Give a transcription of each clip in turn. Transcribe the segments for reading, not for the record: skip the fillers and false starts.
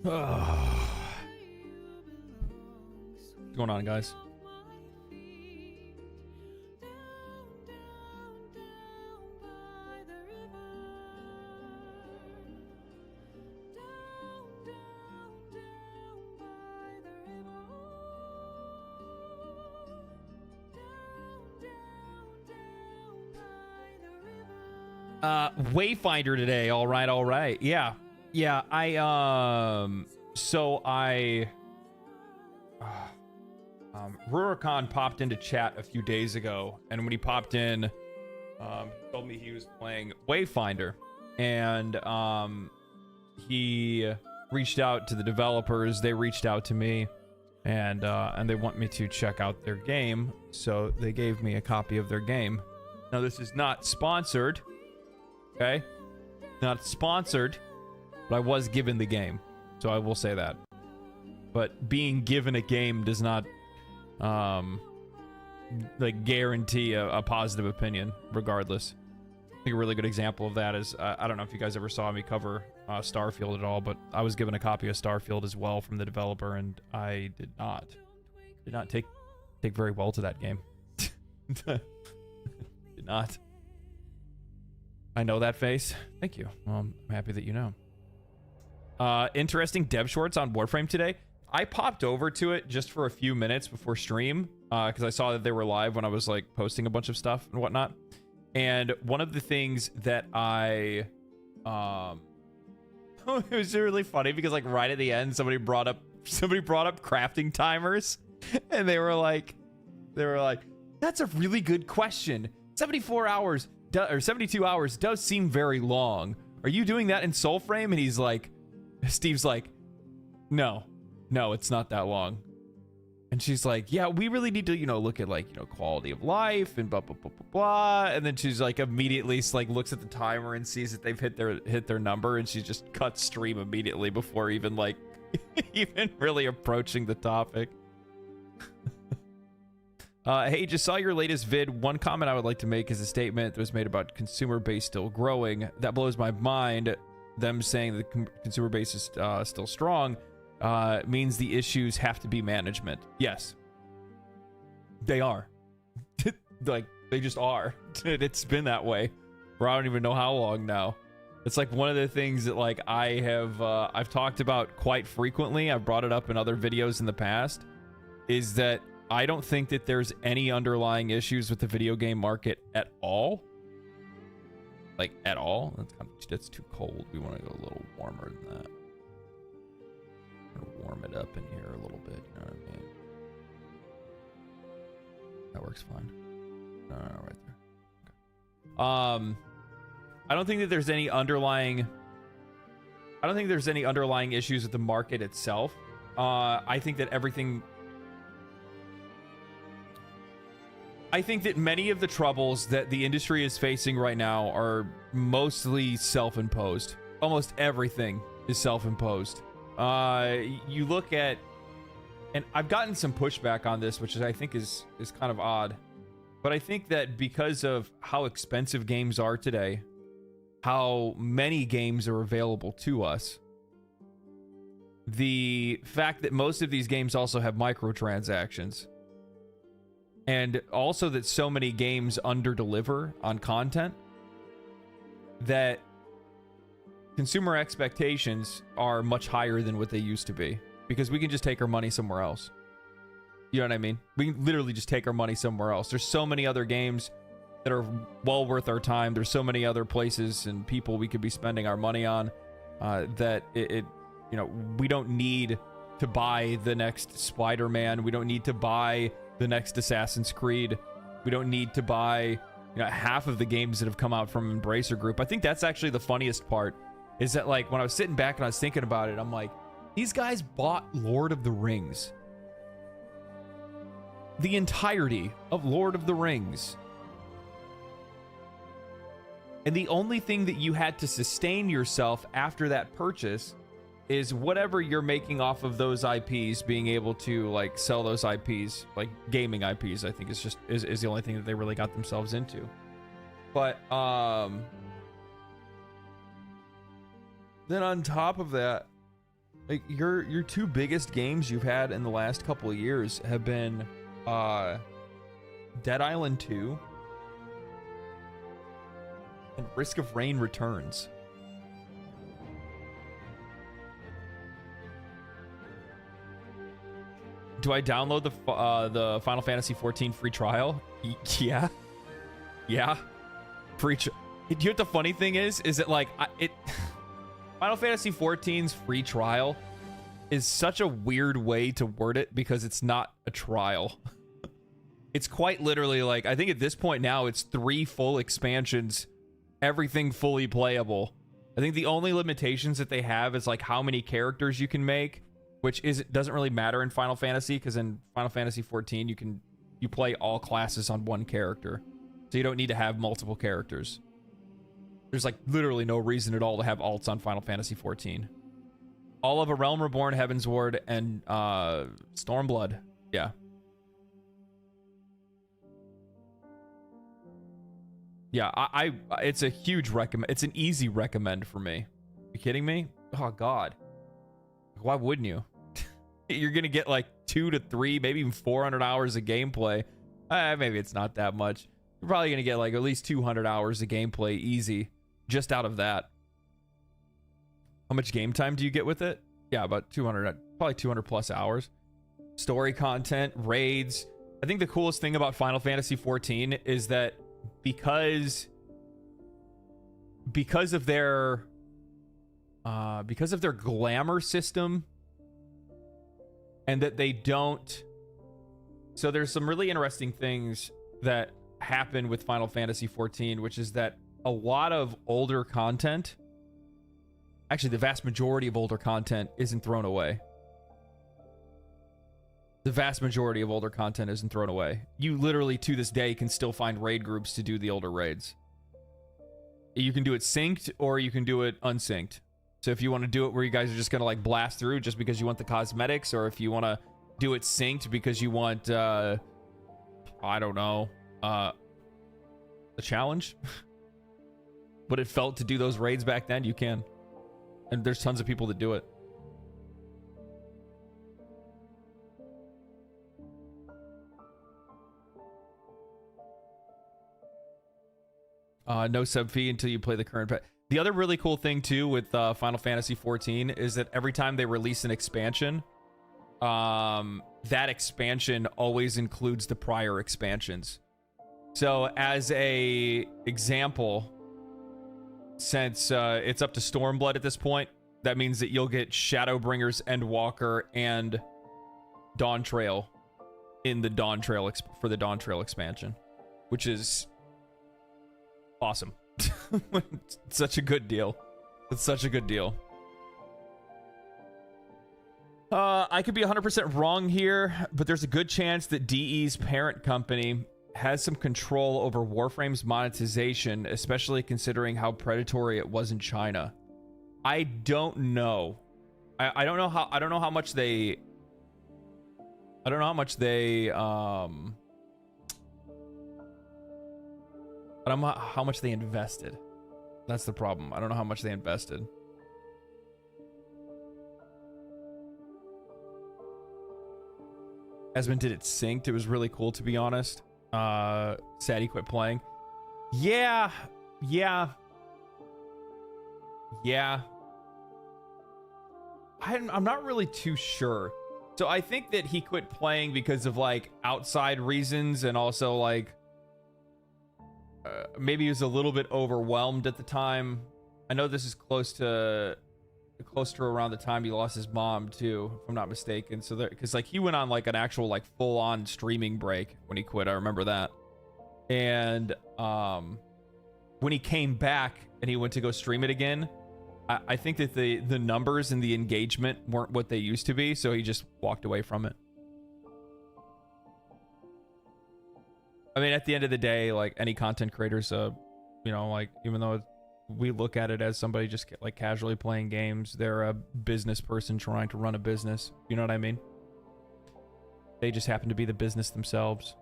What's going on, guys? Wayfinder today. All right. Yeah. Rurikon popped into chat a few days ago, and when he popped in, he told me he was playing Wayfinder, and he reached out to the developers. They reached out to me, and they want me to check out their game, so they gave me a copy of their game. Now, this is not sponsored, okay? Not sponsored, but I was given the game, so I will say that. But being given a game does not like guarantee a positive opinion regardless. I think a really good example of that is I don't know if you guys ever saw me cover Starfield at all, but I was given a copy of Starfield as well from the developer, and I did not take very well to that game. Did not. I know that face. Thank you. Well, I'm happy that you know. Interesting dev shorts on Warframe today. I popped over to it just for a few minutes before stream because I saw that they were live when I was like posting a bunch of stuff and whatnot. And one of the things that I it was really funny because like right at the end somebody brought up crafting timers, and they were like that's a really good question. 74 hours or 72 hours does seem very long. Are you doing that in Soulframe? And he's like, Steve's like, no, it's not that long. And she's like, yeah, we really need to, look at like, quality of life and blah, blah, blah, blah, blah. And then she's like immediately like looks at the timer and sees that they've hit their number, and she just cuts stream immediately before even like even really approaching the topic. Hey, just saw your latest vid. One comment I would like to make is a statement that was made about consumer base still growing. That blows my mind. Them saying the consumer base is still strong means the issues have to be management. Yes, they are. Like, they just are. It's been that way for I don't even know how long now. It's like one of the things that like I've talked about quite frequently. I've brought it up in other videos in the past, is that I don't think that there's any underlying issues with the video game market at all. Like, at all. That's too cold. We want to go a little warmer than that. Warm it up in here a little bit. You know what I mean? That works fine. No, right there. Okay. I don't think that there's any underlying. I don't think there's any underlying issues with the market itself. I think that everything. I think that many of the troubles that the industry is facing right now are mostly self-imposed. Almost everything is self-imposed. You look at, and I've gotten some pushback on this, which I think is kind of odd, but I think that because of how expensive games are today, how many games are available to us, the fact that most of these games also have microtransactions, and also that so many games underdeliver on content, that consumer expectations are much higher than what they used to be, because we can just take our money somewhere else. You know what I mean? We can literally just take our money somewhere else. There's so many other games that are well worth our time. There's so many other places and people we could be spending our money on that we don't need to buy the next Spider-Man. We don't need to buy the next Assassin's Creed. We don't need to buy half of the games that have come out from Embracer Group. I think that's actually the funniest part, is that like when I was sitting back and I was thinking about it, I'm like, these guys bought Lord of the Rings. The entirety of Lord of the Rings. And the only thing that you had to sustain yourself after that purchase is whatever you're making off of those IPs, being able to like sell those IPs, like gaming IPs, I think is the only thing that they really got themselves into. But then on top of that, Like your two biggest games you've had in the last couple of years have been Dead Island 2 and Risk of Rain Returns. Do I download the Final Fantasy 14 free trial? Yeah. Yeah. Free trial. You know what the funny thing is that like Final Fantasy 14's free trial is such a weird way to word it because it's not a trial. It's quite literally like, I think at this point now it's 3 full expansions, everything fully playable. I think the only limitations that they have is like how many characters you can make, which doesn't really matter in Final Fantasy because in Final Fantasy 14 you play all classes on one character. So you don't need to have multiple characters. There's like literally no reason at all to have alts on Final Fantasy 14. All of A Realm Reborn, Heavensward, and Stormblood. Yeah. Yeah, I it's a huge recommend. It's an easy recommend for me. You kidding me? Oh God. Why wouldn't you? You're gonna get like 2 to 3, maybe even 400 hours of gameplay. Maybe it's not that much. You're probably gonna get like at least 200 hours of gameplay easy, just out of that. How much game time do you get with it? Yeah, about 200, probably 200 plus hours. Story content, raids. I think the coolest thing about Final Fantasy 14 is that because of their glamour system, and that they don't. So there's some really interesting things that happen with Final Fantasy 14, which is that a lot of older content, actually the vast majority of older content, isn't thrown away. The vast majority of older content isn't thrown away. You literally to this day can still find raid groups to do the older raids. You can do it synced or you can do it unsynced. So if you want to do it where you guys are just going to like blast through just because you want the cosmetics, or if you want to do it synced because you want, I don't know, a challenge. What it felt to do those raids back then, you can. And there's tons of people that do it. No sub fee until you play the current patch. The other really cool thing too with Final Fantasy 14 is that every time they release an expansion, that expansion always includes the prior expansions. So as a example, since it's up to Stormblood at this point, that means that you'll get Shadowbringers, Endwalker, and Dawn Trail in the Dawn Trail for the Dawn Trail expansion, which is awesome. Such a good deal. It's such a good deal. I could be 100% wrong here, but there's a good chance that DE's parent company has some control over Warframe's monetization, especially considering how predatory it was in China. I don't know. I don't know how much they But I'm not how much they invested. That's the problem. I don't know how much they invested. Esmond did it synced. It was really cool, to be honest. Sad he quit playing. Yeah. I'm not really too sure. So I think that he quit playing because of like outside reasons, and also like maybe he was a little bit overwhelmed at the time. I know this is close to around the time he lost his mom too, if I'm not mistaken. So there, because like he went on like an actual like full-on streaming break when he quit. I remember that. And when he came back and he went to go stream it again, I think that the numbers and the engagement weren't what they used to be, so he just walked away from it. I mean, at the end of the day, like any content creators, you know, like even though we look at it as somebody just like casually playing games, they're a business person trying to run a business. You know what I mean? They just happen to be the business themselves.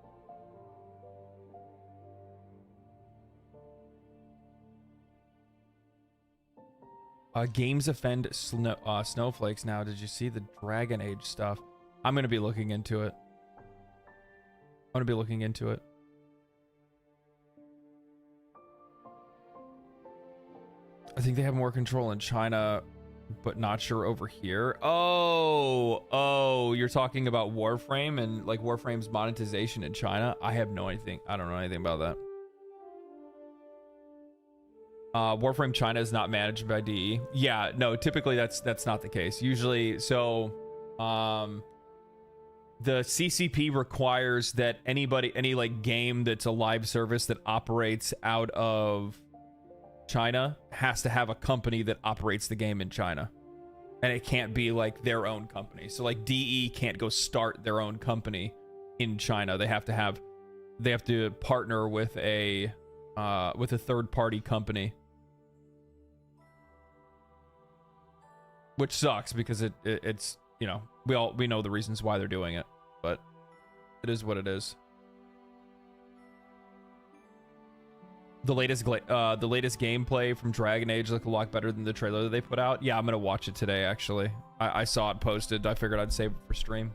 Games offend snowflakes now. Did you see the Dragon Age stuff? I'm going to be looking into it. I'm going to be looking into it. I think they have more control in China, but not sure over here. Oh, you're talking about Warframe and like Warframe's monetization in China? I have no anything. I don't know anything about that. Warframe China is not managed by DE. Yeah, no, typically that's not the case. Usually, so the CCP requires that any like game that's a live service that operates out of China has to have a company that operates the game in China. And it can't be like their own company. So like DE can't go start their own company in China. They have to partner with a third party company. Which sucks because it's, you know, we know the reasons why they're doing it, but it is what it is. The latest gameplay from Dragon Age looked a lot better than the trailer that they put out. Yeah, I'm gonna watch it today actually. I saw it posted. I figured I'd save it for stream.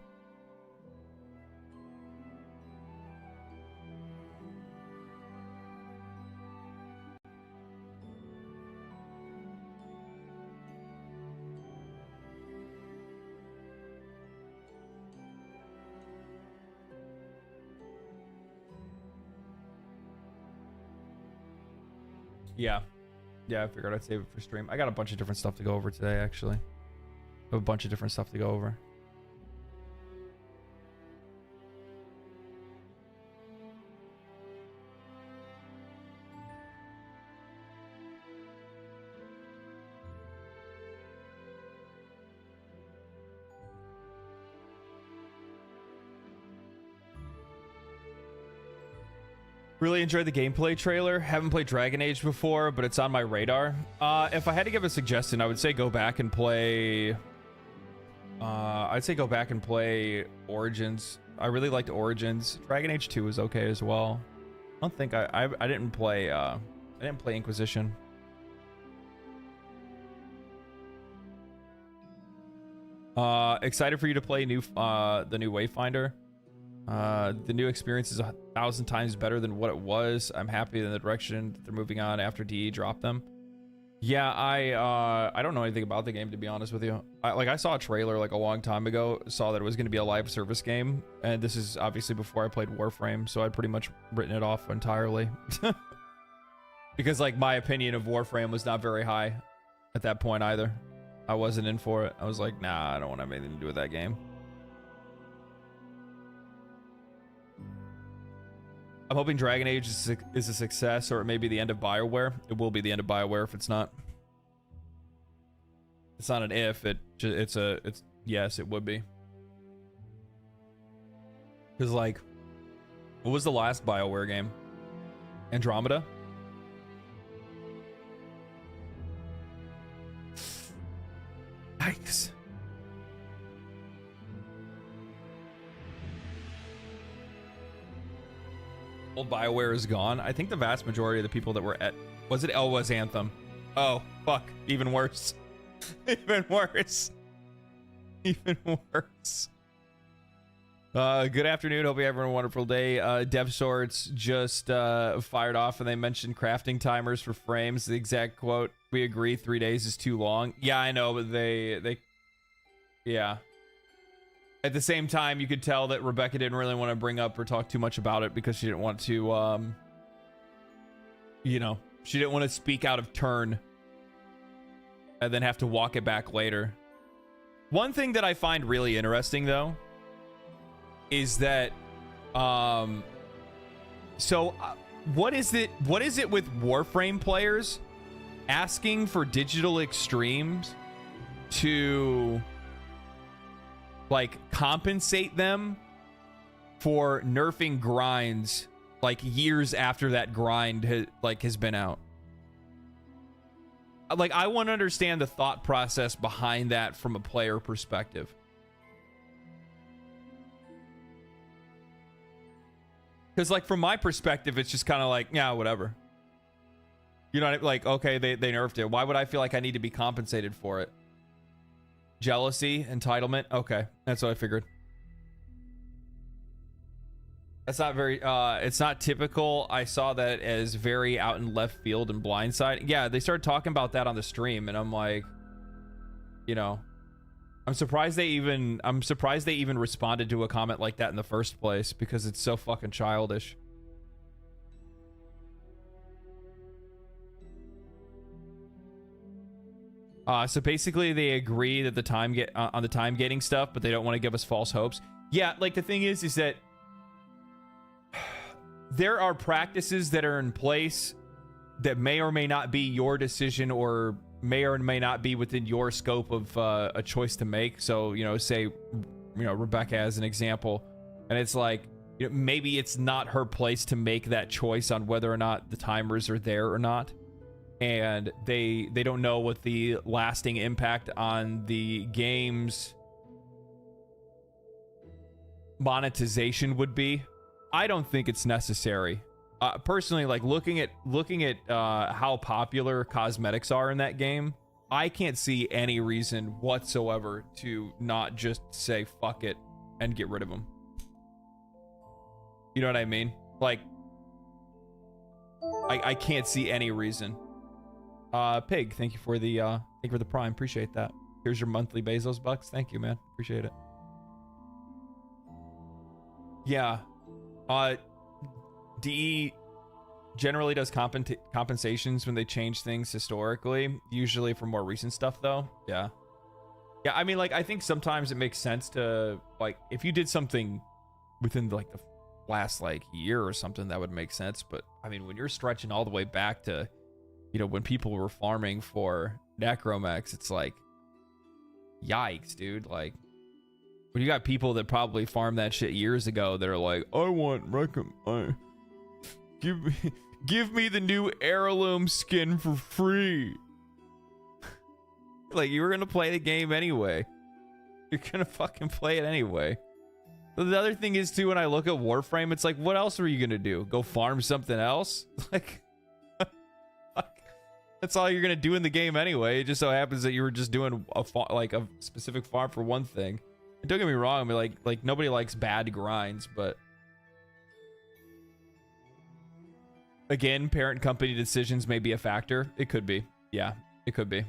Yeah, I figured I'd save it for stream. I got a bunch of different stuff to go over today, actually. I have a bunch of different stuff to go over. Really enjoyed the gameplay trailer. Haven't played Dragon Age before, but it's on my radar. If I had to give a suggestion, I would say go back and play... I'd say go back and play Origins. I really liked Origins. Dragon Age 2 was okay as well. I don't think I didn't play Inquisition. Excited for you to play the new Wayfinder. The new experience is 1,000 times better than what it was. I'm happy in the direction that they're moving on after DE dropped them. Yeah, I don't know anything about the game, to be honest with you. I saw a trailer like a long time ago, saw that it was going to be a live service game, and this is obviously before I played Warframe, so I'd pretty much written it off entirely. Because like my opinion of Warframe was not very high at that point either. I wasn't in for it. I was like, nah, I don't want to have anything to do with that game. I'm hoping Dragon Age is a success, or it may be the end of BioWare. It will be the end of BioWare if it's not. It's not an if. It's yes, it would be. Because like, what was the last BioWare game? Andromeda. Yikes. Old BioWare is gone. I think the vast majority of the people that were at... Was it? Oh, was Anthem. Oh, fuck. Even worse. Even worse. Even worse. Good afternoon. Hope you have a wonderful day. Dev Sorts just fired off and they mentioned crafting timers for frames. The exact quote. We agree 3 days is too long. Yeah, I know, but they... Yeah. At the same time, you could tell that Rebecca didn't really want to bring up or talk too much about it because she didn't want to, you know, she didn't want to speak out of turn and then have to walk it back later. One thing that I find really interesting, though, is that, what is it with Warframe players asking for digital extremes to... like compensate them for nerfing grinds like years after that grind has been out? Like, I want to understand the thought process behind that from a player perspective. Because like from my perspective, it's just kind of like, yeah, whatever. You know what I mean? Like, okay, they nerfed it. Why would I feel like I need to be compensated for it? Jealousy, entitlement. Okay, that's what I figured. That's not very, it's not typical. I saw that as very out in left field and blindside. Yeah, they started talking about that on the stream, and I'm like, you know, I'm surprised they even responded to a comment like that in the first place, because it's so fucking childish. So basically they agree that the time on the time gating stuff, but they don't want to give us false hopes. Yeah, like the thing is that there are practices that are in place that may or may not be your decision, or may or may not be within your scope of a choice to make. So, you know, say, you know, Rebecca as an example, and it's like, you know, maybe it's not her place to make that choice on whether or not the timers are there or not. And they don't know what the lasting impact on the game's monetization would be. I don't think it's necessary. Personally, like looking at how popular cosmetics are in that game, I can't see any reason whatsoever to not just say fuck it and get rid of them. You know what I mean? Like, I can't see any reason. Pig, thank you for the prime. Appreciate that. Here's your monthly Bezos bucks. Thank you, man. Appreciate it. Yeah. DE generally does compensations when they change things historically, usually for more recent stuff though. Yeah. Yeah, I mean, like, I think sometimes it makes sense to, like, if you did something within like the last like year or something, that would make sense. But I mean, when you're stretching all the way back to, you know, when people were farming for necromechs, it's like, yikes, dude. Like, when you got people that probably farmed that shit years ago that are like, I want give me the new heirloom skin for free. Like, you were gonna play the game anyway. You're gonna fucking play it anyway. But the other thing is too, when I look at Warframe, it's like, what else were you gonna do? Go farm something else? Like, that's all you're gonna do in the game anyway. It just so happens that you were just doing a specific farm for one thing. And don't get me wrong, I mean, like nobody likes bad grinds, but again, parent company decisions may be a factor. It could be. Yeah, it could be.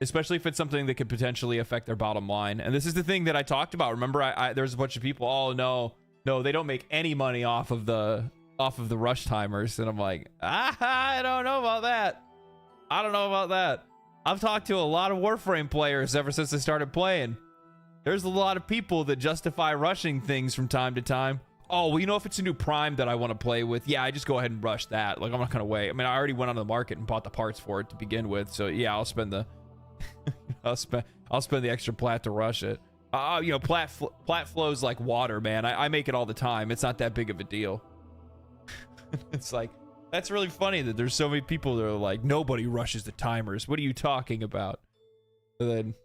Especially if it's something that could potentially affect their bottom line. And this is the thing that I talked about. Remember, there's a bunch of people, oh no, they don't make any money off of the rush timers. And I'm like, I don't know about that. I don't know about that. I've talked to a lot of Warframe players ever since I started playing. There's a lot of people that justify rushing things from time to time. Oh, well, you know, if it's a new Prime that I want to play with, yeah, I just go ahead and rush that. Like, I'm not gonna wait. I mean, I already went on the market and bought the parts for it to begin with, so yeah, I'll spend the I'll spend the extra plat to rush it. You know, plat flows like water, man. I make it all the time. It's not that big of a deal. It's like, that's really funny that there's so many people that are like, nobody rushes the timers. What are you talking about? And then,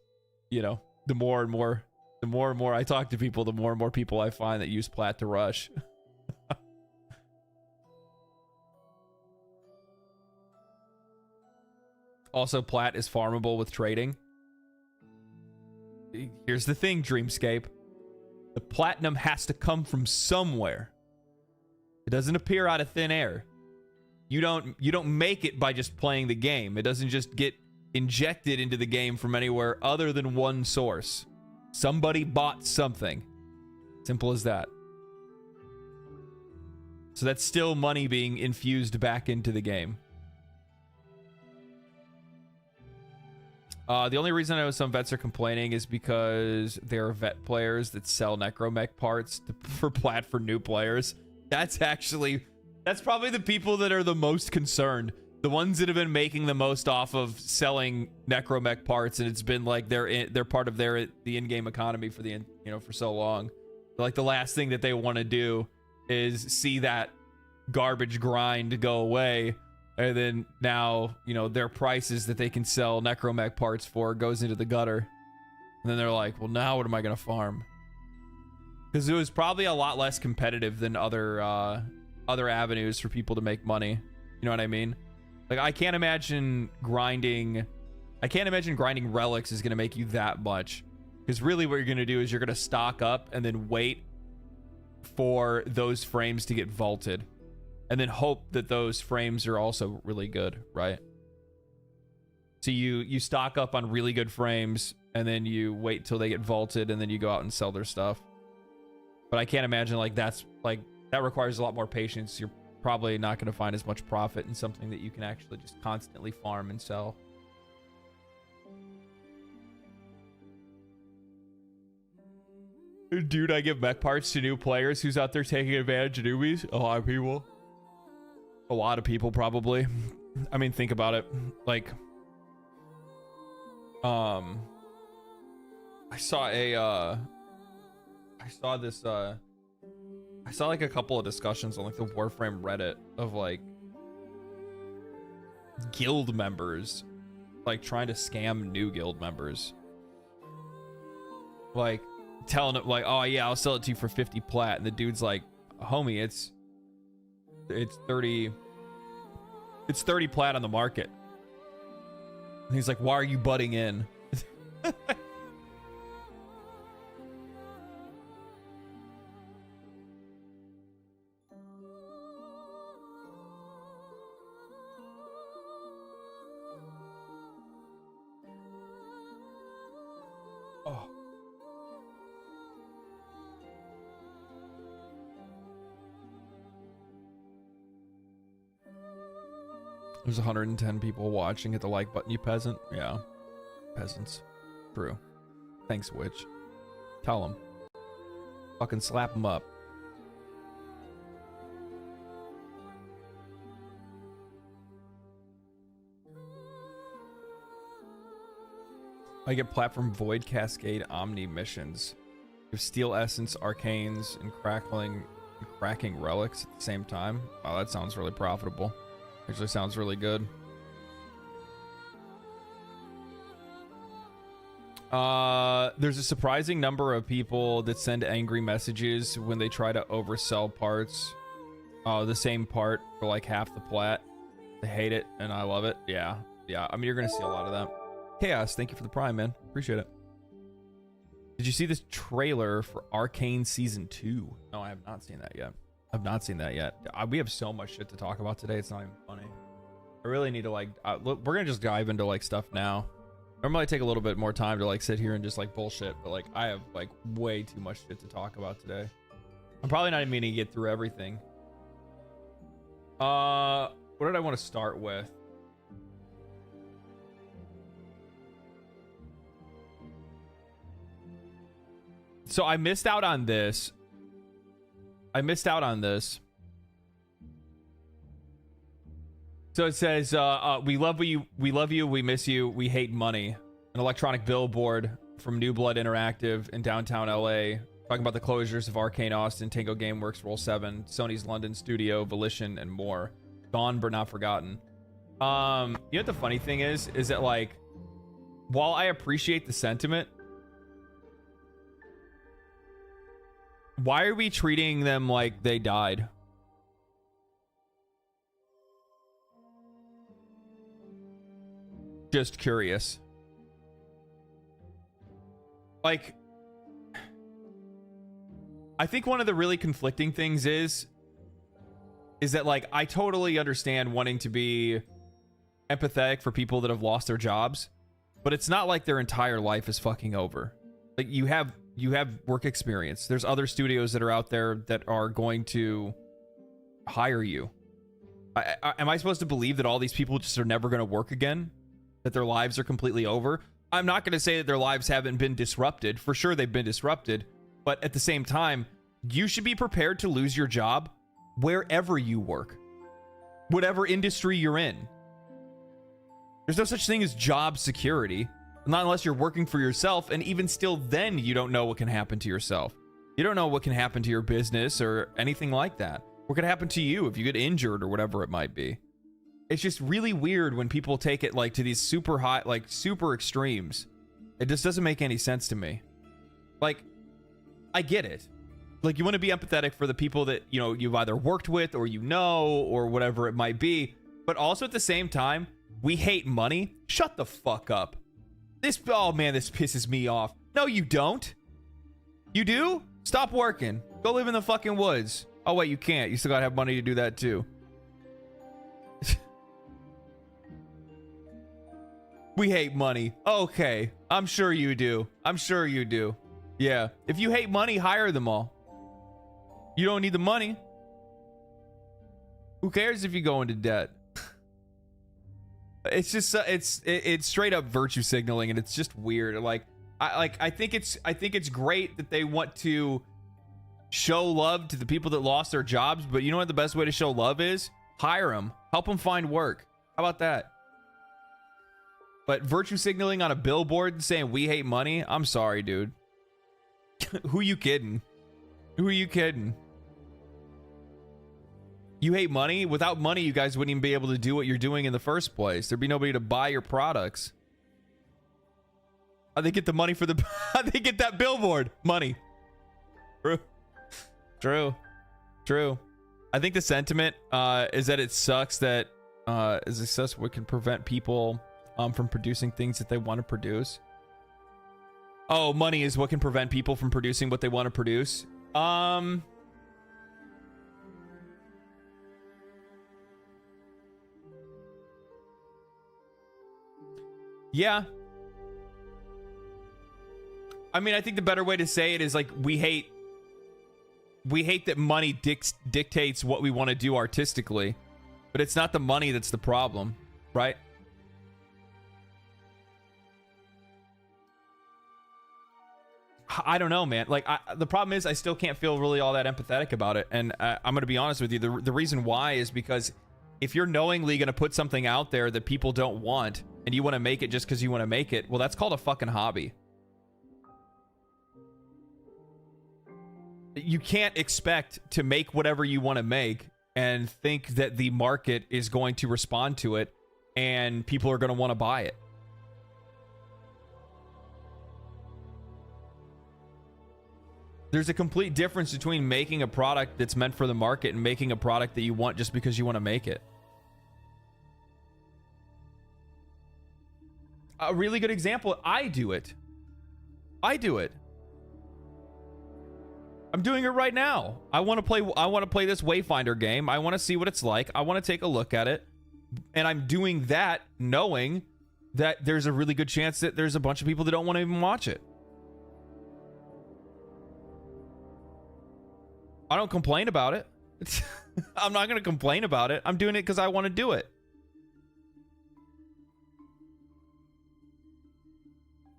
you know, the more and more I talk to people, the more and more people I find that use plat to rush. Also, plat is farmable with trading. Here's the thing, Dreamscape. The platinum has to come from somewhere. It doesn't appear out of thin air. You don't make it by just playing the game. It doesn't just get injected into the game from anywhere other than one source. Somebody bought something. Simple as that. So that's still money being infused back into the game. The only reason I know some vets are complaining is because there are vet players that sell necromech parts for plat for new players. That's probably the people that are the most concerned. The ones that have been making the most off of selling necromech parts, and it's been like they're part of the in-game economy for for so long. Like, the last thing that they want to do is see that garbage grind go away, and then now, you know, their prices that they can sell necromech parts for goes into the gutter. And then they're like, well, now what am I gonna farm? Because it was probably a lot less competitive than other avenues for people to make money. You know what I mean? Like, I can't imagine grinding relics is going to make you that much. Because really what you're going to do is you're going to stock up and then wait for those frames to get vaulted. And then hope that those frames are also really good, right? So you stock up on really good frames and then you wait till they get vaulted and then you go out and sell their stuff. But I can't imagine that requires a lot more patience. You're probably not going to find as much profit in something that you can actually just constantly farm and sell. Dude, I give mech parts to new players. Who's out there taking advantage of newbies? A lot of people. A lot of people, probably. I mean, think about it. Like, I saw like a couple of discussions on like the Warframe Reddit of like guild members like trying to scam new guild members, like telling it like, oh yeah, I'll sell it to you for 50 plat, and the dude's like, homie, it's 30 plat on the market. And he's like, why are you butting in? Oh. There's 110 people watching. Hit the like button, you peasant. Yeah. Peasants. True. Thanks, Witch. Tell them. Fucking slap them up. I get platform Void Cascade Omni missions. You have Steel Essence, Arcanes, and cracking relics at the same time. Wow, that sounds really profitable. Actually sounds really good. There's a surprising number of people that send angry messages when they try to oversell parts. The same part for like half the plat. They hate it, and I love it. Yeah. I mean, you're gonna see a lot of that. Chaos, thank you for the prime, man. Appreciate it. Did you see this trailer for Arcane Season 2? No, I have not seen that yet. We have so much shit to talk about today. It's not even funny. I really need to like, look, we're gonna just dive into like stuff now. Normally I take a little bit more time to like sit here and just like bullshit, but like I have like way too much shit to talk about today. I'm probably not even gonna get through everything. What did I want to start with? So I missed out on this. So it says, we love you, we miss you, we hate money. An electronic billboard from New Blood Interactive in downtown LA, talking about the closures of Arcane Austin, Tango Gameworks, Roll 7, Sony's London studio, Volition, and more. Gone but not forgotten. You know what the funny thing is that like, while I appreciate the sentiment, why are we treating them like they died? Just curious. Like, I think one of the really conflicting things is that like, I totally understand wanting to be empathetic for people that have lost their jobs, but it's not like their entire life is fucking over. Like, you have work experience. There's other studios that are out there that are going to hire you. Am I supposed to believe that all these people just are never going to work again? That their lives are completely over? I'm not going to say that their lives haven't been disrupted. For sure they've been disrupted. But at the same time, you should be prepared to lose your job wherever you work. Whatever industry you're in. There's no such thing as job security. Not unless you're working for yourself, and even still then, you don't know what can happen to yourself. You don't know what can happen to your business or anything like that. What could happen to you if you get injured or whatever it might be. It's just really weird when people take it like to these super high, like super extremes. It just doesn't make any sense to me. Like, I get it. Like, you want to be empathetic for the people that, you know, you've either worked with or you know, or whatever it might be. but also at the same time, we hate money. Shut the fuck up. Oh man, this pisses me off. No, you don't. You do? Stop working. Go live in the fucking woods. Oh wait, you can't. You still gotta have money to do that too. We hate money. Okay. I'm sure you do. I'm sure you do. Yeah. If you hate money, hire them all. You don't need the money. Who cares if you go into debt? It's just it's straight up virtue signaling, and it's just weird. I think it's great that they want to show love to the people that lost their jobs, but you know what the best way to show love is? Hire them. Help them find work. How about that? But virtue signaling on a billboard and saying we hate money? I'm sorry, dude. Who you kidding? Who are you kidding? You hate money? Without money, you guys wouldn't even be able to do what you're doing in the first place. There'd be nobody to buy your products. How'd they get the money for the... How'd they get that billboard? Money. True. True. True. I think the sentiment is that it sucks that is success what can prevent people from producing things that they want to produce. Oh, money is what can prevent people from producing what they want to produce. Yeah. I mean, I think the better way to say it is like we hate that money dictates what we want to do artistically, but it's not the money that's the problem, right? I don't know, man. Like, the problem is I still can't feel really all that empathetic about it. And I'm going to be honest with you. The reason why is because if you're knowingly going to put something out there that people don't want and you want to make it just because you want to make it, well, that's called a fucking hobby. You can't expect to make whatever you want to make and think that the market is going to respond to it and people are going to want to buy it. There's a complete difference between making a product that's meant for the market and making a product that you want just because you want to make it. A really good example, I do it. I do it. I'm doing it right now. I want to play this Wayfinder game. I want to see what it's like. I want to take a look at it. And I'm doing that knowing that there's a really good chance that there's a bunch of people that don't want to even watch it. I don't complain about it. I'm not going to complain about it. I'm doing it because I want to do it.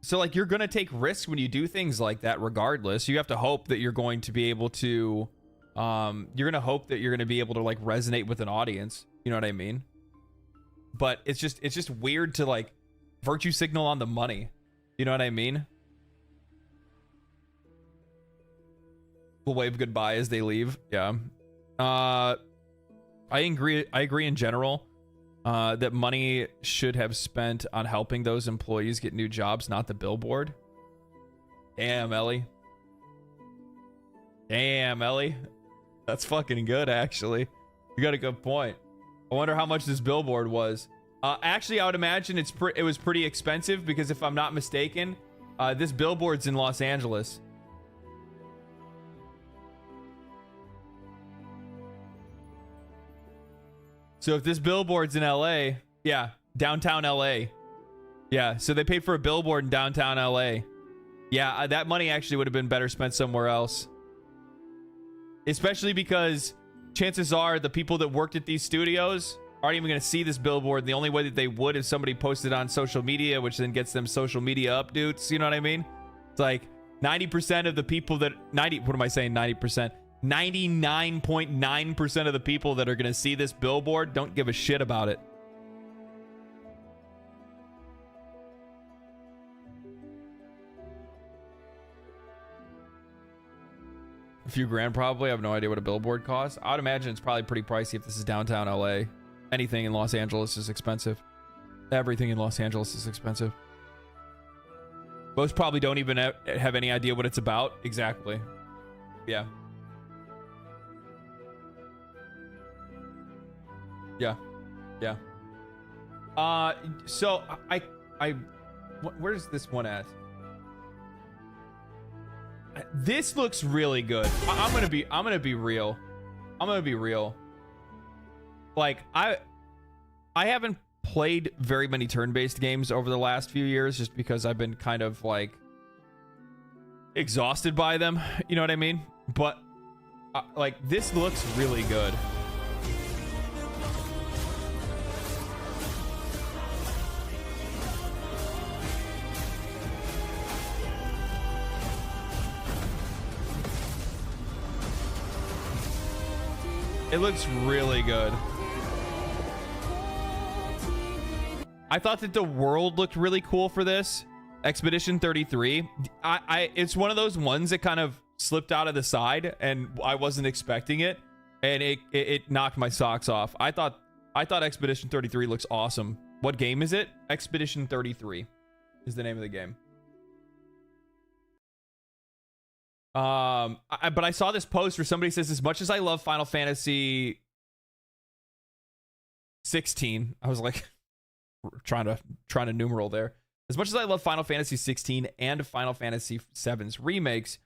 So, like, you're going to take risks when you do things like that regardless. You have to hope that you're going to be able to... you're going to hope that you're going to be able to, like, resonate with an audience. You know what I mean? But it's just weird to, like, virtue signal on the money. You know what I mean? We'll wave goodbye as they leave. Yeah. I agree in general that money should have spent on helping those employees get new jobs, not the billboard. Damn, Ellie. Damn, Ellie. That's fucking good, actually. You got a good point. I wonder how much this billboard was. Actually, I would imagine it was pretty expensive because if I'm not mistaken, this billboard's in Los Angeles. So if this billboard's in LA, yeah, downtown LA. Yeah, so they paid for a billboard in downtown LA. Yeah, that money actually would have been better spent somewhere else. Especially because chances are the people that worked at these studios aren't even going to see this billboard. The only way that they would is somebody posted on social media, which then gets them social media updates. You know what I mean? It's like 90% of the people that... what am I saying? 90%. 99.9% of the people that are going to see this billboard don't give a shit about it. A few grand probably. I have no idea what a billboard costs. I would imagine it's probably pretty pricey if this is downtown LA. Anything in Los Angeles is expensive. Everything in Los Angeles is expensive. Most probably don't even have any idea what it's about. Exactly. Yeah. Yeah. Yeah. So where's this one at? This looks really good. I'm gonna be real. I'm gonna be real. Like, I haven't played very many turn-based games over the last few years just because I've been kind of like exhausted by them. You know what I mean? But like, this looks really good. It looks really good. I thought that the world looked really cool for this. Expedition 33. It's one of those ones that kind of slipped out of the side and I wasn't expecting it. And it knocked my socks off. I thought Expedition 33 looks awesome. What game is it? Expedition 33 is the name of the game. But I saw this post where somebody says, as much as I love Final Fantasy 16, I was like trying to numeral there. As much as I love Final Fantasy 16 and Final Fantasy 7's remakes,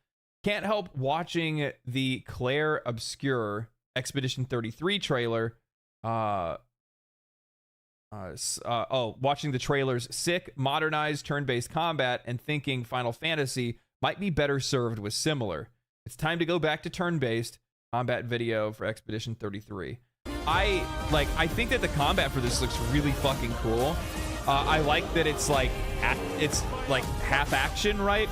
can't help watching the Claire Obscure Expedition 33 trailer. Watching the trailer's sick, modernized turn-based combat and thinking Final Fantasy might be better served with similar. It's time to go back to turn-based combat video for Expedition 33. I think that the combat for this looks really fucking cool. I like that it's like half action, right?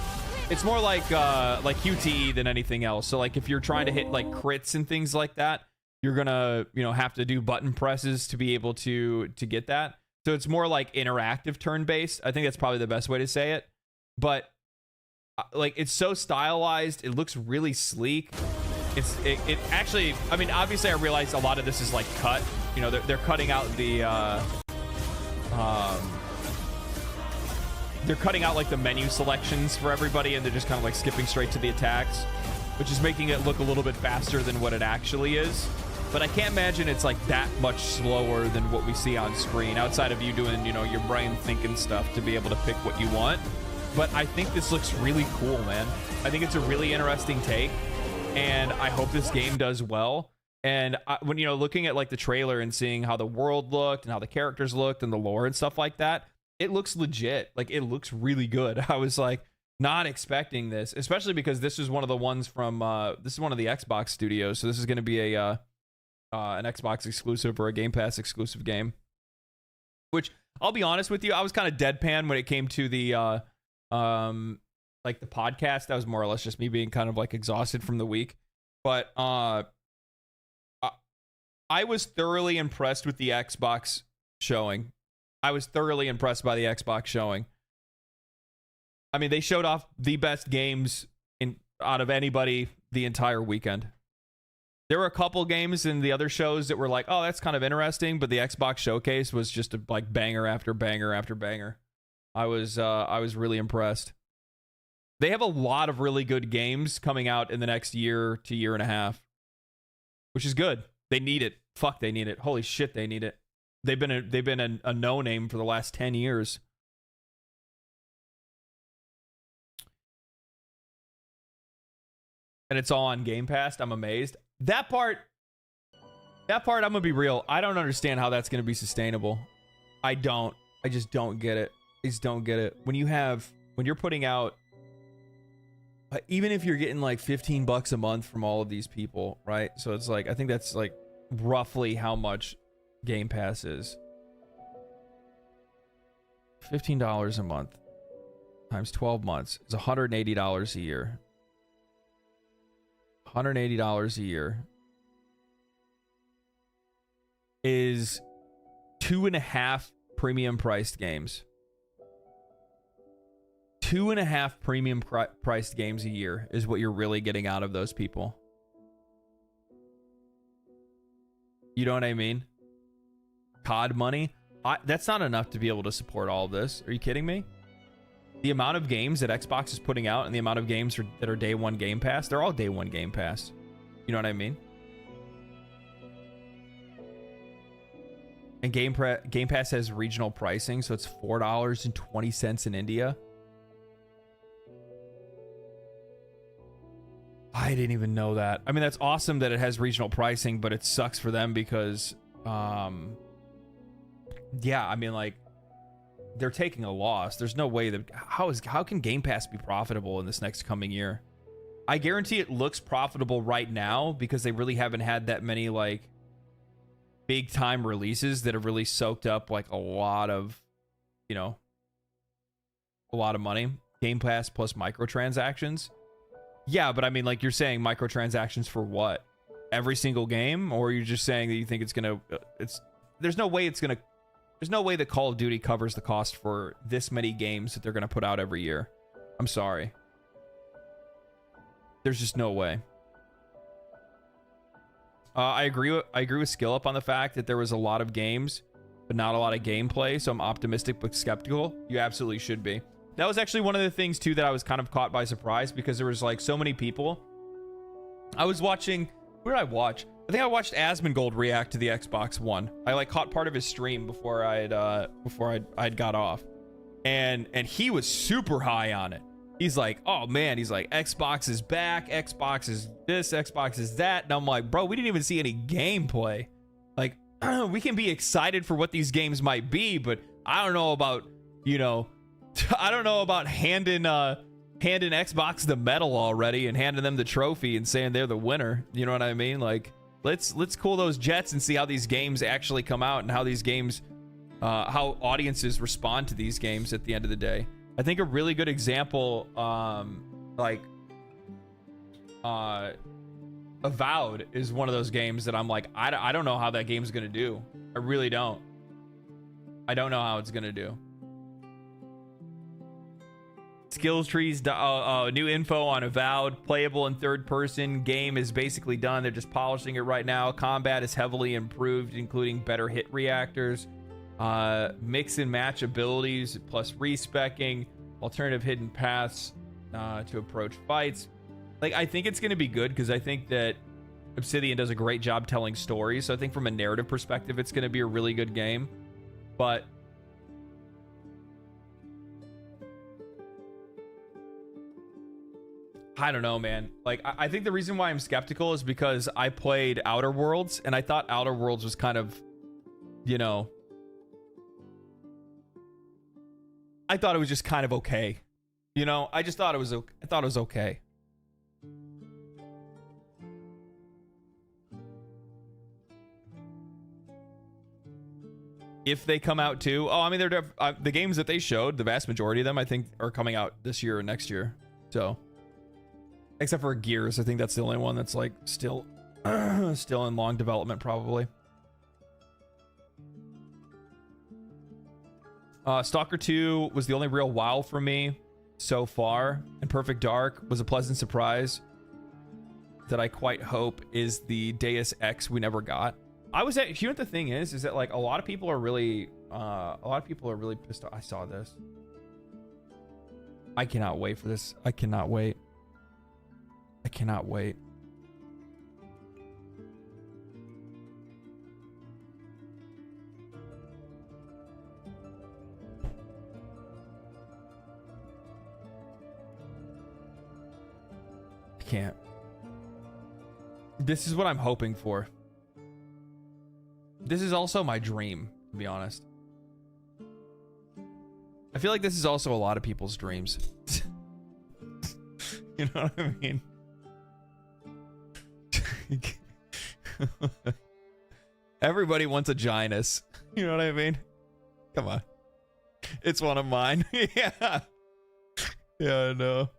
It's more like QTE than anything else. So like if you're trying to hit like crits and things like that, you're gonna have to do button presses to be able to get that. So it's more like interactive turn-based. I think that's probably the best way to say it. But like, it's so stylized. It looks really sleek. It actually, I mean, obviously I realize a lot of this is like cut. You know, they're cutting out the they're cutting out like the menu selections for everybody, and they're just kind of like skipping straight to the attacks, which is making it look a little bit faster than what it actually is. But I can't imagine it's like that much slower than what we see on screen, outside of you doing, your brain thinking stuff to be able to pick what you want. But I think this looks really cool, man. I think it's a really interesting take, and I hope this game does well. And when, looking at like the trailer and seeing how the world looked and how the characters looked and the lore and stuff like that, it looks legit. Like, it looks really good. I was like not expecting this, especially because this is one of the ones from this is one of the Xbox studios. So this is going to be an Xbox exclusive or a Game Pass exclusive game, which I'll be honest with you, I was kind of deadpan when it came to the like the podcast. That was more or less just me being kind of like exhausted from the week. But I was thoroughly impressed with the Xbox showing. I was thoroughly impressed by the Xbox showing. I mean, they showed off the best games out of anybody the entire weekend. There were a couple games in the other shows that were like, oh, that's kind of interesting, but the Xbox showcase was just like banger after banger after banger. I was really impressed. They have a lot of really good games coming out in the next year to year and a half, which is good. They need it. Fuck, they need it. Holy shit, they need it. They've been a no-name for the last 10 years. And it's all on Game Pass. I'm amazed. That part, I'm gonna be real. I don't understand how that's gonna be sustainable. I just don't get it. I just don't get it. When you're putting out, even if you're getting like $15 a month from all of these people, right? So it's like, I think that's like roughly how much Game Pass is. $15 a month times 12 months is $180 a year. $180 a year is 2.5 premium priced games. 2.5 premium priced games a year is what you're really getting out of those people. You know what I mean? COD money. That's not enough to be able to support all of this. Are you kidding me? The amount of games that Xbox is putting out and the amount of games that are day one Game Pass, they're all day one Game Pass. You know what I mean? And Game Pass has regional pricing, so it's $4.20 in India. I didn't even know that. I mean, that's awesome that it has regional pricing, but it sucks for them because, yeah, I mean, like, they're taking a loss. There's no way that how can Game Pass be profitable in this next coming year? I guarantee it looks profitable right now because they really haven't had that many like big time releases that have really soaked up like a lot of, you know, a lot of money. Game Pass plus microtransactions. Yeah, but I mean, like, you're saying microtransactions for what? Every single game? Or are you just saying that you think it's gonna there's no way that Call of Duty covers the cost for this many games that they're gonna put out every year. I'm sorry. There's just no way. I agree with Skill Up on the fact that there was a lot of games, but not a lot of gameplay. So I'm optimistic but skeptical. You absolutely should be. That was actually one of the things too that I was kind of caught by surprise because there was like so many people. I was watching. Where did I watch? I think I watched Asmongold react to the Xbox One. I like caught part of his stream before I'd got off, and he was super high on it. He's like, oh man, he's like, Xbox is back, Xbox is this, Xbox is that. And I'm like, bro, we didn't even see any gameplay. Like, we can be excited for what these games might be, but I don't know about, you know, I don't know about handing Xbox the medal already and handing them the trophy and saying they're the winner. You know what I mean? Like, let's cool those jets and see how these games actually come out and how these games, how audiences respond to these games at the end of the day. I think a really good example, Avowed is one of those games that I'm like, I don't know how that game's gonna do. I really don't. I don't know how it's gonna do. Skills trees, new info on Avowed. Playable in third person. Game is basically done. They're just polishing it right now. Combat is heavily improved, including better hit reactors. Mix and match abilities plus respecking, alternative hidden paths to approach fights. Like, I think it's going to be good because I think that Obsidian does a great job telling stories. So I think from a narrative perspective, it's going to be a really good game. But I don't know, man. Like, I think the reason why I'm skeptical is because I played Outer Worlds and I thought Outer Worlds was kind of, you know, I thought it was just kind of okay. You know, I just thought it was okay. If they come out too, I mean, they're the games that they showed, the vast majority of them, I think, are coming out this year or next year. So, except for Gears, I think that's the only one that's like still in long development, probably. Stalker 2 was the only real WoW for me so far, and Perfect Dark was a pleasant surprise that I quite hope is the Deus Ex we never got. You know what the thing is that like a lot of people are really pissed off. I saw this. I cannot wait for this. I cannot wait. I cannot wait. I can't. This is what I'm hoping for. This is also my dream, to be honest. I feel like this is also a lot of people's dreams. You know what I mean? Everybody wants a Ginus. You know what I mean? Come on. It's one of mine. Yeah. Yeah, I know.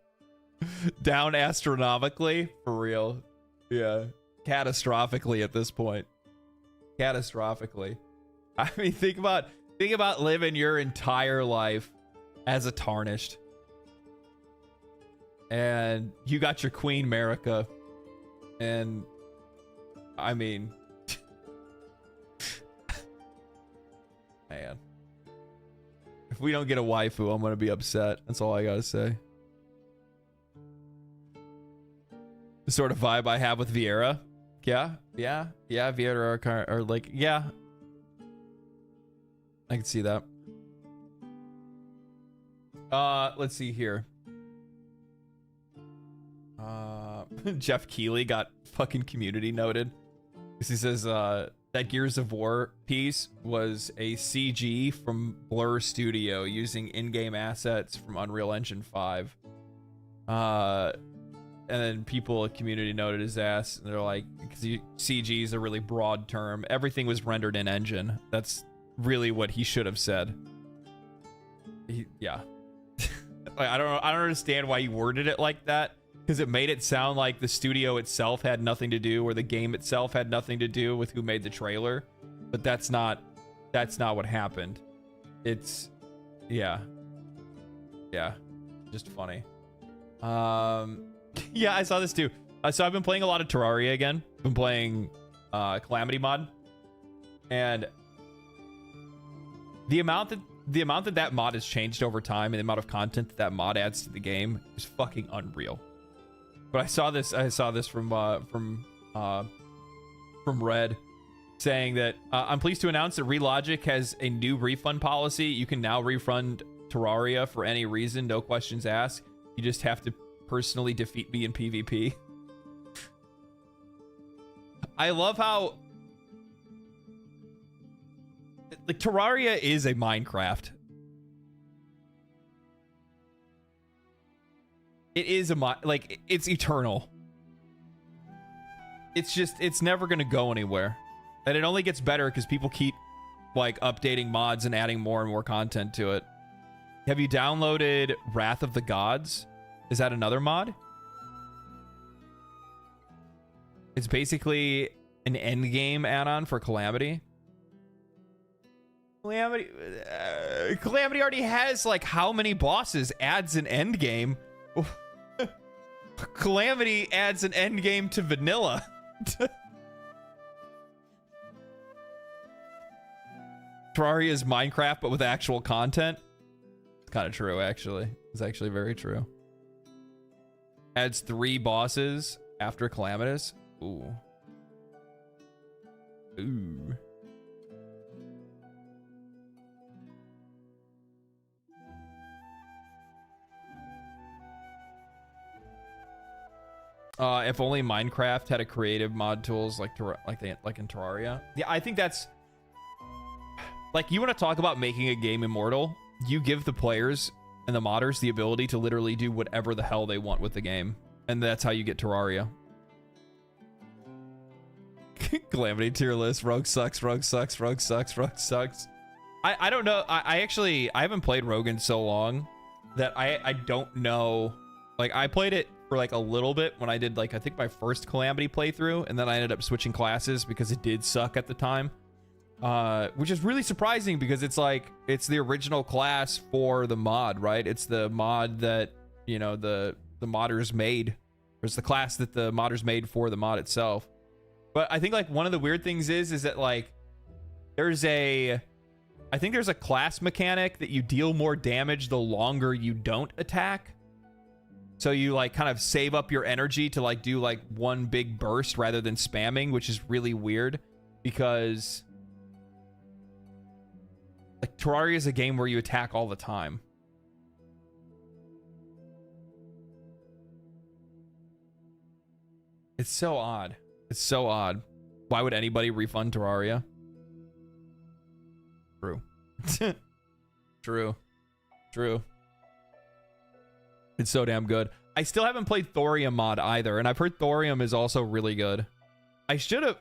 Down astronomically? For real. Yeah. Catastrophically at this point. Catastrophically. I mean, think about living your entire life as a Tarnished. And you got your Queen Marika. And I mean, man, if we don't get a waifu, I'm gonna be upset. That's all I gotta say. The sort of vibe I have with Vieira. Yeah, Vieira are like, yeah. I can see that. Let's see here. Jeff Keighley got fucking community noted. He says that Gears of War piece was a CG from Blur Studio using in-game assets from Unreal Engine 5. And then people at community noted his ass, and they're like, CG is a really broad term. Everything was rendered in engine. That's really what he should have said. Yeah. Like, I don't understand why he worded it like that, because it made it sound like the studio itself had nothing to do, or the game itself had nothing to do with who made the trailer. But that's not what happened. It's, yeah, just funny. Yeah, I saw this too. So I've been playing a lot of Terraria again. Been playing Calamity mod, and the amount that mod has changed over time, and the amount of content that mod adds to the game is fucking unreal. But I saw this from Red, saying that I'm pleased to announce that Relogic has a new refund policy. You can now refund Terraria for any reason, no questions asked. You just have to personally defeat me in PvP. I love how, like, Terraria is a Minecraft. It is like, it's eternal. It's never gonna go anywhere. And it only gets better because people keep, like, updating mods and adding more and more content to it. Have you downloaded Wrath of the Gods? Is that another mod? It's basically an endgame add-on for Calamity. Calamity already has, like, how many bosses adds an endgame? Calamity adds an endgame to vanilla. Terraria is Minecraft, but with actual content. It's kind of true, actually. It's actually very true. Adds 3 bosses after Calamitous. Ooh. Ooh. If only Minecraft had a creative mod tools like in Terraria. Yeah, I think that's, like, you want to talk about making a game immortal. You give the players and the modders the ability to literally do whatever the hell they want with the game, and that's how you get Terraria. Calamity tier list. Rogue sucks. Rogue sucks. Rogue sucks. Rogue sucks. I don't know. I haven't played Rogue in so long that I don't know. Like, I played it for like a little bit when I did, like, I think my first Calamity playthrough, and then I ended up switching classes because it did suck at the time. Which is really surprising because it's like, it's the original class for the mod, right? It's the mod that, you know, the modders made. Or it's the class that the modders made for the mod itself. But I think, like, one of the weird things is that, like, I think there's a class mechanic that you deal more damage the longer you don't attack. So you, like, kind of save up your energy to, like, do, like, one big burst rather than spamming, which is really weird because, like, Terraria is a game where you attack all the time. It's so odd. It's so odd. Why would anybody refund Terraria? True. True. It's so damn good. I still haven't played Thorium mod either, and I've heard Thorium is also really good. I should have...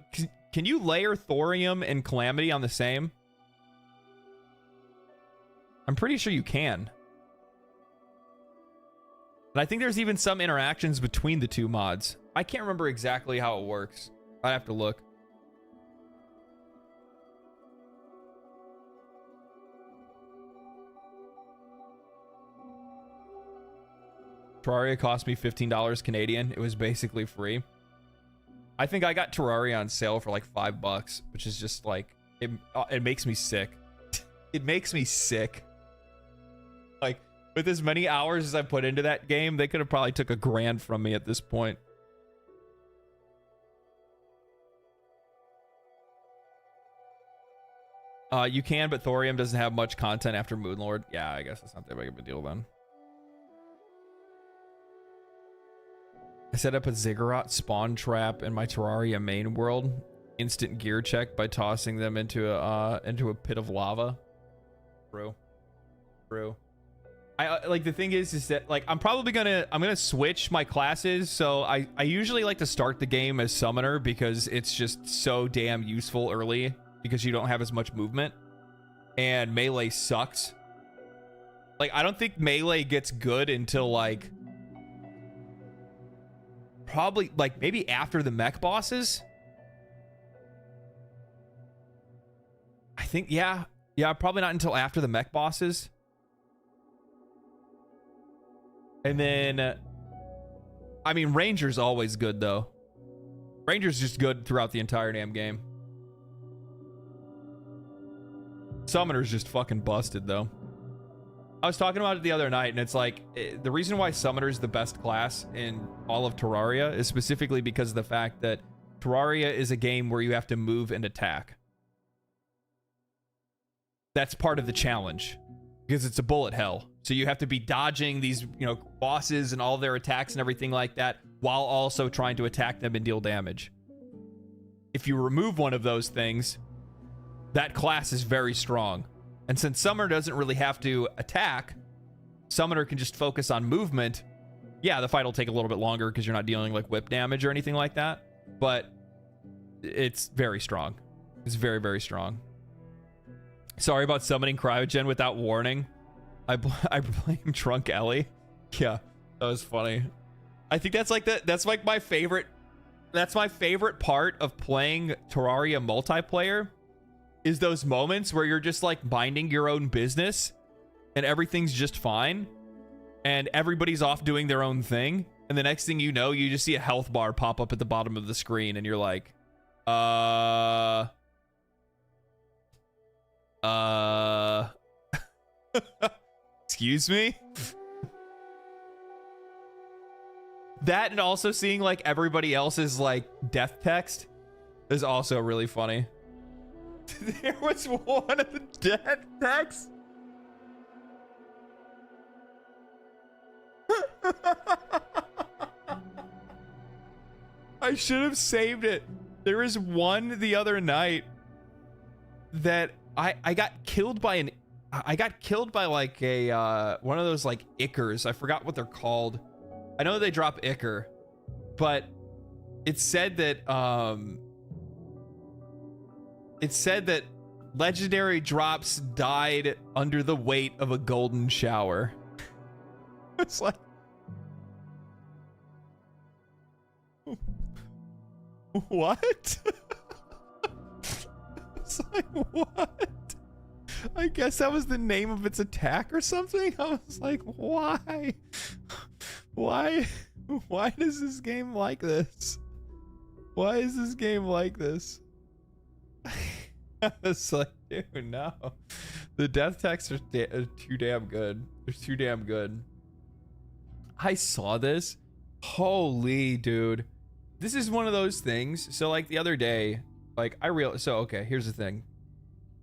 Can you layer Thorium and Calamity on the same? I'm pretty sure you can. And I think there's even some interactions between the two mods. I can't remember exactly how it works. I'd have to look. Terraria cost me $15 Canadian. It was basically free. I think I got Terraria on sale for like $5, which is just like, it makes me sick. It makes me sick. Like, with as many hours as I put into that game, they could have probably took $1,000 from me at this point. You can, but Thorium doesn't have much content after Moonlord. Yeah, I guess that's not that big of a deal then. I set up a Ziggurat spawn trap in my Terraria main world. Instant gear check by tossing them into a pit of lava. True. I like, the thing is that like I'm gonna switch my classes. So I usually like to start the game as summoner because it's just so damn useful early because you don't have as much movement, and melee sucks. Like, I don't think melee gets good until like probably like maybe after the mech bosses. I think, yeah, probably not until after the mech bosses. And then, I mean, Ranger's always good, though. Ranger's just good throughout the entire damn game. Summoner's just fucking busted, though. I was talking about it the other night, and it's like, the reason why Summoner's the best class in all of Terraria is specifically because of the fact that Terraria is a game where you have to move and attack. That's part of the challenge, because it's a bullet hell. So you have to be dodging these, you know, bosses and all their attacks and everything like that, while also trying to attack them and deal damage. If you remove one of those things, that class is very strong. And since Summoner doesn't really have to attack, Summoner can just focus on movement. Yeah, the fight will take a little bit longer because you're not dealing like whip damage or anything like that, but it's very strong. It's very, very strong. Sorry about summoning Cryogen without warning. I blame Drunk Ellie. Yeah, that was funny. I think that's like my favorite part of playing Terraria multiplayer, is those moments where you're just like minding your own business and everything's just fine and everybody's off doing their own thing, and the next thing you know, you just see a health bar pop up at the bottom of the screen and you're like, excuse me? That, and also seeing like everybody else's like death text is also really funny. There was one of the death texts. I should have saved it. There was one the other night that I got killed by like a one of those like Ickers. I forgot what they're called. I know they drop Icker, but it said that legendary drops died under the weight of a golden shower. It's like, what? It's like, what? I guess that was the name of its attack or something. I was like, why? Why does this game like this? Why is this game like this? It's like, dude, no. The death texts are too damn good. They're too damn good. I saw this. Holy dude. This is one of those things. So like the other day, like okay, here's the thing.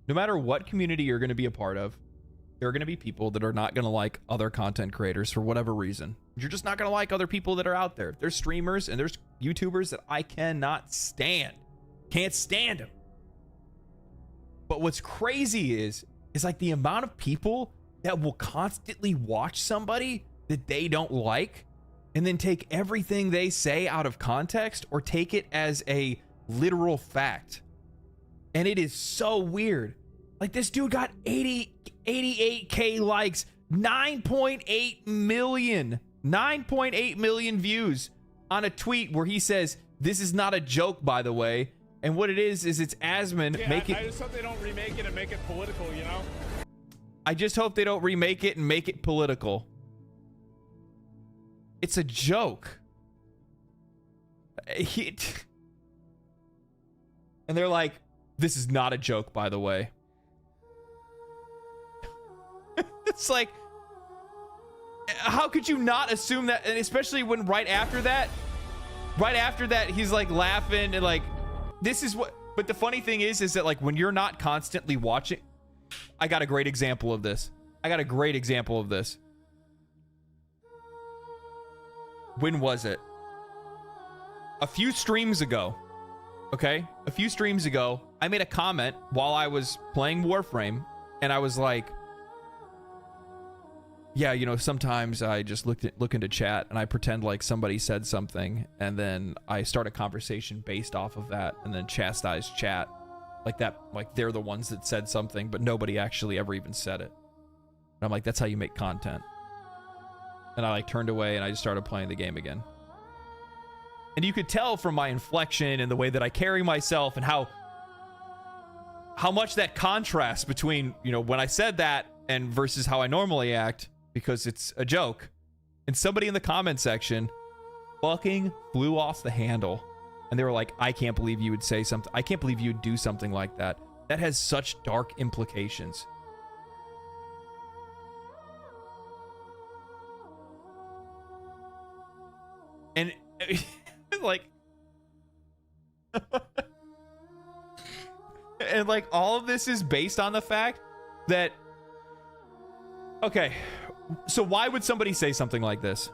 No matter what community you're going to be a part of, there are going to be people that are not going to like other content creators for whatever reason. You're just not going to like other people that are out there. There's streamers and there's YouTubers that I cannot stand. Can't stand them. But what's crazy is like the amount of people that will constantly watch somebody that they don't like and then take everything they say out of context or take it as a literal fact. And it is so weird. Like, this dude got 88k likes, 9.8 million views on a tweet where he says, "This is not a joke, by the way." And what it is it's Asmon. Yeah, make it. I just hope they don't remake it and make it political, you know? I just hope they don't remake it and make it political. It's a joke. And they're like, "This is not a joke, by the way." It's like, how could you not assume that? And especially when right after that, he's like laughing and like, this is what But the funny thing is that like when you're not constantly watching, I got a great example of this. When was it? A few streams ago. Okay? A few streams ago, I made a comment while I was playing Warframe, and I was like, yeah, you know, sometimes I just look into chat and I pretend like somebody said something, and then I start a conversation based off of that, and then chastise chat like that, like they're the ones that said something, but nobody actually ever even said it. And I'm like, that's how you make content. And I like turned away and I just started playing the game again. And you could tell from my inflection and the way that I carry myself and how much that contrast between, you know, when I said that and versus how I normally act, because it's a joke. And somebody in the comment section fucking flew off the handle. And they were like, I can't believe you would say something. I can't believe you would do something like that. That has such dark implications. And like, and like all of this is based on the fact that, okay, so why would somebody say something like this?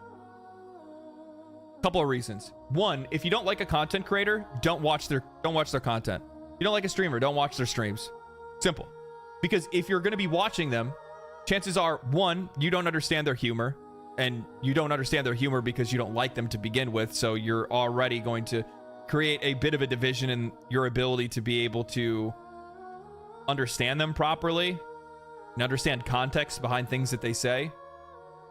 Couple of reasons. One, if you don't like a content creator, don't watch their content. You don't like a streamer, don't watch their streams. Simple. Because if you're going to be watching them, chances are, one, you don't understand their humor, and you don't understand their humor because you don't like them to begin with, so you're already going to create a bit of a division in your ability to be able to understand them properly and understand context behind things that they say.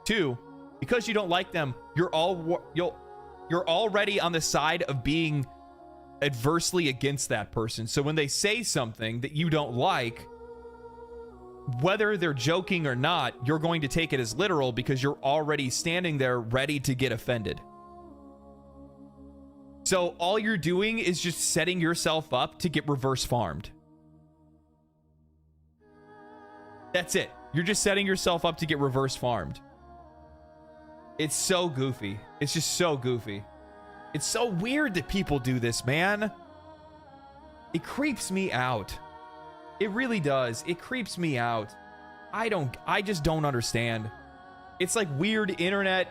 Two, because you don't like them, you're already on the side of being adversely against that person. So when they say something that you don't like, whether they're joking or not, you're going to take it as literal because you're already standing there ready to get offended. So all you're doing is just setting yourself up to get reverse farmed. That's it. You're just setting yourself up to get reverse farmed. It's so goofy. It's just so goofy. It's so weird that people do this, man. It creeps me out. It really does. It creeps me out. I just don't understand. It's like weird internet,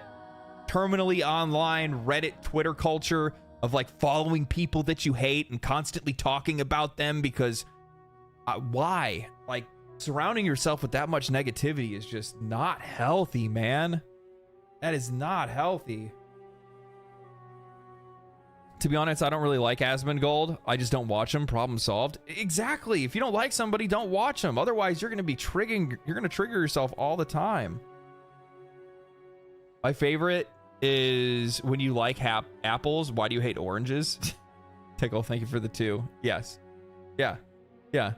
terminally online, Reddit, Twitter culture of like following people that you hate and constantly talking about them because why? Like surrounding yourself with that much negativity is just not healthy, man. That is not healthy. To be honest, I don't really like Asmongold. I just don't watch him. Problem solved. Exactly. If you don't like somebody, don't watch them. Otherwise, you're going to be triggering. You're going to trigger yourself all the time. My favorite is when you like apples. Why do you hate oranges? Tickle, thank you for the 2. Yes. Yeah. Yeah.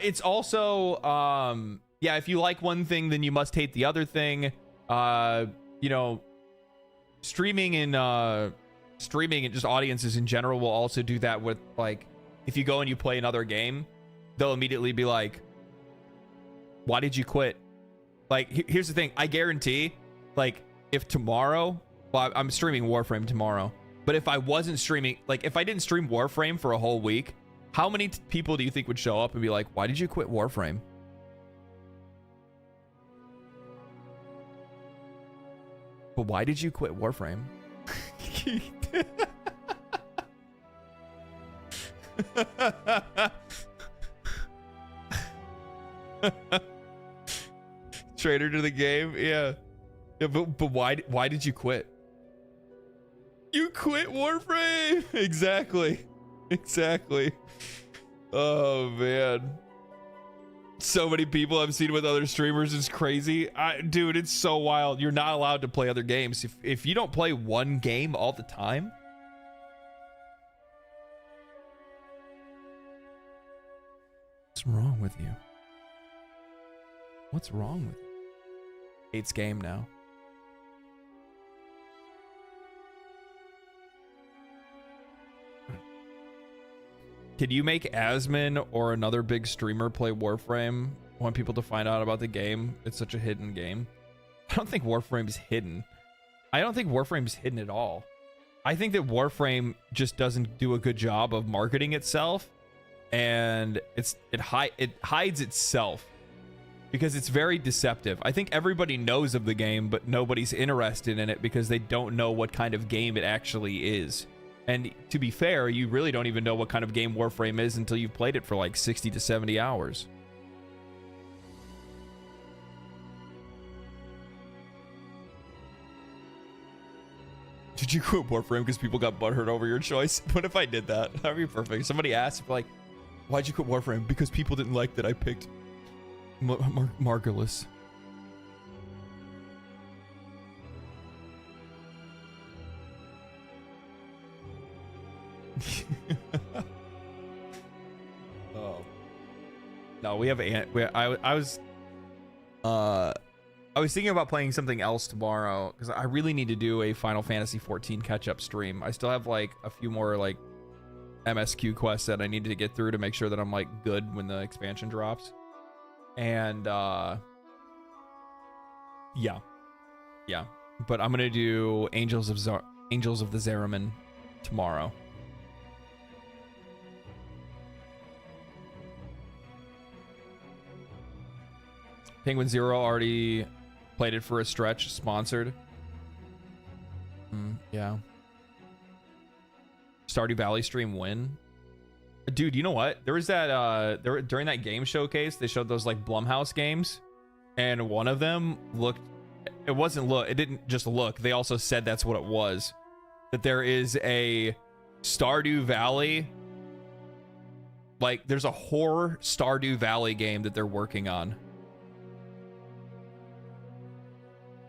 It's also, yeah, if you like one thing, then you must hate the other thing. You know, streaming and just audiences in general will also do that with, like, if you go and you play another game, they'll immediately be like, why did you quit? Like, here's the thing. I guarantee, like, if tomorrow, well, I'm streaming Warframe tomorrow, but if I wasn't streaming, like, if I didn't stream Warframe for a whole week, how many people do you think would show up and be like, why did you quit Warframe? But why did you quit Warframe? Traitor to the game, yeah. Yeah, but why did you quit? You quit Warframe. Exactly. Oh man. So many people I've seen with other streamers is crazy. Dude, it's so wild. You're not allowed to play other games. If you don't play one game all the time, what's wrong with you? What's wrong with you? Hates game now. Can you make Asmon or another big streamer play Warframe? Want people to find out about the game? It's such a hidden game. I don't think Warframe's hidden. I don't think Warframe's hidden at all. I think that Warframe just doesn't do a good job of marketing itself, and it hides itself because it's very deceptive. I think everybody knows of the game, but nobody's interested in it because they don't know what kind of game it actually is. And to be fair, you really don't even know what kind of game Warframe is until you've played it for like 60 to 70 hours. Did you quit Warframe because people got butthurt over your choice? What if I did that? That'd be perfect. Somebody asked, like, why'd you quit Warframe? Because people didn't like that I picked Margulis. Oh. No, we have I was thinking about playing something else tomorrow because I really need to do a Final Fantasy 14 catch-up stream. I still have like a few more like MSQ quests that I need to get through to make sure that I'm like good when the expansion drops. And yeah. But I'm gonna do Angels of the Zariman tomorrow. Penguin Zero already played it for a stretch, sponsored. Yeah. Stardew Valley stream win. Dude, you know what? There was that during that game showcase, they showed those like Blumhouse games, and one of them it didn't just look. They also said that's what it was. That there is a Stardew Valley, like there's a horror Stardew Valley game that they're working on.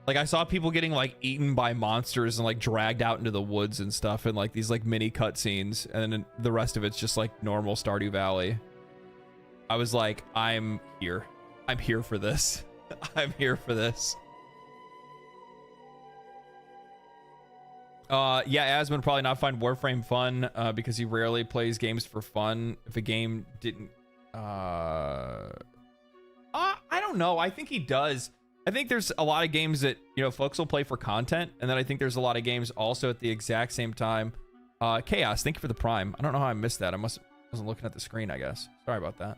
Like I saw people getting like eaten by monsters and like dragged out into the woods and stuff, and like these like mini cutscenes, and then the rest of it's just like normal Stardew Valley. I was like, I'm here for this. I'm here for this. Yeah, Asmund probably not find Warframe fun because he rarely plays games for fun. If a game didn't I don't know. I think he does. I think there's a lot of games that, you know, folks will play for content, and then I think there's a lot of games also at the exact same time. Chaos, thank you for the Prime. I don't know how I missed that. I wasn't looking at the screen, I guess. Sorry about that.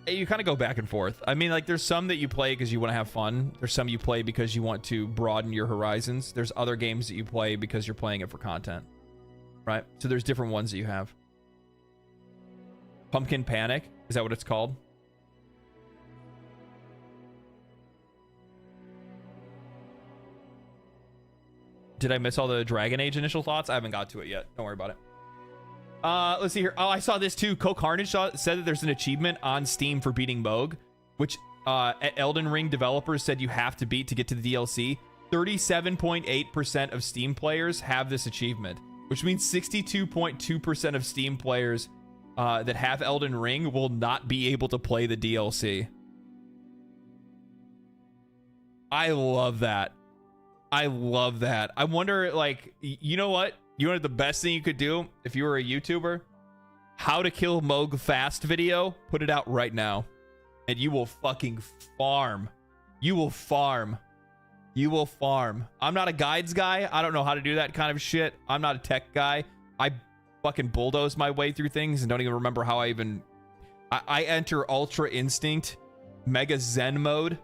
You kind of go back and forth. I mean, like, there's some that you play because you want to have fun. There's some you play because you want to broaden your horizons. There's other games that you play because you're playing it for content, right? So there's different ones that you have. Pumpkin Panic, is that what it's called? Did I miss all the Dragon Age initial thoughts? I haven't got to it yet. Don't worry about it. Let's see here. Oh, I saw this too. Co Carnage said that there's an achievement on Steam for beating Moog, which Elden Ring developers said you have to beat to get to the DLC. 37.8% of Steam players have this achievement, which means 62.2% of Steam players that have Elden Ring will not be able to play the DLC. I love that. I love that. I wonder, like, you know what? You know the best thing you could do if you were a YouTuber? How to kill Moog fast video. Put it out right now. And you will fucking farm. You will farm. You will farm. I'm not a guides guy. I don't know how to do that kind of shit. I'm not a tech guy. I fucking bulldoze my way through things and don't even remember how I enter Ultra Instinct, Mega Zen mode,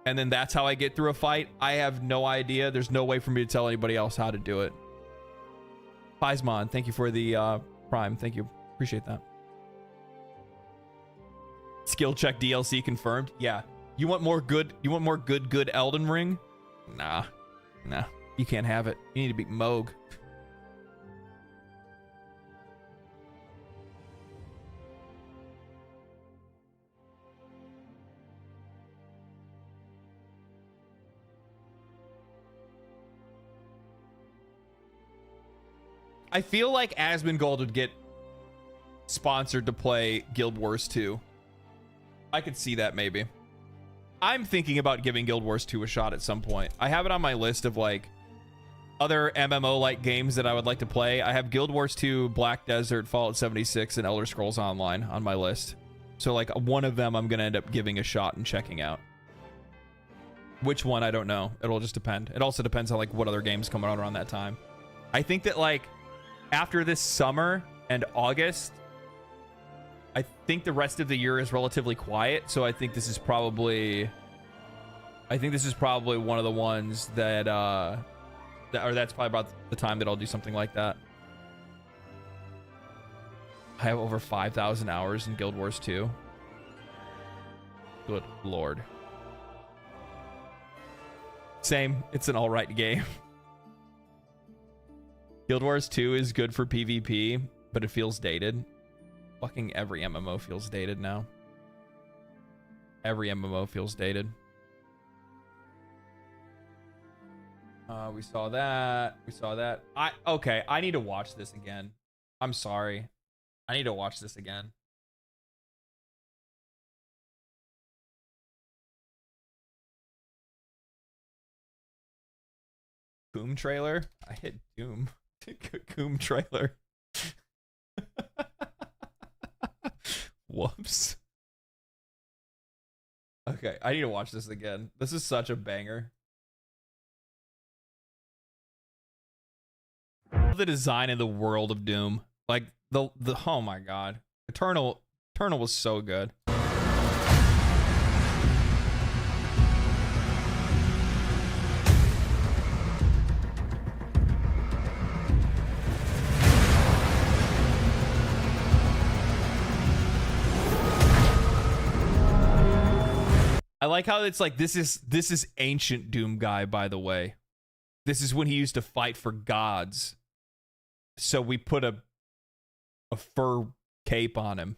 and then that's how I get through a fight. I have no idea. There's no way for me to tell anybody else how to do it. Paismon, thank you for the Prime. Thank you. Appreciate that. Skill check DLC confirmed. Yeah. You want more good Elden Ring? Nah. You can't have it. You need to beat Moog. I feel like Asmongold would get sponsored to play Guild Wars 2. I could see that maybe. I'm thinking about giving Guild Wars 2 a shot at some point. I have it on my list of like other MMO-like games that I would like to play. I have Guild Wars 2, Black Desert, Fallout 76, and Elder Scrolls Online on my list. So like one of them I'm gonna end up giving a shot and checking out. Which one, I don't know. It'll just depend. It also depends on like what other games come out around that time. I think that like after this summer and August, I think the rest of the year is relatively quiet. So I think this is probably one of the ones that that's probably about the time that I'll do something like that. I have over 5,000 hours in Guild Wars 2. Good lord. Same. It's an alright game. Guild Wars 2 is good for PvP, but it feels dated. Fucking every MMO feels dated now. Every MMO feels dated. We saw that. We saw that. Okay, I need to watch this again. I'm sorry. I need to watch this again. Doom trailer? I hit Doom. Doom trailer. Whoops. Okay, I need to watch this again. This is such a banger. The design in the world of Doom. Like the oh my god. Eternal was so good. I like how it's like this is ancient Doom guy, by the way. This is when he used to fight for gods. So we put a fur cape on him.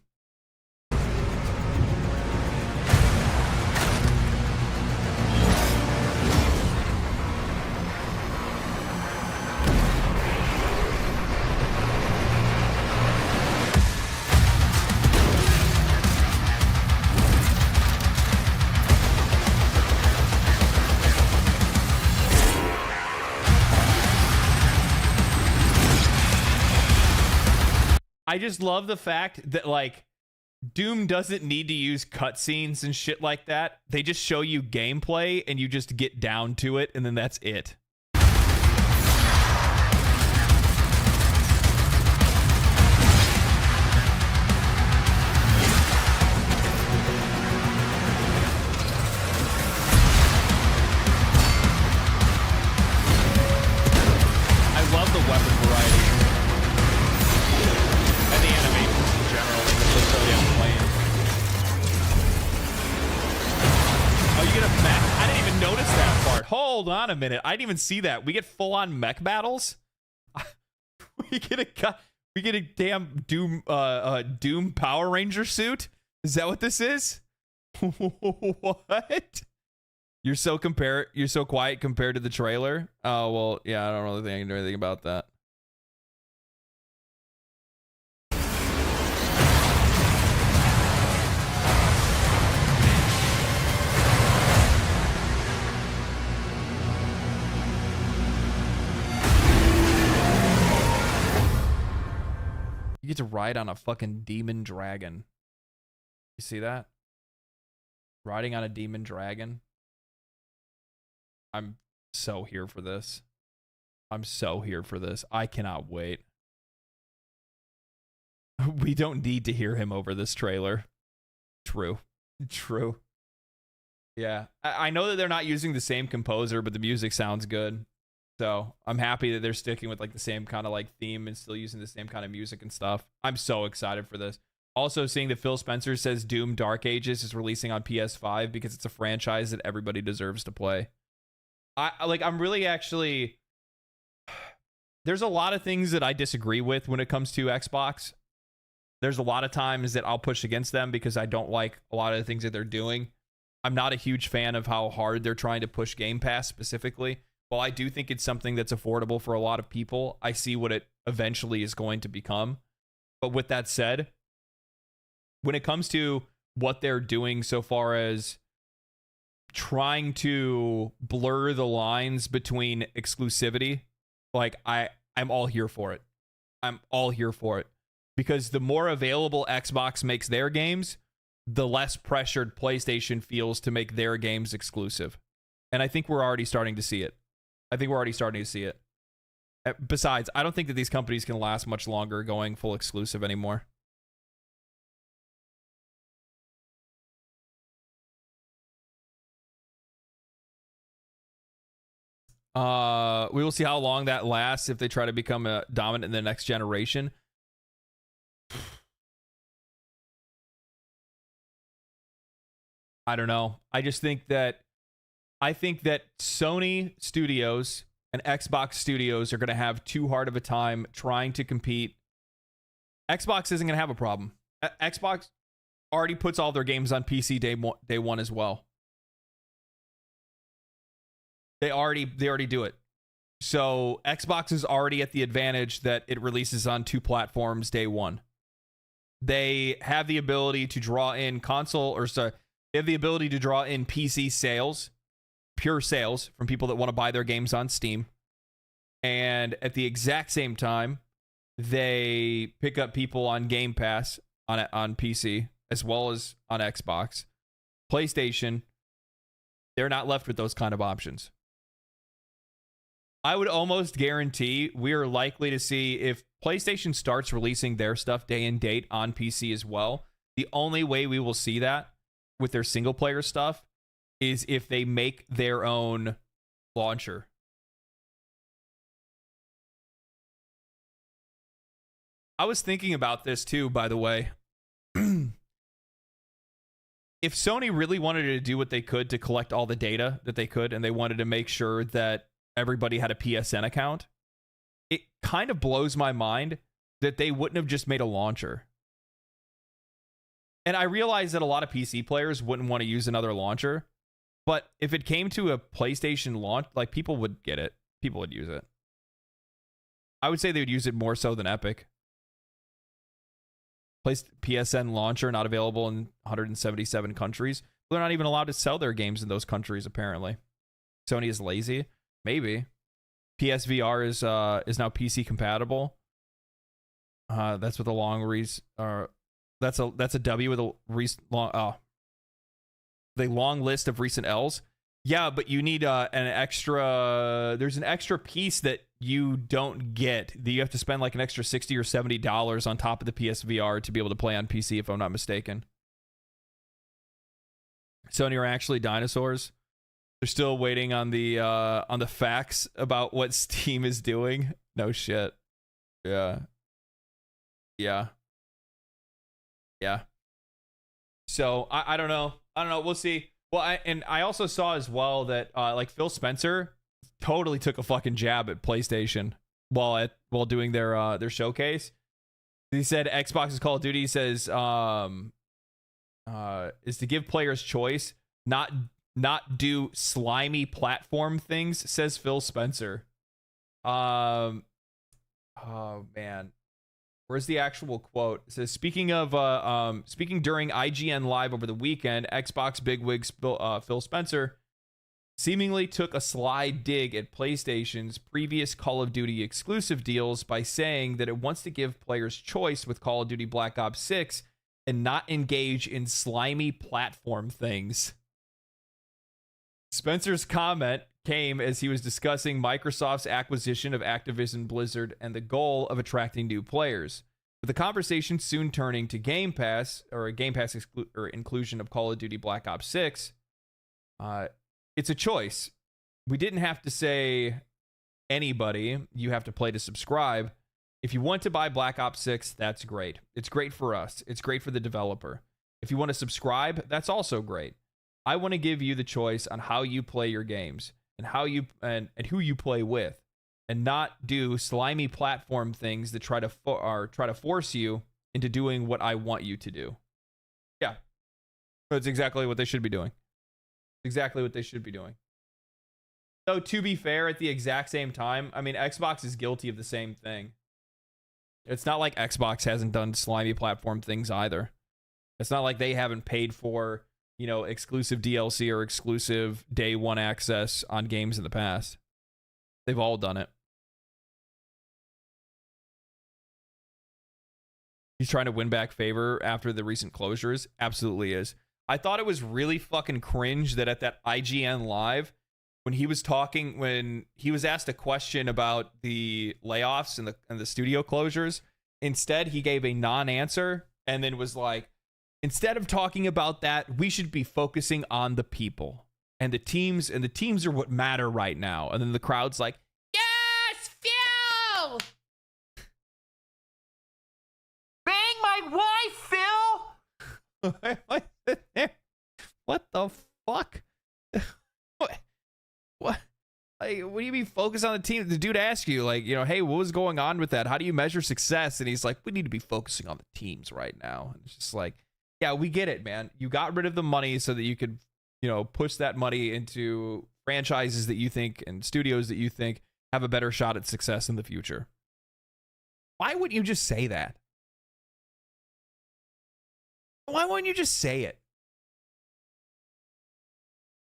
I just love the fact that, like, Doom doesn't need to use cutscenes and shit like that. They just show you gameplay and you just get down to it, and then that's it. I love the weapon variety. Oh, you get a mech? I didn't even notice that part. Hold on a minute. I didn't even see that. We get full-on mech battles? We get a damn Doom Doom Power Ranger suit? Is that what this is? What? You're so quiet compared to the trailer? Oh, well, yeah, I don't really think I can do anything about that. You get to ride on a fucking demon dragon. You see that? Riding on a demon dragon. I'm so here for this. I'm so here for this. I cannot wait. We don't need to hear him over this trailer. True. True. Yeah. I know that they're not using the same composer, but the music sounds good. So I'm happy that they're sticking with like the same kind of like theme and still using the same kind of music and stuff. I'm so excited for this. Also seeing that Phil Spencer says Doom Dark Ages is releasing on PS5 because it's a franchise that everybody deserves to play. I'm really actually, there's a lot of things that I disagree with when it comes to Xbox. There's a lot of times that I'll push against them because I don't like a lot of the things that they're doing. I'm not a huge fan of how hard they're trying to push Game Pass specifically. While I do think it's something that's affordable for a lot of people, I see what it eventually is going to become. But with that said, when it comes to what they're doing so far as trying to blur the lines between exclusivity, like I'm all here for it. I'm all here for it. Because the more available Xbox makes their games, the less pressured PlayStation feels to make their games exclusive. And I think we're already starting to see it. Besides, I don't think that these companies can last much longer going full exclusive anymore. We will see how long that lasts if they try to become a dominant in the next generation. I don't know. I think that Sony Studios and Xbox Studios are going to have too hard of a time trying to compete. Xbox isn't going to have a problem. Xbox already puts all their games on PC day one as well. They already do it. So Xbox is already at the advantage that it releases on 2 platforms day one. They have the ability to draw in they have the ability to draw in PC sales, pure sales from people that want to buy their games on Steam. And at the exact same time, they pick up people on Game Pass on PC as well as on Xbox. PlayStation, they're not left with those kind of options. I would almost guarantee we are likely to see, if PlayStation starts releasing their stuff day and date on PC as well, the only way we will see that with their single player stuff is if they make their own launcher. I was thinking about this too, by the way. If Sony really wanted to do what they could to collect all the data that they could, and they wanted to make sure that everybody had a PSN account, it kind of blows my mind that they wouldn't have just made a launcher. And I realize that a lot of PC players wouldn't want to use another launcher, but if it came to a PlayStation launch, like, people would get it. People would use it. I would say they would use it more so than Epic. PSN launcher not available in 177 countries. They're not even allowed to sell their games in those countries, apparently. Sony is lazy. Maybe. PSVR is now PC compatible. That's with a long that's a W with a long list of recent L's. Yeah, but you need there's an extra piece that you don't get. That you have to spend like an extra $60 or $70 on top of the PSVR to be able to play on PC, if I'm not mistaken. Sony are actually dinosaurs. They're still waiting on the facts about what Steam is doing. No shit. Yeah. So I don't know. We'll see. Well, I also saw as well that like Phil Spencer totally took a fucking jab at PlayStation while doing their showcase. He said Xbox's Call of Duty, he says is to give players choice, not do slimy platform things, says Phil Spencer. Oh man. Where's the actual quote? It says, speaking during IGN Live over the weekend, Xbox bigwig Phil Spencer seemingly took a sly dig at PlayStation's previous Call of Duty exclusive deals by saying that it wants to give players choice with Call of Duty Black Ops 6 and not engage in slimy platform things. Spencer's comment came as he was discussing Microsoft's acquisition of Activision Blizzard and the goal of attracting new players. With the conversation soon turning to Game Pass, or a Game Pass inclusion of Call of Duty Black Ops 6, it's a choice. We didn't have to say anybody, you have to play to subscribe. If you want to buy Black Ops 6, that's great. It's great for us. It's great for the developer. If you want to subscribe, that's also great. I want to give you the choice on how you play your games and how you and who you play with, and not do slimy platform things that try to force you into doing what I want you to do. Yeah, that's exactly what they should be doing. Exactly what they should be doing. So to be fair, at the exact same time, I mean, Xbox is guilty of the same thing. It's not like Xbox hasn't done slimy platform things either. It's not like they haven't paid for, you know, exclusive DLC or exclusive day one access on games in the past. They've all done it. he's trying to win back favor after the recent closures. Absolutely is. I thought it was really fucking cringe that at that IGN live, when he was talking, when he was asked a question about the layoffs and the studio closures, instead he gave a non-answer and then was like, instead of talking about that, we should be focusing on the people and the teams are what matter right now. And then the crowd's like, yes, Phil! Bang my wife, Phil! What the fuck? What? Like, what do you mean focus on the team? The dude asked you, like, you know, hey, what was going on with that? How do you measure success? And he's like, we need to be focusing on the teams right now. And it's just like, yeah, we get it, man. You got rid of the money so that you could, you know, push that money into franchises that you think and studios that you think have a better shot at success in the future. Why wouldn't you just say that? Why wouldn't you just say it?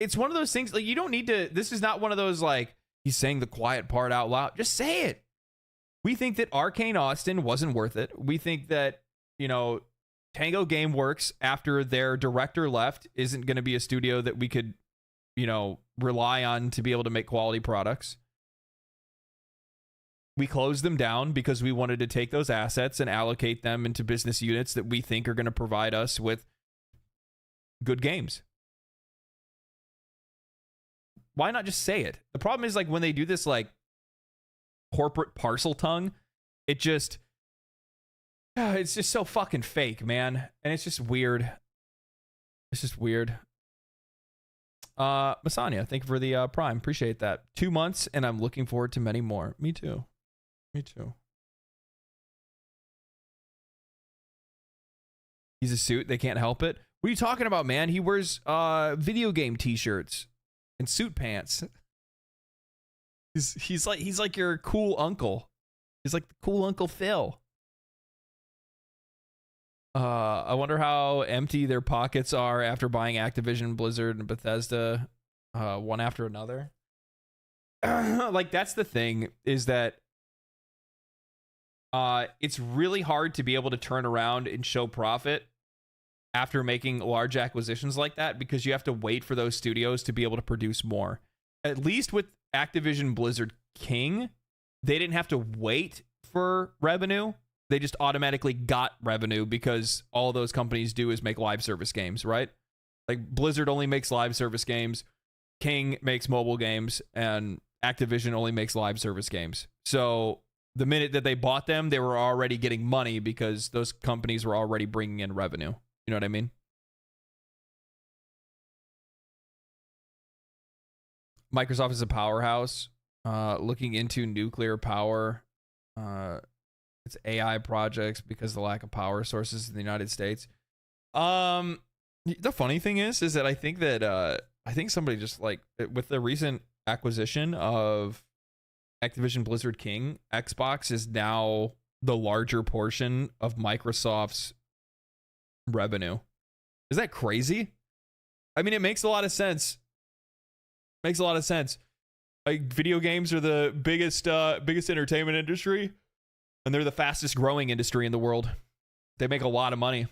It's one of those things, like, you don't need to, this is not one of those, like, he's saying the quiet part out loud. Just say it. We think that Arcane Austin wasn't worth it. We think that, you know, Tango Gameworks, after their director left, isn't going to be a studio that we could, you know, rely on to be able to make quality products. We closed them down because we wanted to take those assets and allocate them into business units that we think are going to provide us with good games. Why not just say it? The problem is, like, when they do this, like, corporate parcel tongue, it just, it's just so fucking fake, man. And it's just weird. It's just weird. Masania, thank you for the Prime. Appreciate that. 2 months, and I'm looking forward to many more. Me too. Me too. He's a suit. They can't help it. What are you talking about, man? He wears video game t-shirts and suit pants. He's like your cool uncle. He's like the cool Uncle Phil. I wonder how empty their pockets are after buying Activision, Blizzard, and Bethesda one after another. Like, that's the thing, is that it's really hard to be able to turn around and show profit after making large acquisitions like that, because you have to wait for those studios to be able to produce more. At least with Activision Blizzard King, they didn't have to wait for revenue. They just automatically got revenue because all those companies do is make live service games, right? Like, Blizzard only makes live service games, King makes mobile games, and Activision only makes live service games. So the minute that they bought them, they were already getting money because those companies were already bringing in revenue. You know what I mean? Microsoft is a powerhouse, looking into nuclear power. It's AI projects because of the lack of power sources in the United States. The funny thing is that I think somebody just, like, with the recent acquisition of Activision Blizzard King, Xbox is now the larger portion of Microsoft's revenue. Is that crazy? I mean, it makes a lot of sense. Makes a lot of sense. Like, video games are the biggest entertainment industry, and they're the fastest growing industry in the world. They make a lot of money.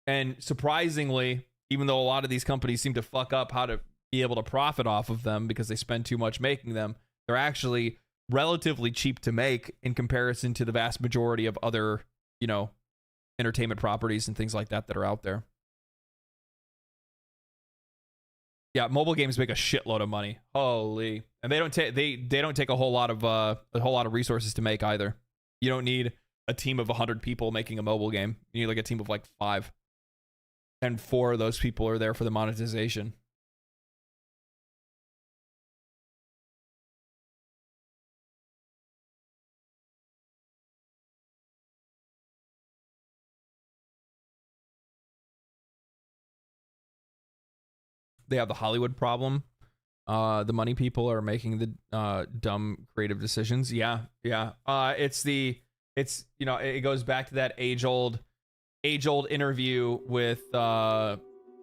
And surprisingly, even though a lot of these companies seem to fuck up how to be able to profit off of them because they spend too much making them, they're actually relatively cheap to make in comparison to the vast majority of other, you know, entertainment properties and things like that that are out there. Yeah, mobile games make a shitload of money. Holy. And they don't take a whole lot of resources to make either. You don't need a team of 100 people making a mobile game. You need like a team of like 5. And 4 of those people are there for the monetization. They have the Hollywood problem. The money people are making the dumb creative decisions. Yeah. It's you know, it goes back to that age old interview with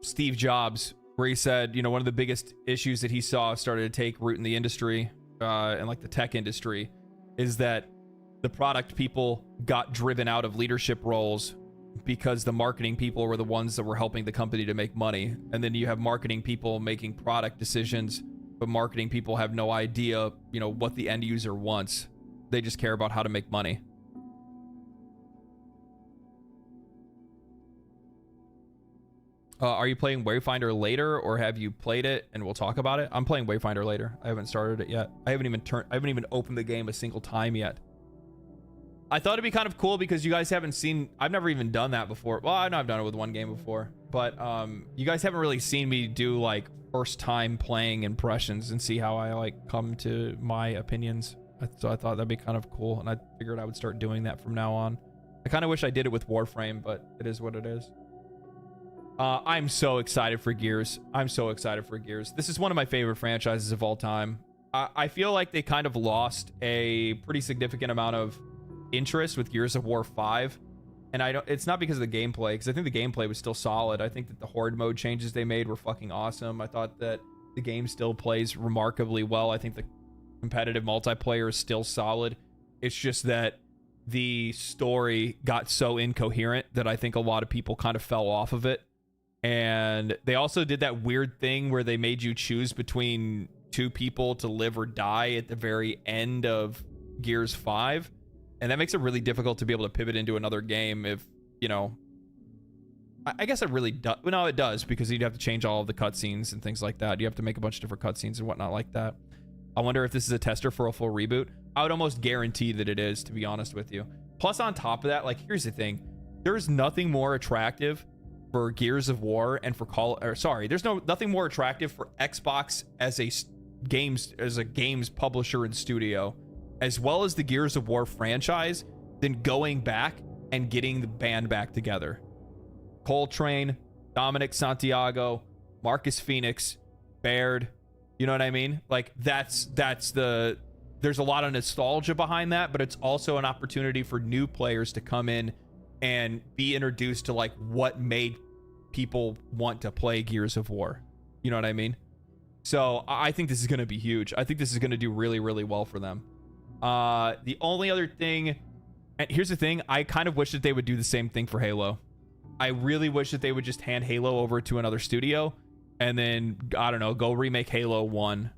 Steve Jobs, where he said, you know, one of the biggest issues that he saw started to take root in the industry and like the tech industry is that the product people got driven out of leadership roles because the marketing people were the ones that were helping the company to make money. And then you have marketing people making product decisions, but marketing people have no idea, you know, what the end user wants. They just care about how to make money. Are you playing Wayfinder later, or have you played it and we'll talk about it? I'm playing Wayfinder later. I haven't started it yet. I haven't even opened the game a single time yet. I thought it'd be kind of cool because you guys haven't seen, I've never even done that before. Well, I know I've done it with one game before, but you guys haven't really seen me do like first time playing impressions and see how I like come to my opinions. So I thought that'd be kind of cool, and I figured I would start doing that from now on. I kind of wish I did it with Warframe, but it is what it is. I'm so excited for Gears. I'm so excited for Gears. This is one of my favorite franchises of all time. I feel like they kind of lost a pretty significant amount of interest with Gears of War 5. And it's not because of the gameplay, because I think the gameplay was still solid. I think that the Horde mode changes they made were fucking awesome. I thought that the game still plays remarkably well. I think the competitive multiplayer is still solid. It's just that the story got so incoherent that I think a lot of people kind of fell off of it. And they also did that weird thing where they made you choose between two people to live or die at the very end of Gears 5. And that makes it really difficult to be able to pivot into another game if, you know... I guess it really does. No, it does, because you'd have to change all of the cutscenes and things like that. You have to make a bunch of different cutscenes and whatnot like that. I wonder if this is a tester for a full reboot. I would almost guarantee that it is, to be honest with you. Plus, on top of that, like, here's the thing. There's nothing more attractive for Gears of War and for there's nothing more attractive for Xbox as a games publisher and studio, as well as the Gears of War franchise, than going back and getting the band back together. Coltrane, Dominic Santiago, Marcus Phoenix, Baird, you know what I mean? Like, there's a lot of nostalgia behind that, but it's also an opportunity for new players to come in and be introduced to like what made people want to play Gears of War. You know what I mean? So I think this is going to be huge. I think this is going to do really, really well for them. The only other thing, and here's the thing, I kind of wish that they would do the same thing for Halo. I really wish that they would just hand Halo over to another studio and then, I don't know, go remake Halo 1.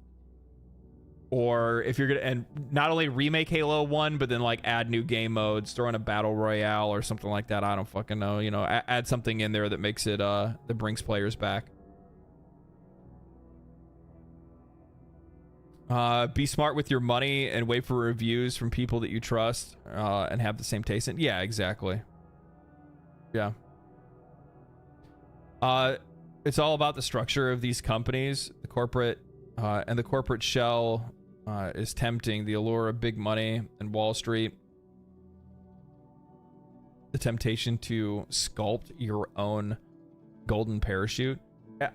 Or if you're gonna, and not only remake Halo 1, but then like add new game modes, throw in a battle royale or something like that. I don't fucking know. You know, add something in there that makes it that brings players back. Be smart with your money and wait for reviews from people that you trust and have the same taste in. Yeah, exactly. Yeah. It's all about the structure of these companies, the corporate and the corporate shell. Is tempting. The allure of big money and Wall Street. The temptation to sculpt your own golden parachute.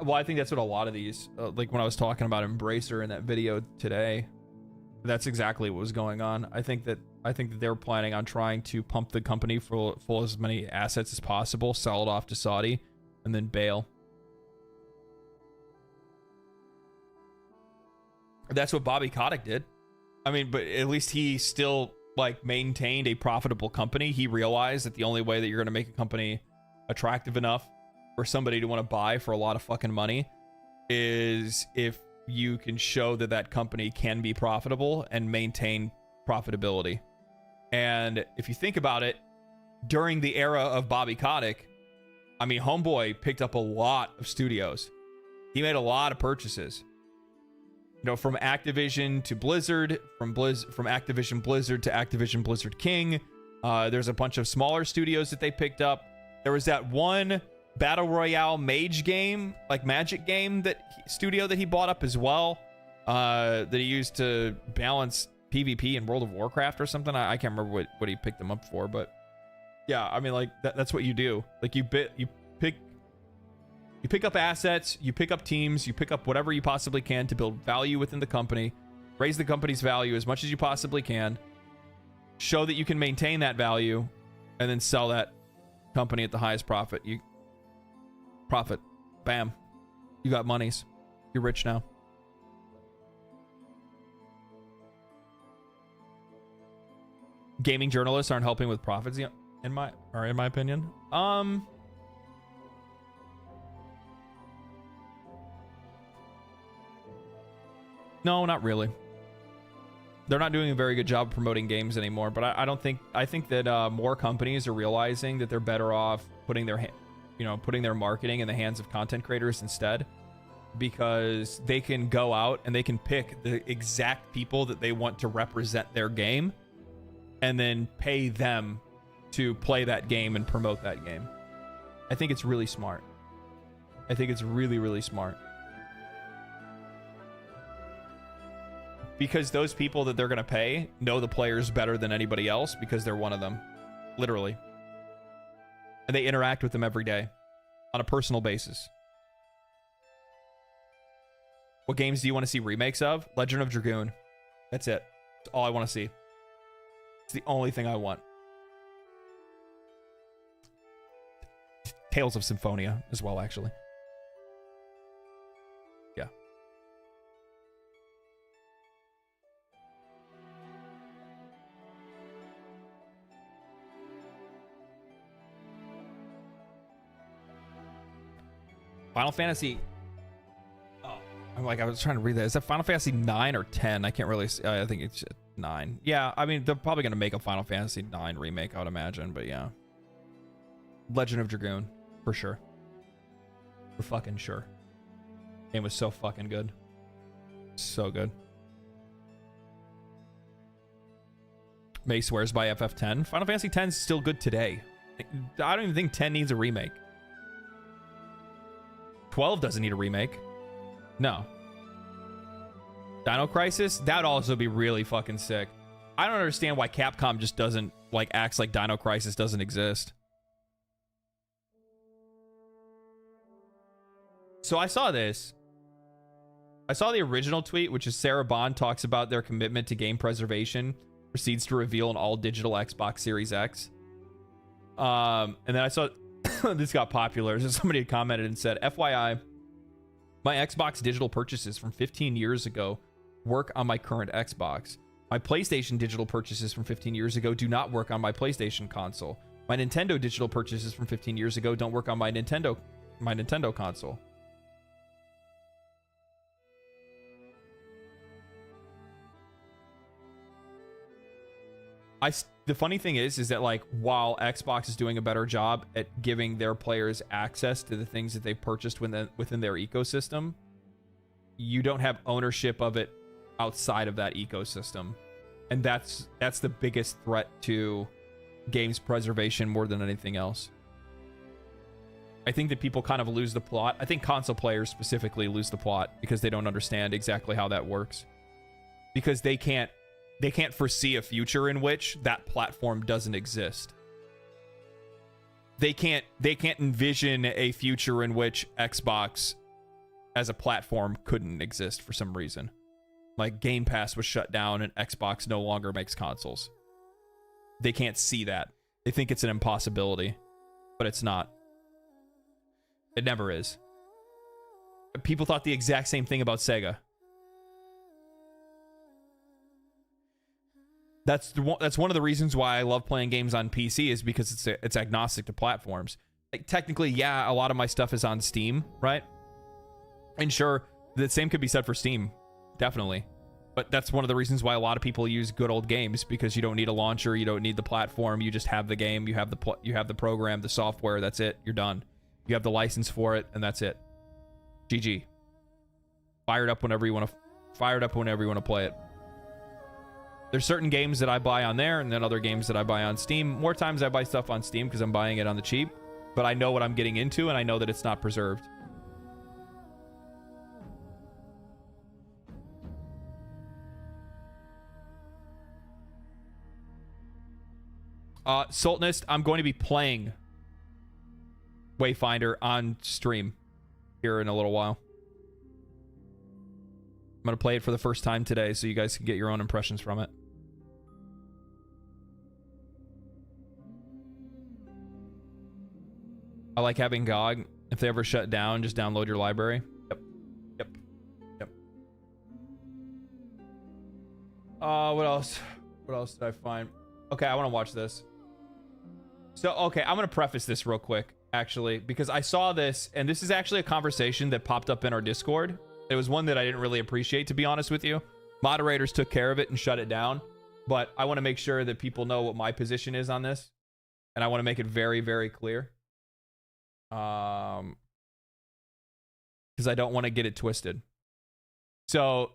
Well, I think that's what a lot of these, like when I was talking about Embracer in that video today, that's exactly what was going on. I think that they're planning on trying to pump the company full as many assets as possible, sell it off to Saudi, and then bail. That's what Bobby Kotick did. I mean, but at least he still like maintained a profitable company. He realized that the only way that you're going to make a company attractive enough for somebody to want to buy for a lot of fucking money is if you can show that that company can be profitable and maintain profitability. And if you think about it, during the era of Bobby Kotick, I mean, Homeboy picked up a lot of studios. He made a lot of purchases. You know, from Activision to Blizzard, from Activision Blizzard to Activision Blizzard King. There's a bunch of smaller studios that they picked up. There was that one Battle Royale Mage game, like Magic game, studio that he bought up as well, that he used to balance PvP in World of Warcraft or something. I can't remember what he picked them up for, but yeah, I mean, like that's what you do. Like you pick up assets, you pick up teams, you pick up whatever you possibly can to build value within the company, raise the company's value as much as you possibly can, show that you can maintain that value, and then sell that company at the highest profit. Bam. You got monies. You're rich now. Gaming journalists aren't helping with profits, in my opinion. No, not really. They're not doing a very good job promoting games anymore, but I think that more companies are realizing that they're better off putting their marketing in the hands of content creators instead, because they can go out and they can pick the exact people that they want to represent their game and then pay them to play that game and promote that game. I think it's really smart. I think it's really, really smart. Because those people that they're going to pay know the players better than anybody else because they're one of them. Literally. And they interact with them every day on a personal basis. What games do you want to see remakes of? Legend of Dragoon. That's it. That's all I want to see. It's the only thing I want. Tales of Symphonia as well, actually. Yeah. Final Fantasy. Oh, I was trying to read that. Is that Final Fantasy 9 or 10? I can't really see. I think it's 9. Yeah, I mean, they're probably going to make a Final Fantasy 9 remake, I would imagine, but yeah. Legend of Dragoon, for sure. For fucking sure. Game was so fucking good. So good. May swears by FF10. Final Fantasy 10 is still good today. I don't even think 10 needs a remake. 12 doesn't need a remake. No. Dino Crisis? That would also be really fucking sick. I don't understand why Capcom just doesn't, like, acts like Dino Crisis doesn't exist. So I saw this. I saw the original tweet, which is Sarah Bond talks about their commitment to game preservation, proceeds to reveal an all-digital Xbox Series X. And then I saw this got popular. So somebody had commented and said, FYI, my Xbox digital purchases from 15 years ago work on my current Xbox. My PlayStation digital purchases from 15 years ago do not work on my PlayStation console. My Nintendo digital purchases from 15 years ago don't work on my Nintendo console. The funny thing is that, like, while Xbox is doing a better job at giving their players access to the things that they purchased within their ecosystem, you don't have ownership of it outside of that ecosystem. And that's the biggest threat to games preservation more than anything else. I think that people kind of lose the plot. I think console players specifically lose the plot because they don't understand exactly how that works. Because they can't foresee a future in which that platform doesn't exist. They can't envision a future in which Xbox as a platform couldn't exist for some reason. Like Game Pass was shut down and Xbox no longer makes consoles. They can't see that. They think it's an impossibility, but it's not. It never is. People thought the exact same thing about Sega. That's one of the reasons why I love playing games on PC, is because it's agnostic to platforms. Like, technically, yeah, a lot of my stuff is on Steam, right? And sure, the same could be said for Steam, definitely. But that's one of the reasons why a lot of people use good old games, because you don't need a launcher, you don't need the platform, you just have the game, you have the program, the software, that's it, you're done. You have the license for it, and that's it. GG. Fire it up whenever you want to play it. There's certain games that I buy on there, and then other games that I buy on Steam. More times I buy stuff on Steam because I'm buying it on the cheap, but I know what I'm getting into, and I know that it's not preserved. Sultanist, I'm going to be playing Wayfinder on stream here in a little while. I'm going to play it for the first time today so you guys can get your own impressions from it. I like having GOG. If they ever shut down, just download your library. Yep. What else? What else did I find? Okay, I want to watch this. So, okay, I'm going to preface this real quick, actually, because I saw this, and this is actually a conversation that popped up in our Discord. It was one that I didn't really appreciate, to be honest with you. Moderators took care of it and shut it down, but I want to make sure that people know what my position is on this, and I want to make it very, very clear. Because I don't want to get it twisted. So,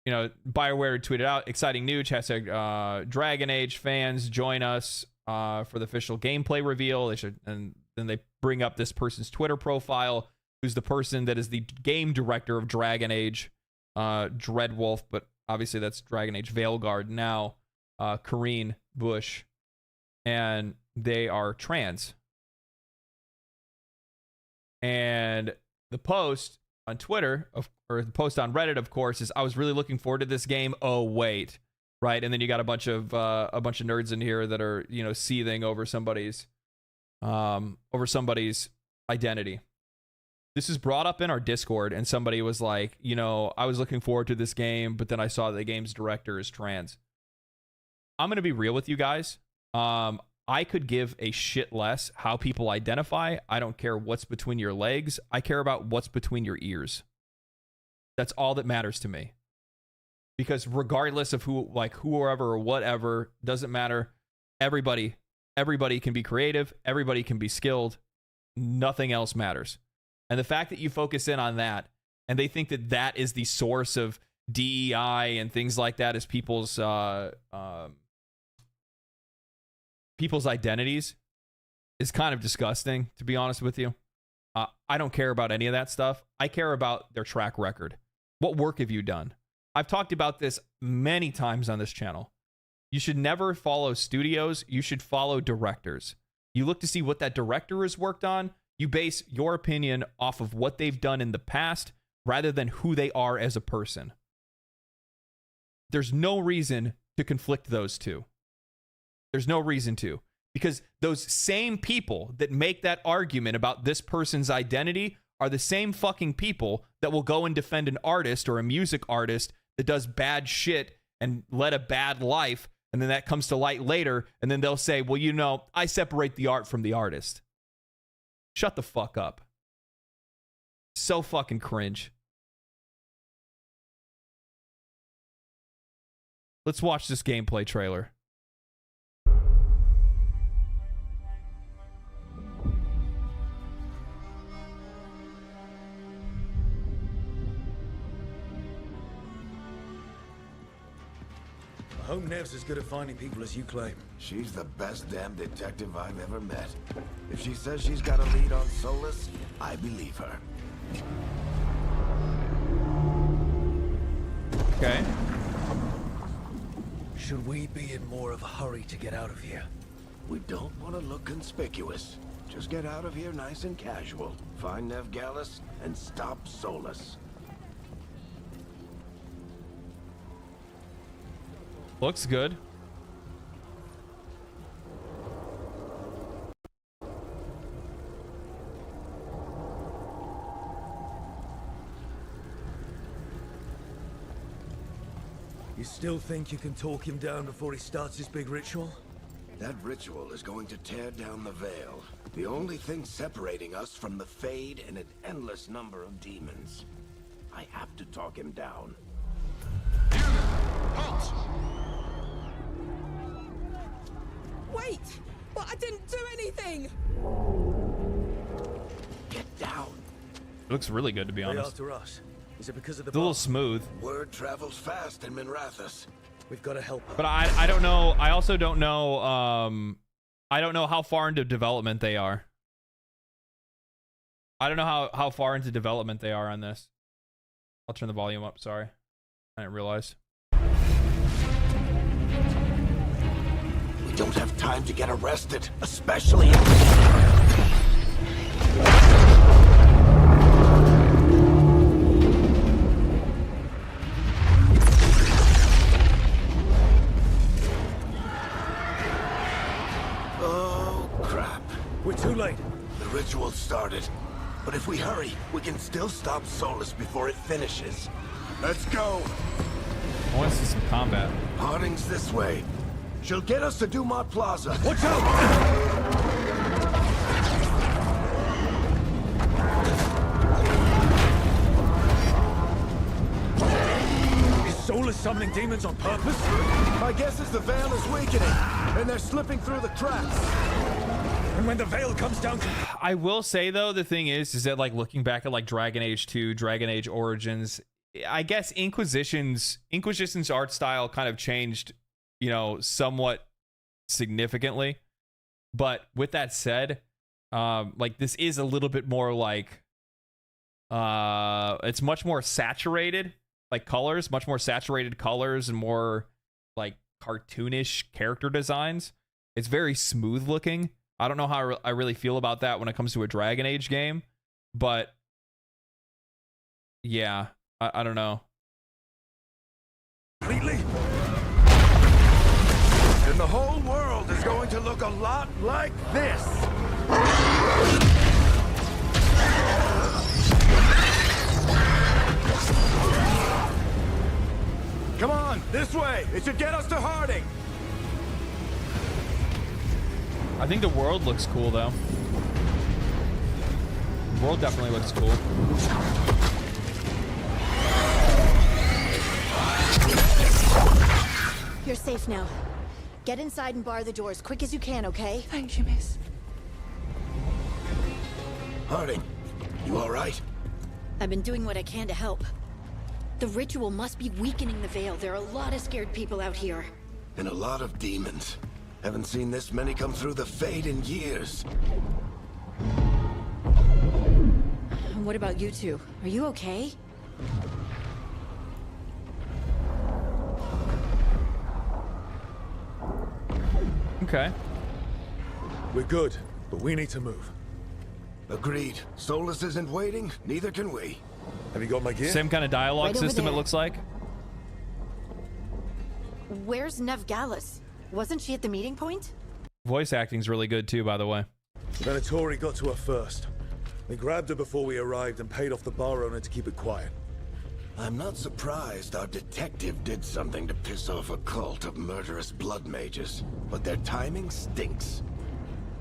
you know, BioWare tweeted out, exciting news, hashtag Dragon Age fans, join us for the official gameplay reveal. They should, and then they bring up this person's Twitter profile, who's the person that is the game director of Dragon Age, Dreadwolf, but obviously that's Dragon Age Veilguard now, Corrine Bush, and they are trans. And the post on Twitter, or the post on Reddit, of course, is I was really looking forward to this game. Oh wait, right? And then you got a bunch of nerds in here that are, you know, seething over somebody's identity. This is brought up in our Discord, and somebody was like, you know, I was looking forward to this game, but then I saw the game's director is trans. I'm gonna be real with you guys. I could give a shit less how people identify. I don't care what's between your legs. I care about what's between your ears. That's all that matters to me. Because regardless of whoever or whatever, doesn't matter. Everybody can be creative. Everybody can be skilled. Nothing else matters. And the fact that you focus in on that, and they think that that is the source of DEI and things like that as people's identities, is kind of disgusting, to be honest with you. I don't care about any of that stuff. I care about their track record. What work have you done? I've talked about this many times on this channel. You should never follow studios. You should follow directors. You look to see what that director has worked on. You base your opinion off of what they've done in the past rather than who they are as a person. There's no reason to conflict those two. There's no reason to. Because those same people that make that argument about this person's identity are the same fucking people that will go and defend an artist or a music artist that does bad shit and led a bad life, and then that comes to light later, and then they'll say, well, you know, I separate the art from the artist. Shut the fuck up. So fucking cringe. Let's watch this gameplay trailer. I hope Nev's as good at finding people as you claim. She's the best damn detective I've ever met. If she says she's got a lead on Solus, I believe her. Okay. Should we be in more of a hurry to get out of here? We don't want to look conspicuous. Just get out of here nice and casual. Find Nev Gallus and stop Solus. Looks good. You still think you can talk him down before he starts his big ritual? That ritual is going to tear down the veil. The only thing separating us from the Fade and an endless number of demons. I have to talk him down. Halt! Wait! But I didn't do anything! Get down. It looks really good, to be They honest. after us. Is it because of the It's a little bomb? smooth. Word travels fast in Minrathous. We've got to help her. But I don't know. I also don't know. I don't know how far into development they are. I don't know how far into development they are on this. I'll turn the volume up. Sorry, I didn't realize. We don't have time to get arrested, especially Oh, crap. We're too late. The ritual started. But if we hurry, we can still stop Solus before it finishes. Let's go. I want to see some combat. Harding's this way. She'll get us to Dumont Plaza. Watch out! Is Solus summoning demons on purpose? My guess is the veil is weakening, and they're slipping through the cracks. And when the veil comes down to... I will say though, the thing is that like looking back at like Dragon Age 2, Dragon Age Origins, I guess Inquisition's art style kind of changed, you know, somewhat significantly. But with that said, like this is a little bit more like it's much more saturated, like colors, much more saturated colors and more like cartoonish character designs. It's very smooth looking. I don't know how I really feel about that when it comes to a Dragon Age game, but yeah, I don't know. Completely? And the whole world is going to look a lot like this. Come on, this way. It should get us to Harding. I think the world looks cool though. The world definitely looks cool. You're safe now. Get inside and bar the doors quick as you can, okay? Thank you, miss. Harding, you all right? I've been doing what I can to help. The ritual must be weakening the veil. There are a lot of scared people out here. And a lot of demons. Haven't seen this many come through the Fade in years. What about you two? Are you okay? Okay. We're good, but we need to move. Agreed. Solus isn't waiting, neither can we. Have you got my gear? Same kind of dialogue Right over system, it there. looks like. Where's Nev Gallus? Wasn't she at the meeting point? Voice acting's really good too, by the way. The Venatori got to her first. They grabbed her before we arrived and paid off the bar owner to keep it quiet. I'm not surprised our detective did something to piss off a cult of murderous blood mages, but their timing stinks.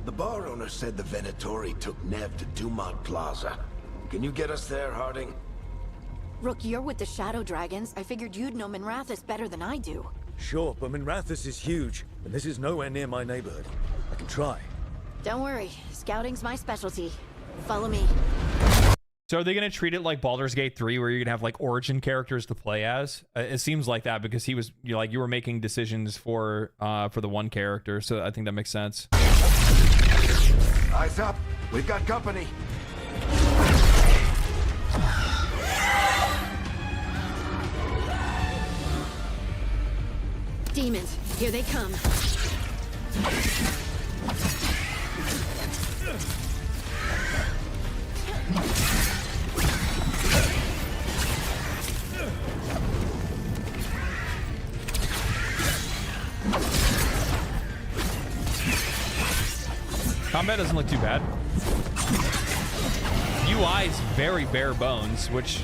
The bar owner said the Venatori took Nev to Dumont Plaza. Can you get us there, Harding? Rook, you're with the Shadow Dragons. I figured you'd know Minrathous better than I do. Sure, but Minrathous is huge, and this is nowhere near my neighborhood. I can try. Don't worry. Scouting's my specialty. Follow me. So are they going to treat it like Baldur's Gate 3 where you're going to have like origin characters to play as? It seems like that because he was you were making decisions for the one character, so I think that makes sense. Eyes up. We've got company. Demons, here they come. Combat doesn't look too bad. UI is very bare bones, which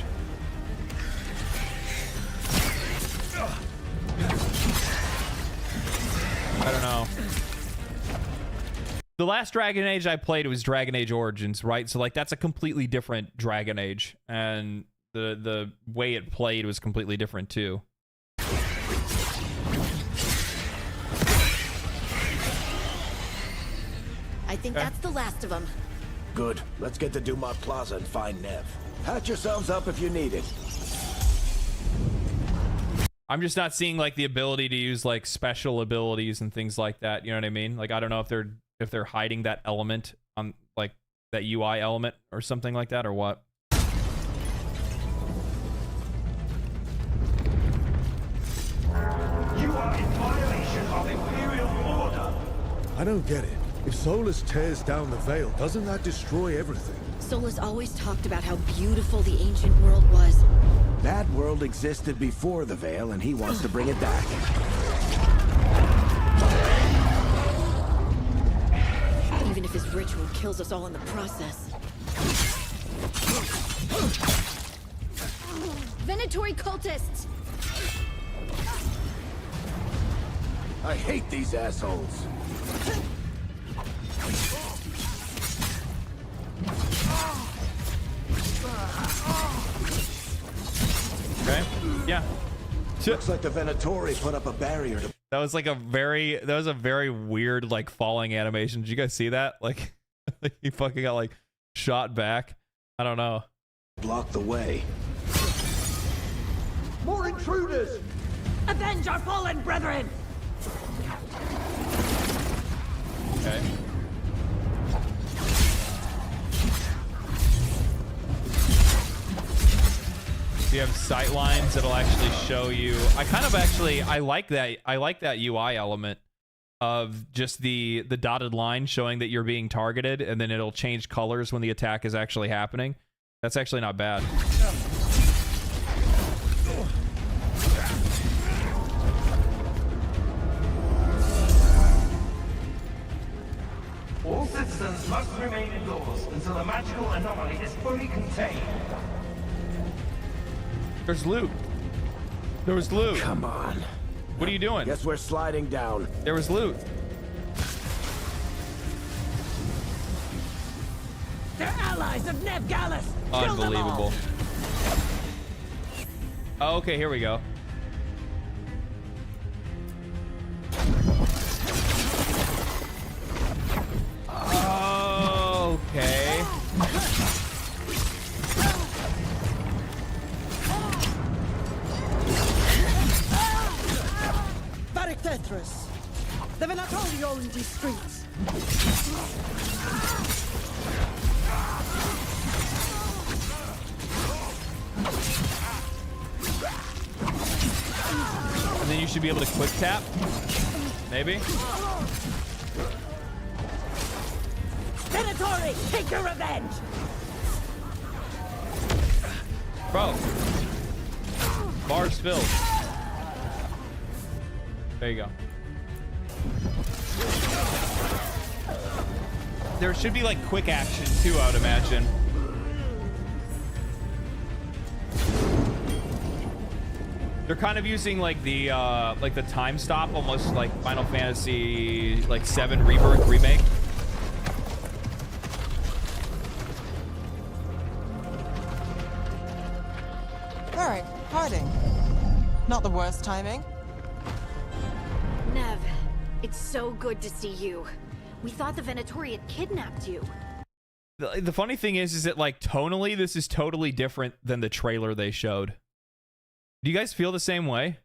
I don't know. The last Dragon Age I played was Dragon Age Origins, right? So like that's a completely different Dragon Age, and the way it played was completely different too. I think that's the last of them. Good. Let's get to Dumont Plaza and find Nev. Patch yourselves up if you need it. I'm just not seeing like the ability to use like special abilities and things like that. You know what I mean? Like I don't know if they're hiding that element on like that UI element or something like that or what. You are in violation of Imperial order. I don't get it. If Solus tears down the veil, doesn't that destroy everything? Solus always talked about how beautiful the ancient world was. That world existed before the Veil, and he wants to bring it back. Even if his ritual kills us all in the process. Venatori cultists! I hate these assholes. Okay. Yeah. Looks like the Venatori put up a barrier to That was a very weird like falling animation. Did you guys see that? Like he fucking got like shot back. I don't know. block the way. More intruders! Avenge our fallen brethren! Okay. You have sight lines that'll actually show you. I like that UI element of just the dotted line showing that you're being targeted, and then it'll change colors when the attack is actually happening. That's actually not bad. All citizens must remain indoors until the magical anomaly is fully contained. There's loot. There was loot. Come on. What are you doing? Guess we're sliding down. There was loot. They're allies of Neb Gallus! Kill them all! Unbelievable. Oh, okay, here we go. Okay. Tetris. The Venatori own these streets. And then you should be able to quick tap. Maybe. Venatori, take your revenge! Bro. Bar's filled. There you go. There should be like quick action too, I would imagine. They're kind of using like the time stop, almost like Final Fantasy like 7 Rebirth remake. All right, hiding. Not the worst timing. Nev, it's so good to see you. We thought the Venatori had kidnapped you. The funny thing is that like tonally, this is totally different than the trailer they showed. Do you guys feel the same way?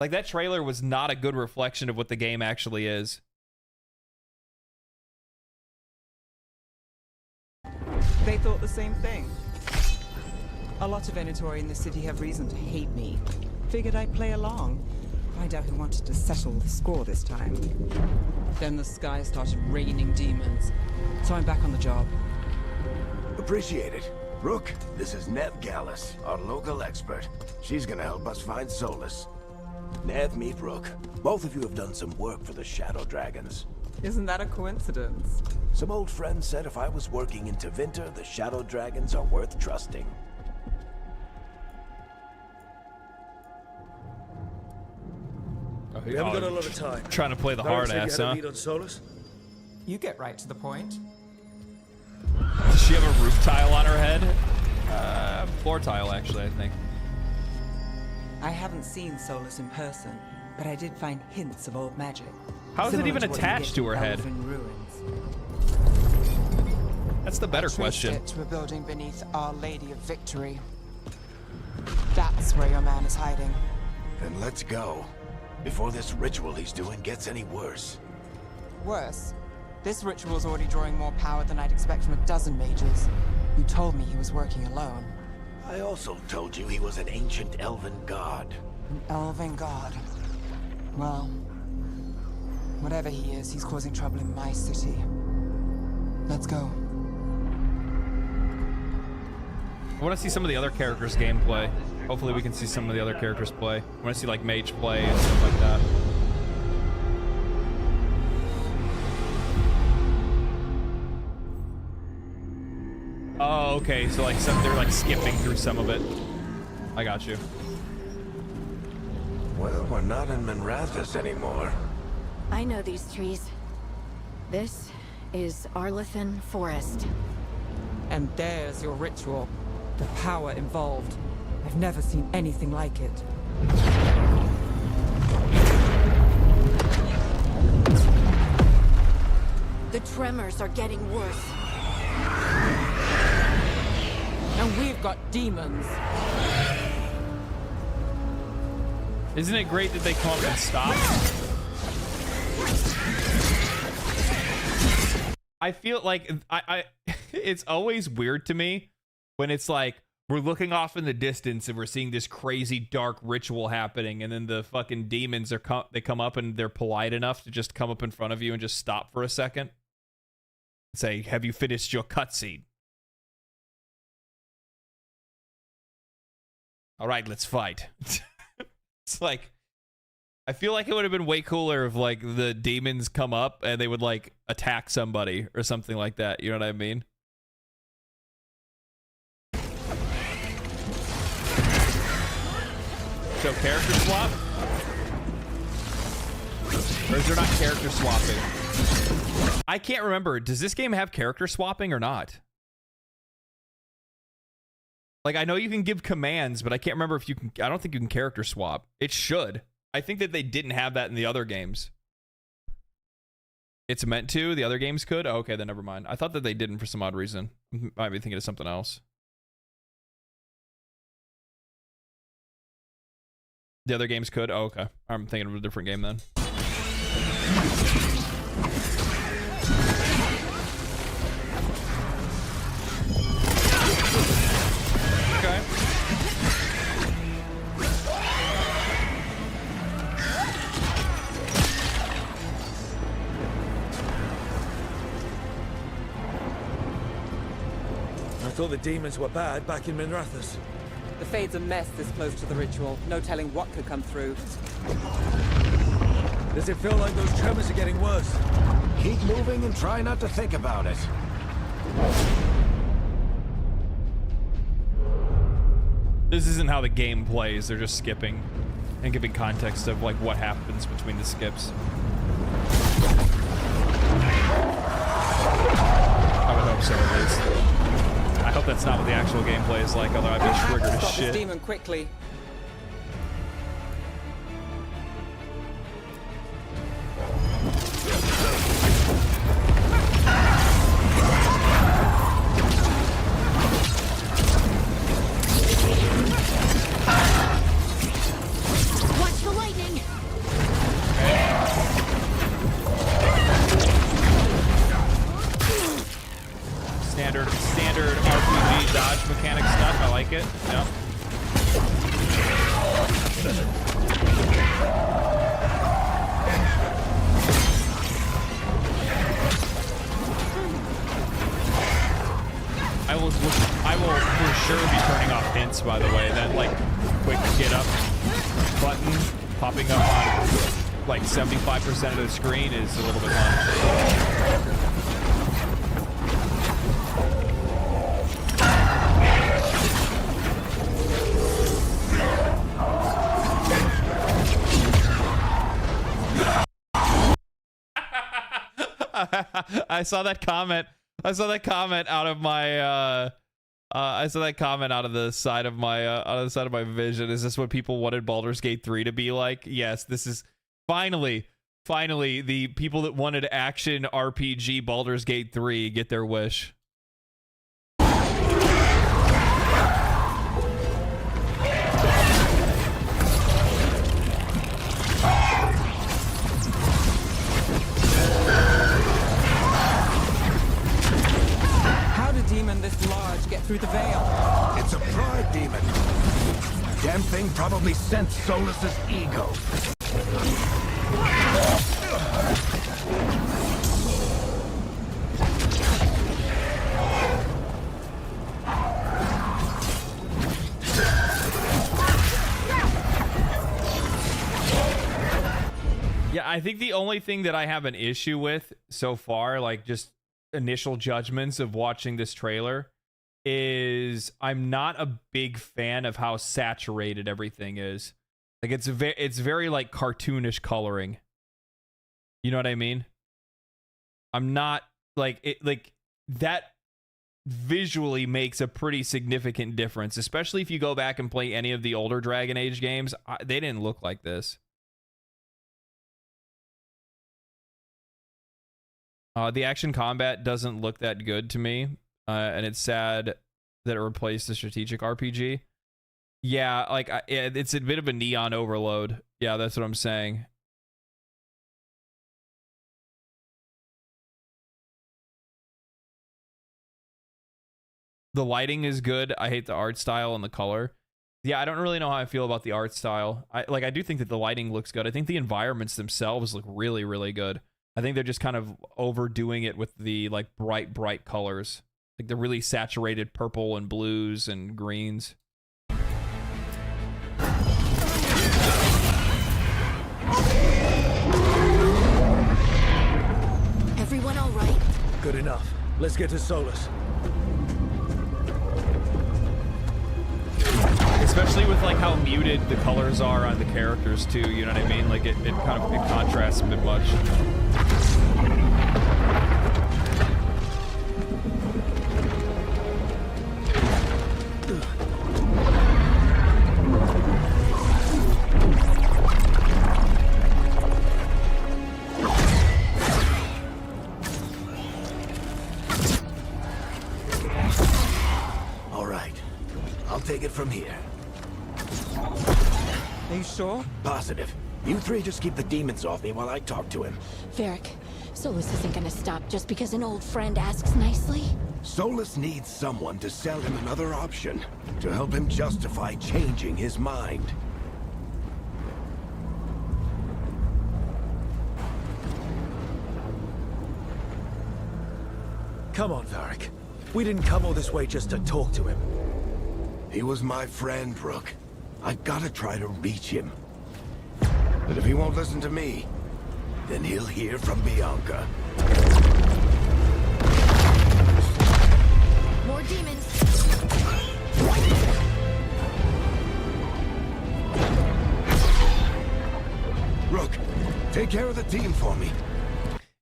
Like, that trailer was not a good reflection of what the game actually is. They thought the same thing. A lot of Venatori in the city have reason to hate me. Figured I'd play along. Find out who wanted to settle the score this time. Then the sky started raining demons. So I'm back on the job. Appreciate it. Rook, this is Neb Gallus, our local expert. She's gonna help us find Solus. Nev, meet Rook. Both of you have done some work for the Shadow Dragons. Isn't that a coincidence? Some old friends said if I was working in Tevinter, the Shadow Dragons are worth trusting. We haven't got a lot of time. Trying to play the hard ass, huh? Lead on Solus? You get right to the point. Does she have a roof tile on her head? Floor tile, actually, I think. I haven't seen Solus in person, but I did find hints of old magic. How is it Similar even to what you attached get to her in head? Elven Ruins. That's the better I traced question. it to a building beneath Our Lady of Victory. That's where your man is hiding. Then let's go. Before this ritual he's doing gets any worse. Worse, this ritual's already drawing more power than I'd expect from a dozen mages. You told me he was working alone. I also told you he was an ancient elven god. An elven god. Well, whatever he is, he's causing trouble in my city. Let's go. I want to see some of the other characters' gameplay. Hopefully we can see some of the other characters play. I want to see like Mage play and stuff like that. Oh, okay. So like they're like skipping through some of it. I got you. Well, we're not in Minrathous anymore. I know these trees. This is Arlethan Forest. And there's your ritual. The power involved. I've never seen anything like it. The tremors are getting worse. And we've got demons. Isn't it great that they come up and stop? I feel like it's always weird to me when it's like we're looking off in the distance and we're seeing this crazy dark ritual happening, and then the fucking demons they come up and they're polite enough to just come up in front of you and just stop for a second and say, "Have you finished your cutscene? All right, let's fight." It's like, I feel like it would have been way cooler if like the demons come up and they would like attack somebody or something like that. You know what I mean? So character swap? Or is there not character swapping? I can't remember. Does this game have character swapping or not? Like, I know you can give commands, but I can't remember if you can. I don't think you can character swap. It should. I think that they didn't have that in the other games. It's meant to. The other games could. Oh, okay, then never mind. I thought that they didn't for some odd reason. I might be thinking of something else. The other games could. Oh, okay. I'm thinking of a different game then. Okay. I thought the demons were bad back in Minrathous. The Fade's a mess this close to the ritual. No telling what could come through. Does it feel like those tremors are getting worse? Keep moving and try not to think about it. This isn't how the game plays. They're just skipping and giving context of like what happens between the skips. I would hope so, at least. I hope that's not what the actual gameplay is like, although I'd be triggered as Stop shit. this demon quickly. Watch the lightning! Standard RPG dodge mechanic stuff. I like it. Yep. I will for sure be turning off hints, by the way. That like quick get up button popping up on like 75% of the screen is a little bit much. I saw that comment. I saw that comment out of my I saw that comment out of the side of my vision. Is this what people wanted Baldur's Gate 3 to be like? Yes, this is finally the people that wanted action RPG Baldur's Gate 3 get their wish. Demon this large get through the veil? It's a pride demon. Damn thing probably sensed Solus's ego. Yeah, I think the only thing that I have an issue with so far, like just initial judgments of watching this trailer, is I'm not a big fan of how saturated everything is. Like it's very like cartoonish coloring. You know what I mean? I'm not like it, like that visually makes a pretty significant difference, especially if you go back and play any of the older Dragon Age games. They didn't look like this. The action combat doesn't look that good to me, and it's sad that it replaced the strategic RPG. Yeah, like it's a bit of a neon overload. Yeah, that's what I'm saying. The lighting is good. I hate the art style and the color. Yeah, I don't really know how I feel about the art style. I do think that the lighting looks good. I think the environments themselves look really, really good. I think they're just kind of overdoing it with the like bright colors. Like the really saturated purple and blues and greens. Everyone all right? Good enough. Let's get to Solus. Especially with like how muted the colors are on the characters too, you know what I mean? Like it contrasts a bit much. All right, I'll take it from here. Are you sure? Positive. You three just keep the demons off me while I talk to him. Varric, Solus isn't gonna stop just because an old friend asks nicely. Solus needs someone to sell him another option, to help him justify changing his mind. Come on, Varric. We didn't come all this way just to talk to him. He was my friend, Rook. I gotta try to reach him. But if he won't listen to me, then he'll hear from Bianca. More demons. Rook, take care of the team for me.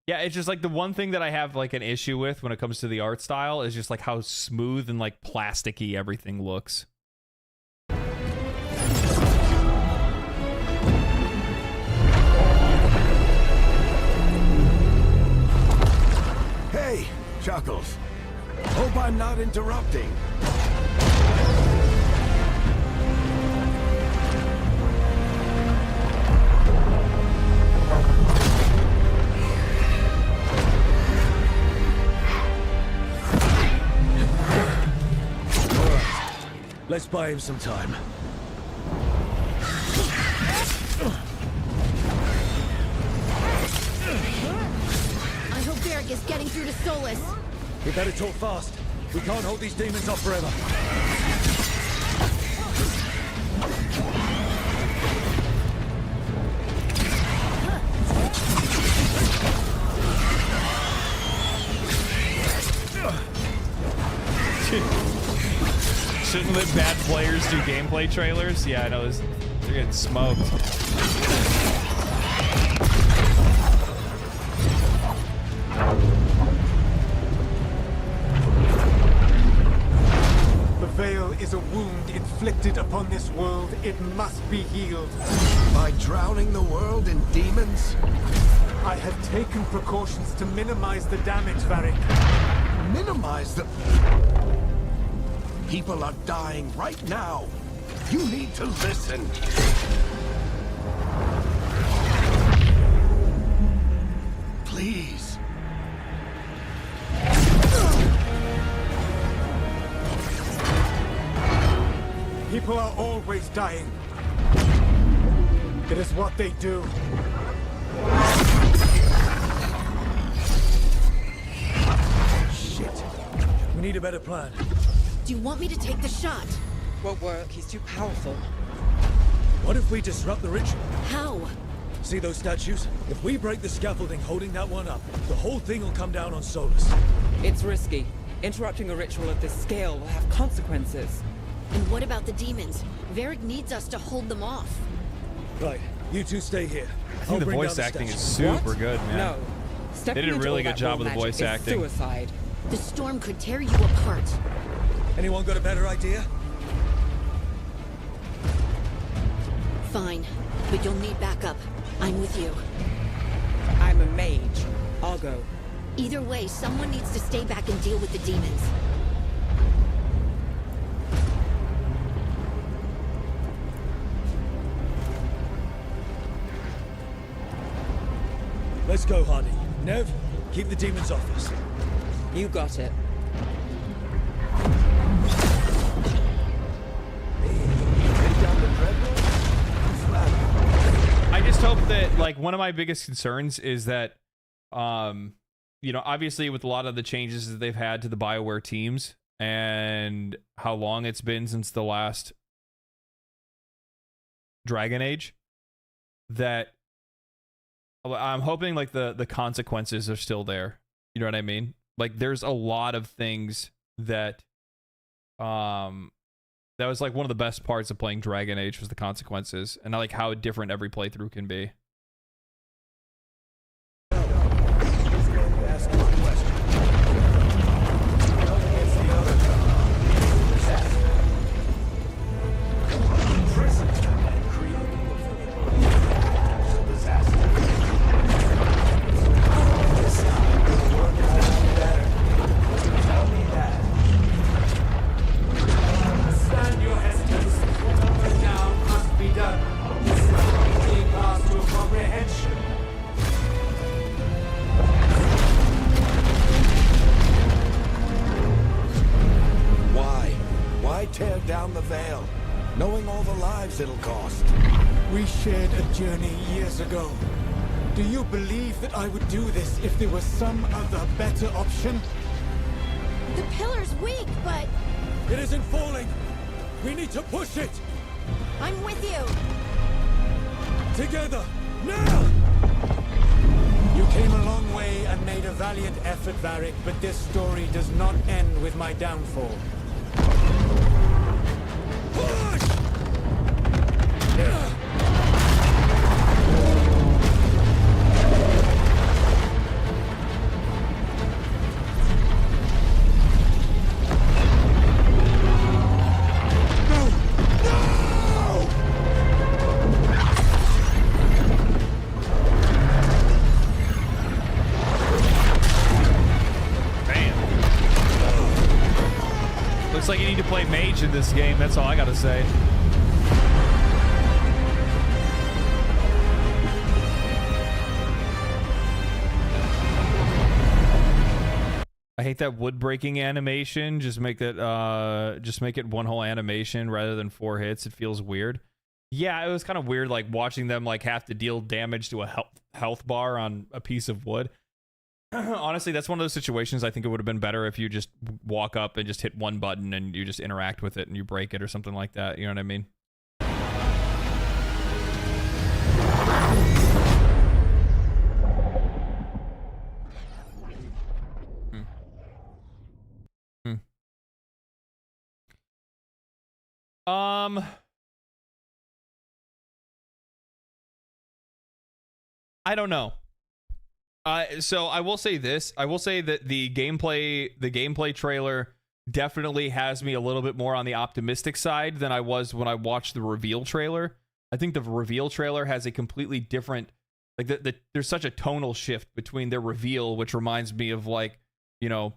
Yeah, it's just like the one thing that I have like an issue with when it comes to the art style is just like how smooth and like plasticky everything looks. Hey, Chuckles. Hope I'm not interrupting. Let's buy him some time. I hope Varric is getting through to Solus. We better talk fast. We can't hold these demons off forever. Shouldn't let bad players do gameplay trailers? Yeah, I know this. They're getting smoked. The veil is a wound inflicted upon this world. It must be healed. By drowning the world in demons? I have taken precautions to minimize the damage, Varric. Minimize the... People are dying right now. You need to listen. Please. People are always dying. It is what they do. Shit. We need a better plan. Do you want me to take the shot? Won't work. He's too powerful. What if we disrupt the ritual? How? See those statues? If we break the scaffolding holding that one up, the whole thing will come down on Solus. It's risky. Interrupting a ritual of this scale will have consequences. And what about the demons? Varric needs us to hold them off. Right, you two stay here. I think the voice acting is super good, man. No. They did a really good job with the voice acting. Suicide. The storm could tear you apart. Anyone got a better idea? Fine, but you'll need backup. I'm with you. I'm a mage. I'll go. Either way, someone needs to stay back and deal with the demons. Let's go, Hardy. Nev, keep the demons off us. You got it. I just hope that, like, one of my biggest concerns is that, you know, obviously with a lot of the changes that they've had to the BioWare teams and how long it's been since the last Dragon Age, that I'm hoping, like, the consequences are still there. You know what I mean? Like, there's a lot of things that, that was, like, one of the best parts of playing Dragon Age was the consequences, and I like how different every playthrough can be. Tear down the veil, knowing all the lives it'll cost. We shared a journey years ago. Do you believe that I would do this if there was some other better option? The pillar's weak, but... It isn't falling! We need to push it! I'm with you! Together! Now! You came a long way and made a valiant effort, Varric, but this story does not end with my downfall. Push! Looks like you need to play mage in this game. That's all I gotta say. I hate that wood breaking animation. Just make that just make it one whole animation rather than 4 hits. It feels weird. Yeah, it was kind of weird, like watching them like have to deal damage to a health bar on a piece of wood. Honestly, that's one of those situations I think it would have been better if you just walk up and just hit one button and you just interact with it and you break it or something like that. You know what I mean? I don't know. So I will say this. I will say that the gameplay trailer definitely has me a little bit more on the optimistic side than I was when I watched the reveal trailer. I think the reveal trailer has a completely different, like, there's such a tonal shift between their reveal, which reminds me of, like, you know,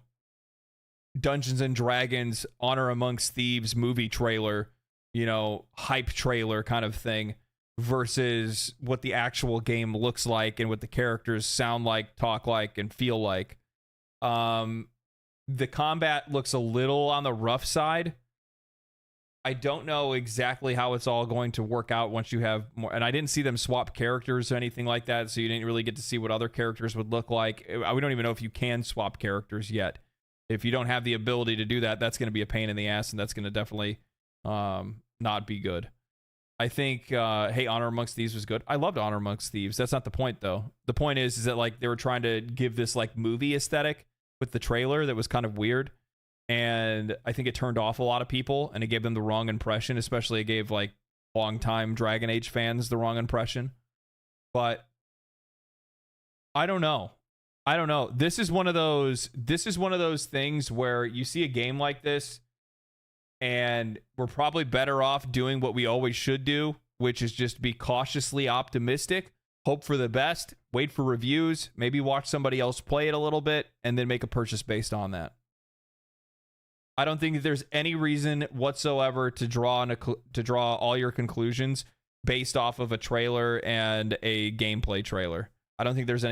Dungeons and Dragons Honor Amongst Thieves movie trailer, you know, hype trailer kind of thing, versus what the actual game looks like and what the characters sound like, talk like, and feel like. The combat looks a little on the rough side. I don't know exactly how it's all going to work out once you have more, and I didn't see them swap characters or anything like that, so you didn't really get to see what other characters would look like. We don't even know if you can swap characters yet. If you don't have the ability to do that, that's going to be a pain in the ass, and that's going to definitely not be good. I think, hey, Honor Amongst Thieves was good. I loved Honor Amongst Thieves. That's not the point, though. The point is that, like, they were trying to give this, like, movie aesthetic with the trailer that was kind of weird. and I think it turned off a lot of people, and it gave them the wrong impression. Especially it gave like longtime Dragon Age fans the wrong impression. But I don't know. This is one of those things where you see a game like this, and we're probably better off doing what we always should do, which is just be cautiously optimistic, hope for the best, wait for reviews, maybe watch somebody else play it a little bit, and then make a purchase based on that. I don't think there's any reason whatsoever to draw all your conclusions based off of a trailer and a gameplay trailer. I don't think there's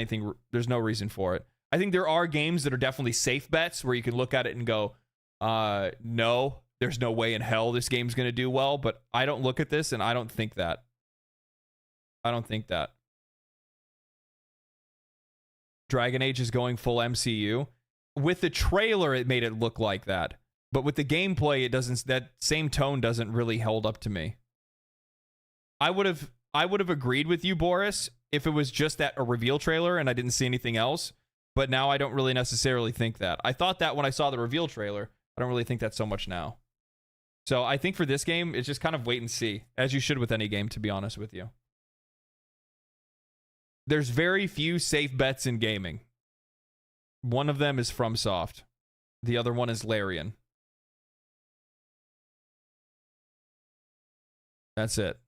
no reason for it. I think there are games that are definitely safe bets where you can look at it and go, no, there's no way in hell this game's going to do well, but I don't look at this and I don't think that. Dragon Age is going full MCU. With the trailer, it made it look like that. But with the gameplay, that same tone doesn't really hold up to me. I would have agreed with you, Boris, if it was just a reveal trailer and I didn't see anything else. But now I don't really necessarily think that. I thought that when I saw the reveal trailer. I don't really think that so much now. So I think for this game, it's just kind of wait and see, as you should with any game, to be honest with you. There's very few safe bets in gaming. One of them is FromSoft. The other one is Larian. That's it.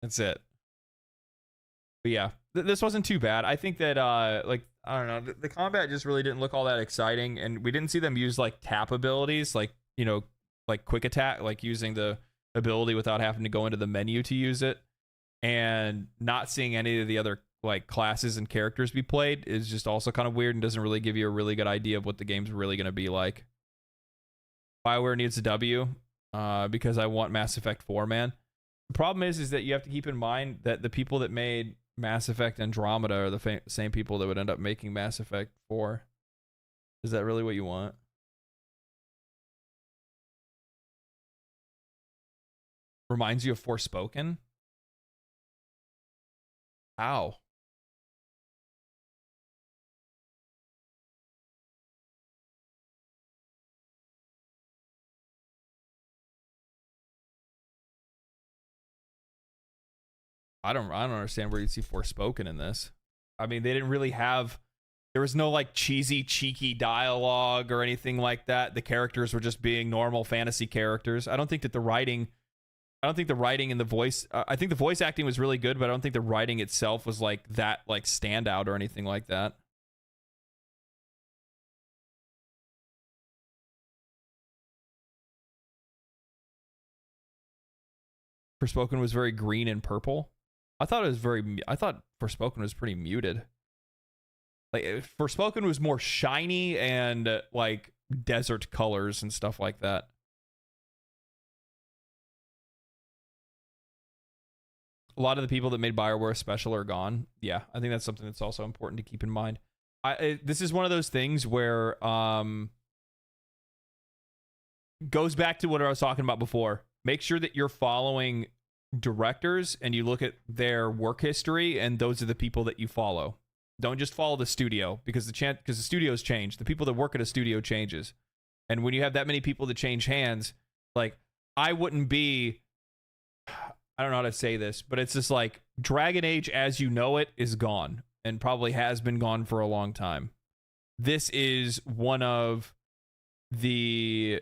That's it. But yeah, this wasn't too bad. I think that, I don't know, the combat just really didn't look all that exciting, and we didn't see them use, like, tap abilities, like, you know, like quick attack, like using the ability without having to go into the menu to use it, and not seeing any of the other, like, classes and characters be played is just also kind of weird and doesn't really give you a really good idea of what the game's really going to be like. BioWare needs a W, because I want Mass Effect 4, man. The problem is that you have to keep in mind that the people that made Mass Effect Andromeda are the same people that would end up making Mass Effect 4. Is that really what you want? Reminds you of Forspoken? How? I don't understand where you'd see Forspoken in this. I mean, they didn't really have... There was no, like, cheesy, cheeky dialogue or anything like that. The characters were just being normal fantasy characters. I don't think the writing and the voice... I think the voice acting was really good, but I don't think the writing itself was, like, that, like, standout or anything like that. Forspoken was very green and purple. I thought Forspoken was pretty muted. Like, Forspoken was more shiny and like desert colors and stuff like that. A lot of the people that made BioWare Special are gone. Yeah, I think that's something that's also important to keep in mind. This is one of those things where goes back to what I was talking about before. Make sure that you're following directors and you look at their work history, and those are the people that you follow. Don't just follow the studio, because the studios change. The people that work at a studio changes, and when you have that many people that change hands, like, I wouldn't be... I don't know how to say this, but it's just like Dragon Age as you know it is gone, and probably has been gone for a long time. This is one of those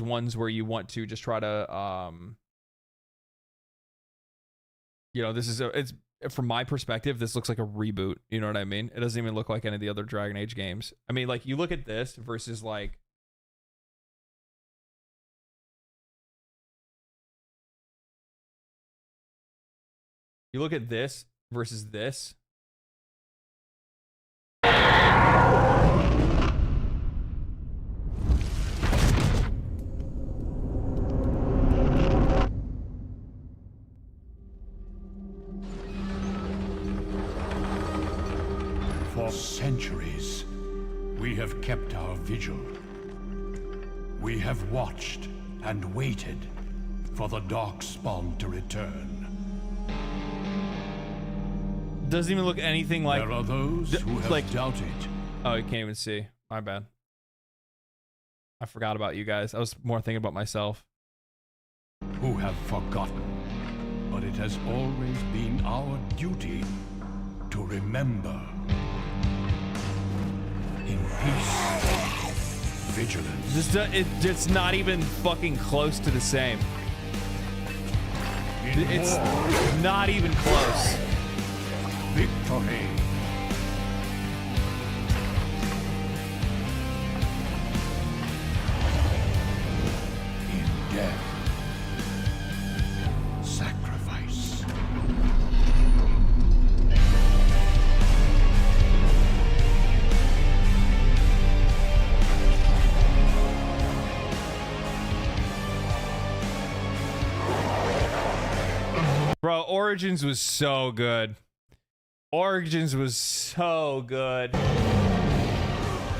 ones where you want to just try to it's from my perspective, this looks like a reboot. You know what I mean? It doesn't even look like any of the other Dragon Age games. I mean, like, you look at this versus, like, you look at this versus this. For centuries, we have kept our vigil. We have watched and waited for the Darkspawn to return. Doesn't even look anything like... There are those who have doubted. Oh, you can't even see. My bad. I forgot about you guys. I was more thinking about myself. Who have forgotten, but it has always been our duty to remember. In peace, vigilance. It's not even fucking close to the same. It's not even close. Victory. In death, sacrifice. Bro, Origins was so good. Origins was so good.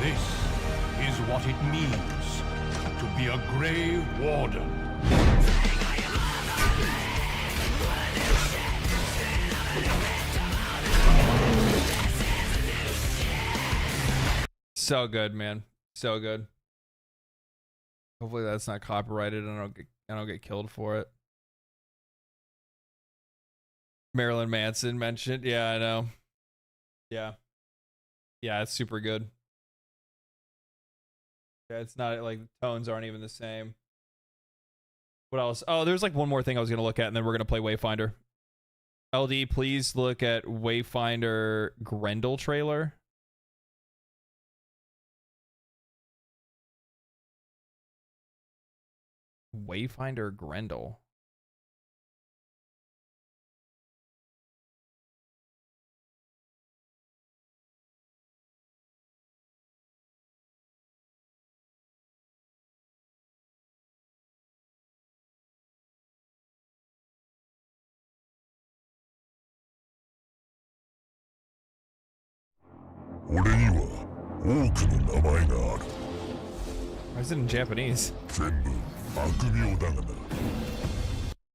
This is what it means to be a Grey Warden. So good, man. So good. Hopefully that's not copyrighted and I don't get killed for it. Marilyn Manson mentioned. Yeah, I know. Yeah. Yeah, it's super good. Yeah, it's not like the tones aren't even the same. What else? Oh, there's like one more thing I was going to look at and then we're going to play Wayfinder. LD, please look at Wayfinder Grendel trailer. Wayfinder Grendel. Why is it in Japanese?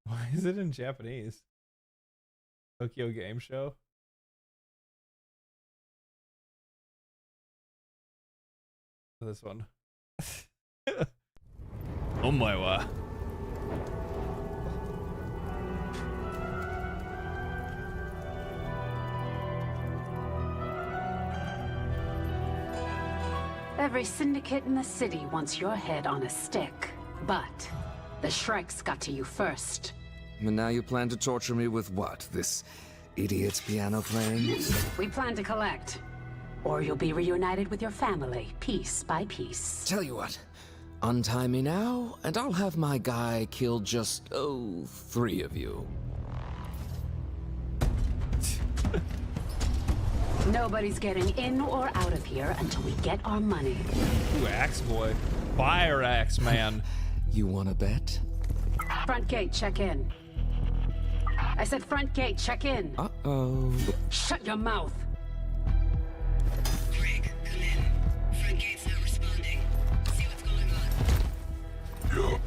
Why is it in Japanese? Tokyo Game Show? This one. Oh my wa. Every syndicate in the city wants your head on a stick. But the Shreks got to you first. And now you plan to torture me with what? This idiot's piano playing? We plan to collect. Or you'll be reunited with your family, piece by piece. Tell you what, untie me now, and I'll have my guy kill just, 3 of you. Nobody's getting in or out of here until we get our money. Ooh, Axe Boy. Fire Axe, man. You wanna bet? Front gate, check in. I said front gate, check in. Uh-oh. Shut your mouth. Craig, come in. Front gate's not responding. See what's going on. Yup.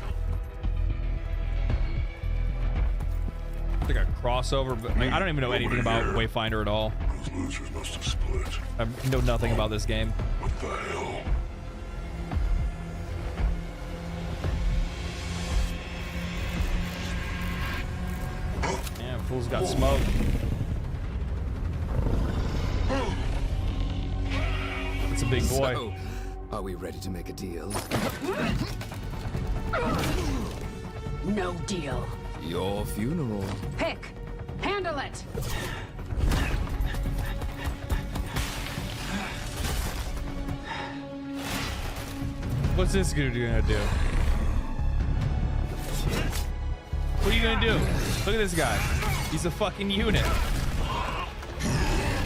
It's like a crossover, but I don't even know anything about Wayfinder at all. Those losers must have split. I know nothing about this game. What the hell? Damn, fool's got smoke. It's a big boy. So, are we ready to make a deal? No deal. Your funeral. Pick. Handle it. What's this gonna do? What are you gonna do? Look at this guy. He's a fucking unit.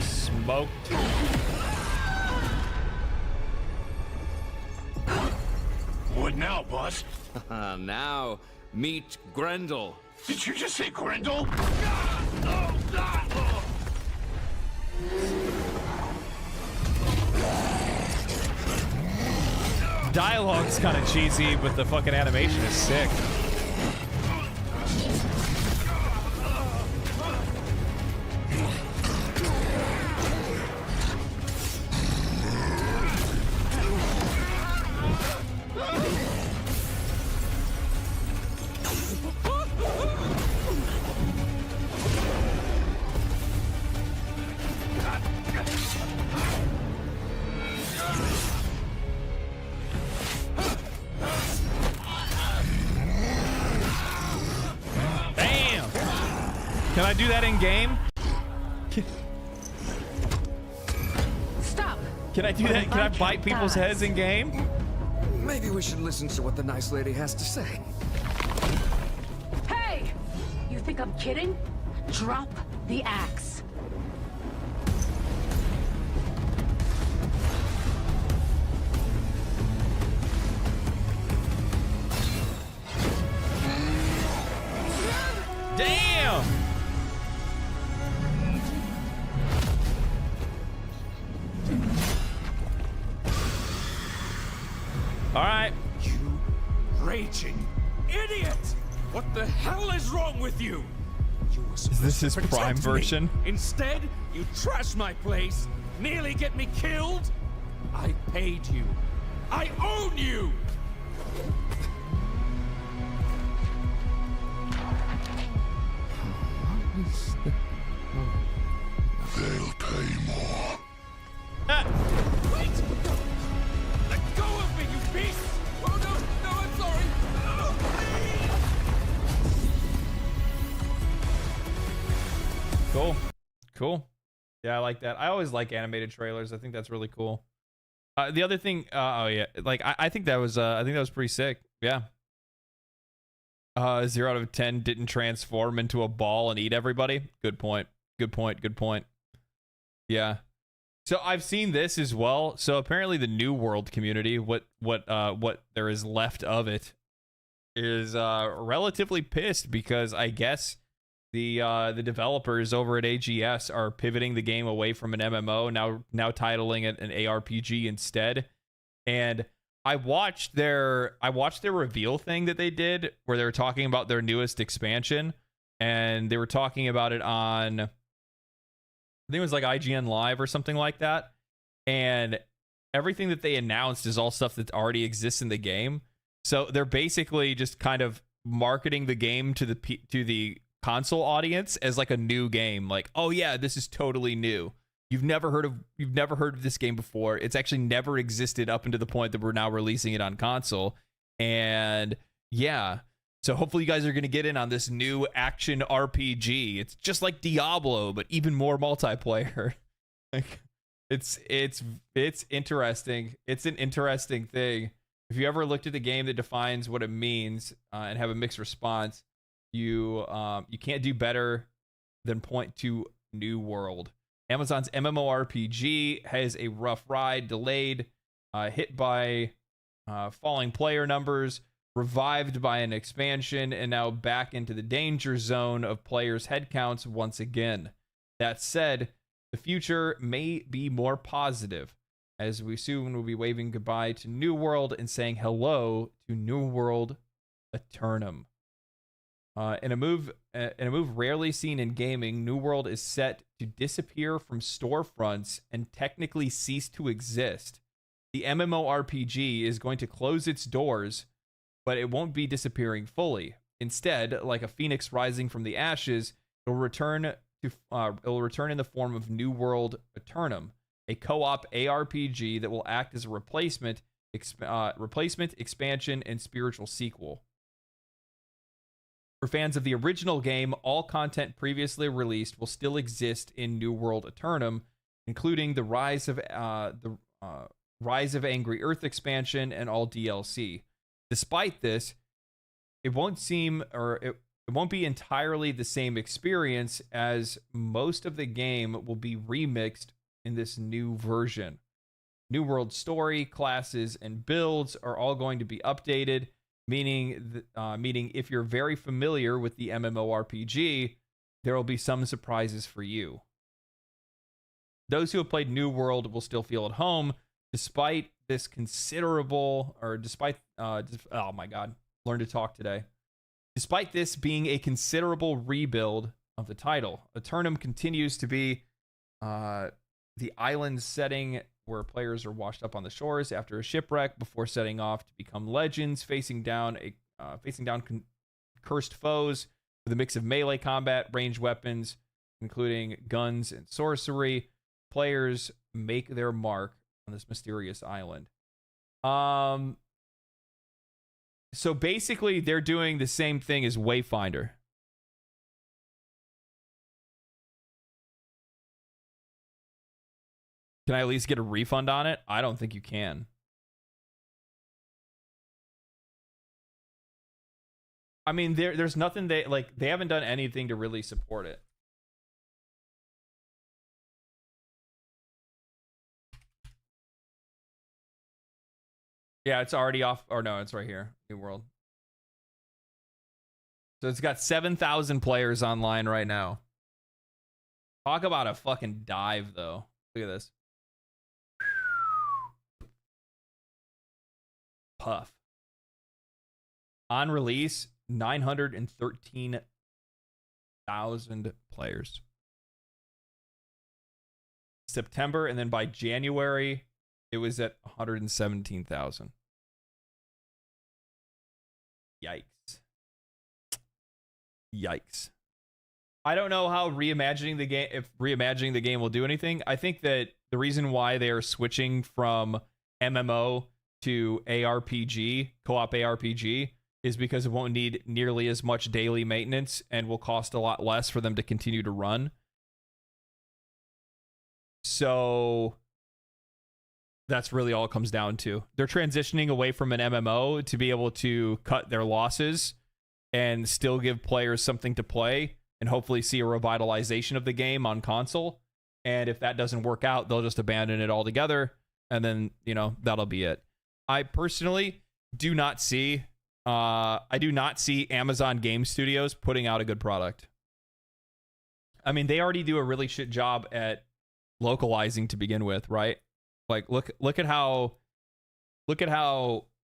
Smoked. What now, boss? Now, meet Grendel. Did you just say Grendel? Dialogue's kind of cheesy, but the fucking animation is sick. Can I do that in game? Stop. Can I do that? Can I bite people's heads in game? Maybe we should listen to what the nice lady has to say. Hey! You think I'm kidding? Drop the axe. Damn! All right. You raging idiot! What the hell is wrong with you? You were supposed Is this to his protect prime me. version? Instead, you trash my place, nearly get me killed. I paid you. I own you. They'll pay more. Wait! Let go of me, you beast! Oh no, no, I'm sorry. Oh, please! Cool. Cool. Yeah, I like that. I always like animated trailers. I think that's really cool. The other thing, oh yeah, like I think that was pretty sick. Yeah. 0 out of 10 didn't transform into a ball and eat everybody. Good point. Good point. Good point. Yeah. So I've seen this as well. So apparently the New World community, what there is left of it, is relatively pissed because I guess the developers over at AGS are pivoting the game away from an MMO, now titling it an ARPG instead. And I watched their reveal thing that they did where they were talking about their newest expansion, and they were talking about it on, I think it was like IGN Live or something like that. And everything that they announced is all stuff that already exists in the game. So they're basically just kind of marketing the game to the console audience as like a new game. Like, oh yeah, this is totally new. You've never heard of this game before. It's actually never existed up until the point that we're now releasing it on console. And yeah, so hopefully you guys are going to get in on this new action RPG. It's just like Diablo, but even more multiplayer. Like, it's interesting. It's an interesting thing. If you ever looked at the game that defines what it means and have a mixed response, you can't do better than point to New World. Amazon's MMORPG has a rough ride, delayed, hit by falling player numbers, revived by an expansion, and now back into the danger zone of players' headcounts once again. That said, the future may be more positive, as we soon will be waving goodbye to New World and saying hello to New World Eternum. In a move rarely seen in gaming, New World is set to disappear from storefronts and technically cease to exist. The MMORPG is going to close its doors, but it won't be disappearing fully. Instead, like a phoenix rising from the ashes, it will return in the form of New World Eternum, a co-op ARPG that will act as a replacement, expansion, and spiritual sequel. For fans of the original game, all content previously released will still exist in New World Eternum, including the Rise of Angry Earth expansion and all DLC. Despite this, it won't be entirely the same experience, as most of the game will be remixed in this new version. New World story, classes, and builds are all going to be updated, meaning if you're very familiar with the MMORPG, there will be some surprises for you. Those who have played New World will still feel at home, despite this considerable, oh my god, learn to talk today. Despite this being a considerable rebuild of the title, Eternum continues to be the island setting where players are washed up on the shores after a shipwreck before setting off to become legends, facing down cursed foes with a mix of melee combat, ranged weapons, including guns and sorcery. Players make their mark on this mysterious island. So basically, they're doing the same thing as Wayfinder. Can I at least get a refund on it? I don't think you can. I mean, there's nothing they haven't done anything to really support it. Yeah, it's already off. Or no, it's right here. New World. So it's got 7,000 players online right now. Talk about a fucking dive, though. Look at this. Puff. On release, 913,000 players. September, and then by January, it was at 117,000. Yikes. Yikes. I don't know how reimagining the game, if reimagining the game will do anything. I think that the reason why they are switching from MMO to ARPG, co-op ARPG, is because it won't need nearly as much daily maintenance and will cost a lot less for them to continue to run. So that's really all it comes down to. They're transitioning away from an MMO to be able to cut their losses and still give players something to play and hopefully see a revitalization of the game on console. And if that doesn't work out, they'll just abandon it altogether. And then, you know, that'll be it. I personally do not see Amazon Game Studios putting out a good product. I mean, they already do a really shit job at localizing to begin with, right? Like, look at how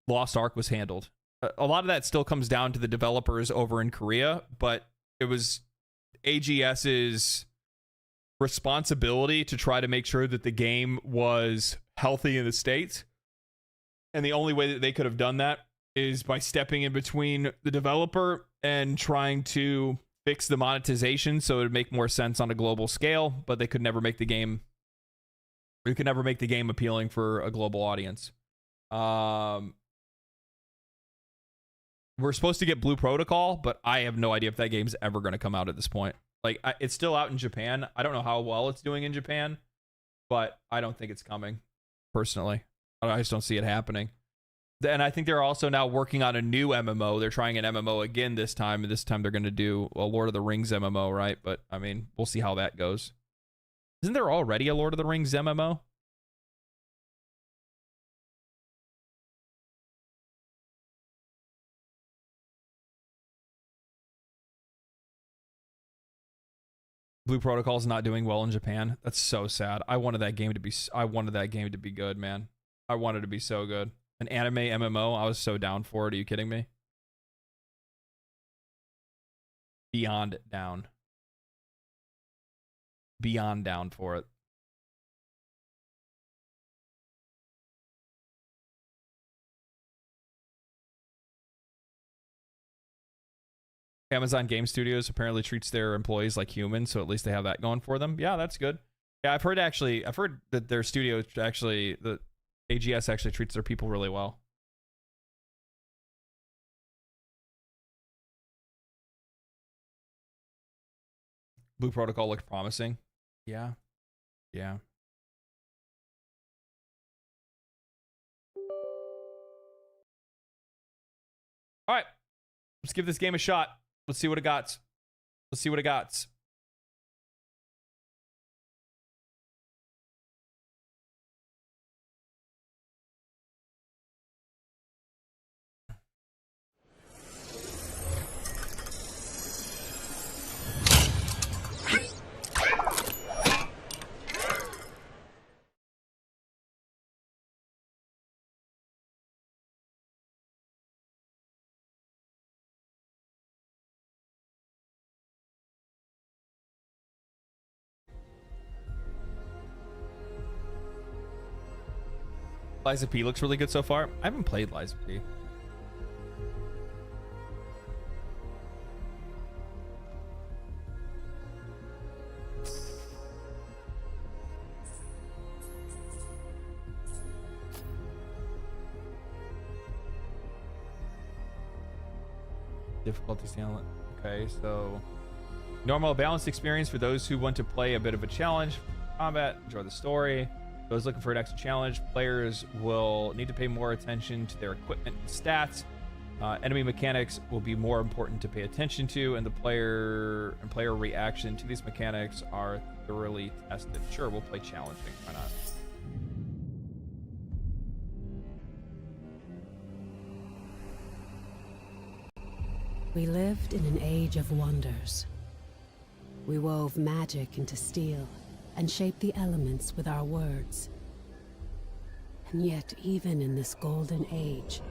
Lost Ark was handled. A lot of that still comes down to the developers over in Korea, but it was AGS's responsibility to try to make sure that the game was healthy in the States. And the only way that they could have done that is by stepping in between the developer and trying to fix the monetization so it would make more sense on a global scale, but they could never make the game appealing for a global audience. We're supposed to get Blue Protocol, but I have no idea if that game's ever going to come out at this point. Like, it's still out in Japan. I don't know how well it's doing in Japan, but I don't think it's coming, personally. I just don't see it happening. And I think they're also now working on a new MMO. They're trying an MMO again this time, and this time they're going to do a Lord of the Rings MMO, right? But, I mean, we'll see how that goes. Isn't there already a Lord of the Rings MMO? Blue Protocol's not doing well in Japan. That's so sad. I wanted that game to be good, man. I wanted it to be so good. An anime MMO, I was so down for it. Are you kidding me? Beyond down. Beyond down for it. Amazon Game Studios apparently treats their employees like humans, so at least they have that going for them. Yeah, that's good. Yeah, I've heard that their studio actually, the AGS actually treats their people really well. Blue Protocol looked promising. Yeah. Yeah. All right. Let's give this game a shot. Let's see what it got. Let's see what it got. Liza P looks really good so far. I haven't played Liza P. Difficulty talent. Okay, so normal balanced experience for those who want to play a bit of a challenge. Combat, enjoy the story. Those looking for an extra challenge, players will need to pay more attention to their equipment and stats. Enemy mechanics will be more important to pay attention to, and the player reaction to these mechanics are thoroughly tested. Sure, we'll play challenging. Why not? We lived in an age of wonders. We wove magic into steel and shaped the elements with our words. And yet, even in this golden age,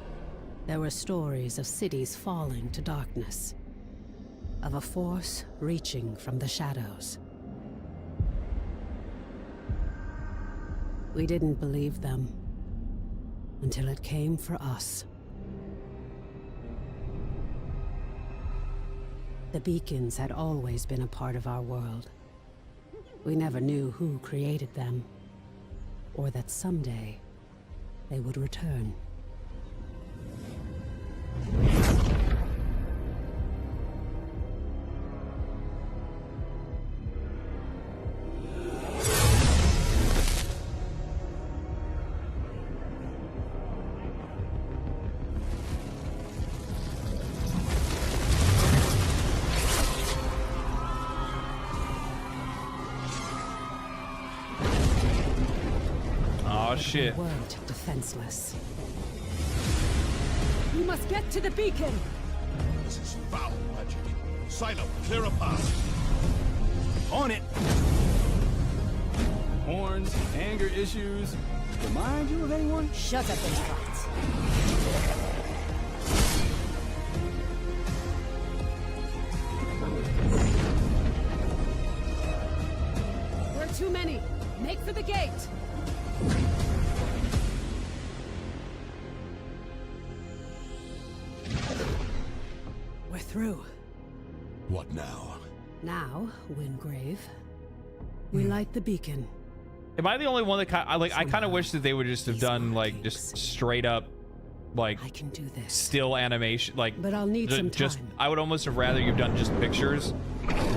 there were stories of cities falling to darkness, of a force reaching from the shadows. We didn't believe them until it came for us. The beacons had always been a part of our world. We never knew who created them, or that someday they would return. Shit. The world defenseless. We must get to the beacon. This is foul magic. Silo, clear a path. On it. Horns, anger issues. Remind you of anyone? Shut up and fight. We're too many. Make for the gate. We're through. What now? Now, Wingrave, we light the beacon. Am I the only one that I kind of wish that they would just have done like just straight up like I can do this. Still animation, like, but I'll need some just time. I would almost have rather you've done just pictures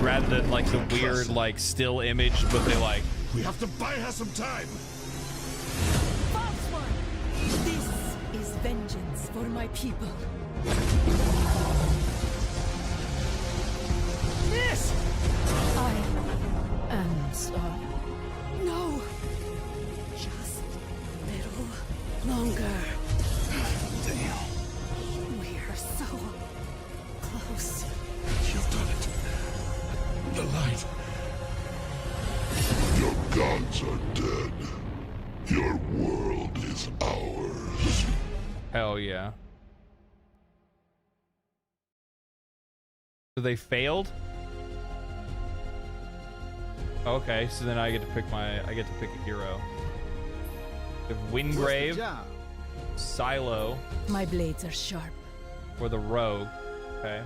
rather than like the weird like still image, but they like we have to buy her some time. False one. This is vengeance for my people. Miss! I am sorry. No! Just a little longer. Damn. We're so close. You've done it. The light. Your gods are dead. Your world is ours. hell yeah. So they failed? Okay, so then I get to pick a hero. The Wingrave, Silo. My blades are sharp. Or the Rogue. Okay.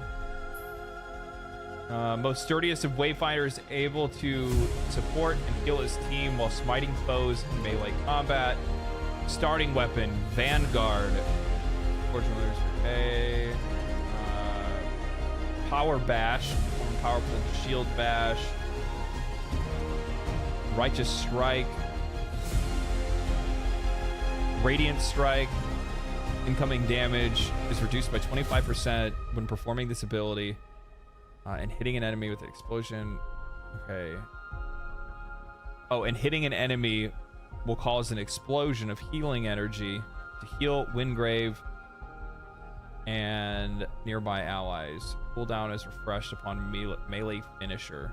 Most sturdiest of Wayfinders, able to support and heal his team while smiting foes in melee combat. Starting weapon, Vanguard. Fortunately, okay. Power Bash, powerful shield bash. Righteous Strike. Radiant Strike. Incoming damage is reduced by 25% when performing this ability. And hitting an enemy with an explosion. Okay. Oh, and hitting an enemy will cause an explosion of healing energy to heal Wingrave and nearby allies. Cooldown is refreshed upon melee finisher.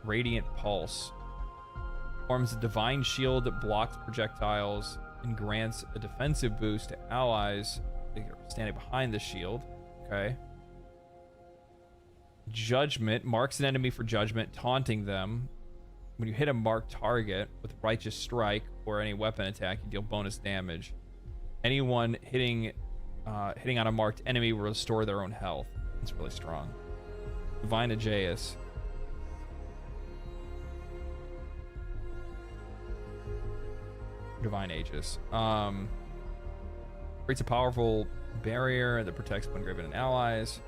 Radiant Pulse. Forms a divine shield that blocks projectiles and grants a defensive boost to allies standing behind the shield. Okay. Judgment marks an enemy for judgment, taunting them. When you hit a marked target with Righteous Strike or any weapon attack, you deal bonus damage. Anyone hitting on a marked enemy will restore their own health. It's really strong. Divine Aegeus. Divine Aegis. Creates a powerful barrier that protects Wingrave and allies.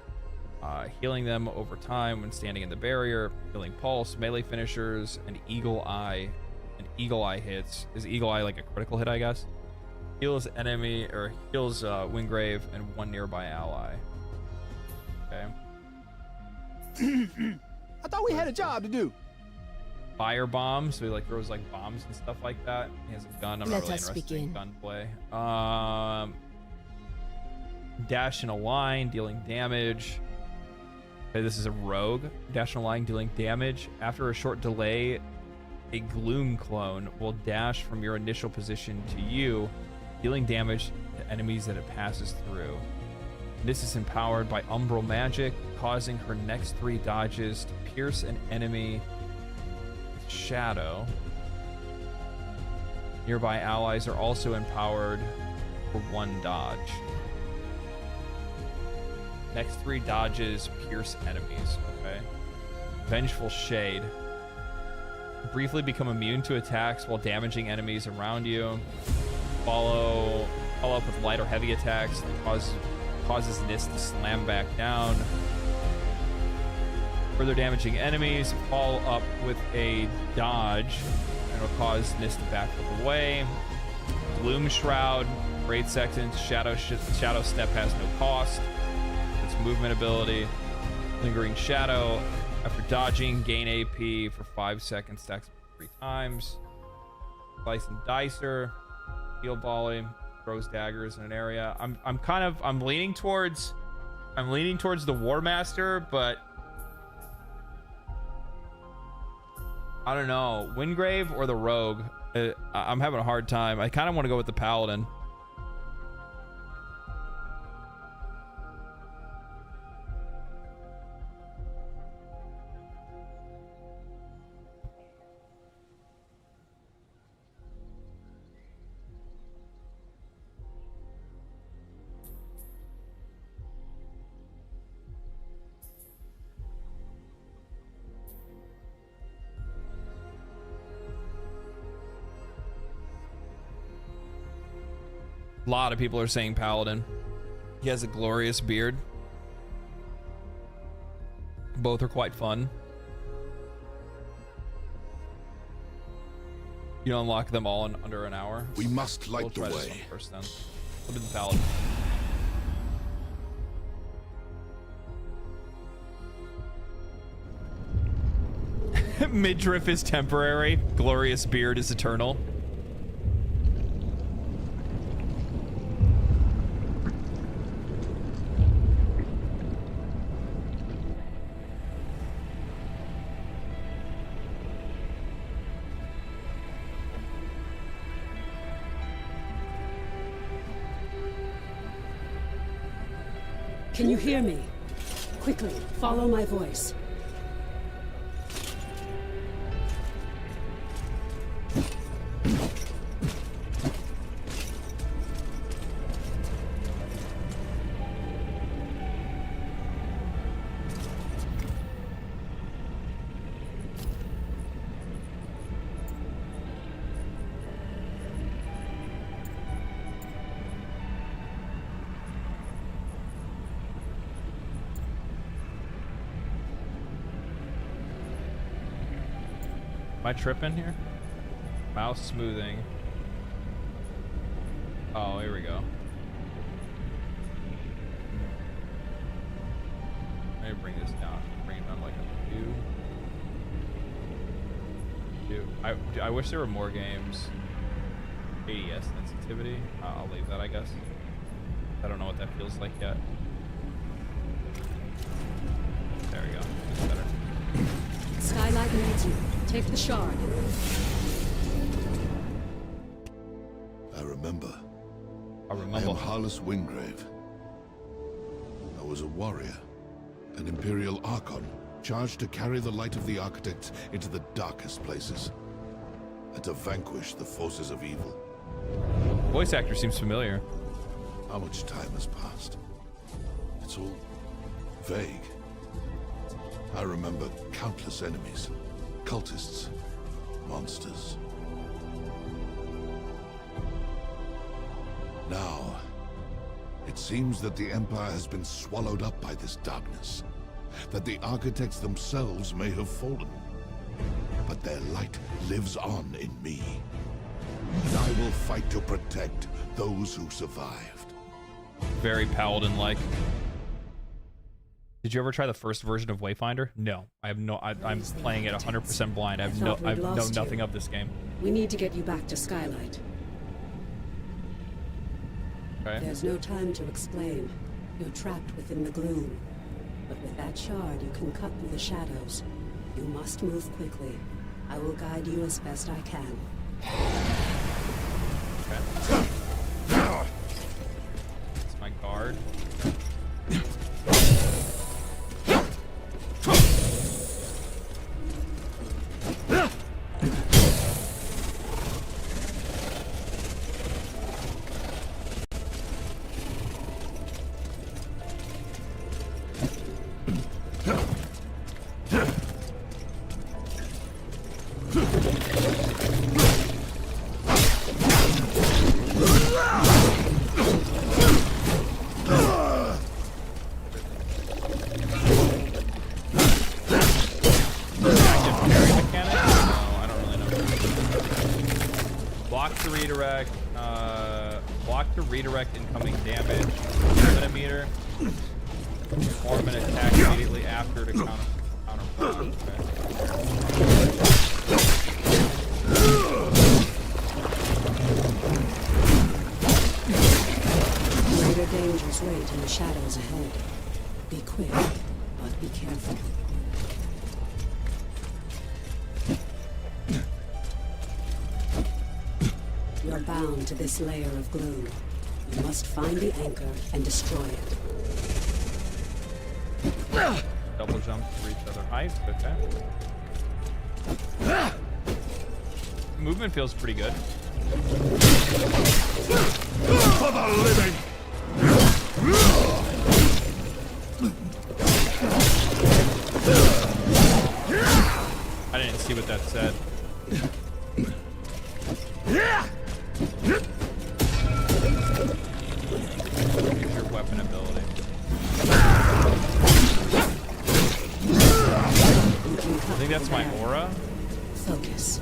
Healing them over time when standing in the barrier. Healing Pulse, melee finishers, and Eagle Eye and Eagle Eye hits. Is Eagle Eye like a critical hit, I guess? Heals enemy, or heals Wingrave and one nearby ally. Okay. I thought we had a job to do. Fire bomb, so he like throws like bombs and stuff like that. He has a gun. I'm not really interested in gunplay. Dash in a line, dealing damage. Okay, this is a rogue. Dash in a line, dealing damage. After a short delay, a gloom clone will dash from your initial position to you, dealing damage to enemies that it passes through. This is empowered by umbral magic, causing her next 3 dodges to pierce an enemy with shadow. Nearby allies are also empowered for 1 dodge. Next 3 dodges pierce enemies. Okay. Vengeful Shade. Briefly become immune to attacks while damaging enemies around you. Follow up with light or heavy attacks that causes Nist to slam back down. Further damaging enemies. Follow up with a dodge and will cause Nist to back away. Gloom Shroud. Raid Sextant. Shadow Step has no cost. Its movement ability. Lingering Shadow. After dodging, gain AP for 5 seconds. Stacks 3 times. Slice and Dicer. Heal volley, throws daggers in an area. I'm leaning towards the War Master, but I don't know, Wingrave or the Rogue. I'm having a hard time. I kind of want to go with the Paladin. A lot of people are saying Paladin. He has a glorious beard. Both are quite fun. You unlock them all in under an hour. We must light the We'll try way. this one first then. We'll do the Paladin. Midriff is temporary. Glorious beard is eternal. Can you hear me? Quickly, follow my voice. Am I tripping here? Mouse smoothing. Oh, here we go. Let me bring this down. Bring it down like a 2. I wish there were more games. ADS sensitivity. I'll leave that, I guess. I don't know what that feels like yet. There we go. That's better. Skylight needs you. Take the shard. I remember. I am Harless Wingrave. I was a warrior, an Imperial Archon, charged to carry the light of the Architects into the darkest places, and to vanquish the forces of evil. Voice actor seems familiar. How much time has passed? It's all vague. I remember countless enemies, cultists, monsters. Now, it seems that the Empire has been swallowed up by this darkness, that the Architects themselves may have fallen. But but their light lives on in me. And I will fight to protect those who survived. Very Paladin-like. Did you ever try the first version of Wayfinder? No, I have no. I'm playing it 100% blind. I know nothing of this game. We need to get you back to Skylight. Okay. There's no time to explain. You're trapped within the gloom. But with that shard, you can cut through the shadows. You must move quickly. I will guide you as best I can. Okay. It's my guard. Redirect incoming damage. Limit meter. Perform an attack immediately after to counter. Okay. Greater dangers wait in the shadows ahead. Be quick, but be careful. You're bound to this layer of gloom. You must find the anchor and destroy it. Double jump to reach other heights, okay. Movement feels pretty good. For the living! I didn't see what that said. Use your weapon ability. I think that's my aura. Focus.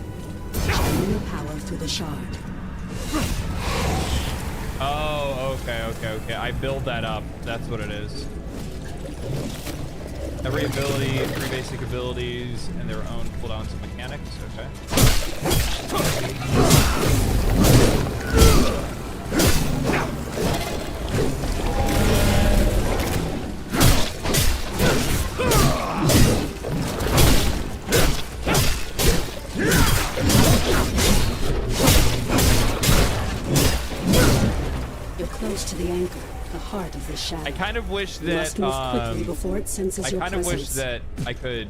Channel your power through the shard. Oh, okay. I build that up. That's what it is. Every ability, 3 basic abilities, and their own cooldowns and mechanics. Okay. You're close to the anchor, the heart of the shadow. I kind of wish that before it senses your presence. wish that I could,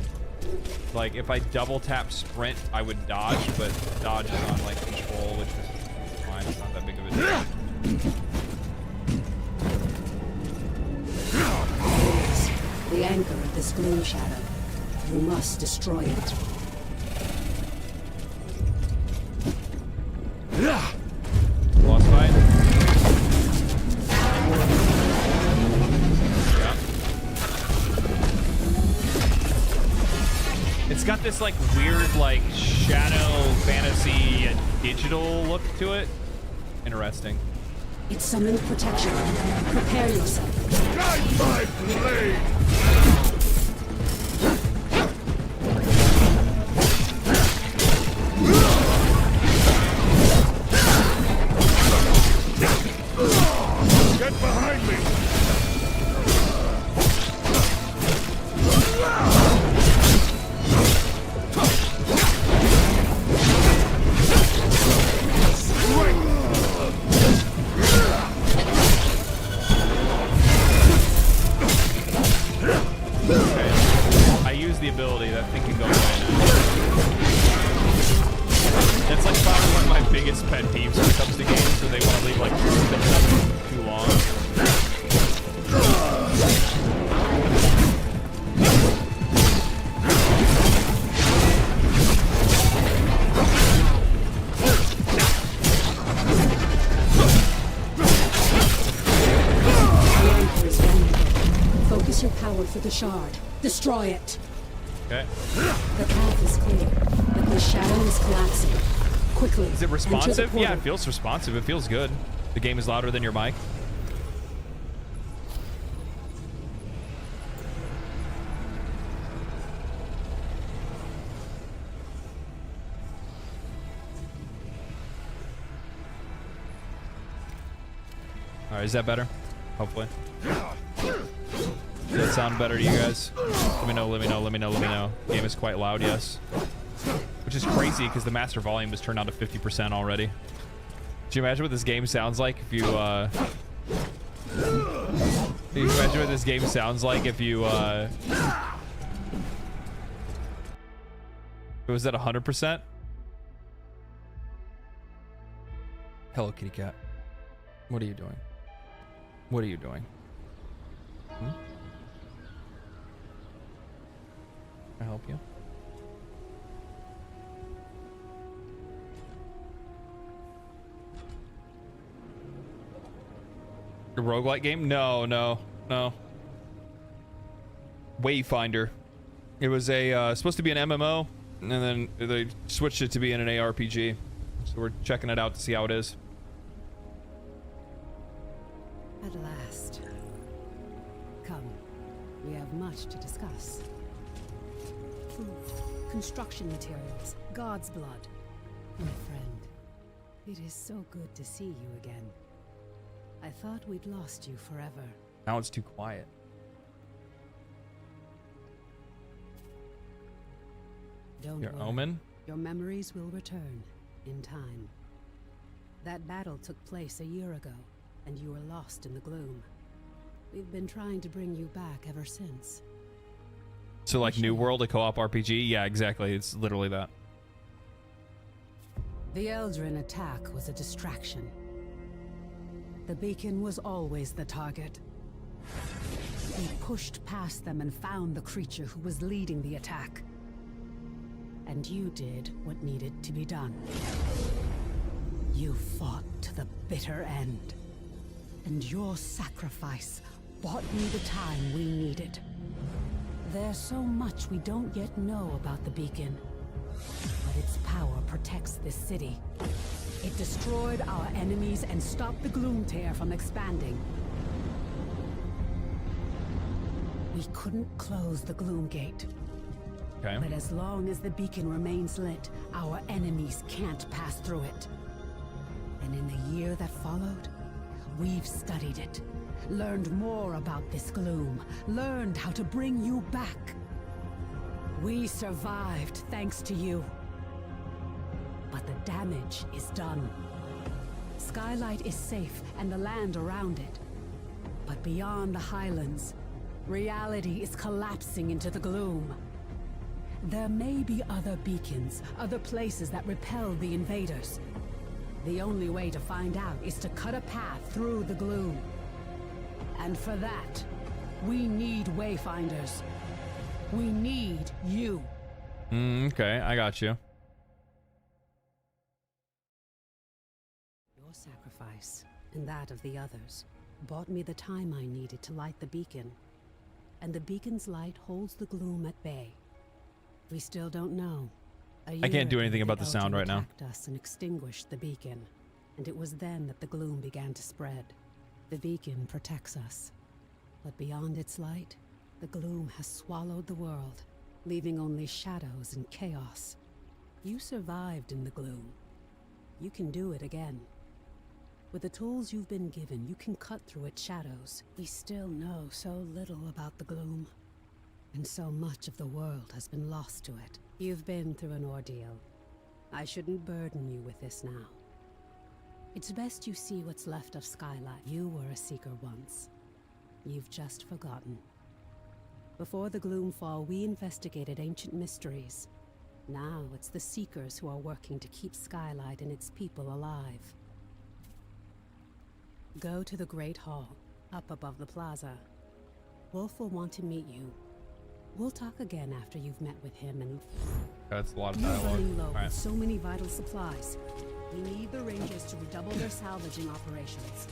like, if I double tap sprint, I would dodge, but dodge is on like control, which is fine. It's not that big of a deal. Yes, the anchor of this gloom shadow. You must destroy it. Boss fight. It's got this like weird like shadow fantasy digital look to it. Interesting. It summoned protection. Prepare yourself. Guide my blade! Get behind me! I use the ability. That thing can go away now. That's like probably one of my biggest pet peeves when it comes to games, where they want to leave like too long. Focus your power for the shard. Destroy it. Okay. The path is clear, but The shadow is collapsing. Quickly. Is it responsive? Yeah, it feels responsive. It feels good. The game is louder than your mic. All right, is that better? Hopefully. Does that sound better to you guys? Let me know, let me know, let me know, let me know. Game is quite loud, yes. Which is crazy because the master volume was turned on to 50% already. Do you imagine what this game sounds like if you, can you imagine what this game sounds like if you, it was at 100%? Hello, kitty cat. What are you doing? What are you doing? Hmm? Can I help you? A roguelike game? No. Wayfinder. It was a supposed to be an MMO, and then they switched it to be an ARPG. So we're checking it out to see how it is. At last. Come. We have much to discuss. Food, construction materials, God's blood. My friend, it is so good to see you again. I thought we'd lost you forever. Now it's too quiet. Don't Your worry. omen? Your memories will return in time. That battle took place a year ago, and you were lost in the gloom. We've been trying to bring you back ever since. So like New World, a co-op RPG? Yeah, exactly. It's literally that. The Elden attack was a distraction. The beacon was always the target. We pushed past them and found the creature who was leading the attack. And you did what needed to be done. You fought to the bitter end. And your sacrifice bought me the time we needed. There's so much we don't yet know about the beacon. But its power protects this city. It destroyed our enemies and stopped the gloom tear from expanding. We couldn't close the gloom gate. Okay. But as long as the beacon remains lit, our enemies can't pass through it. And in the year that followed, we've studied it, learned more about this gloom, learned how to bring you back. We survived thanks to you. But the damage is done. Skylight is safe and the land around it. But beyond the highlands, reality is collapsing into the gloom. There may be other beacons, other places that repel the invaders. The only way to find out is to cut a path through the gloom. And for that, we need Wayfinders. We need you. Okay, I got you. Your sacrifice, and that of the others, bought me the time I needed to light the beacon. And the beacon's light holds the gloom at bay. We still don't know. I can't do anything about the sound right now. Attacked us and extinguished the beacon, and it was then that the gloom began to spread. The beacon protects us, but beyond its light, the gloom has swallowed the world, leaving only shadows and chaos. You survived in the gloom. You can do it again. With the tools you've been given, you can cut through its shadows. We still know so little about the gloom, and so much of the world has been lost to it. You've been through an ordeal. I shouldn't burden you with this now. It's best you see what's left of Skylight. You were a seeker once. You've just forgotten. Before the Gloomfall, we investigated ancient mysteries. Now it's the Seekers who are working to keep Skylight and its people alive. Go to the Great Hall, up above the plaza. Wolf will want to meet you. We'll talk again after you've met with him and... That's a lot of You're dialogue. running low All right. with so many vital supplies. We need the Rangers to redouble their salvaging operations.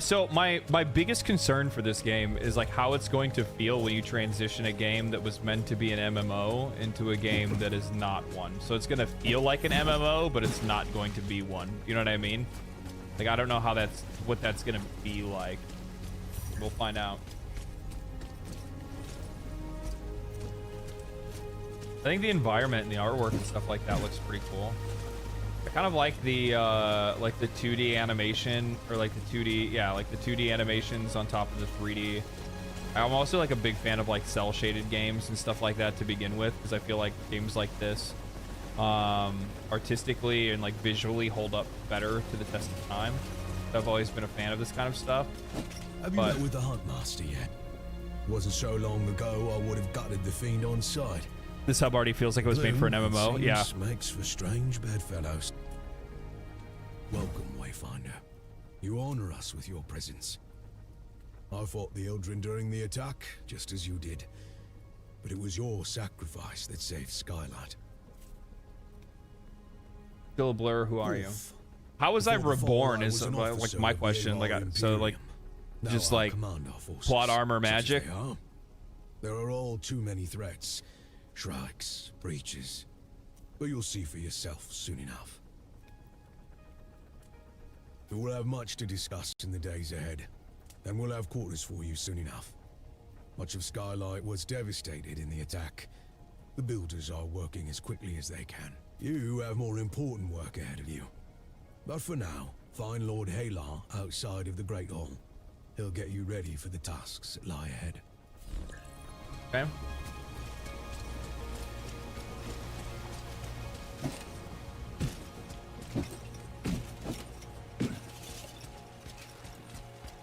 So my biggest concern for this game is like how it's going to feel when you transition a game that was meant to be an MMO into a game that is not one. So it's gonna feel like an MMO, but it's not going to be one. You know what I mean? Like I don't know how what that's gonna be like. We'll find out. I think the environment and the artwork and stuff like that looks pretty cool. I kind of like the 2D animation, or like the 2D, yeah, like the 2D animations on top of the 3D. I'm also like a big fan of like cell shaded games and stuff like that to begin with, because I feel like games like this artistically and like visually hold up better to the test of time. I've always been a fan of this kind of stuff. Have you met with the Huntmaster yet? Wasn't so long ago I would have gutted the fiend on sight. This hub already feels like it was made for an MMO. Yeah. Makes for strange bedfellows. Welcome, Wayfinder. You honor us with your presence. I fought the Elden during the attack, just as you did. But it was your sacrifice that saved Skylight. Still a blur. Who are you? How was I reborn? Is like my question. Like so, like just like plot armor magic. There are all too many threats. Shrikes, breaches, but you'll see for yourself soon enough. We will have much to discuss in the days ahead, and we'll have quarters for you soon enough. Much of Skylight was devastated in the attack. The builders are working as quickly as they can. You have more important work ahead of you. But for now, find Lord Halar outside of the Great Hall. He'll get you ready for the tasks that lie ahead. Okay.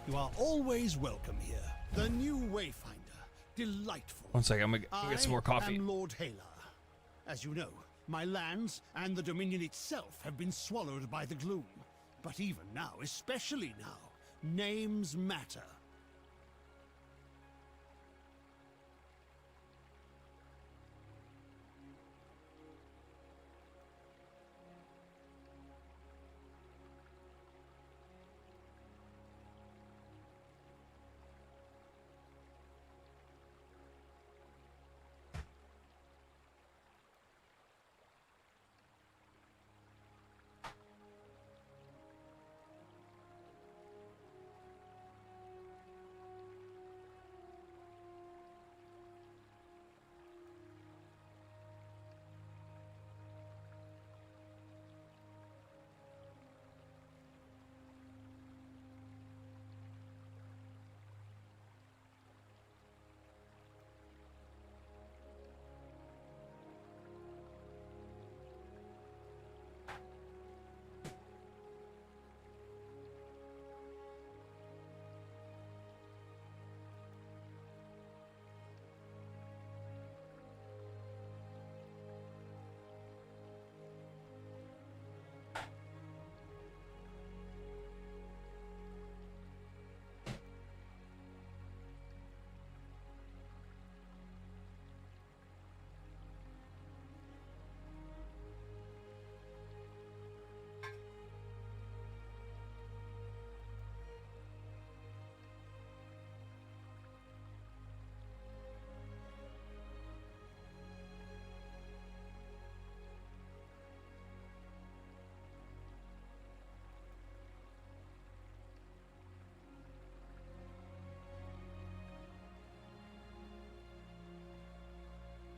You are always welcome here. The new Wayfinder. Delightful. 1 second, I'm gonna get some more coffee. I am Lord Halar. As you know, my lands and the Dominion itself have been swallowed by the gloom. But even now, especially now, names matter.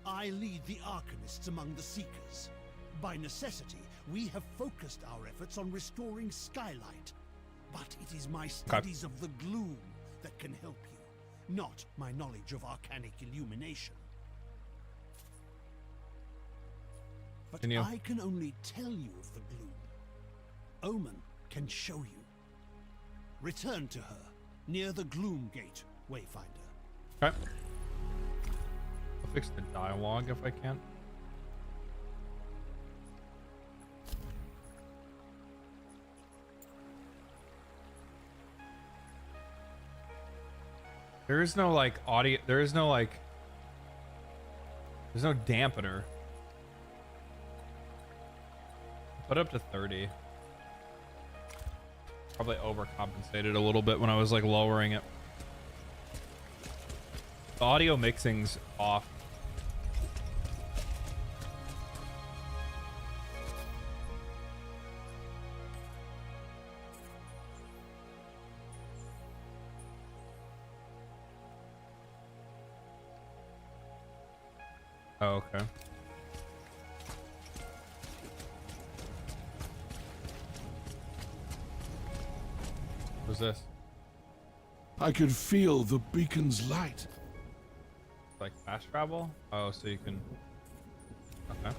I lead the Arcanists among the Seekers. By necessity, we have focused our efforts on restoring Skylight. But it is my studies of the gloom that can help you, not my knowledge of arcanic illumination. But I can only tell you of the gloom. Omen can show you. Return to her, near the Gloom Gate, Wayfinder. Okay. I'll fix the dialogue if I can. There is no like audio, there's no dampener. Put up to 30. Probably overcompensated a little bit when I was like lowering it. The audio mixing's off. Oh, okay. What's this? I could feel the beacon's light. Like fast travel? Oh, so you can... Okay.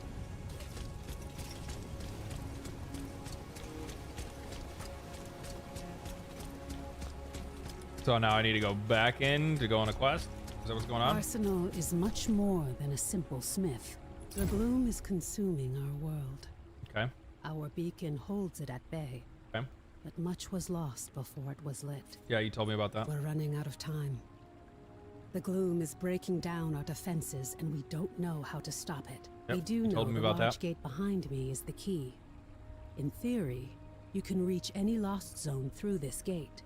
So now I need to go back in to go on a quest? Is that what's going on? Arsenal is much more than a simple smith. The gloom is consuming our world. Okay. Our beacon holds it at bay. Okay. But much was lost before it was lit. Yeah, you told me about that. We're running out of time. The gloom is breaking down our defenses, and we don't know how to stop it. Yep, We do you know told me the about large that. gate behind me is the key. In theory, you can reach any lost zone through this gate.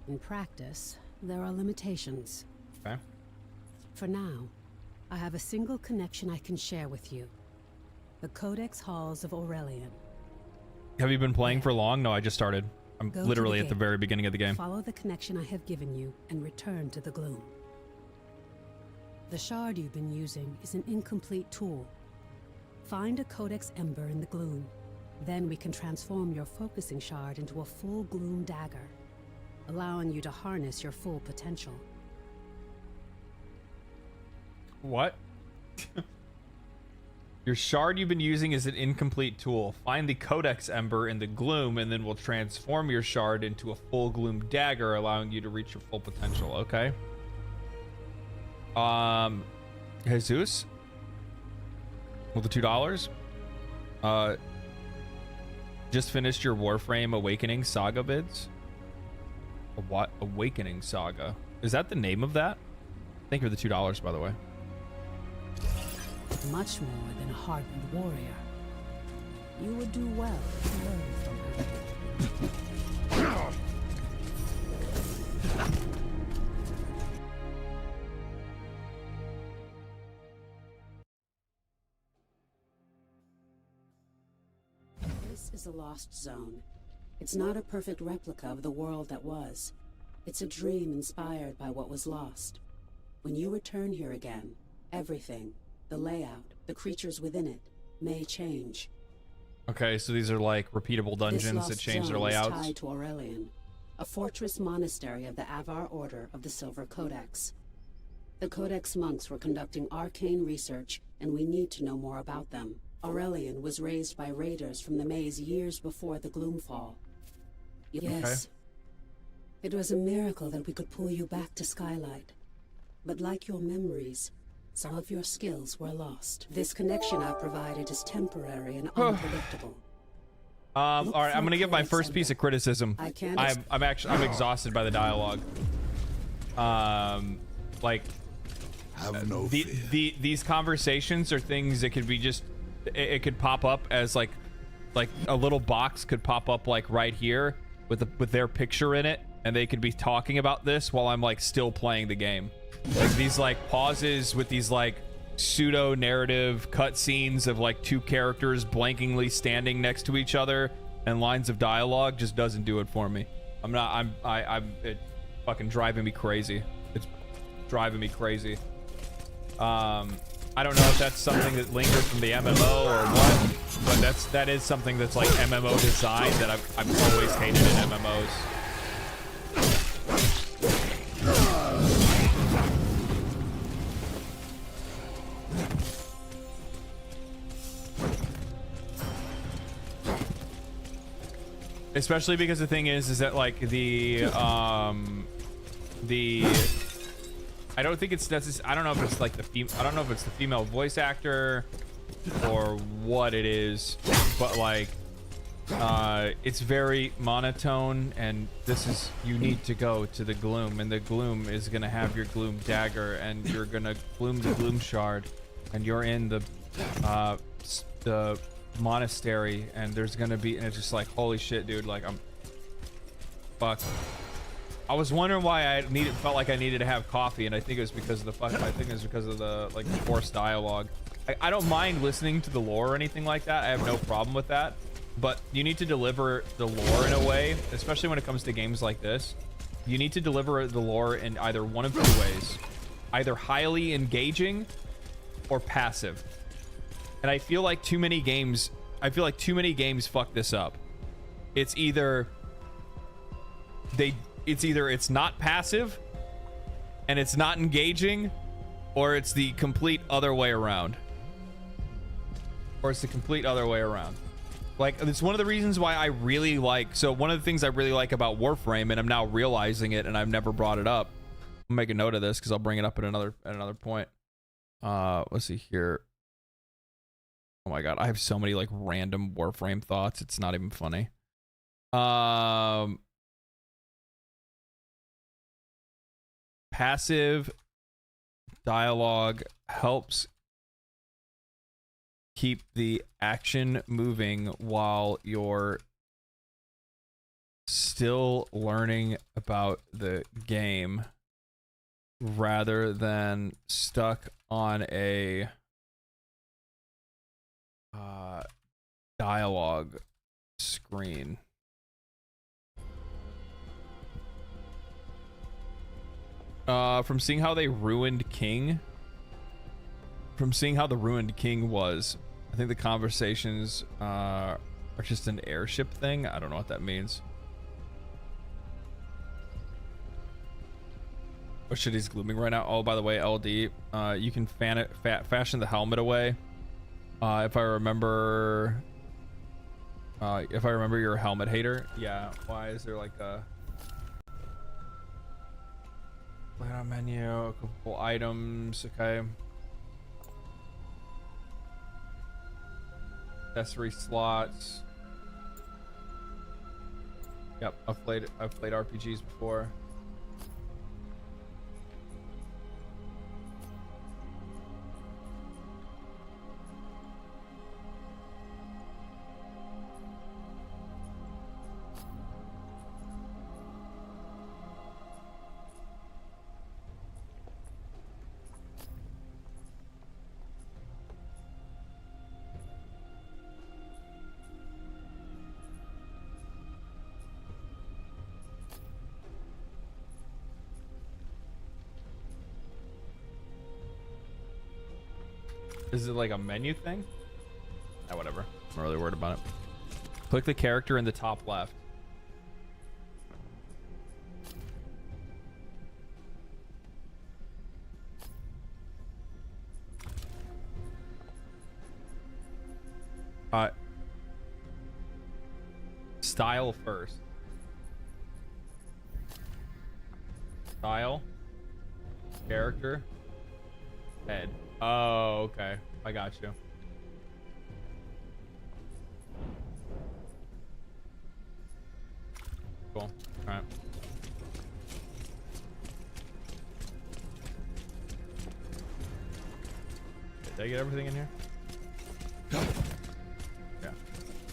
In practice, there are limitations. Okay. For now, I have a single connection I can share with you. The Codex Halls of Aurelian. Have you been playing for long? No, I just started. I'm Go to literally the at the gate. very beginning of the game. Follow the connection I have given you and return to the gloom. The shard you've been using is an incomplete tool. Find a Codex Ember in the gloom. Then we can transform your focusing shard into a full gloom dagger, allowing you to harness your full potential. What? Your shard you've been using is an incomplete tool. Find the Codex Ember in the gloom, and then we'll transform your shard into a full gloom dagger, allowing you to reach your full potential. Okay. Jesus? With the $2? Just finished your Warframe Awakening Saga bids? A what? Awakening Saga. Is that the name of that? Thank you for the $2, by the way. Much more than a hardened warrior. You would do well to learn from her. This is a lost zone. It's not a perfect replica of the world that was. It's a dream inspired by what was lost. When you return here again, everything, the layout, the creatures within it, may change. Okay, so these are like repeatable dungeons that change their layouts. This lost zone is tied to Aurelian, a fortress monastery of the Avar Order of the Silver Codex. The Codex monks were conducting arcane research, and we need to know more about them. Aurelian was raised by raiders from the maze years before the Gloomfall. Yes. It was a miracle that we could pull you back to Skylight. But like your memories, some of your skills were lost. This connection I provided is temporary and unpredictable. All right, I'm gonna give my first piece of criticism. I'm exhausted by the dialogue. Like, have no these conversations are things that could be just, it could pop up as like a little box could pop up like right here with their picture in it, and they could be talking about this while I'm like still playing the game. Like these like pauses with these like pseudo narrative cutscenes of like two characters blankingly standing next to each other and lines of dialogue just doesn't do it for me. It's fucking driving me crazy. It's driving me crazy. I don't know if that's something that lingers from the MMO or what, but that is something that's like MMO design that I've always hated in MMOs. Especially because the thing is that like I don't think it's necessary. I don't know if it's like I don't know if it's the female voice actor or what it is, but like it's very monotone, and this is, you need to go to the gloom, and the gloom is gonna have your gloom dagger, and you're gonna gloom the gloom shard, and you're in the monastery, and there's gonna be, and it's just like, holy shit, dude, like Fuck. I was wondering why felt like I needed to have coffee, and I think it was because of the fuck. I think it was because of the like forced dialogue. I don't mind listening to the lore or anything like that. I have no problem with that. But you need to deliver the lore in a way, especially when it comes to games like this. You need to deliver the lore in either one of two ways. Either highly engaging or passive. And I feel like too many games fuck this up. It's either it's not passive and it's not engaging, or it's the complete other way around. Like, it's one of the reasons why I really like, so one of the things I really like about Warframe, and I'm now realizing it and I've never brought it up. I'll make a note of this because I'll bring it up at another point. Let's see here. Oh my god, I have so many like random Warframe thoughts. It's not even funny. Passive dialogue helps keep the action moving while you're still learning about the game, rather than stuck on a dialogue screen. From seeing how the Ruined King was, I think the conversations are just an airship thing. I don't know what that means. Oh shit, he's glooming right now. Oh, by the way, LD, you can fashion the helmet away. If I remember you're a helmet hater. Yeah, why is there like a layout menu, a couple items, okay. Accessory slots. Yep, I've played RPGs before. Is it like a menu thing? Ah, whatever. I'm not really worried about it. Click the character in the top left. Style first. Style. Character. Head. Oh, okay. I got you. Cool. All right. Did I get everything in here? Yeah.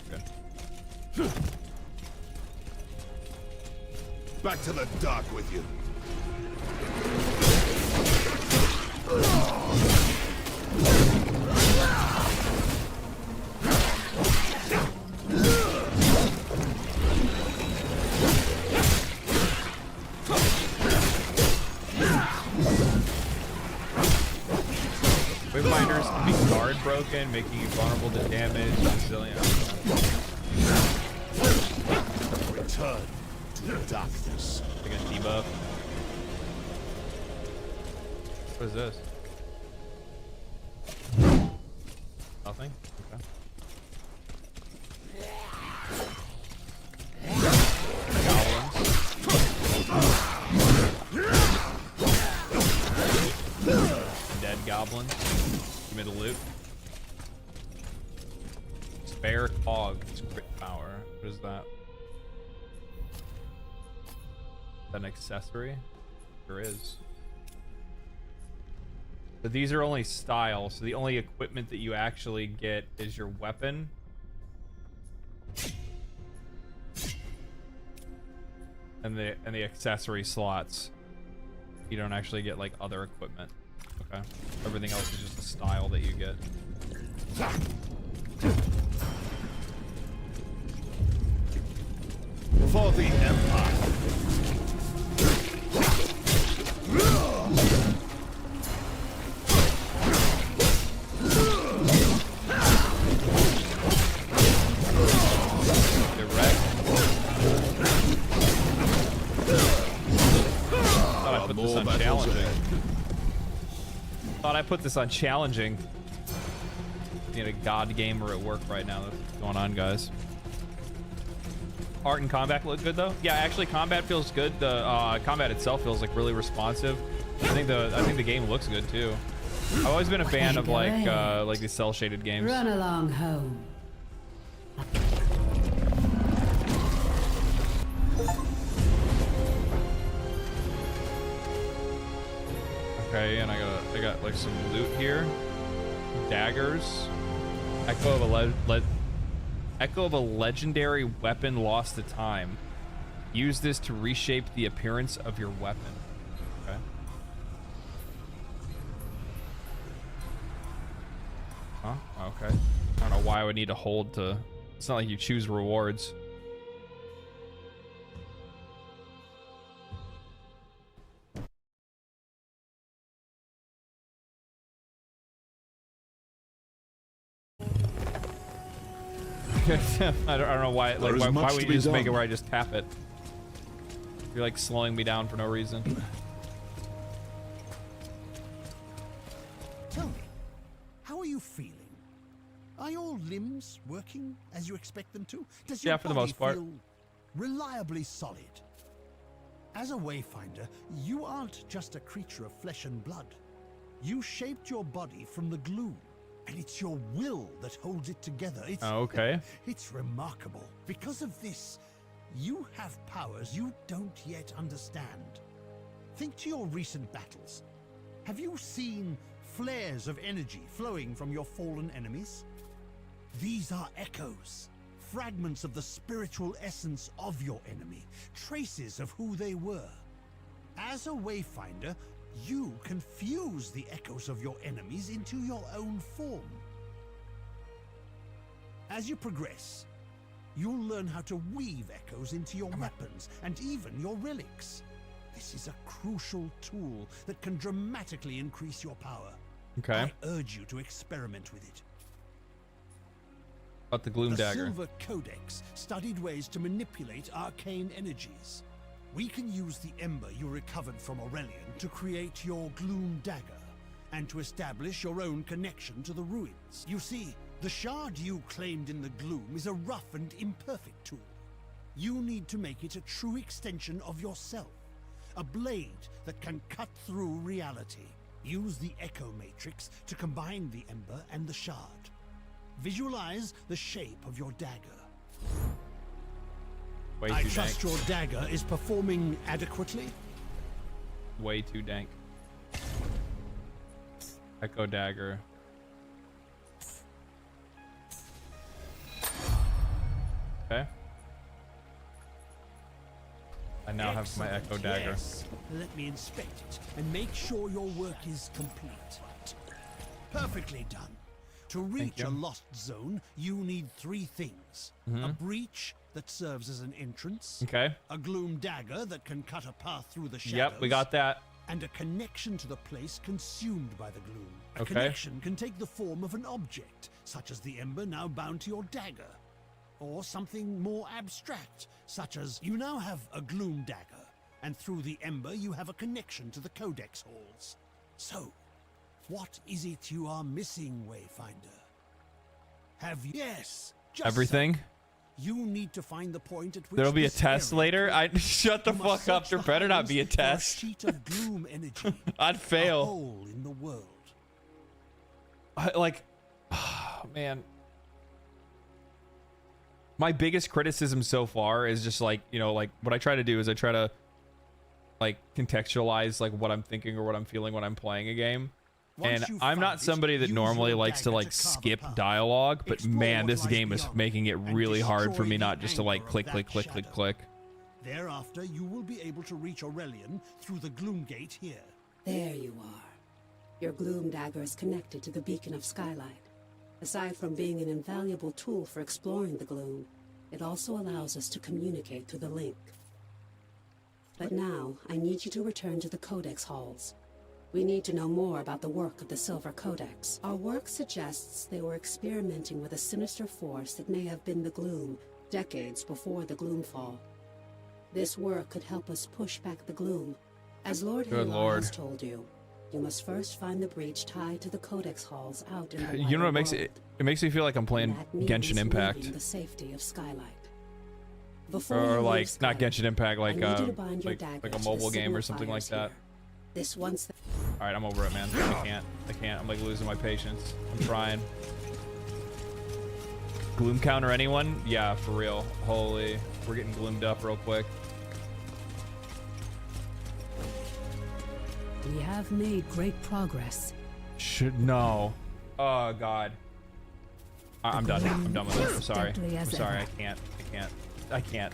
Good. Back to the dock with you. Wayfinders can be guard broken, making you vulnerable to damage, resilient. Return to the darkness. Like a debuff. What is this? Nothing? Okay. Dead goblins. Give me the loot. Spare cog. Crit power. What is that? Is that an accessory? There is. But these are only style, so the only equipment that you actually get is your weapon. and the accessory slots. You don't actually get like other equipment. Okay. Everything else is just a style that you get. For the Empire. Thought I put this on challenging. Need a god gamer at work right now. That's what's going on, guys. Art and combat look good though. Yeah, actually, combat feels good. The combat itself feels like really responsive. I think the game looks good too. I've always been a fan of like these cell shaded games. Run along home. Okay, and I got like some loot here. Daggers. Echo of a legendary weapon lost to time. Use this to reshape the appearance of your weapon. Okay. Huh? Okay. I don't know why I would need to hold to. It's not like you choose rewards. I don't know why. Like, why would you just make it where I just tap it? You're like slowing me down for no reason. Tell me, how are you feeling? Are your limbs working as you expect them to? Does your for the most part. feel reliably solid? As a Wayfinder, you aren't just a creature of flesh and blood. You shaped your body from the gloom. And it's your will that holds it together. It's, okay. It's remarkable. Because of this, you have powers you don't yet understand. Think to your recent battles. Have you seen flares of energy flowing from your fallen enemies? These are echoes, fragments of the spiritual essence of your enemy, traces of who they were. As a Wayfinder, you can fuse the echoes of your enemies into your own form. As you progress, you'll learn how to weave echoes into your weapons and even your relics. This is a crucial tool that can dramatically increase your power. Okay. I urge you to experiment with it. About the Gloom Dagger. The Silver Codex studied ways to manipulate arcane energies. We can use the ember you recovered from Aurelian to create your Gloom Dagger, and to establish your own connection to the ruins. You see, the shard you claimed in the gloom is a rough and imperfect tool. You need to make it a true extension of yourself, a blade that can cut through reality. Use the Echo Matrix to combine the ember and the shard. Visualize the shape of your dagger. I trust your dagger is performing adequately? Way too dank. Echo Dagger. Okay. I now have my Echo Dagger. Yes. Let me inspect it and make sure your work is complete. Perfectly done. To reach a lost zone, you need 3 things. A breach that serves as an entrance. Okay. A Gloom Dagger that can cut a path through the shadows. Yep, we got that. And a connection to the place consumed by the gloom. A Okay. connection can take the form of an object, such as the ember now bound to your dagger. Or something more abstract, such as you now have a Gloom Dagger, and through the ember you have a connection to the Codex halls. So, what is it you are missing, Wayfinder? Have you... Yes! Just Everything? So. You need to find the point at which There'll be a this test area later. I shut the You must fuck up. search There the better not highlands be a for test. sheet of gloom energy. I'd fail. A hole in the world. Man. My biggest criticism so far is just like, you know, like what I try to do is I try to like contextualize like what I'm thinking or what I'm feeling when I'm playing a game. And I'm not somebody that normally likes to like skip dialogue, but man, this game is making it really hard for me not just to like click, click, click, click, click. Thereafter, you will be able to reach Aurelian through the Gloom Gate here. There you are. Your gloom dagger is connected to the beacon of Skylight. Aside from being an invaluable tool for exploring the gloom, it also allows us to communicate through the link. But now, I need you to return to the Codex halls. We need to know more about the work of the Silver Codex. Our work suggests they were experimenting with a sinister force that may have been the gloom, decades before the Gloomfall. This work could help us push back the gloom. As Lord Halar has told you, you must first find the breach tied to the Codex halls out in the You know what makes it makes me feel like I'm playing Genshin Impact. The safety of Skylight. Or like not Genshin Impact, like a mobile game or something like that. This once. All right, I'm over it, man. I can't. I'm like losing my patience. I'm trying. Gloom counter, anyone? Yeah, for real. Holy, we're getting gloomed up real quick. We have made great progress. Should no. Oh God. I'm done. I'm done with it. I'm sorry. I'm sorry. I can't.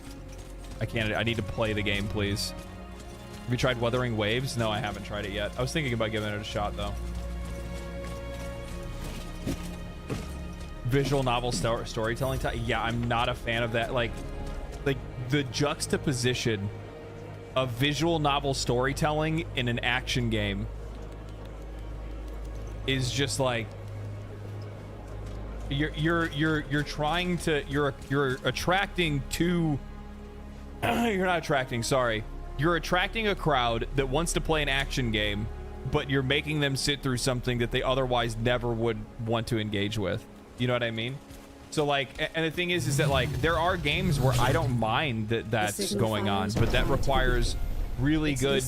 I need to play the game, please. Have you tried Wuthering Waves? No, I haven't tried it yet. I was thinking about giving it a shot, though. Visual novel storytelling. Yeah, I'm not a fan of that. Like the juxtaposition of visual novel storytelling in an action game is just like you're trying to you're attracting two. You're not attracting. Sorry. You're attracting a crowd that wants to play an action game, but you're making them sit through something that they otherwise never would want to engage with. You know what I mean? So like, and the thing is that like, there are games where I don't mind that that's going on, but that requires really good,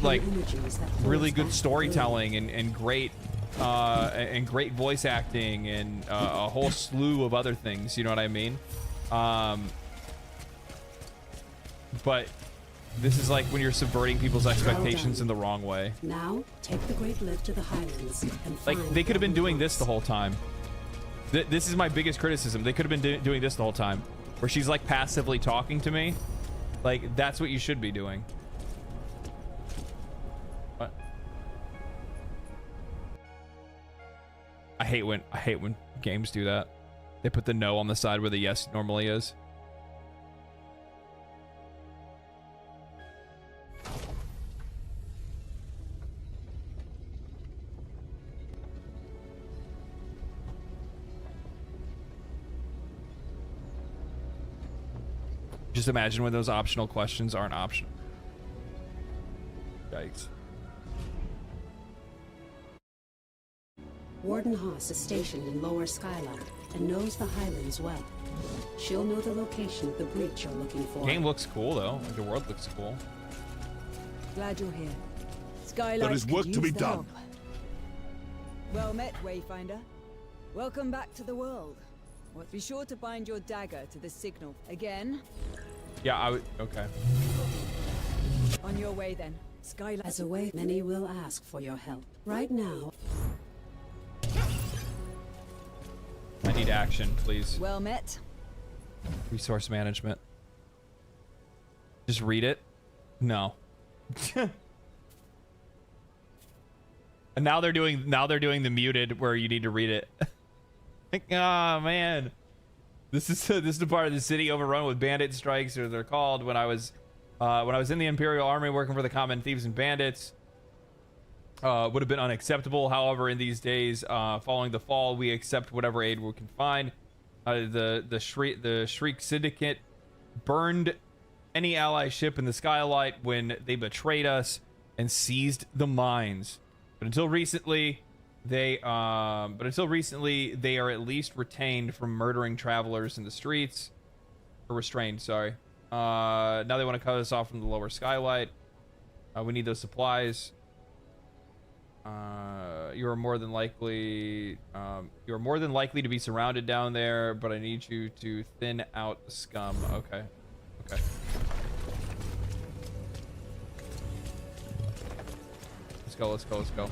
like, really good storytelling and great voice acting and a whole slew of other things. You know what I mean? But this is like when you're subverting people's expectations in the wrong way. Now, take the Great Lift to the Highlands and like they could have been doing this the whole time. This is my biggest criticism. They could have been doing this the whole time, where she's like passively talking to me. Like that's what you should be doing. What? I hate when games do that. They put the no on the side where the yes normally is. Just imagine when those optional questions aren't optional. Yikes. Warden Haas is stationed in Lower Skylight and knows the Highlands well. She'll know the location of the breach you're looking for. Game looks cool though. Like, the world looks cool. Glad you're here. Skylight. There is work to be done. Help. Well met, Wayfinder. Welcome back to the world. Be sure to bind your dagger to the signal. Again? Yeah, I would. Okay. On your way then. Skylight. As a way, many will ask for your help. Right now. I need action, please. Well met. Resource management. Just read it? No. And now they're doing the muted where you need to read it. Oh man, this is the part of the city overrun with bandit strikes, or they're called. When I was in the Imperial Army working for the common thieves and bandits, would have been unacceptable. However, in these days following the fall, we accept whatever aid we can find. The Shriek Syndicate burned any ally ship in the Skylight when they betrayed us and seized the mines. But until recently, they are at least retained from murdering travelers in the streets, or restrained. Sorry. Now they want to cut us off from the Lower Skylight. We need those supplies. You are more than likely to be surrounded down there, but I need you to thin out the scum. Okay. Okay. Let's go. Let's go. Let's go.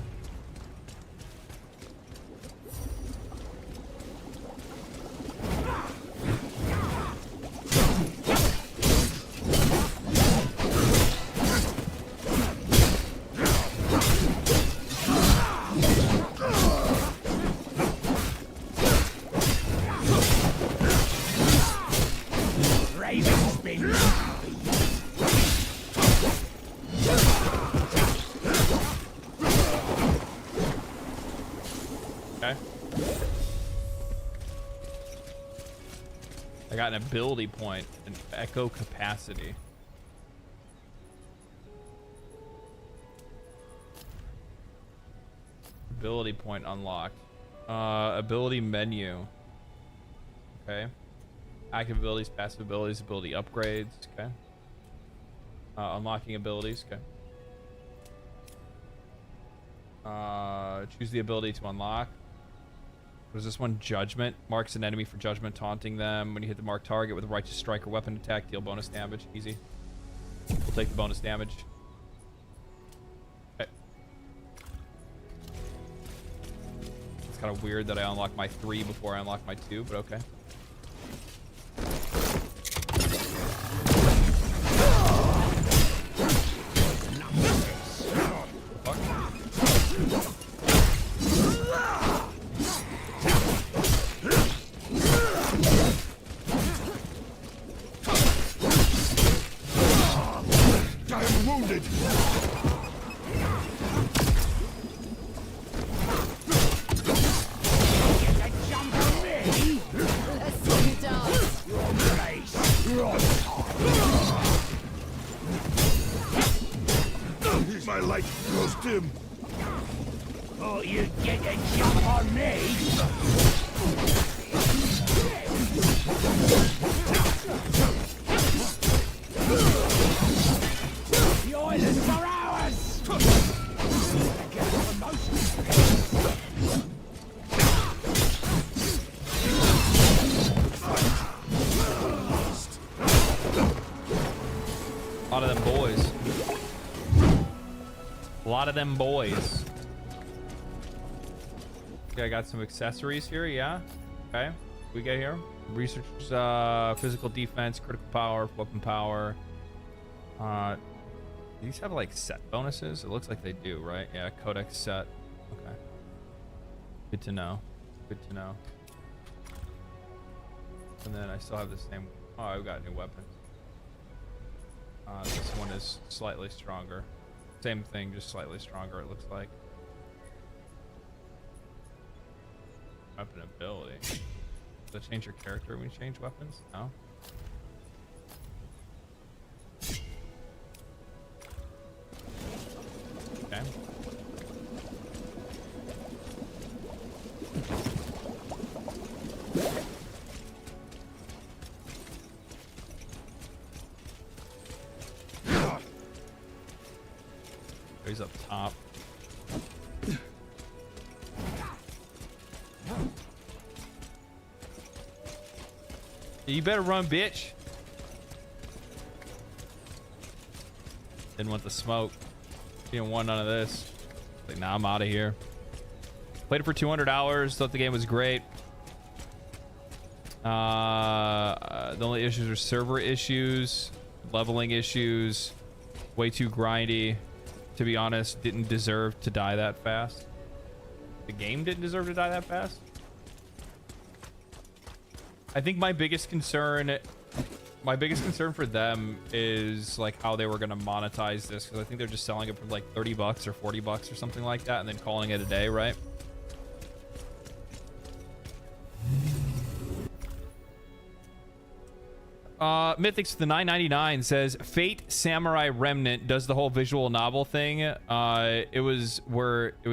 I got an ability point, an echo capacity. Ability point unlocked. Ability menu. Okay. Active abilities, passive abilities, ability upgrades. Okay. Unlocking abilities. Okay. Choose the ability to unlock. What is this one? Judgment. Marks an enemy for judgment, taunting them. When you hit the marked target with a righteous strike or weapon attack, deal bonus damage. Easy. We'll take the bonus damage. Okay. It's kind of weird that I unlock my 3 before I unlock my 2, but okay. I'm wounded. My light grows dim. Oh, you get a jump on me? The island for ours! Get a promotion. A lot of them boys. A lot of them boys. Okay, I got some accessories here, yeah. Okay, we get here. Researchers, physical defense, critical power, weapon power. These have like set bonuses? It looks like they do, right? Yeah, codex set. Okay. Good to know. Good to know. And then I still have the same. Oh, I've got new weapons. This one is slightly stronger. Same thing, just slightly stronger, it looks like. Weapon ability. Does that change your character when you change weapons? No. Okay. He's up top. You better run, bitch. Didn't want the smoke. Didn't want none of this. Like, nah, I'm out of here. Played it for 200 hours. Thought the game was great. The only issues are server issues, leveling issues, way too grindy. To be honest, didn't deserve to die that fast. The game didn't deserve to die that fast. I think my biggest concern for them is like how they were going to monetize this, because I think they're just selling it for like 30 bucks or 40 bucks or something like that and then calling it a day, right? Mythics the 999 says Fate Samurai Remnant does the whole visual novel thing. It was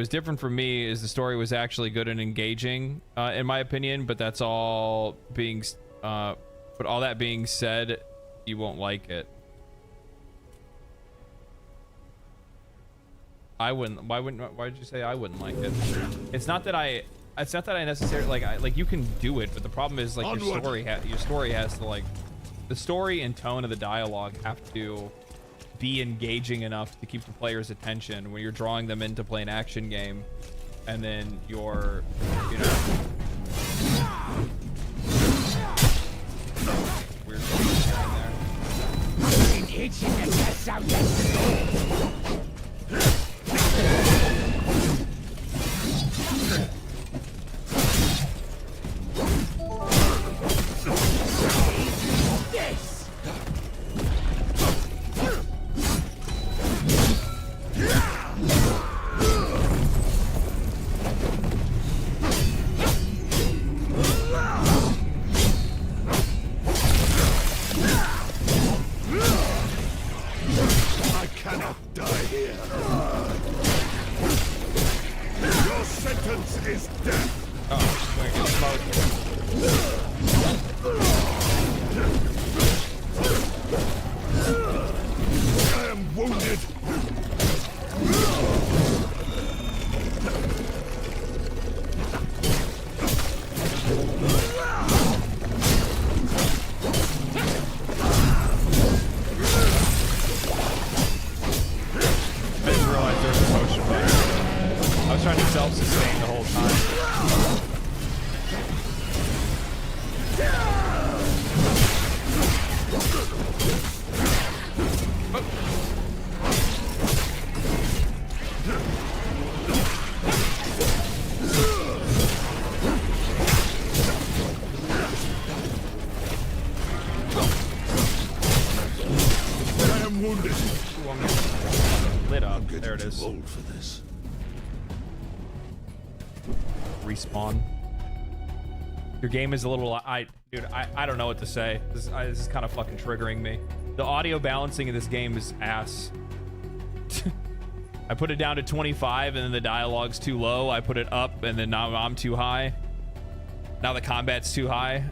different for me is the story was actually good and engaging, in my opinion, but that's all being but all that being said, you won't like it. Why did you say I wouldn't like it? It's not that I necessarily like you can do it, but the problem is like your story has to like the story and tone of the dialogue have to be engaging enough to keep the player's attention when you're drawing them in to play an action game, and then you're, you know, weird This! I am wounded. I didn't realize there was a motion button. I was trying to self-sustain the whole time. I am wounded. Lit up. There it is. Too old for this. Respawn. Your game is a little... Dude, I don't know what to say. This is kind of fucking triggering me. The audio balancing in this game is ass. I put it down to 25 and then the dialogue's too low. I put it up and then now I'm too high. Now the combat's too high.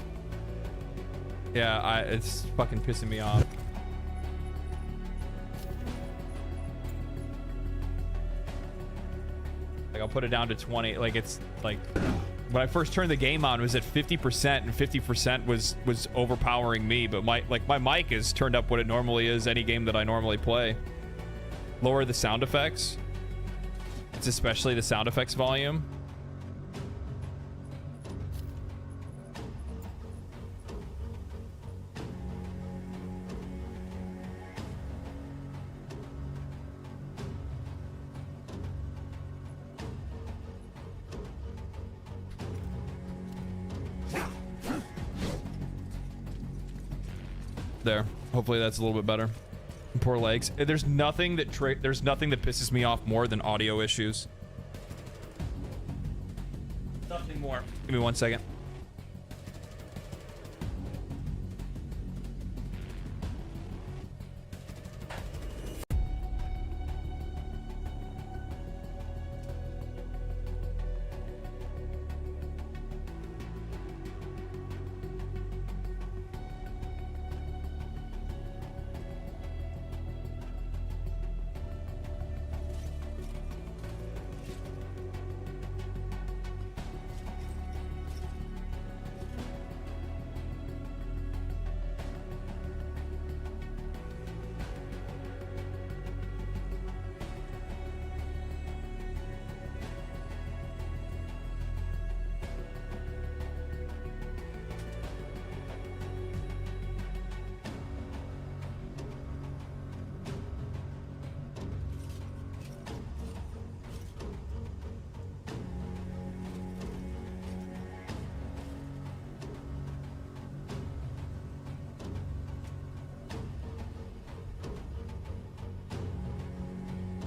Yeah, it's fucking pissing me off. Like, I'll put it down to 20. Like, it's like when I first turned the game on, it was at 50%, and 50% was overpowering me. But my mic is turned up what it normally is any game that I normally play. Lower the sound effects. It's especially the sound effects volume. There. Hopefully that's a little bit better. Poor legs. There's nothing that pisses me off more than audio issues. Nothing more. Give me 1 second.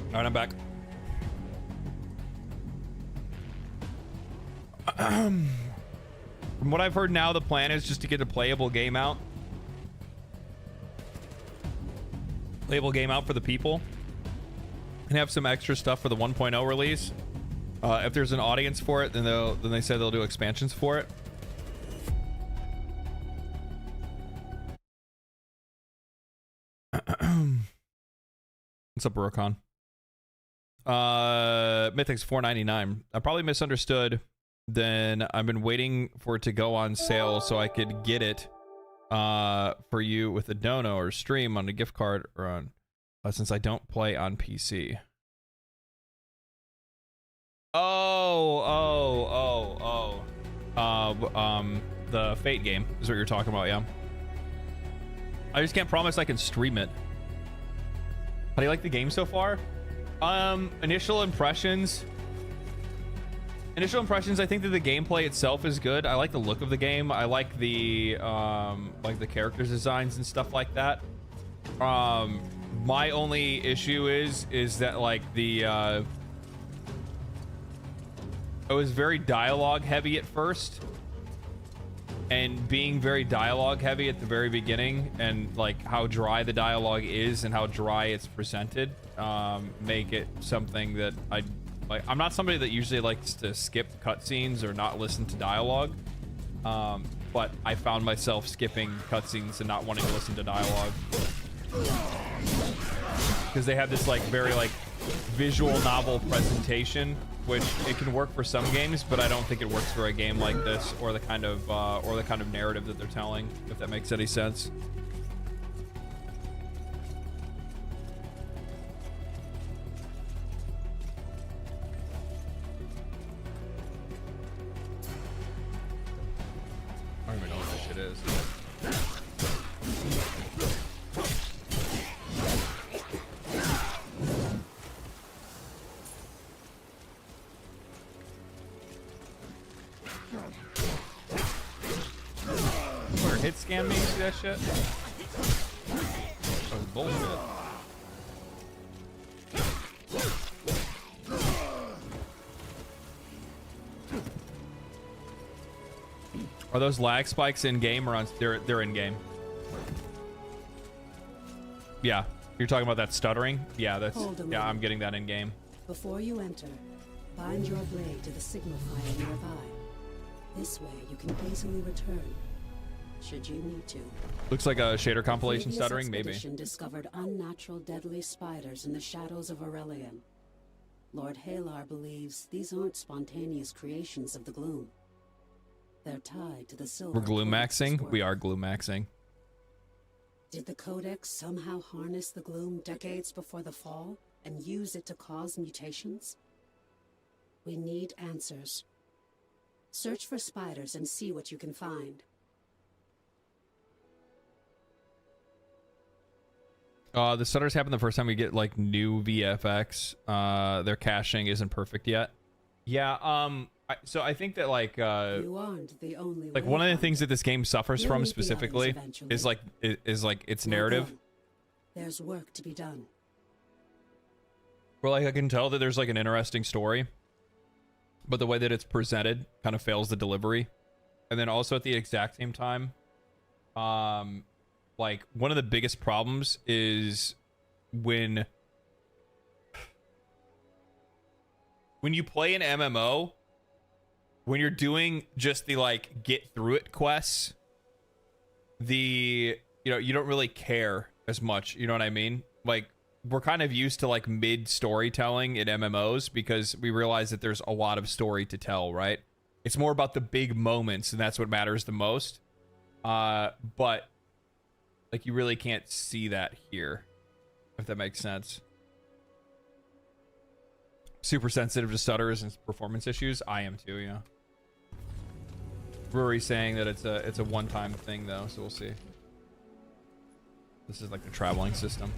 All right, I'm back. From what I've heard now, the plan is just to get a playable game out. Playable game out for the people. And have some extra stuff for the 1.0 release. If there's an audience for it, then they say they'll do expansions for it. What's up, Rokon? Mythic's $4.99. I probably misunderstood. Then I've been waiting for it to go on sale so I could get it for you with a dono or stream on a gift card or on since I don't play on PC. The Fate game is what you're talking about, yeah. I just can't promise I can stream it. How do you like the game so far? Initial impressions, I think that the gameplay itself is good. I like the look of the game. I like the characters designs and stuff like that. My only issue is that like it was very dialogue heavy at first, and being very dialogue heavy at the very beginning, and like how dry the dialogue is and how dry it's presented, make it something that I'm not somebody that usually likes to skip cutscenes or not listen to dialogue. but I found myself skipping cutscenes and not wanting to listen to dialogue because they have this like very like visual novel presentation, which it can work for some games, but I don't think it works for a game like this or the kind of narrative that they're telling, if that makes any sense. I don't even know what this shit is. Hit scan me, see that shit? That was bullshit. Are those lag spikes in game or on? They're in game. Yeah, you're talking about that stuttering. Yeah, I'm getting that in game. Before you enter, bind your blade to the signal fire nearby. This way, you can easily return. Should you need to. Looks like a shader compilation Previous stuttering, maybe. expedition discovered unnatural deadly spiders in the shadows of Aurelian. Lord Halar believes these aren't spontaneous creations of the gloom. They're tied to the silver. We're gloom maxing. We are gloom maxing. Did the Codex somehow harness the gloom decades before the fall and use it to cause mutations? We need answers. Search for spiders and see what you can find. The stutters happen the first time we get like new VFX. Their caching isn't perfect yet. Yeah. So I think that like you aren't the only like one of the things that this game suffers from specifically is like its narrative. There's work to be done. Where like I can tell that there's like an interesting story, but the way that it's presented kind of fails the delivery. And then also at the exact same time, like one of the biggest problems is when you play an MMO, when you're doing just the like get through it quests, you don't really care as much, you know what I mean? Like we're kind of used to like mid storytelling in MMOs because we realize that there's a lot of story to tell, right? It's more about the big moments and that's what matters the most. But like you really can't see that here, if that makes sense. Super sensitive to stutters and performance issues. I am too, yeah. Rory's saying that it's a one-time thing though, so we'll see. This is like the traveling system.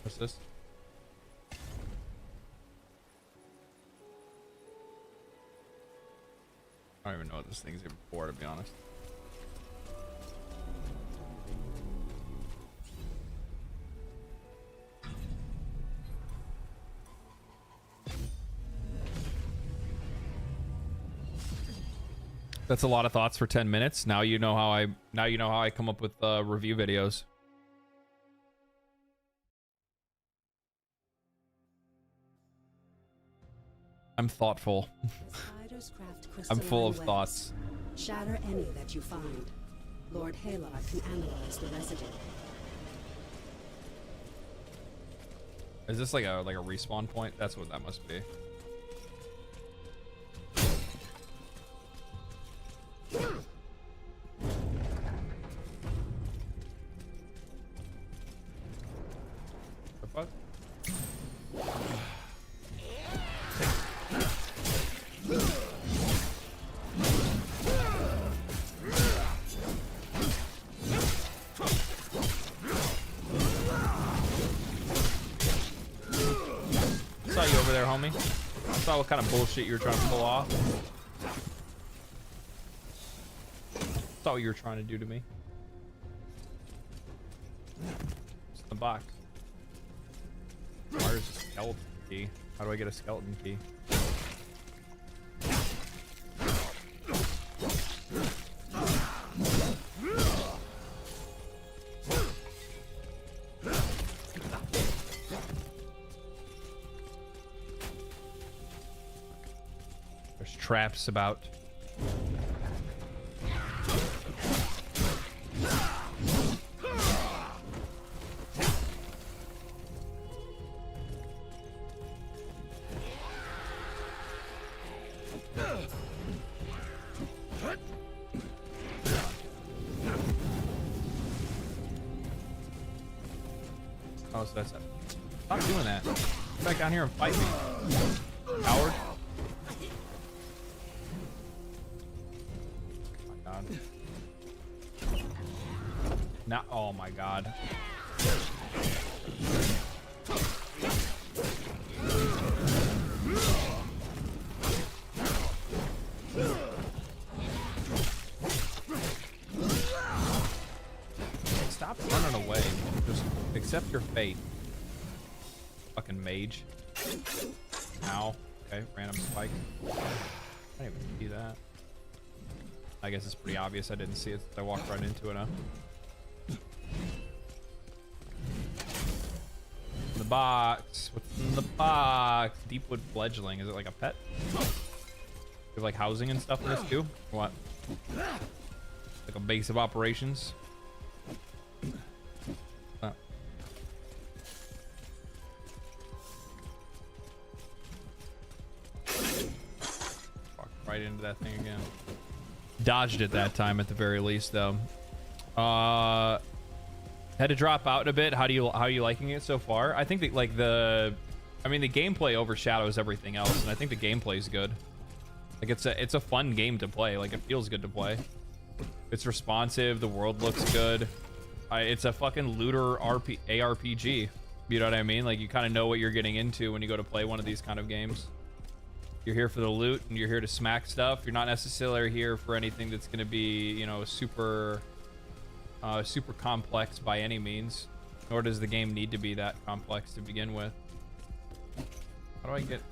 What's this? I don't even know what this thing's even for, to be honest. That's a lot of thoughts for 10 minutes. Now you know how I come up with review videos. I'm thoughtful. I'm full of thoughts. Shatter any that you find. Lord Halar can analyze the residue. Is this like a respawn point? That's what that must be. The fuck? Saw you over there, homie. Saw what kind of bullshit you were trying to pull off. Saw what you were trying to do to me. What's in the box? Where's a skeleton key? How do I get a skeleton key? traps about. Oh, so that's it. Stop doing that. Get back down here and fight me. Coward. Oh my god. Not. Oh my god. Stop running away. Just accept your fate. Fucking mage. Ow. Okay, random spike. I didn't even see that. I guess it's pretty obvious I didn't see it. I walked right into it, huh? The box. What's in the box? Deepwood fledgling. Is it like a pet? You have like housing and stuff in this too? What? Like a base of operations? Right into that thing again. Dodged it that time at the very least, though. Had to drop out a bit. How are you liking it so far? I think that like the gameplay overshadows everything else, and I think the gameplay is good. Like it's a fun game to play. Like it feels good to play. It's responsive. The world looks good. It's a fucking looter ARPG. You know what I mean? Like you kind of know what you're getting into when you go to play one of these kind of games. You're here for the loot and you're here to smack stuff. You're not necessarily here for anything that's going to be, you know, super complex by any means. Nor does the game need to be that complex to begin with. How do I get...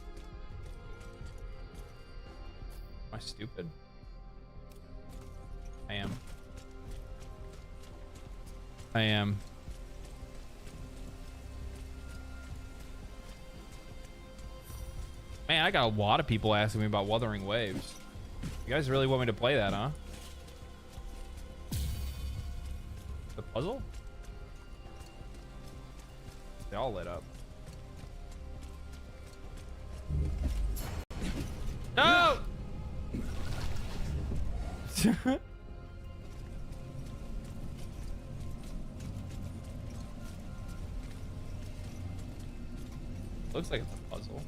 Am I stupid? I am. I am. Man, I got a lot of people asking me about Wuthering Waves. You guys really want me to play that, huh? The puzzle? They all lit up. No! Looks like it's a puzzle.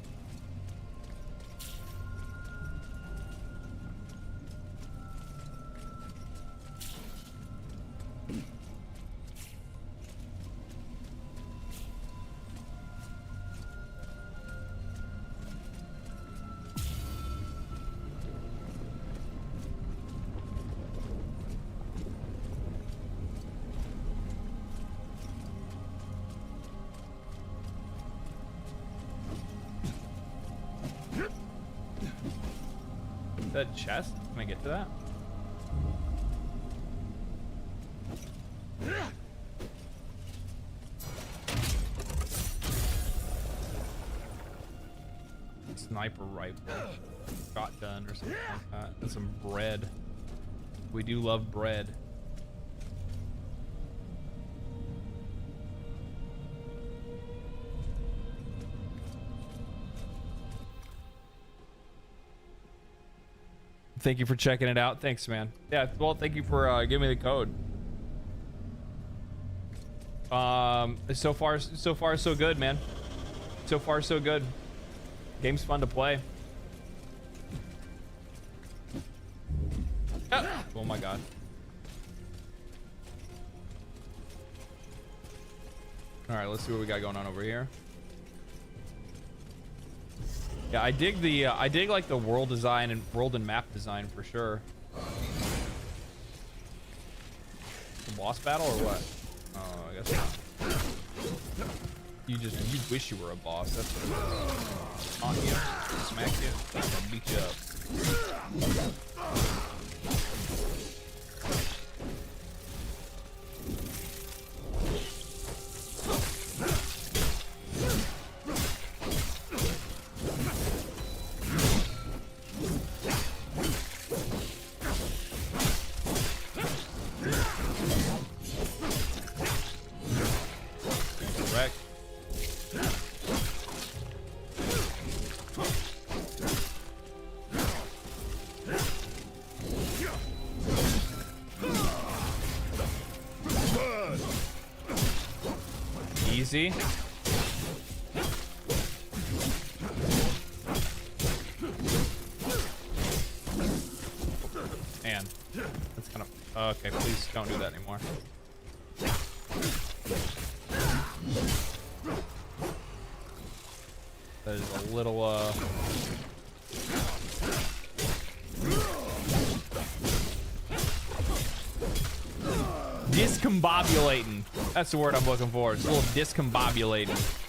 That chest? Can I get to that? Sniper rifle. Shotgun or something like that. And some bread. We do love bread. Thank you for checking it out. Thanks, man. Yeah, well, thank you for giving me the code. So far so good, man. So far so good. Game's fun to play. Oh my god. All right, let's see what we got going on over here. Yeah, I dig like the world design and world and map design for sure. The boss battle or what? Oh, I guess not. You wish you were a boss. That's what it is. Taunt you, smack you, and beat you up. Easy. Man, that's kind of... Okay, please don't do that anymore. That is a little, discombobulating. That's the word I'm looking for. It's a little discombobulating.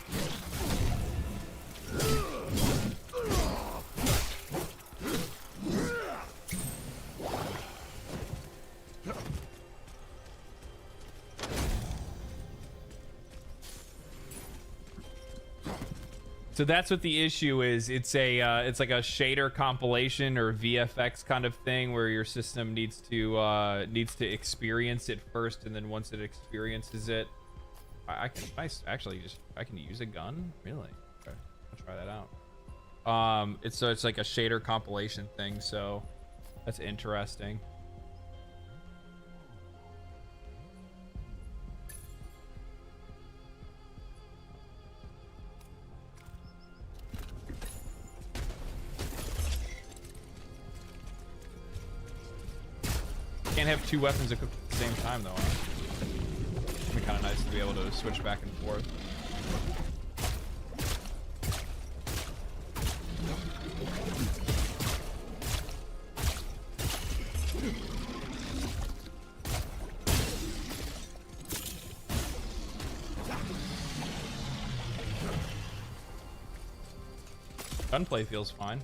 So that's what the issue is. It's like a shader compilation or VFX kind of thing where your system needs to experience it first, and then once it experiences it, I can use a gun. Really? Okay, I'll try that out. It's like a shader compilation thing. So that's interesting. Can't have two weapons equipped at the same time, though. It'd be kind of nice to be able to switch back and forth. Gunplay feels fine.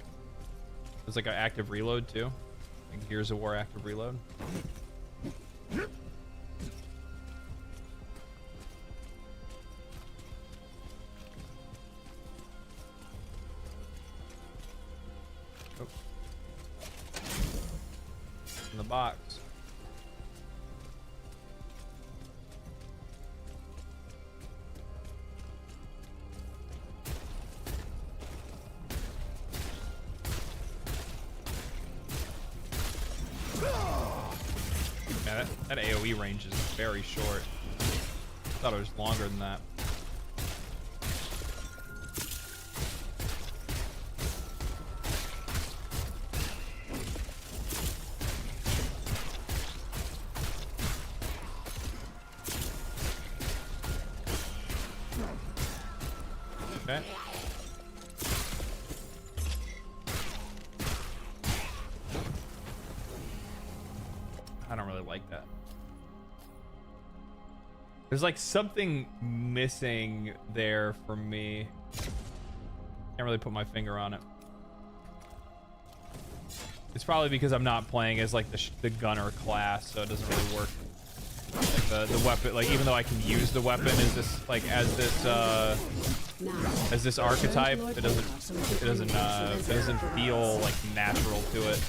There's like an active reload too. Like Gears of War active reload. Oh. In the box. Yeah, that AoE range is very short. I thought it was longer than that. Okay. I don't really like that. There's like something missing there for me. Can't really put my finger on it. It's probably because I'm not playing as like the gunner class, so it doesn't really work. Like the weapon, like even though I can use the weapon as this archetype, it doesn't feel like natural to it.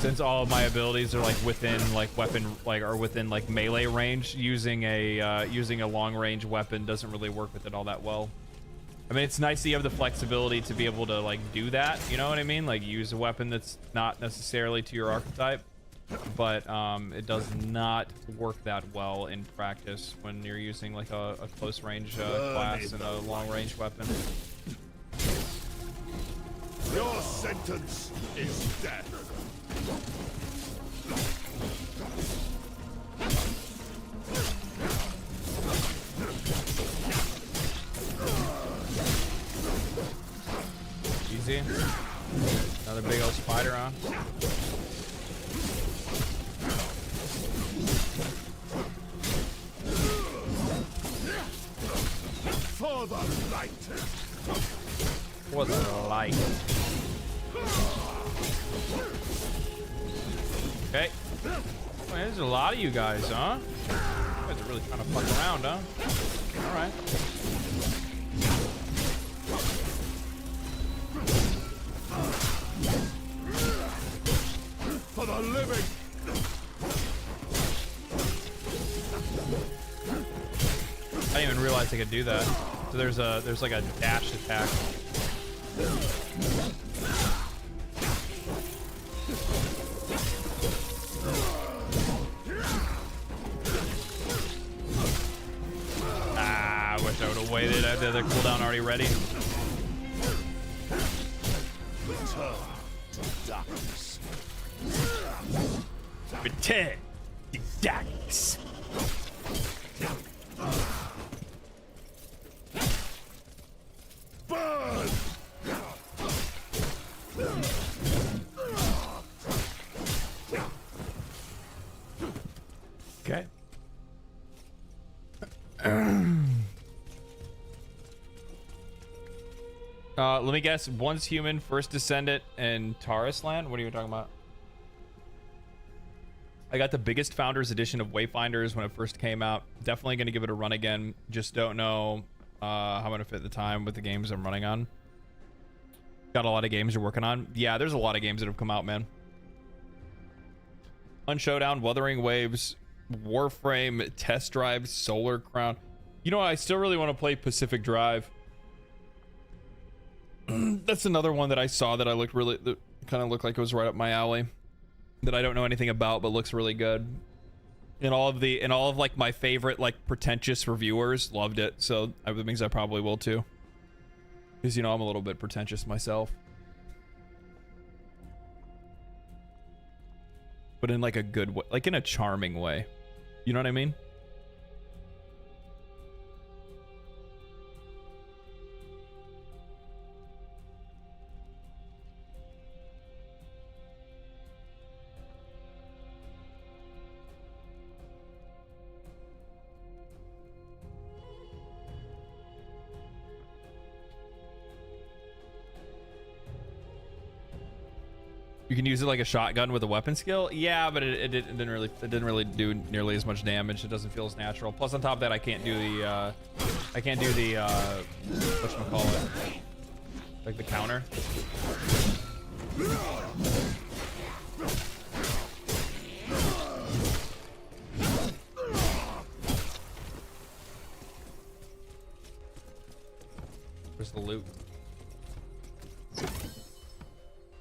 Since all of my abilities are like within like within like melee range, using a long range weapon doesn't really work with it all that well. I mean, it's nice that you have the flexibility to be able to like do that, you know what I mean? Like use a weapon that's not necessarily to your archetype, but it does not work that well in practice when you're using like a close range class and a long range weapon. Your sentence is death. Easy. Another big old spider, huh? For the light. For the light. Okay. Well, there's a lot of you guys, huh? You guys are really trying to fuck around, huh? Alright. For the living. I didn't even realize I could do that. So there's like a dash attack. Throw it away. They have their cooldown already ready. Return to darkness. Return to darkness. Burn! Okay. Let me guess. Once human, first descendant, and Taurus land. What are you talking about? I got the biggest Founders Edition of Wayfinders when it first came out. Definitely going to give it a run again. Just don't know how I'm going to fit the time with the games I'm running on. Got a lot of games you're working on. Yeah, there's a lot of games that have come out, man. Unshowdown, Wuthering Waves, Warframe, Test Drive, Solar Crown. You know, I still really want to play Pacific Drive. That's another one that I saw that that kind of looked like it was right up my alley. That I don't know anything about, but looks really good. And all of like my favorite like pretentious reviewers loved it, so that means I probably will too. Because you know I'm a little bit pretentious myself, but in like a good way, like in a charming way. You know what I mean? You can use it like a shotgun with a weapon skill. Yeah, but it didn't really do nearly as much damage. It doesn't feel as natural. Plus, on top of that, I can't do the whatchamacallit, like the counter. Where's the loot?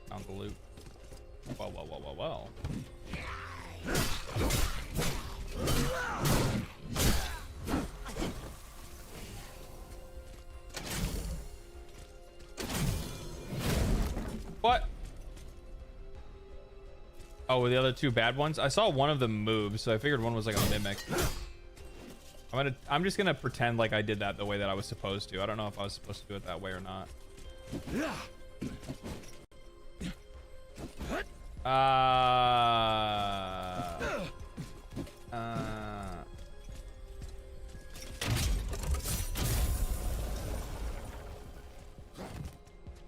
Found the loot. Well. What? Oh, were the other two bad ones? I saw one of them move, so I figured one was like a mimic. I'm just gonna pretend like I did that the way that I was supposed to. I don't know if I was supposed to do it that way or not.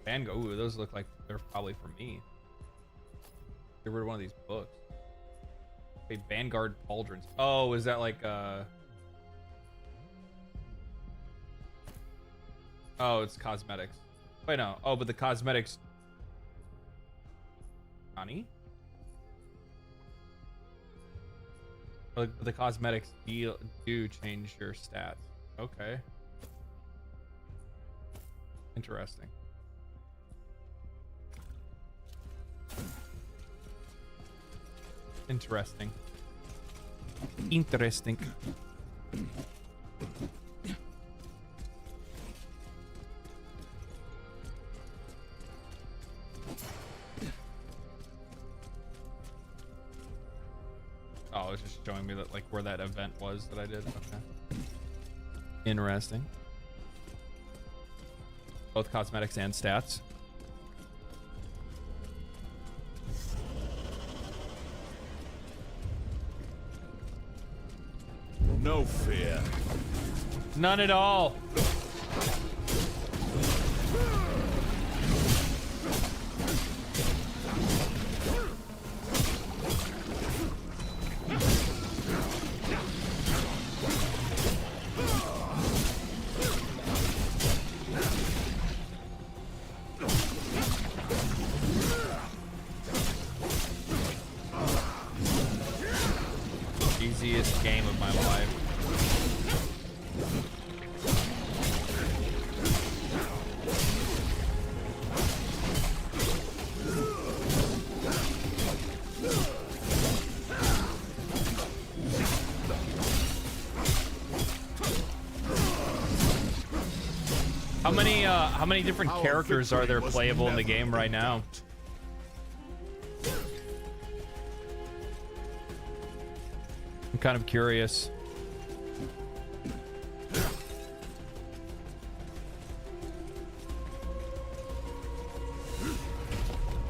Vanguard. Ooh, those look like they're probably for me. Get rid of one of these books. Hey, Vanguard Pauldrons. Oh, is that like oh, it's cosmetics. Wait, no. Oh, but the cosmetics. Nani? But the cosmetics do change your stats. Okay. Interesting. Interesting. Interesting. Oh, it's just showing me that like where that event was that I did. Okay. Interesting. Both cosmetics and stats. No fear. None at all. Easiest game of my life. How many different characters are there playable in the game right now? I'm kind of curious.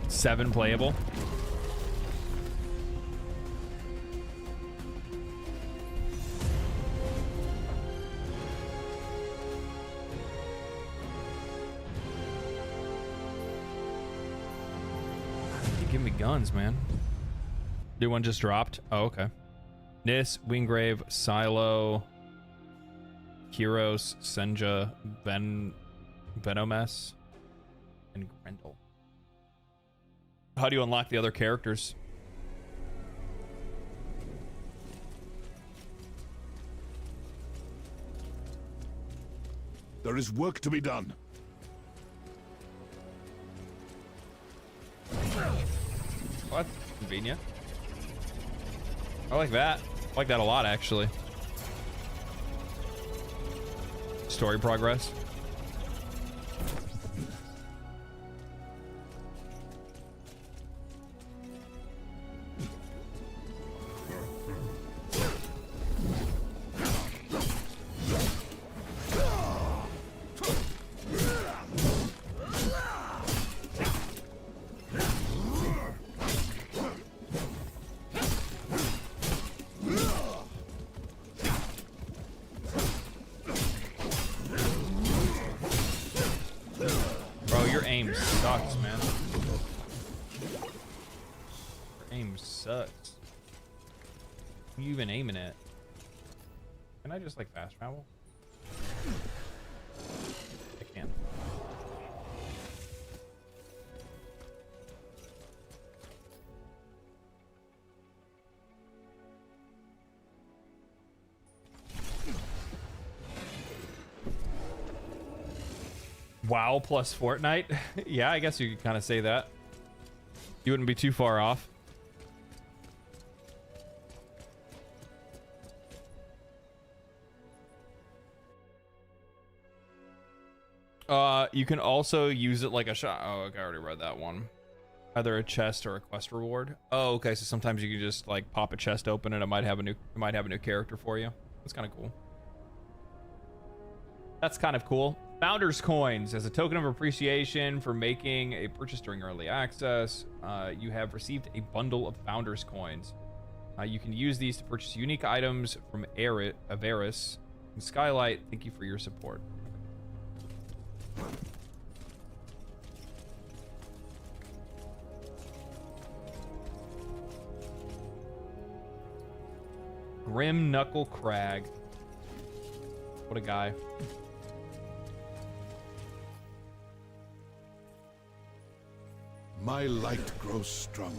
Seven playable. Give me guns, man. New one just dropped. Oh, okay. Nis, Wingrave, Silo, Kyros, Senja, Venomes, and Grendel. How do you unlock the other characters? There is work to be done. What? Convenient. I like that. I like that a lot, actually. Story progress. Aiming at. Can I just like fast travel? I can. WoW plus Fortnite? Yeah, I guess you could kind of say that. You wouldn't be too far off. You can also use it like a shot. Oh, okay, I already read that one. Either a chest or a quest reward. Oh, okay. So sometimes you can just like pop a chest open and it might have a new character for you. That's kind of cool. That's kind of cool. Founders coins as a token of appreciation for making a purchase during early access. You have received a bundle of founders coins. You can use these to purchase unique items from Avaris and Skylight. Thank you for your support. Grim Knuckle Crag. What a guy. My light grows stronger.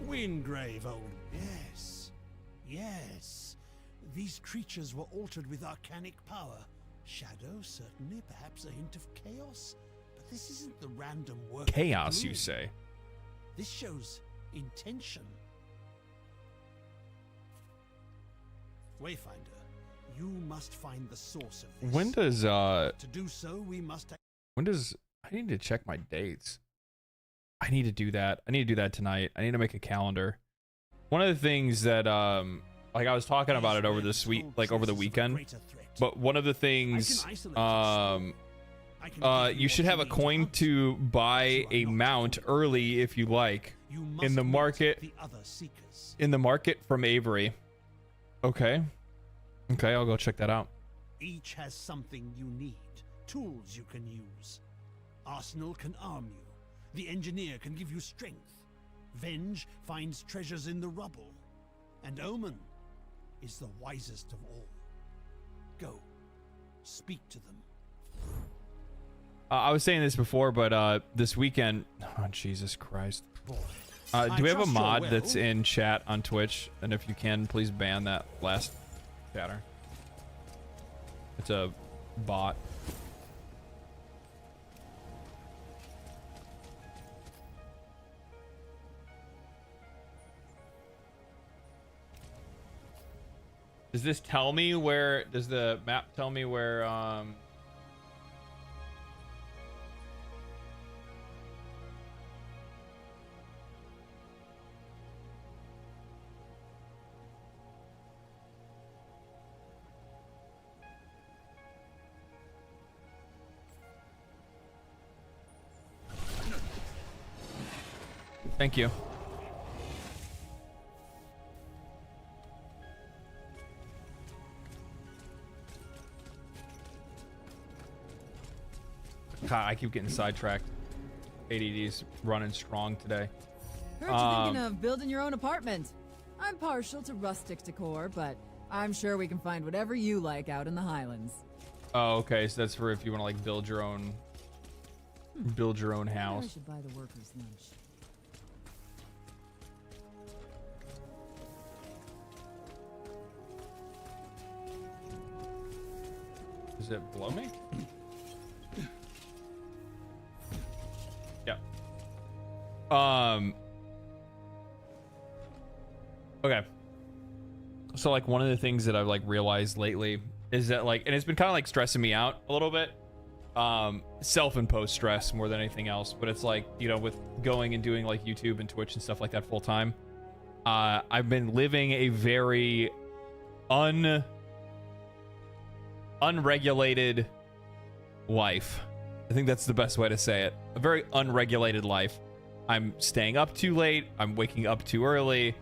Wingrave, old... Yes. Yes. These creatures were altered with arcanic power. Shadow, certainly. Perhaps a hint of chaos. But this isn't the random work. Chaos, you say? This shows intention. Wayfinder, you must find the source of this. When does To do so, we must... When does... I need to check my dates. I need to do that. I need to do that tonight. I need to make a calendar. One of the things that like I was talking about it over this week, like over the weekend, but one of the things you should have a coin to buy a mount early if you like in the market from Avery. Okay, I'll go check that out. Each has something you need, tools you can use. Arsenal can arm you. The engineer can give you strength. Venge finds treasures in the rubble. And Omen is the wisest of all. Go, speak to them. I was saying this before, but this weekend... Oh, Jesus Christ. Do we have a mod that's in chat on Twitch? And if you can, please ban that last chatter. It's a bot. Does this tell me where? Does the map tell me where? Thank you. God, I keep getting sidetracked. ADD's running strong today. Heard you thinking of building your own apartment. I'm partial to rustic decor, but I'm sure we can find whatever you like out in the Highlands. Oh, okay. So that's for if you want to like build your own I house. should buy the workers' lunch. Does it blow me? Yeah. Okay. So like one of the things that I've like realized lately is that like, and it's been kind of like stressing me out a little bit. Self-imposed stress more than anything else, but it's like, you know, with going and doing like YouTube and Twitch and stuff like that full time, I've been living a very unregulated life. I think that's the best way to say it. A very unregulated life. I'm staying up too late. I'm waking up too early.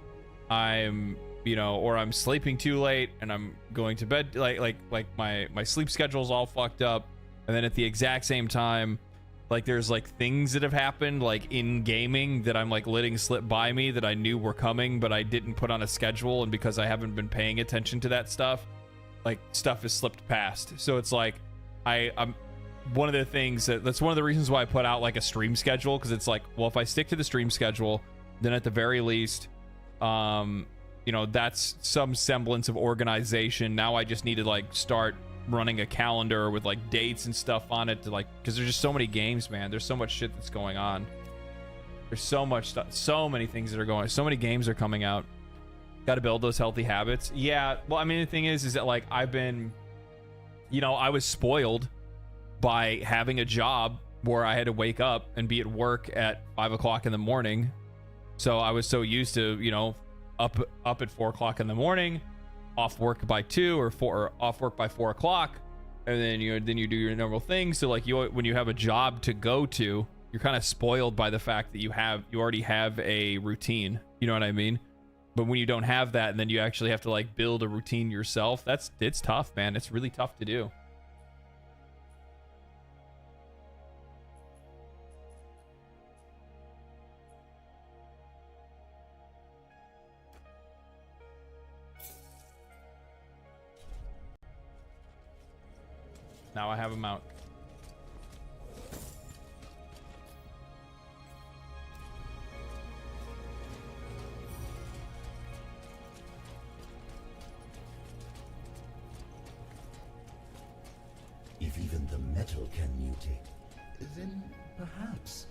I'm, you know, or I'm sleeping too late and I'm going to bed like my sleep schedule's all fucked up. And then at the exact same time, like there's like things that have happened like in gaming that I'm like letting slip by me that I knew were coming, but I didn't put on a schedule. And because I haven't been paying attention to that stuff, like stuff has slipped past. So it's like I'm one of the things that's one of the reasons why I put out like a stream schedule, because it's like, well, if I stick to the stream schedule, then at the very least, you know, that's some semblance of organization. Now I just need to like start running a calendar with like dates and stuff on it to like, because there's just so many games, man. There's so much shit that's going on. There's so much stuff, so many things that are going, so many games are coming out. Got to build those healthy habits. Yeah, well, I mean, the thing is that like I've been, you know, I was spoiled by having a job where I had to wake up and be at work at 5 o'clock in the morning. So I was so used to, you know, up at 4 o'clock in the morning, off work by 2 or 4, or off work by 4 o'clock, and then you do your normal things. So like when you have a job to go to, you're kind of spoiled by the fact that you already have a routine. You know what I mean? But when you don't have that, and then you actually have to like build a routine yourself, it's tough, man. It's really tough to do. Now I have a mount. If even the metal can mutate, then perhaps...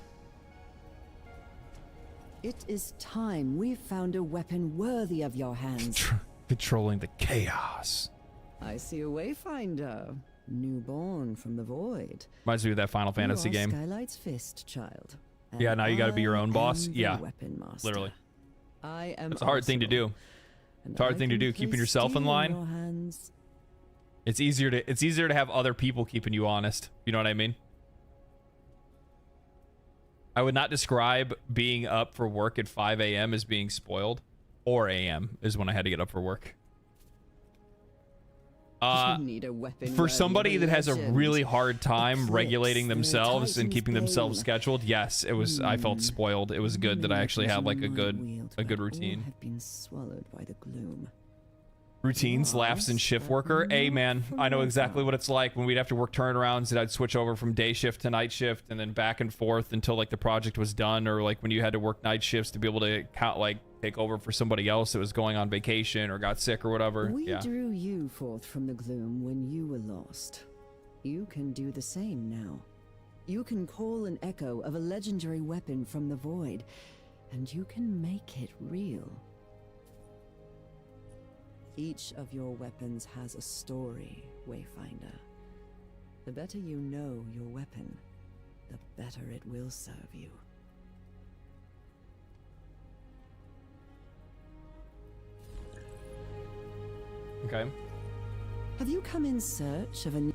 It is time we found a weapon worthy of your hands. Controlling the chaos. I see a Wayfinder, newborn from the void. Reminds me of that Final Fantasy game. Skylight's fist, child. Yeah, now you got to be your own boss. Yeah, weapon master. Literally. I am. It's a hard thing to do. It's a hard thing to do, keeping yourself in line. It's easier to have other people keeping you honest. You know what I mean? I would not describe being up for work at 5 a.m. as being spoiled. 4 a.m. is when I had to get up for work. You need a weapon for somebody that has a really hard time regulating themselves and keeping themselves scheduled, yes, it was. I felt spoiled. It was good that I actually had like a good routine. Have been swallowed by the gloom. Routines, laughs, and shift worker. Hey man, I know exactly what it's like when we'd have to work turnarounds and I'd switch over from day shift to night shift and then back and forth until like the project was done, or like when you had to work night shifts to be able to take over for somebody else that was going on vacation or got sick or whatever. We drew you forth from the gloom when you were lost. You can do the same now. You can call an echo of a legendary weapon from the void, and you can make it real. Each of your weapons has a story, Wayfinder. The better you know your weapon, the better it will serve you. Okay. Have you come in search of a...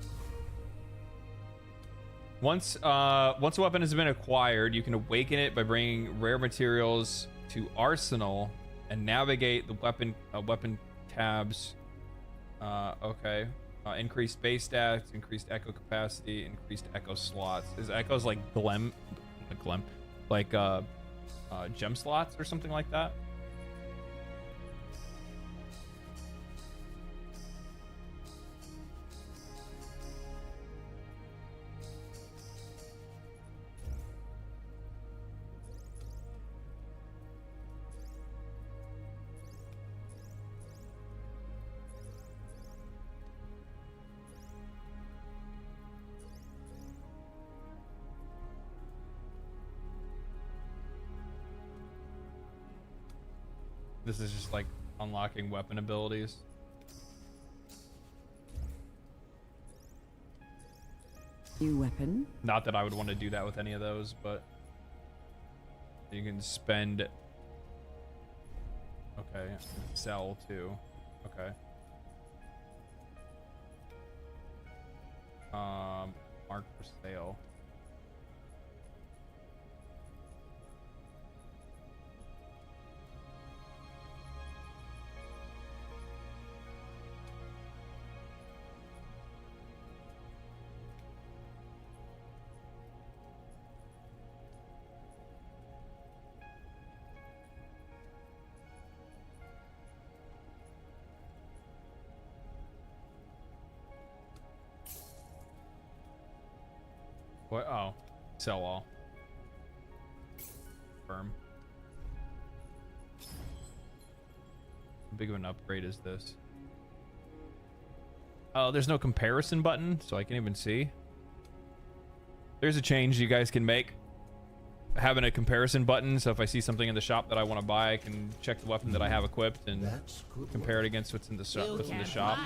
Once a weapon has been acquired, you can awaken it by bringing rare materials to Arsenal and navigate the weapon tabs. Okay. Increased base stats, increased echo capacity, increased echo slots. Is echoes like gem slots or something like that? This is just like unlocking weapon abilities. New weapon? Not that I would want to do that with any of those, but you can spend. Okay, sell too. Okay. Mark for sale. What? Oh, sell all. Firm. How big of an upgrade is this? Oh, there's no comparison button, so I can't even see. There's a change you guys can make. Having a comparison button, so if I see something in the shop that I want to buy, I can check the weapon that I have equipped and compare it against what's in the shop.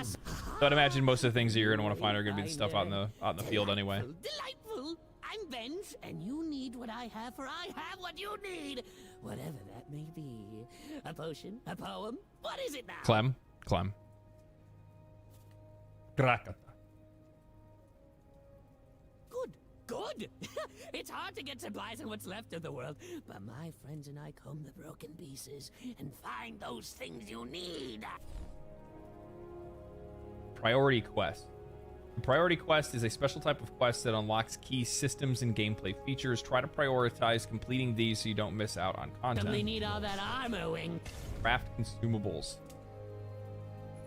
So I'd imagine most of the things that you're gonna want to find are gonna be the stuff out in the field anyway. Delightful. I'm Benj, and you need what I have, for I have what you need. Whatever that may be. A potion, a poem. What is it now? Clem. Grakata. Good. It's hard to get supplies in what's left of the world, but my friends and I comb the broken pieces and find those things you need. Priority quest. The priority quest is a special type of quest that unlocks key systems and gameplay features. Try to prioritize completing these so you don't miss out on content. Really need all that armor wing. Craft consumables.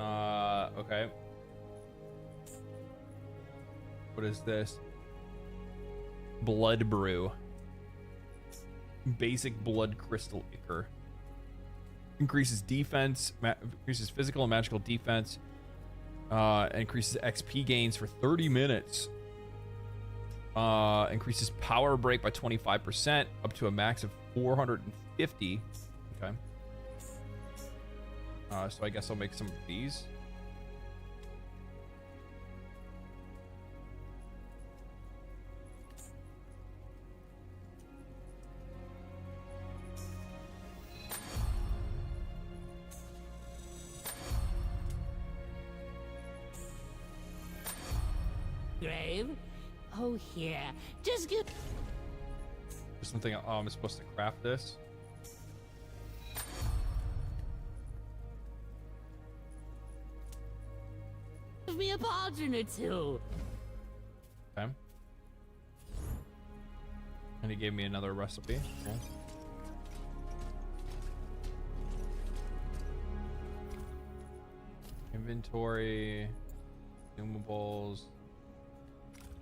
Okay. What is this? Blood brew. Basic blood crystal ichor. Increases defense, increases physical and magical defense. Increases XP gains for 30 minutes. Increases power break by 25%, up to a max of 450. Okay. So I guess I'll make some of these. Grave? Oh, here. Just get... There's something. Oh, I'm supposed to craft this. Give me a pauldron or two. Okay. And he gave me another recipe. Cool. Inventory. Consumables.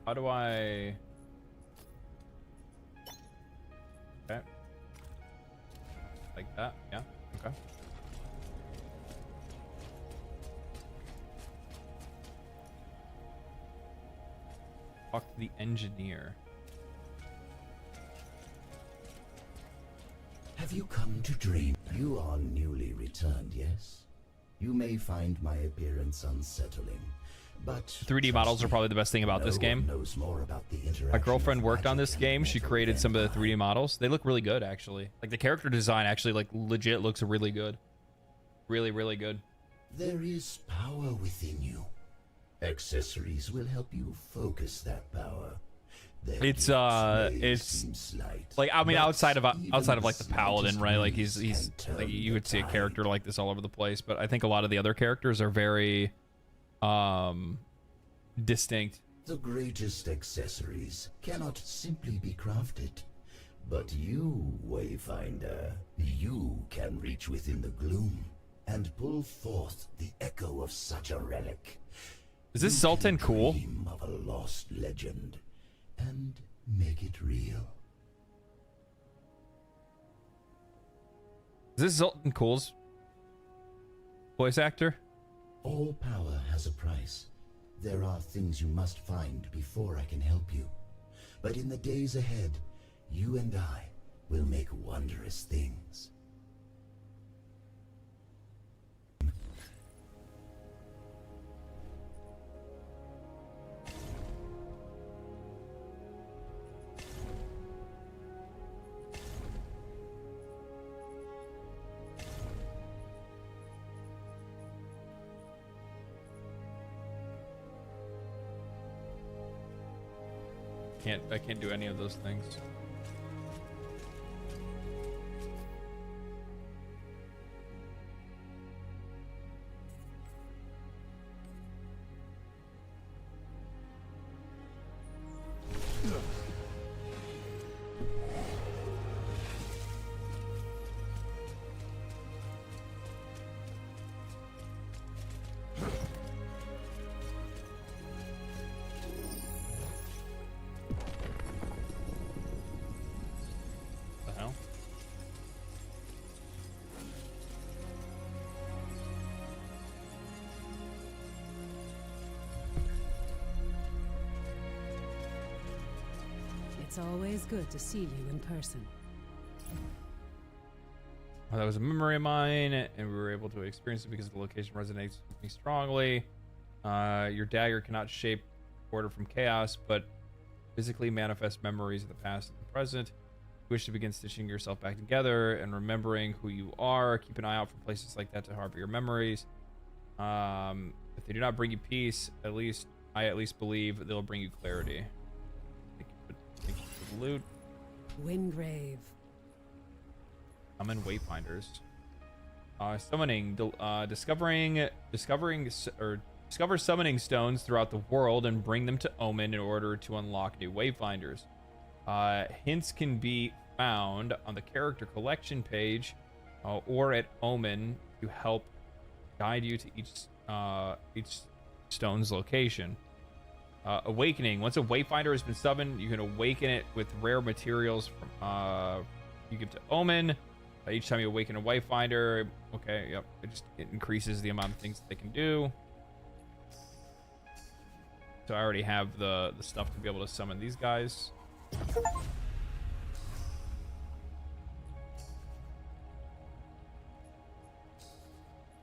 How do I... Okay. Like that, yeah, okay. Talk to the engineer. Have you come to dream? You are newly returned, yes? You may find my appearance unsettling, but 3D models are probably the best thing about this game. knows more about the My interaction girlfriend of worked on magic this and game. She mortal created some of the vampire. 3D models. They look really good, actually. Like the character design actually, like legit looks really good. Really, really good. There is power within you. Accessories will help you focus that power. Their It's display seems slight, like, I mean, but outside of even like the paladin, right? Like he's can like turn you the would see a tide. character like this all over the place, but I think a lot of the other characters are very distinct. The greatest accessories cannot simply be crafted. But you, Wayfinder, you can reach within the gloom and pull forth the echo of such a relic. Is this You Sultan can cool? dream of a lost legend and make it real. Is this Sultan Cool's voice actor? All power has a price. There are things you must find before I can help you. But in the days ahead, you and I will make wondrous things. I can't do any of those things. The hell? It's always good to see you in person. That was a memory of mine, and we were able to experience it because the location resonates with me strongly. Your dagger cannot shape order from chaos, but physically manifest memories of the past and the present. You wish to begin stitching yourself back together and remembering who you are. Keep an eye out for places like that to harbor your memories. If they do not bring you peace, I at least believe they'll bring you clarity. Thank you for the loot. Wingrave. Summon Wayfinders. Discover summoning stones throughout the world and bring them to Omen in order to unlock new Wayfinders. Hints can be found on the character collection page or at Omen to help guide you to each stone's location. Awakening. Once a Wayfinder has been summoned, you can awaken it with rare materials from you give to Omen. Each time you awaken a Wayfinder, okay, yep, it increases the amount of things that they can do. So I already have the stuff to be able to summon these guys.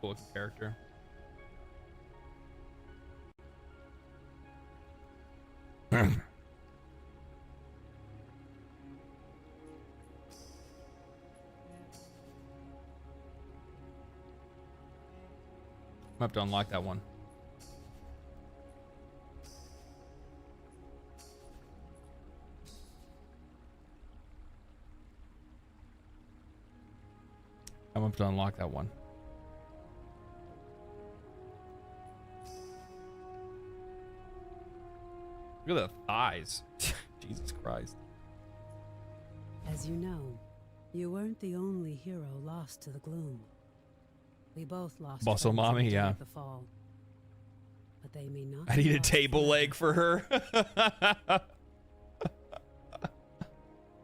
Cool looking character. I have to unlock that one. I'm going to unlock that one. Look at the thighs. Jesus Christ. As you know, you weren't the only hero lost to the gloom. We both lost Muscle friends in mommy, the day yeah. of the fall. But they may not I be need a lost table leg for her.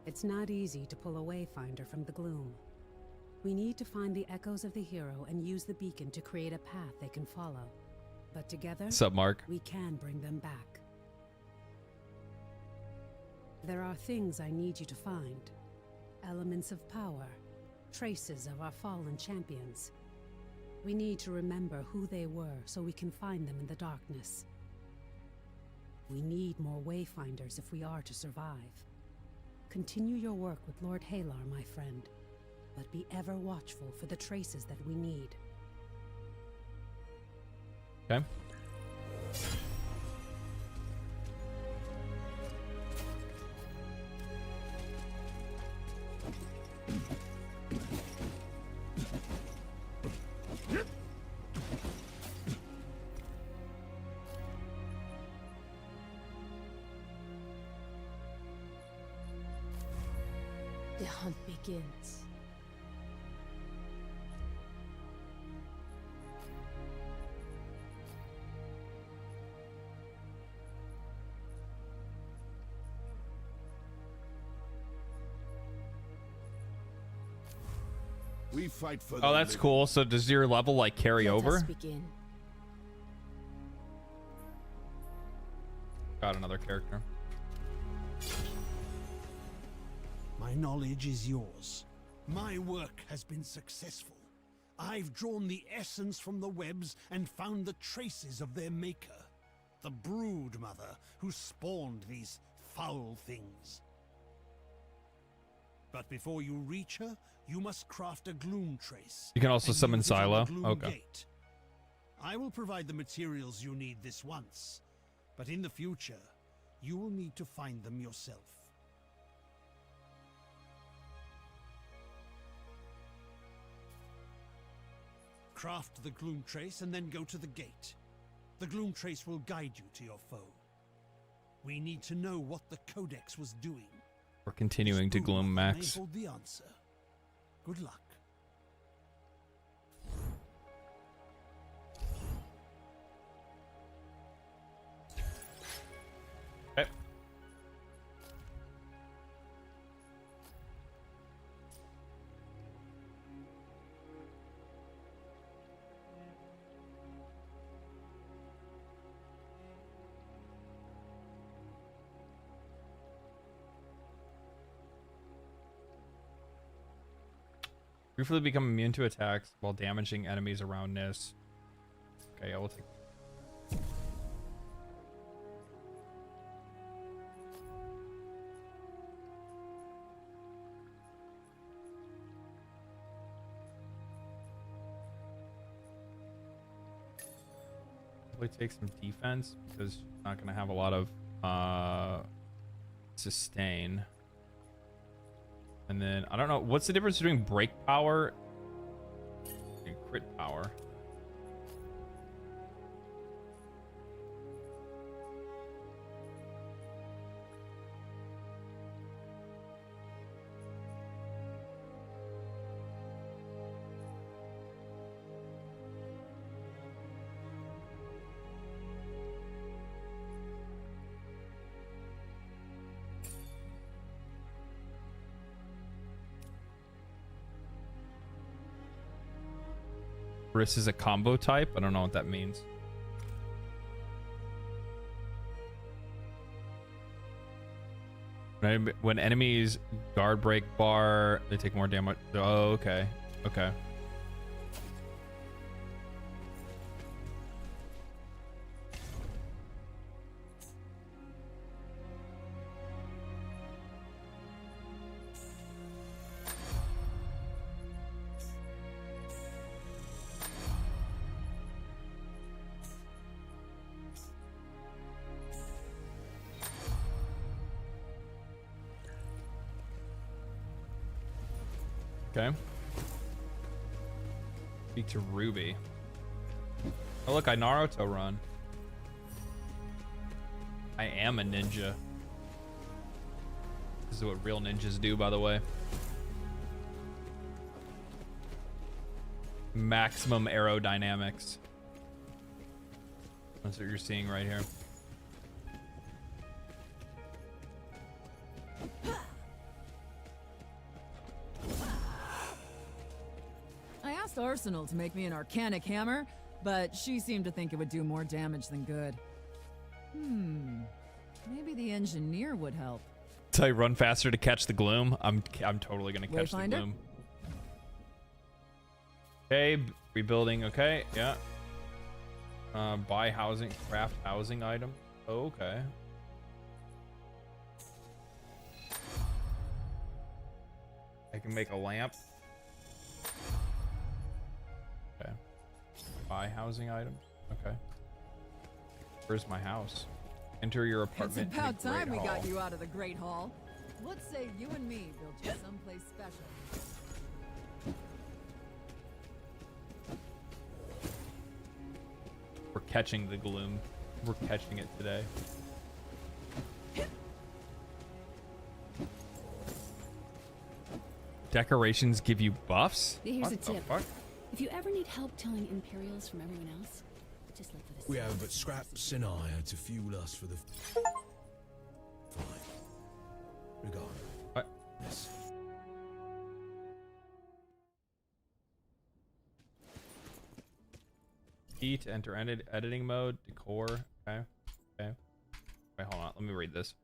It's not easy to pull a Wayfinder from the gloom. We need to find the echoes of the hero and use the beacon to create a path they can follow. But together, Sup, Mark? we can bring them back. There are things I need you to find. Elements of power, traces of our fallen champions. We need to remember who they were so we can find them in the darkness. We need more Wayfinders if we are to survive. Continue your work with Lord Halar, my friend, but be ever watchful for the traces that we need. Okay. The hunt begins. We fight for Oh, that's cool. So does your level like carry over? Begin. Got another character. My knowledge is yours. My work has been successful. I've drawn the essence from the webs and found the traces of their maker, the brood mother who spawned these foul things. But before you reach her, you must craft a gloom trace. You can also and summon use it on Silo. the gloom Okay. gate. I will provide the materials you need this once, but in the future, you will need to find them yourself. Craft the gloom trace and then go to the gate. The gloom trace will guide you to your foe. We need to know what the Codex was doing. We're continuing to gloom May max. hold the answer. Good luck. Okay. Briefly become immune to attacks while damaging enemies around Nis. Okay, I will take. Probably take some defense because she's not going to have a lot of sustain. And then, I don't know, what's the difference between break power and crit power? Briss is a combo type. I don't know what that means. When enemies guard break bar, they take more damage. Oh, okay. Okay. Okay. Speak to Ruby. Oh look, I Naruto run. I am a ninja. This is what real ninjas do, by the way. Maximum aerodynamics. That's what you're seeing right here. Arsenal to make me an arcanic hammer, but she seemed to think it would do more damage than good. Maybe the engineer would help. So I run faster to catch the gloom. I'm totally gonna catch the Wayfinder? gloom. Okay, rebuilding. Okay, yeah. Buy housing, craft housing item. Okay. I can make a lamp. Okay. Buy housing items. Okay. Where's my house? Enter your apartment. It's about in the time Great we got Hall. you out of the Great Hall. Let's say you and me build you someplace special. We're catching the gloom. We're catching it today. Decorations give you buffs? Here's What a the tip. fuck? If you ever need help telling Imperials from everyone else, just look for this. We have but scraps and iron to fuel us for the fight. Regard. What? Yes. E to enter editing mode, decor. Okay. Okay. Wait, hold on. Let me read this.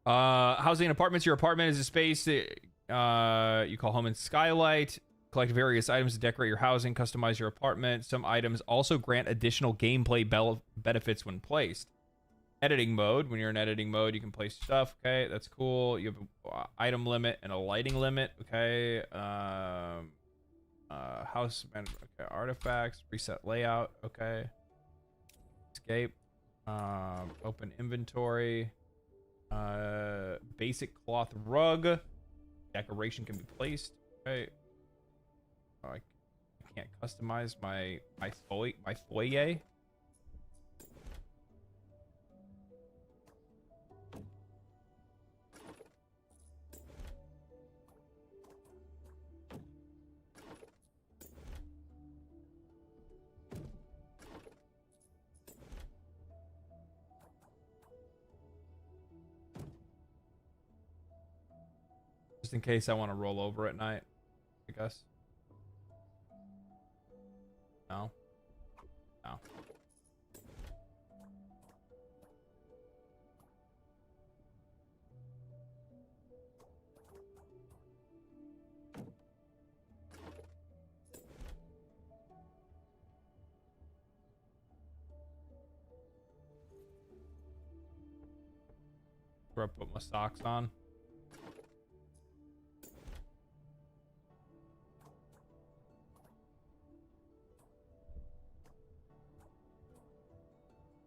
Housing and apartments. Your apartment is a space that you call home and skylight. Collect various items to decorate your housing, customize your apartment. Some items also grant additional gameplay benefits when placed. Editing mode. When you're in editing mode, you can place stuff. Okay, that's cool. You have an item limit and a lighting limit. Okay. House management. Okay. Artifacts. Reset layout. Okay. Escape. Open inventory. Basic cloth rug. Decoration can be placed. Okay. I can't customize my foyer. Just in case I want to roll over at night, I guess. No. No. Where I put my socks on.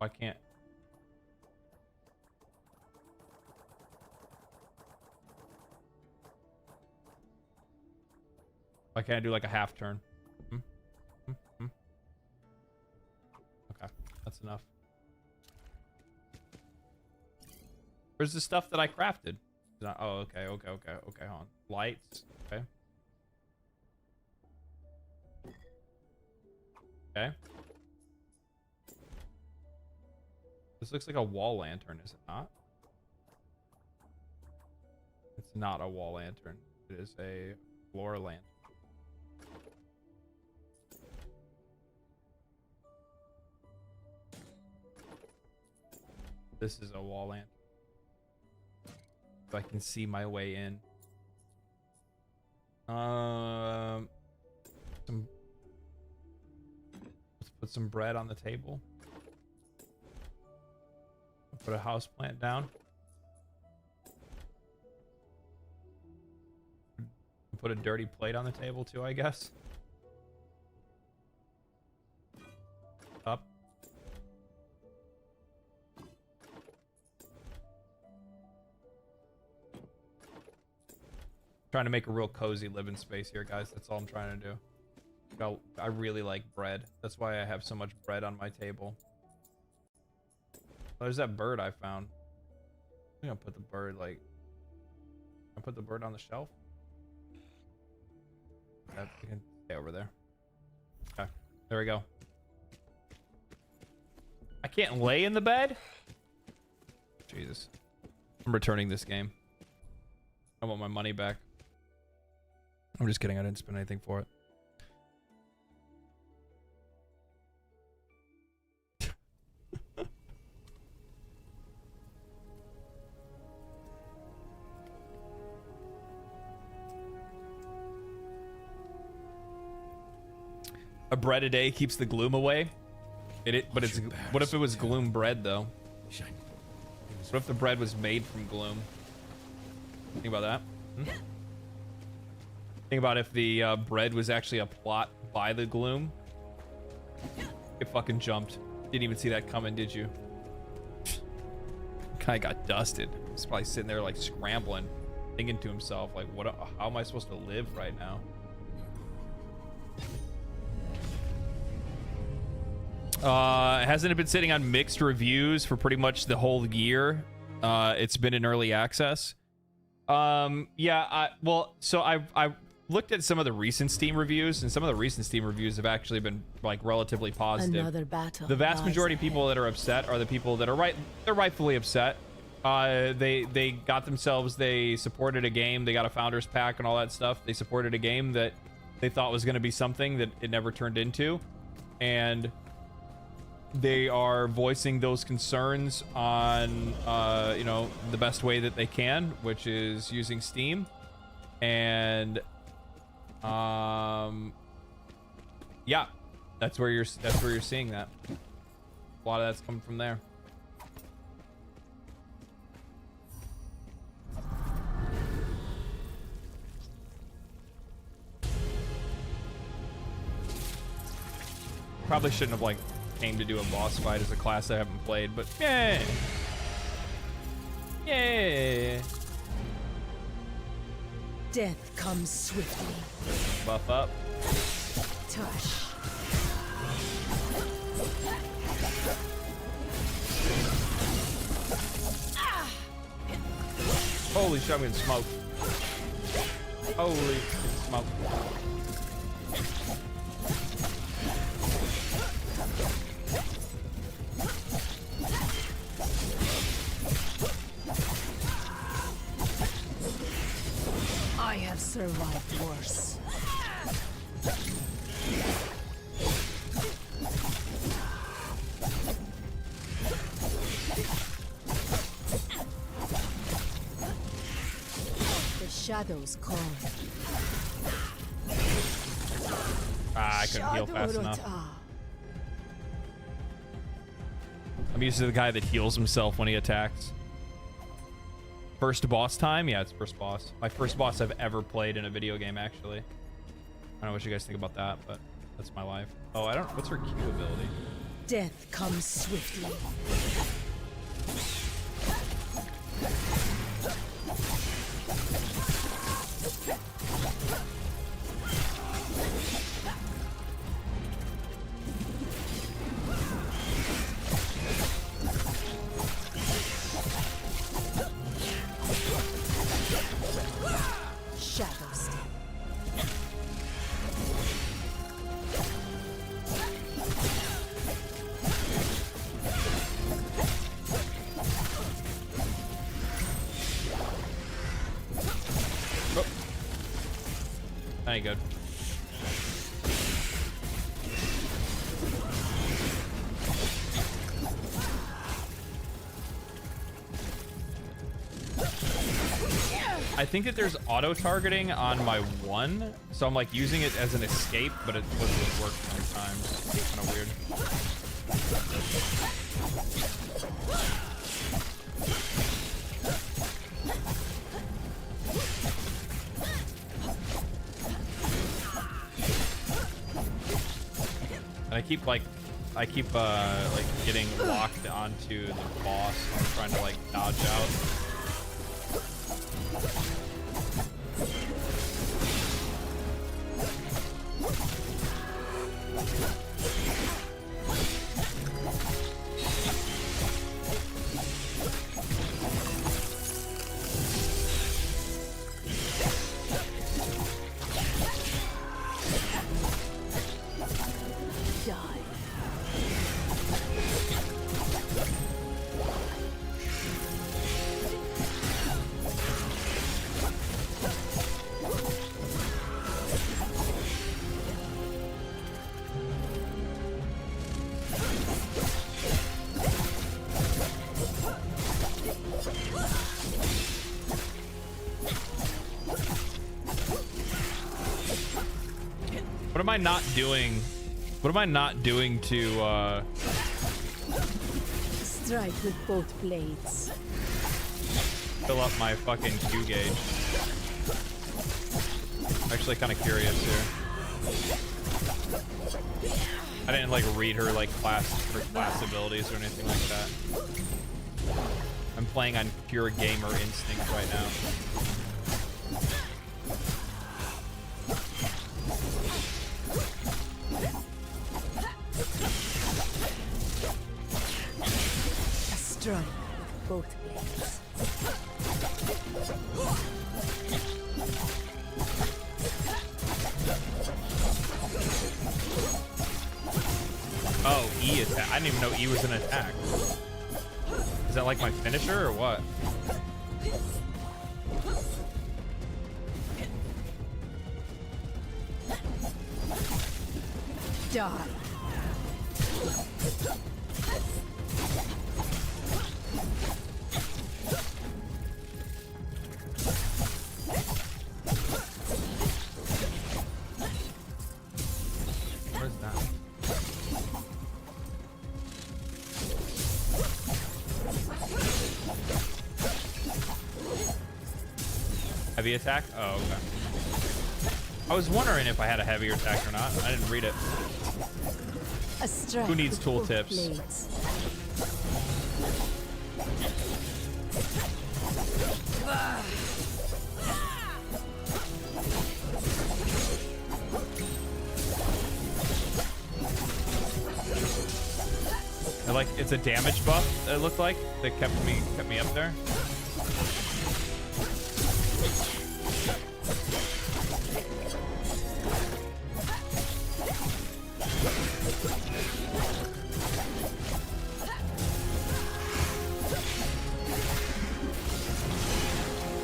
I can't. Why can't I do like a half turn? Okay, that's enough. Where's the stuff that I crafted? Oh, okay, okay, hold on. Lights, okay. Okay. This looks like a wall lantern, is it not? It's not a wall lantern. It is a floor lantern. This is a wall lantern. So I can see my way in. Let's put some bread on the table. Put a house plant down. Put a dirty plate on the table too, I guess. Up. Trying to make a real cozy living space here, guys. That's all I'm trying to do. I really like bread. That's why I have so much bread on my table. There's that bird I found. I'm gonna put the bird like. I put the bird on the shelf. That you can stay over there. Okay, there we go. I can't lay in the bed. Jesus, I'm returning this game. I want my money back. I'm just kidding. I didn't spend anything for it. A bread a day keeps the gloom away. But it's what if it was gloom bread though? What if the bread was made from gloom? Think about that. Think about if the bread was actually a plot by the gloom. It fucking jumped. Didn't even see that coming, did you? Guy got dusted. He's probably sitting there like scrambling, thinking to himself like, "What? How am I supposed to live right now?" Hasn't it been sitting on mixed reviews for pretty much the whole year? It's been in early access. Yeah. So I looked at some of the recent Steam reviews, and some of the recent Steam reviews have actually been like relatively positive. Another battle. The vast majority of people that are upset are the people that are they're rightfully upset. They got themselves, they supported a game, they got a founders pack and all that stuff. They supported a game that they thought was going to be something that it never turned into, and they are voicing those concerns on you know, the best way that they can, which is using Steam. And yeah, that's where you're seeing that. A lot of that's coming from there. Probably shouldn't have like came to do a boss fight as a class I haven't played, but yeah. Yeah. Death comes swiftly. Buff up. Tush. Holy shit, I'm getting smoked. Holy smoke. I have survived worse. The shadows call. I couldn't heal fast enough. I'm used to the guy that heals himself when he attacks. First boss time? Yeah, it's first boss. My first boss I've ever played in a video game, actually. I don't know what you guys think about that, but that's my life. Oh, I don't... What's her Q ability? Death comes swiftly. Shadows. Oh. That ain't good. I think that there's auto-targeting on my one, so I'm like using it as an escape, but it doesn't work sometimes. It's kind of weird. And I keep like getting locked onto the boss. I'm trying to like dodge out. What am I not doing What am I not doing to Strike with both blades. fill up my fucking Q gauge? I'm actually kind of curious here. I didn't like read her like class abilities or anything like that. I'm playing on pure gamer instinct right now. A strike with both blades. Oh, E attack. I didn't even know E was an attack. Is that like my finisher or what? Die. Where's that? Heavy attack? Oh, okay. I was wondering if I had a heavier attack or not. I didn't read it. A strike. Who needs with tool both tips? blades. Like it's a damage buff. It looked like that kept me up there.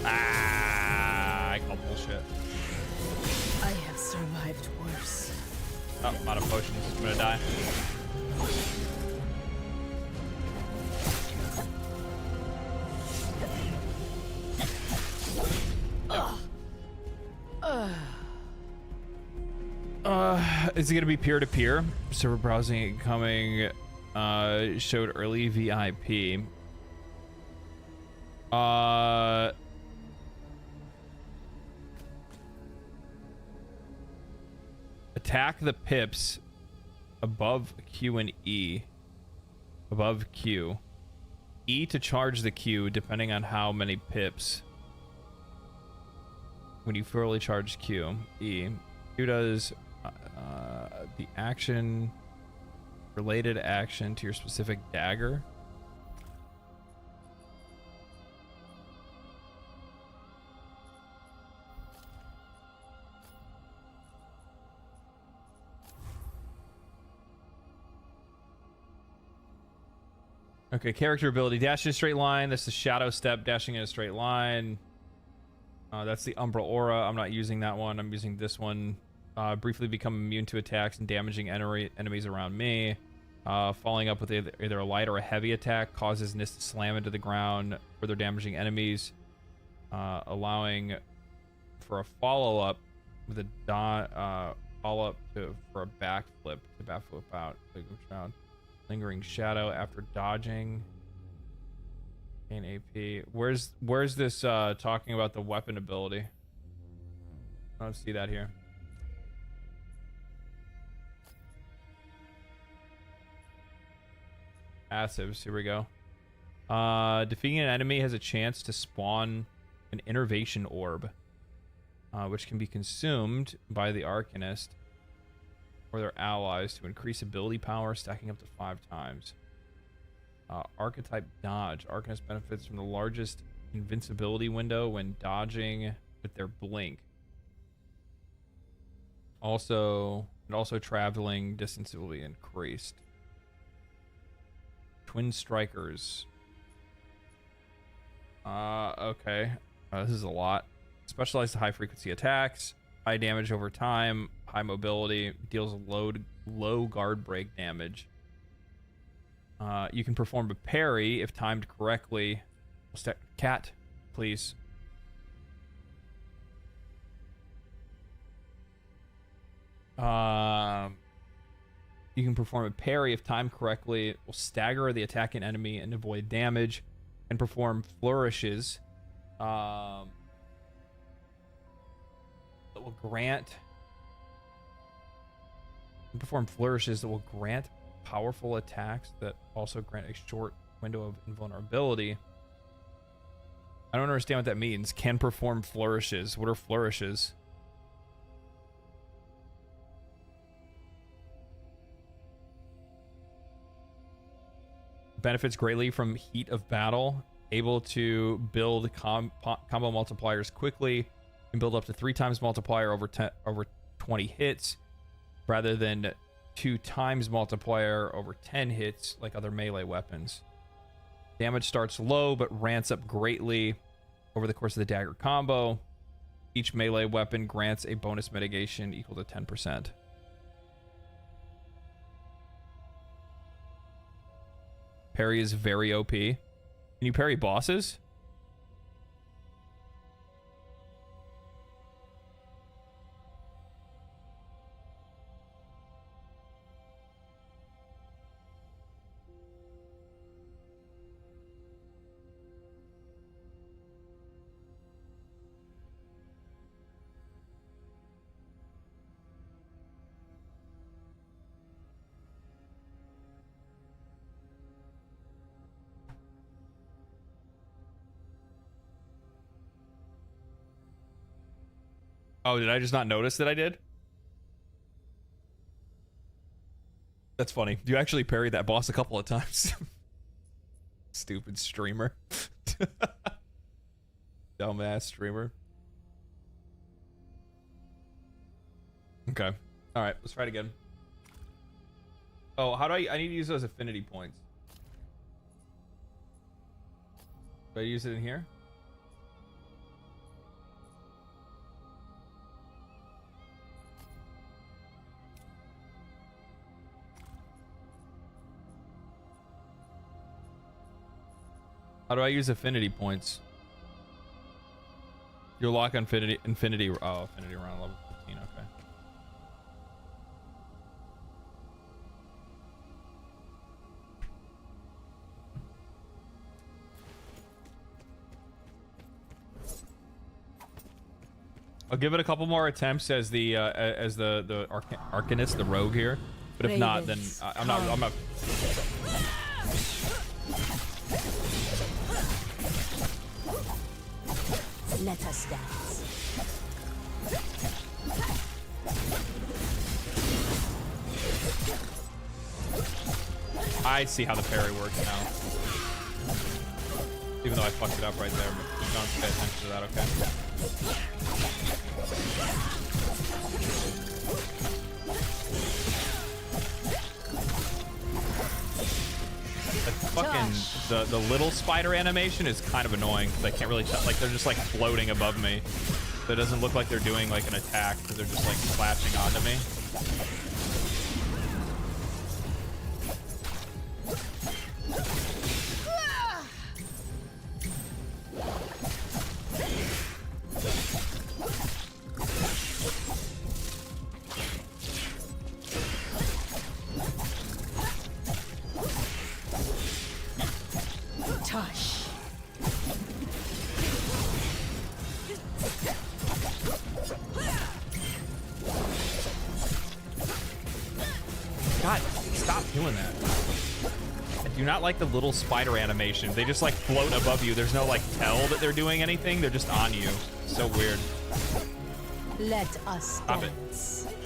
Ah, I call bullshit. I have survived worse. Oh, I'm out of potions. I'm gonna die. Is it gonna be peer-to-peer? Server browsing incoming showed early VIP. Attack the pips above Q and E. Above Q. E to charge the Q depending on how many pips. When you fully charge Q. E. Q does the action related action to your specific dagger. Okay, character ability. Dash in a straight line. That's the shadow step, dashing in a straight line. That's the Umbral Aura. I'm not using that one. I'm using this one. Briefly become immune to attacks and damaging enemies around me. Following up with either a light or a heavy attack causes Nis to slam into the ground, further damaging enemies. Allowing for a follow-up with a follow-up for a backflip to backflip out. Lingering shadow after dodging. Gain AP. Where's this talking about the weapon ability? I don't see that here. Passives, here we go. Defeating an enemy has a chance to spawn an innervation orb, which can be consumed by the Arcanist or their allies to increase ability power, stacking up to 5 times. Archetype dodge. Arcanist benefits from the largest invincibility window when dodging with their blink. Also traveling distance will be increased. Twin Strikers. Okay. This is a lot. Specialized to high frequency attacks. High damage over time. High mobility. Deals low guard break damage. You can perform a parry if timed correctly. Cat, please. You can perform a parry if timed correctly. It will stagger the attacking enemy and avoid damage. And perform flourishes that will grant... Perform flourishes that will grant powerful attacks that also grant a short window of invulnerability. I don't understand what that means. Can perform flourishes. What are flourishes? Benefits greatly from heat of battle. Able to build combo multipliers quickly. Can build up to 3 times multiplier over 20 hits, rather than 2 times multiplier over 10 hits like other melee weapons. Damage starts low but ramps up greatly over the course of the dagger combo. Each melee weapon grants a bonus mitigation equal to 10%. Parry is very OP. Can you parry bosses? Oh, did I just not notice that I did? That's funny. You actually parried that boss a couple of times. Stupid streamer. Dumbass streamer. Okay. All right, let's try it again. Oh, how do I need to use those affinity points. Do I use it in here? How do I use affinity points? Your lock infinity affinity around level 15, okay. I'll give it a couple more attempts as the Arcanist, the rogue here. But if not, then I'm not. Let us dance. I see how the parry works now. Even though I fucked it up right there, but you don't pay attention to that, okay? Fucking the little spider animation is kind of annoying because I can't really tell. Like, they're just like floating above me, so it doesn't look like they're doing like an attack because they're just like splashing onto me. Like the little spider animation, they just like float above you. There's no like tell that they're doing anything, they're just on you. So weird. Let us Stop dance. It.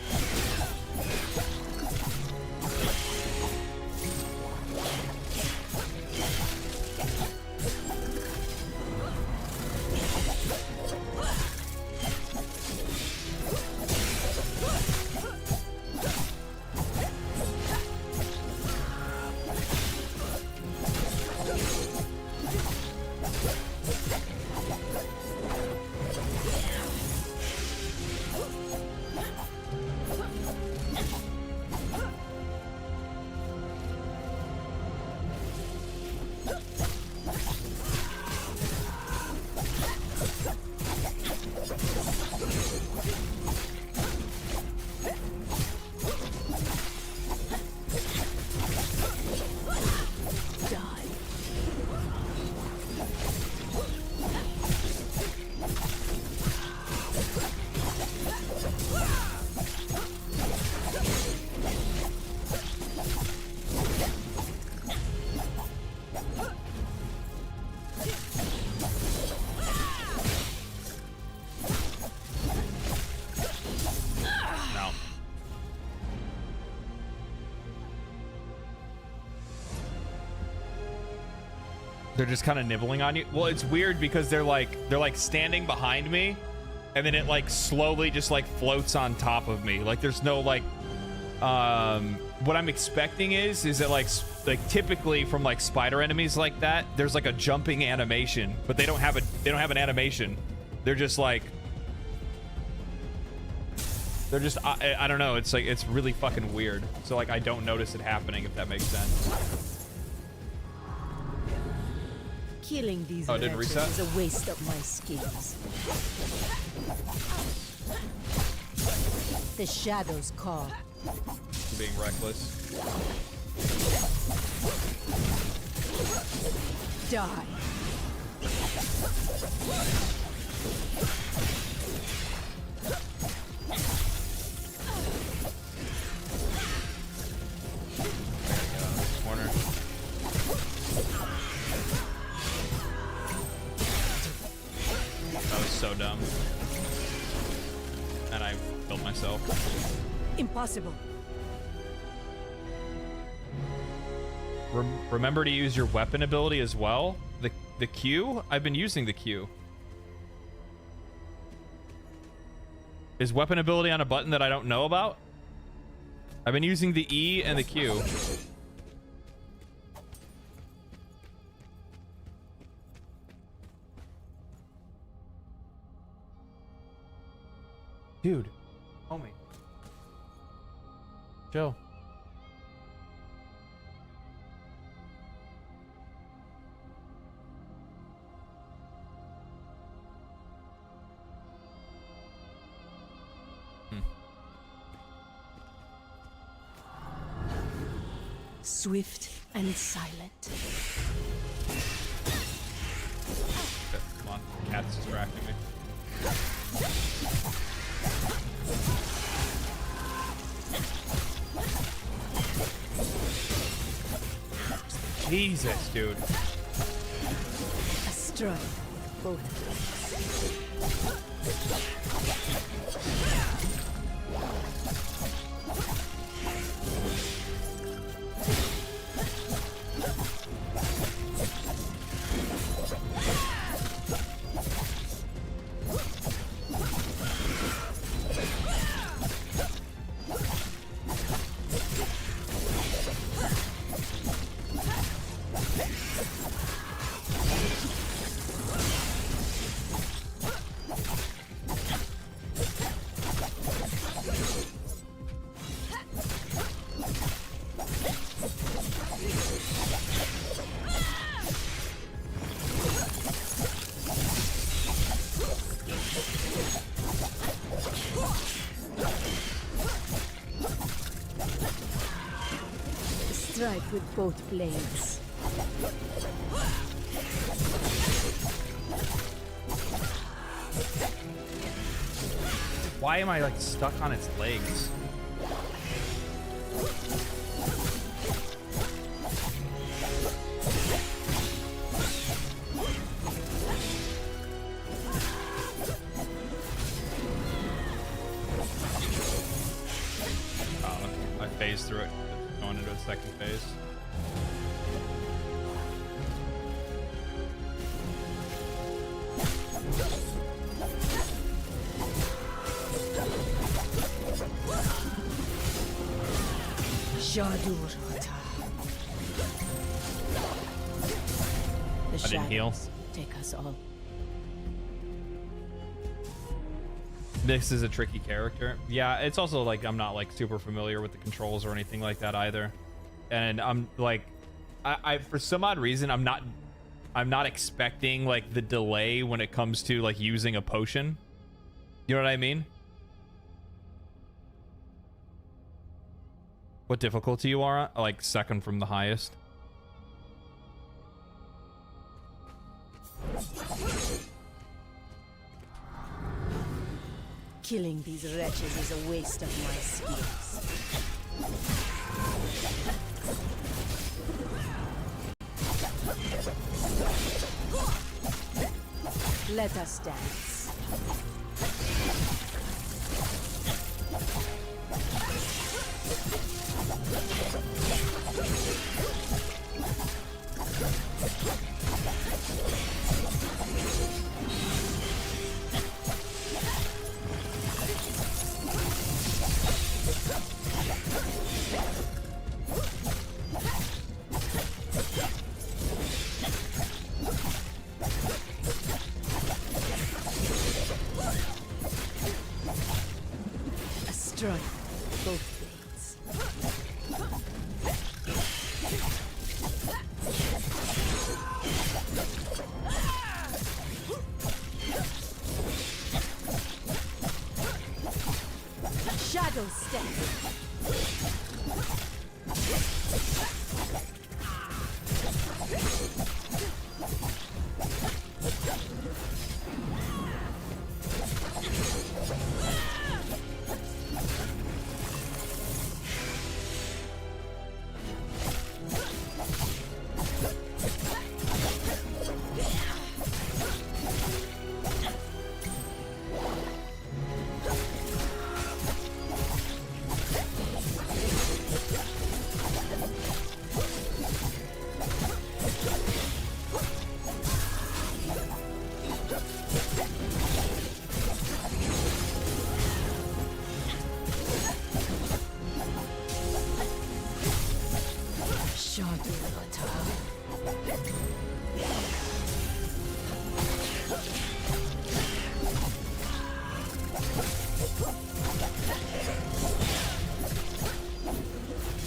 They're just kind of nibbling on you. Well, it's weird because they're like standing behind me, and then it like slowly just like floats on top of me. Like there's no like what I'm expecting is that like typically from like spider enemies like that, there's like a jumping animation, but they don't have an animation. They're just like I don't know. It's like it's really fucking weird. So like I don't notice it happening, if that makes sense. Killing these it didn't reset? is a waste of my skills. The shadows call. Being reckless. Die. Corner. That was so dumb. And I killed myself. Impossible. Remember to use your weapon ability as well. The Q? I've been using the Q. Is weapon ability on a button that I don't know about? I've been using the E and the Q. Dude, homie. Chill. Swift and silent. Okay, come on, cat's distracting me. Jesus, dude. A strike, both. Strike with both blades. Why am I like stuck on its legs? Oh, I phased through it. Going into a second phase. The I didn't heal. shadows take us all. This is a tricky character. Yeah, it's also like I'm not like super familiar with the controls or anything like that either. And I'm like I for some odd reason I'm not expecting like the delay when it comes to like using a potion. You know what I mean? What difficulty you are at? Like second from the highest. Killing these wretches is a waste of my skills. Let us dance. Shadow step.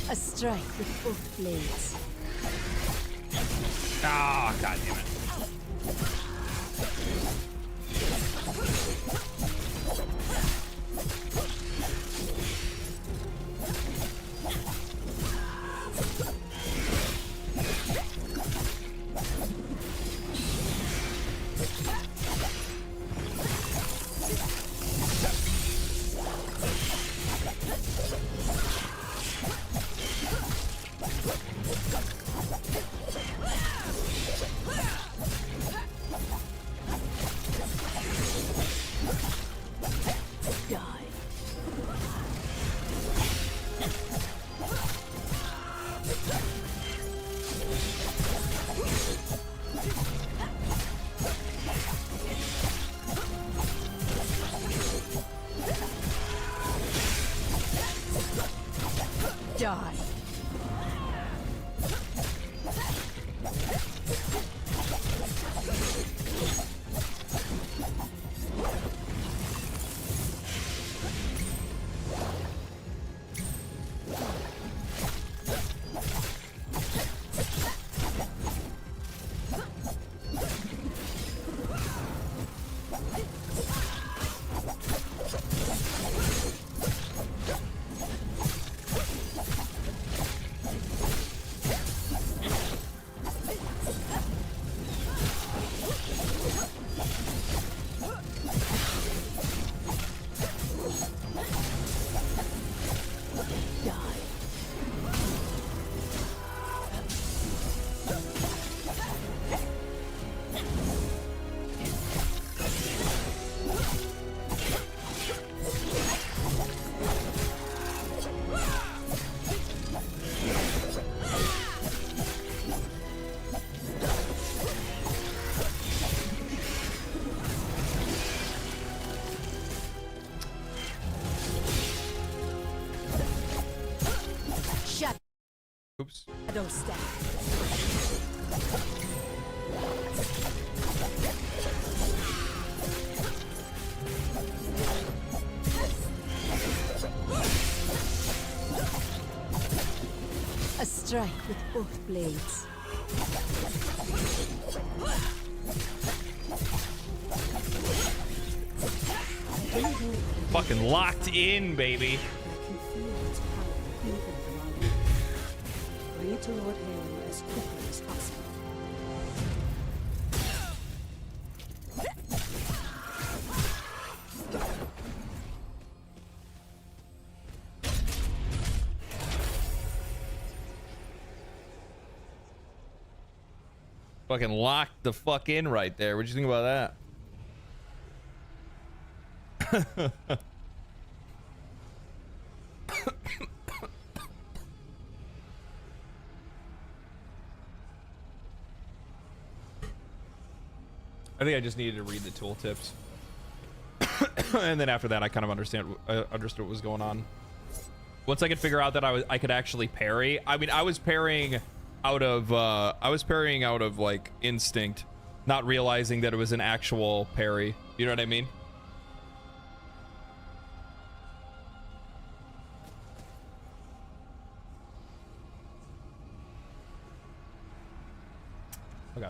A strike with both blades. Ah, god damn it. Die. Oops. Shadow step. A strike with both blades. Fucking locked in, baby. Bring it to Lord Halo as quickly as possible. Fucking locked the fuck in right there. What'd you think about that? I think I just needed to read the tooltips. And then after that, I kind of understood what was going on. Once I could figure out that I could actually parry. I mean, I was parrying out of like instinct, not realizing that it was an actual parry. You know what I mean? Okay.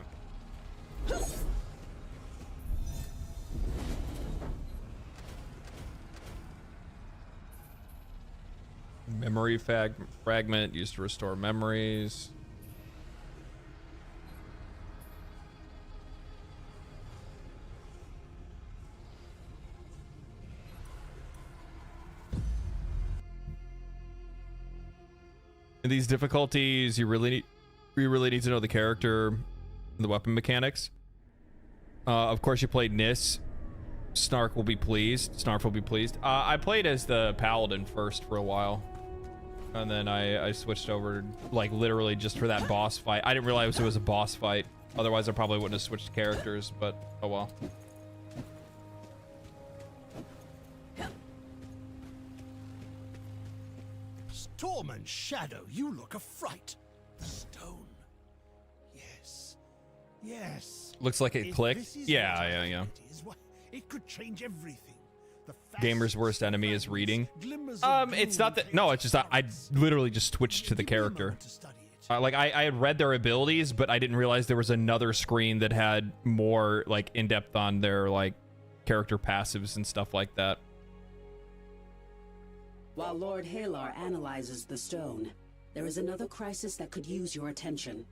Memory fragment used to restore memories. In these difficulties, you really need to know the character and the weapon mechanics. Of course, you played Nis. Snarf will be pleased. I played as the Paladin first for a while. And then I switched over, like, literally just for that boss fight. I didn't realize it was a boss fight. Otherwise, I probably wouldn't have switched characters, but oh well. Storm and Shadow, you look a fright. The stone. Yes. Looks like it clicked. Yeah. It could change everything. Gamer's worst enemy is reading. It's not that. No, it's just I literally just switched to the character. Like I had read their abilities, but I didn't realize there was another screen that had more like in depth on their like character passives and stuff like that. While Lord Halar analyzes the stone, there is another crisis that could use your attention.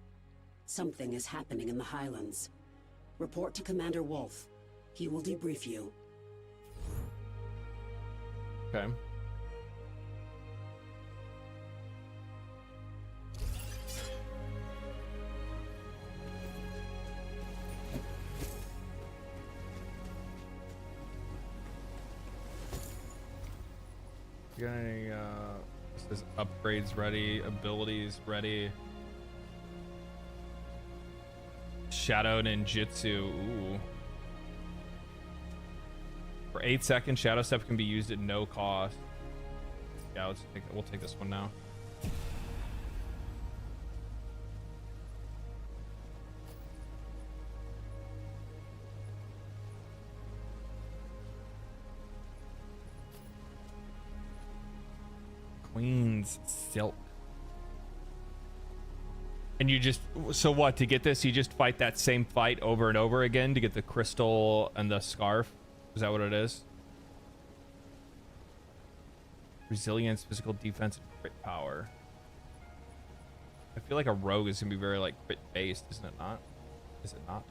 Something is happening in the Highlands. Report to Commander Wolf. He will debrief you. Okay. Got any this is upgrades ready, abilities ready. Shadow Ninjutsu. Ooh. For 8 seconds, Shadow Step can be used at no cost. Yeah, we'll take this one now. Queen's Silk. And you just, so what, to get this, you just fight that same fight over and over again to get the crystal and the scarf? Is that what it is? Resilience, physical defense, and crit power. I feel like a rogue is going to be very, like, crit based, isn't it not? Is it not?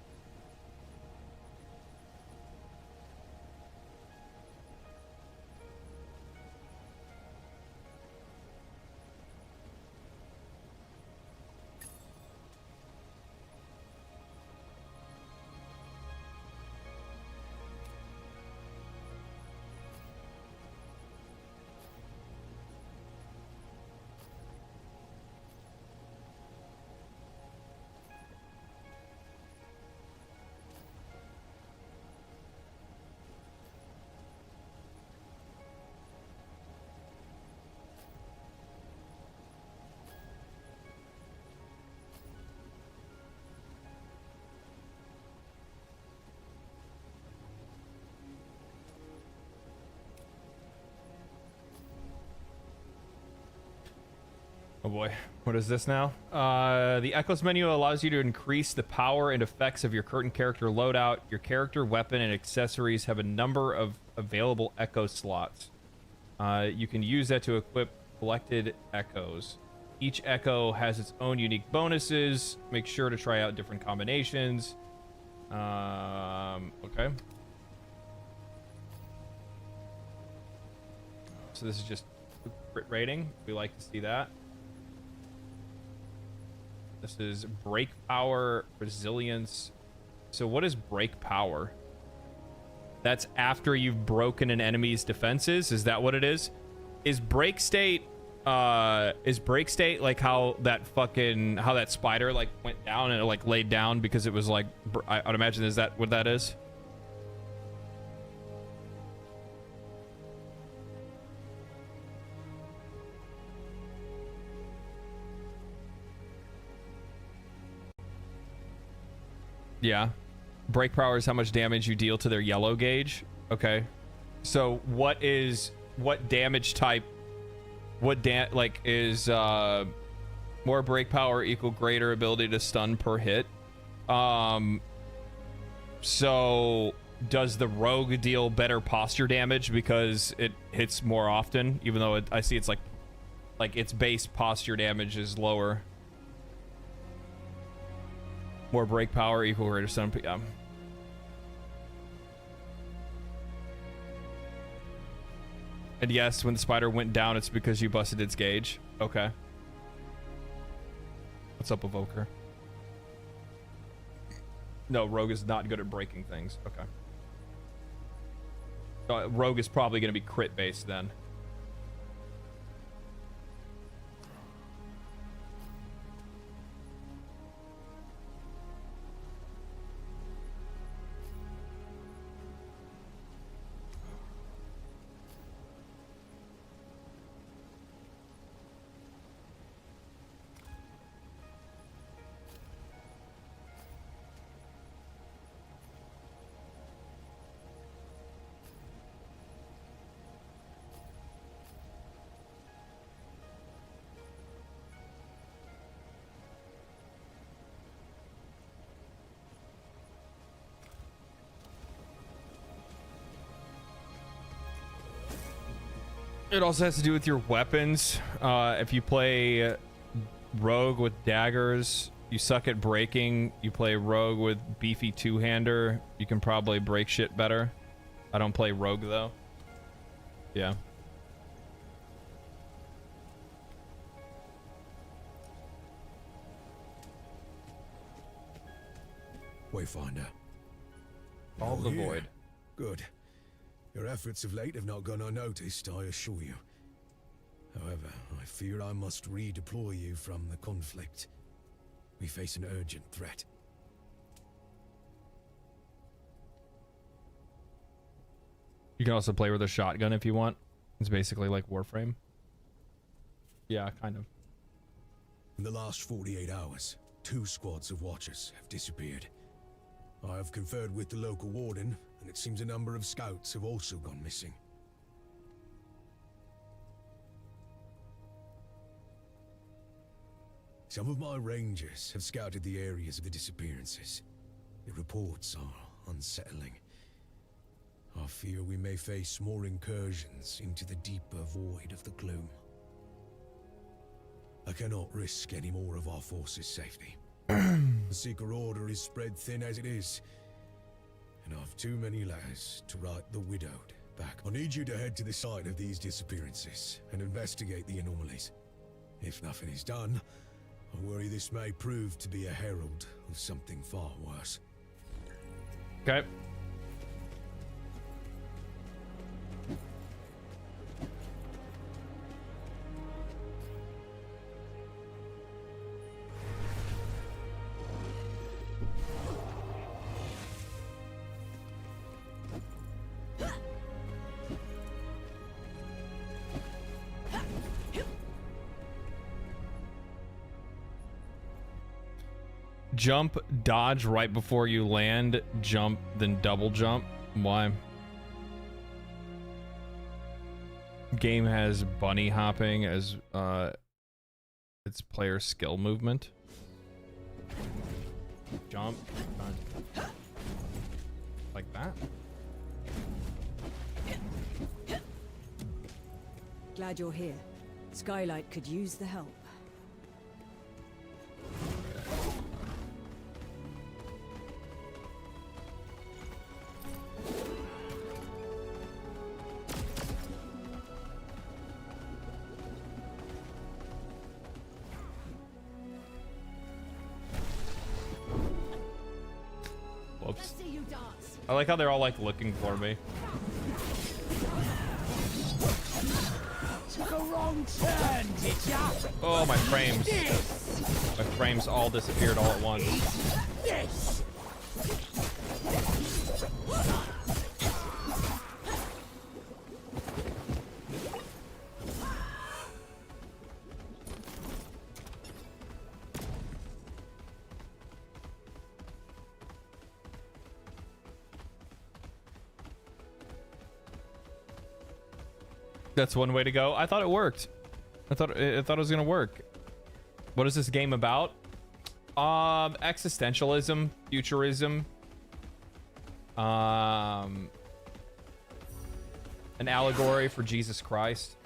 Oh boy, what is this now? The Echoes menu allows you to increase the power and effects of your current character loadout. Your character, weapon, and accessories have a number of available Echo slots. You can use that to equip collected Echoes. Each Echo has its own unique bonuses. Make sure to try out different combinations. Okay. So this is just crit rating. We like to see that. This is break power, resilience. So what is break power? That's after you've broken an enemy's defenses. Is that what it is? Is break state like how that spider like went down and it like laid down because it was like, I'd imagine, is that what that is? Yeah. Break power is how much damage you deal to their yellow gauge. Okay. So what damage type, is more break power equal greater ability to stun per hit? So does the rogue deal better posture damage because it hits more often, even though I see it's like its base posture damage is lower. More break power, equal greater stun. Yeah. And yes, when the spider went down, it's because you busted its gauge. Okay. What's up, Evoker? No, Rogue is not good at breaking things. Okay. Rogue is probably going to be crit based then. It also has to do with your weapons. If you play rogue with daggers, you suck at breaking. You play rogue with beefy two-hander, you can probably break shit better. I don't play rogue though. Yeah. Wayfinder. All the You're here. void. Good. Your efforts of late have not gone unnoticed, I assure you. However, I fear I must redeploy you from the conflict. We face an urgent threat. You can also play with a shotgun if you want. It's basically like Warframe. Yeah, kind of. In the last 48 hours, 2 squads of watchers have disappeared. I have conferred with the local warden, and it seems a number of scouts have also gone missing. Some of my rangers have scouted the areas of the disappearances. The reports are unsettling. I fear we may face more incursions into the deeper void of the gloom. I cannot risk any more of our forces' safety. The Seeker Order is spread thin as it is, and I've too many letters to write the widowed back. I need you to head to the site of these disappearances and investigate the anomalies. If nothing is done, I worry this may prove to be a herald of something far worse. Okay. Jump, dodge right before you land, jump, then double jump. Why? Game has bunny hopping as its player skill movement. Jump, done. Like that. Glad you're here. Skylight could use the help. Whoops. I like how they're all like looking for me. Took a wrong turn, did ya? Oh, my frames. My frames all disappeared all at once. Yes. That's one way to go. I thought it worked. I thought it was gonna work. What is this game about? Existentialism, futurism, an allegory for Jesus Christ.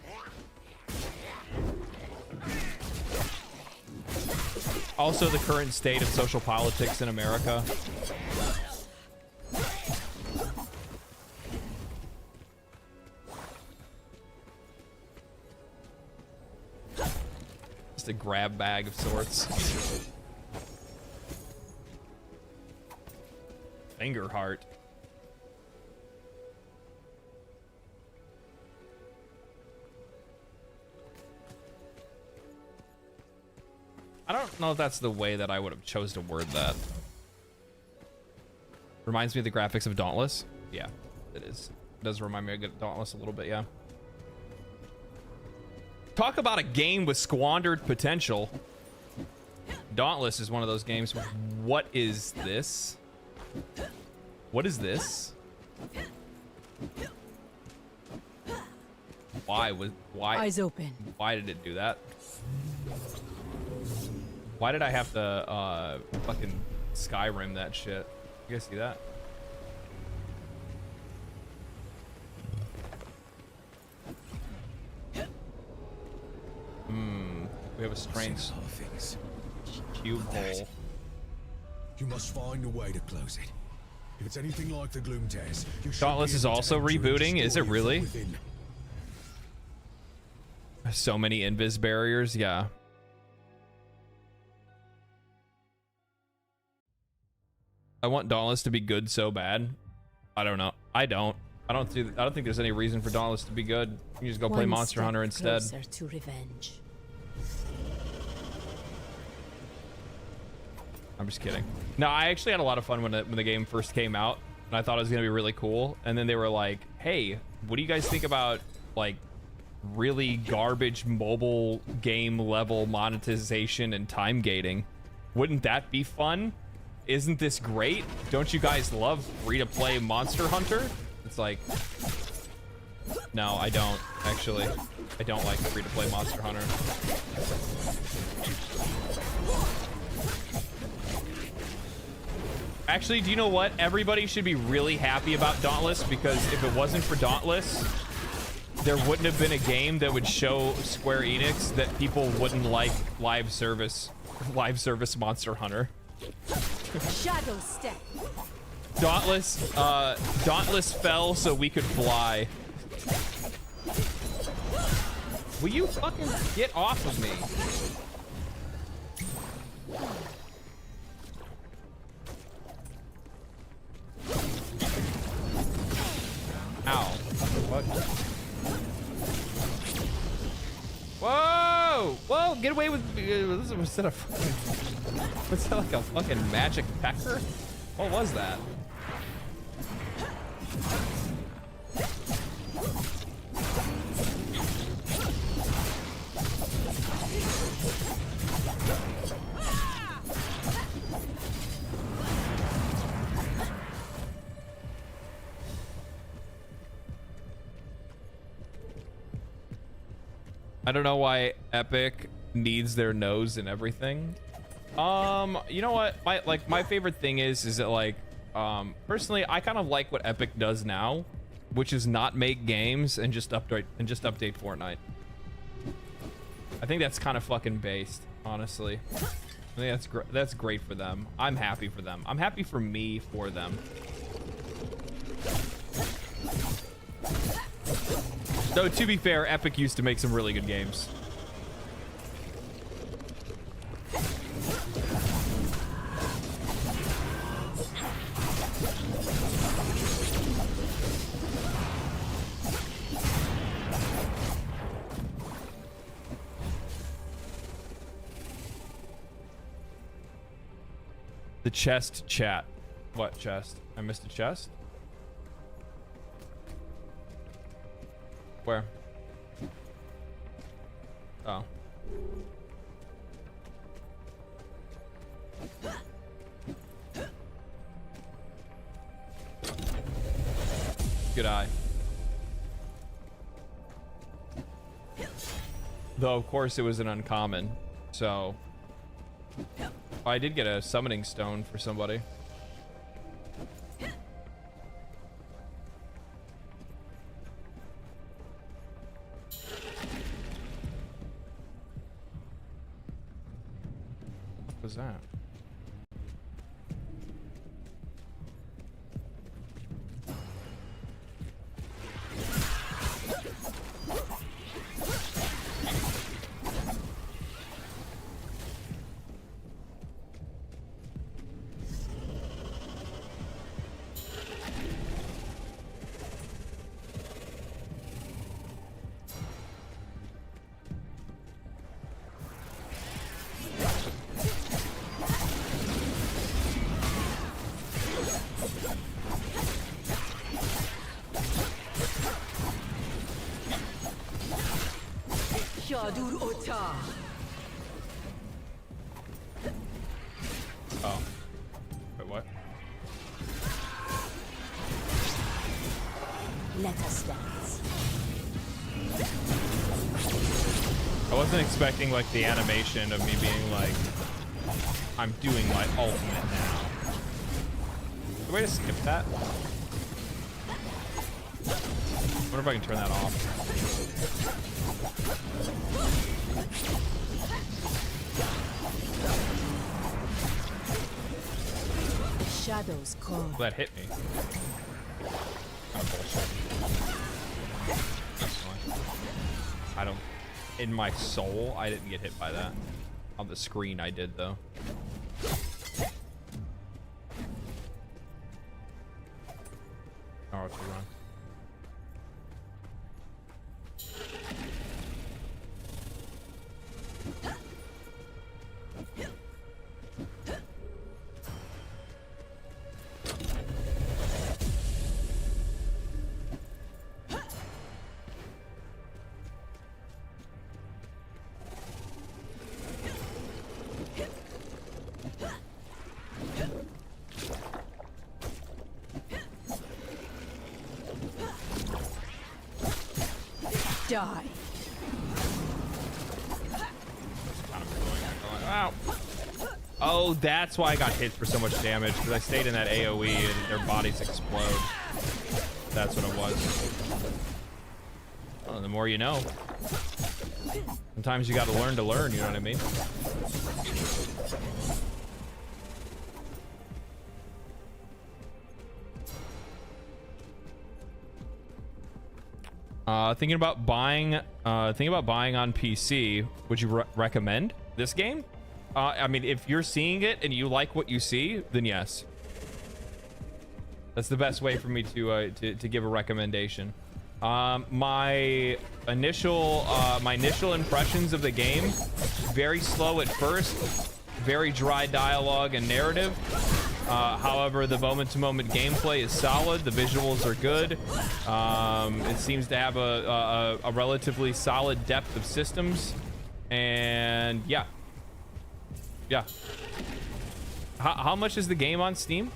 Also the current state of social politics in America. Just a grab bag of sorts. Finger heart. I don't know if that's the way that I would have chose to word that. Reminds me of the graphics of Dauntless. Yeah, it is. It does remind me of Dauntless a little bit, yeah. Talk about a game with squandered potential. Dauntless is one of those games. What is this? What is this? Why? Eyes open. Why did it do that? Why did I have to fucking Skyrim that shit? You guys see that? We have a strange cube hole. You must find a way to close it. If it's anything like the Gloom Tears, you should Dauntless is also rebooting. Is it really? So many invis barriers. Yeah. I want Dauntless to be good so bad. I don't know. I don't think there's any reason for Dauntless to be good. You can just go play Monster Hunter instead. Closer to revenge. I'm just kidding. No, I actually had a lot of fun when the game first came out, and I thought it was gonna be really cool. And then they were like, "Hey, what do you guys think about like really garbage mobile game level monetization and time gating? Wouldn't that be fun? Isn't this great? Don't you guys love free-to-play Monster Hunter?" It's like, no, I don't actually. I don't like free-to-play Monster Hunter. Actually, do you know what? Everybody should be really happy about Dauntless, because if it wasn't for Dauntless, there wouldn't have been a game that would show Square Enix that people wouldn't like live service Monster Hunter. Shadow step. Dauntless fell so we could fly. Will you fucking get off of me? Ow. What? Whoa! Whoa! Get away with this! Was that a fucking? Was that like a fucking magic pecker? What was that? I don't know why Epic needs their nose in everything. You know what? My favorite thing is that like, personally, I kind of like what Epic does now, which is not make games and just update Fortnite. I think that's kind of fucking based, honestly. I think that's great for them. I'm happy for them. I'm happy for me for them. Though, to be fair, Epic used to make some really good games. The chest chat. What chest? I missed a chest? Where? Oh. Good eye. Though, of course, it was an uncommon, so Oh, I did get a summoning stone for somebody. What was that? Oh. Wait, what? Let us dance. I wasn't expecting like the animation of me being like, I'm doing my ultimate now. Is there a way to skip that? I wonder if I can turn that off. Shadows call. Well, that hit me. Kind of bullshit. That's fine. I don't. In my soul, I didn't get hit by that. On the screen, I did though. Oh, it's a run. Die. Ow. Oh, that's why I got hit for so much damage, because I stayed in that AoE and their bodies explode. That's what it was. Well, the more you know. Sometimes you got to learn, you know what I mean? Thinking about buying on PC. Would you recommend this game? I mean, if you're seeing it and you like what you see, then yes. That's the best way for me to give a recommendation. My initial impressions of the game, very slow at first, very dry dialogue and narrative. However, the moment-to-moment gameplay is solid. The visuals are good. It seems to have a relatively solid depth of systems, and yeah. How much is the game on Steam?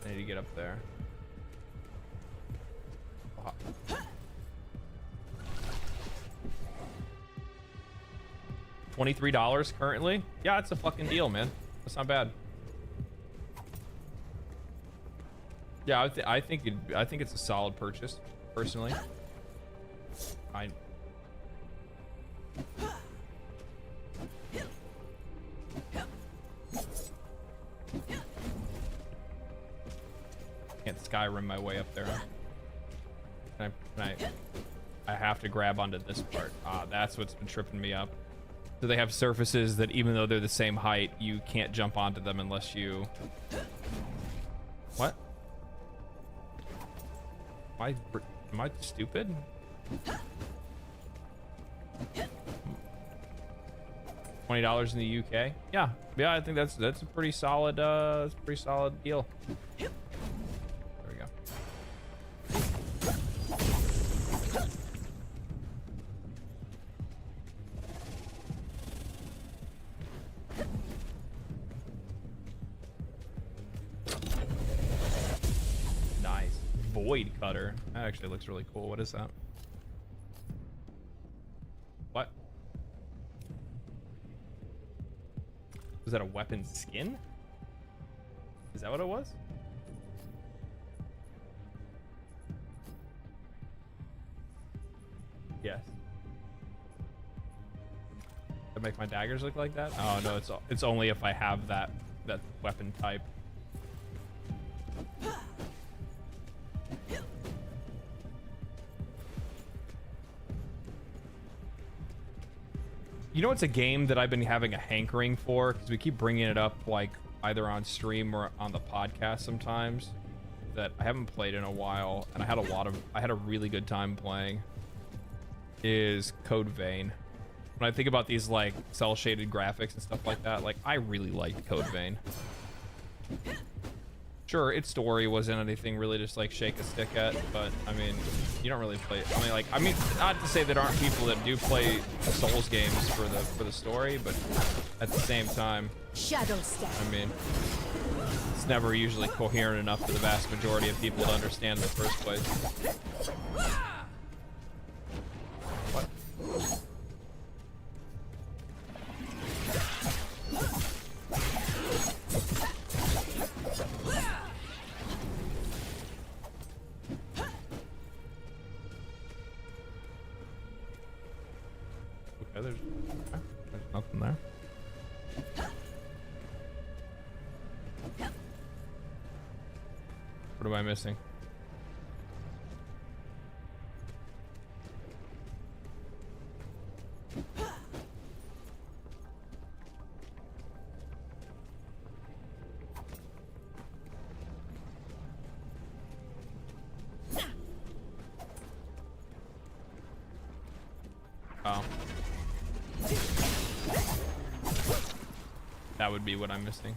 I need to get up there. $23 currently? Yeah, it's a fucking deal, man. That's not bad. Yeah, I think it's a solid purchase, personally. Can't Skyrim my way up there. I have to grab onto this part. That's what's been tripping me up. So they have surfaces that even though they're the same height, you can't jump onto them unless you... What? Am I stupid? $20 in the UK? Yeah, I think that's a pretty solid deal. There we go. Void Cutter. That actually looks really cool. What is that? What? Was that a weapon skin? Is that what it was? Yes. To make my daggers look like that? Oh no, it's only if I have that weapon type. You know, it's a game that I've been having a hankering for because we keep bringing it up like either on stream or on the podcast sometimes, that I haven't played in a while, and I had a really good time playing, is Code Vein. When I think about these like cell shaded graphics and stuff like that, like I really liked Code Vein. Sure, its story wasn't anything really just like shake a stick at, but I mean, you don't really play. I mean, not to say there aren't people that do play Souls games for the story, but at the same time, Shadow Step. I mean, it's never usually coherent enough for the vast majority of people to understand in the first place. What? There's nothing there. What am I missing? Oh. That would be what I'm missing.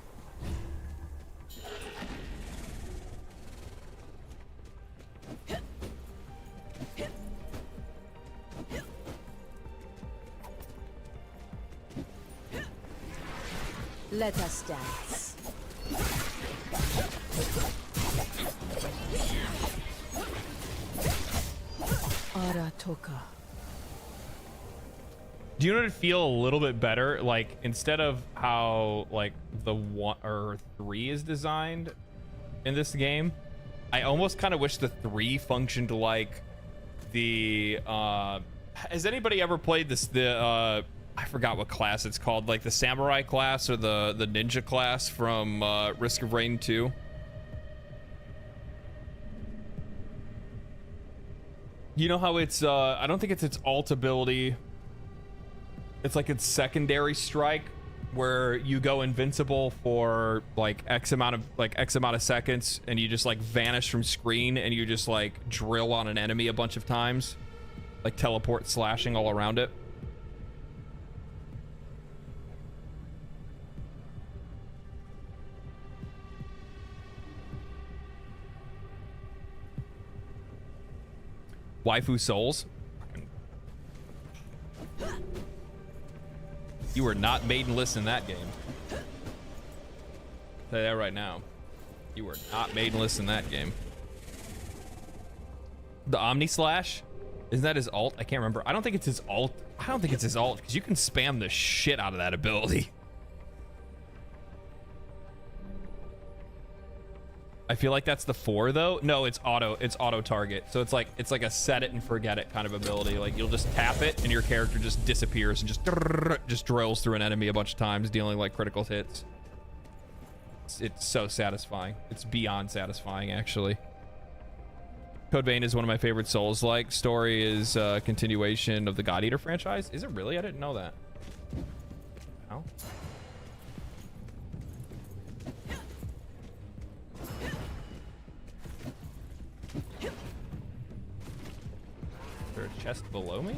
Let us dance. Aratoka. Do you know to feel a little bit better? Like, instead of how like the 1 or 3 is designed in this game, I almost kind of wish the 3 functioned like the has anybody ever played this I forgot what class it's called, like the samurai class or the ninja class from Risk of Rain 2? You know how it's I don't think it's its alt ability. It's like its secondary strike, where you go invincible for like X amount of seconds, and you just like vanish from screen, and you just like drill on an enemy a bunch of times, like teleport slashing all around it. Waifu Souls. You were not maidenless in that game. I'll tell you that right now. You were not maidenless in that game. The Omni Slash? Isn't that his alt? I can't remember. I don't think it's his alt. I don't think it's his alt, because you can spam the shit out of that ability. I feel like that's the 4 though. No, it's auto target. So it's like a set it and forget it kind of ability. Like you'll just tap it and your character just disappears and just drills through an enemy a bunch of times, dealing like critical hits. It's so satisfying. It's beyond satisfying, actually. Code Vein is one of my favorite Souls-like. Story is a continuation of the God Eater franchise. Is it really? I didn't know that. How? Is there a chest below me?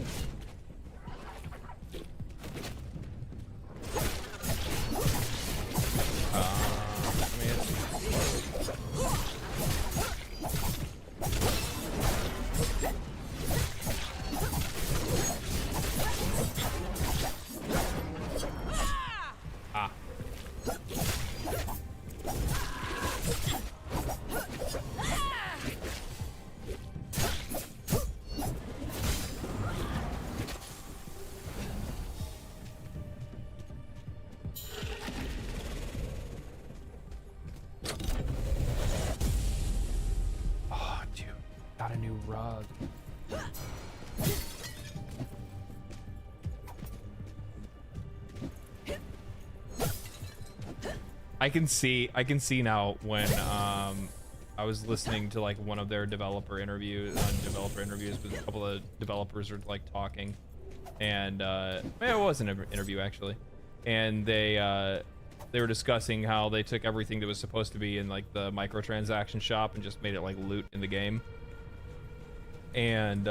rug. I can see now when I was listening to like one of their developer interviews with a couple of developers were like talking, and it was an interview actually, and they were discussing how they took everything that was supposed to be in like the microtransaction shop and just made it like loot in the game. And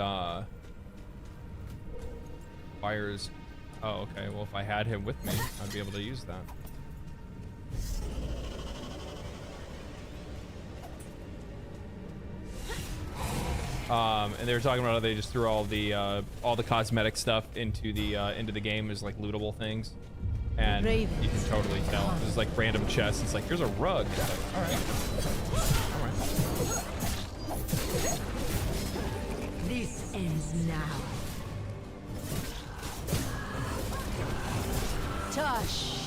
Fires, oh okay, well if I had him with me I'd be able to use that. And they were talking about how they just threw all the cosmetic stuff into the game as like lootable things, and you can totally tell. There's like random chests. It's like, here's a rug. It's like, all right. This ends now. Tush.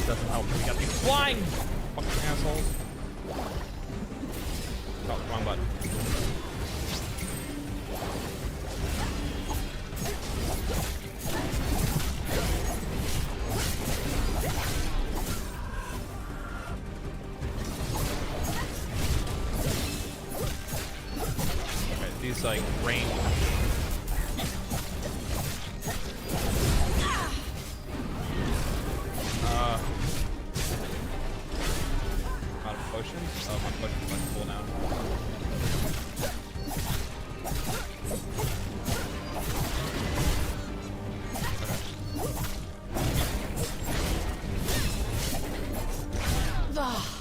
Doesn't help. We got these flying fucking assholes. Oh, wrong button. Okay, these like rain. Potions? Oh, my potion's like full now.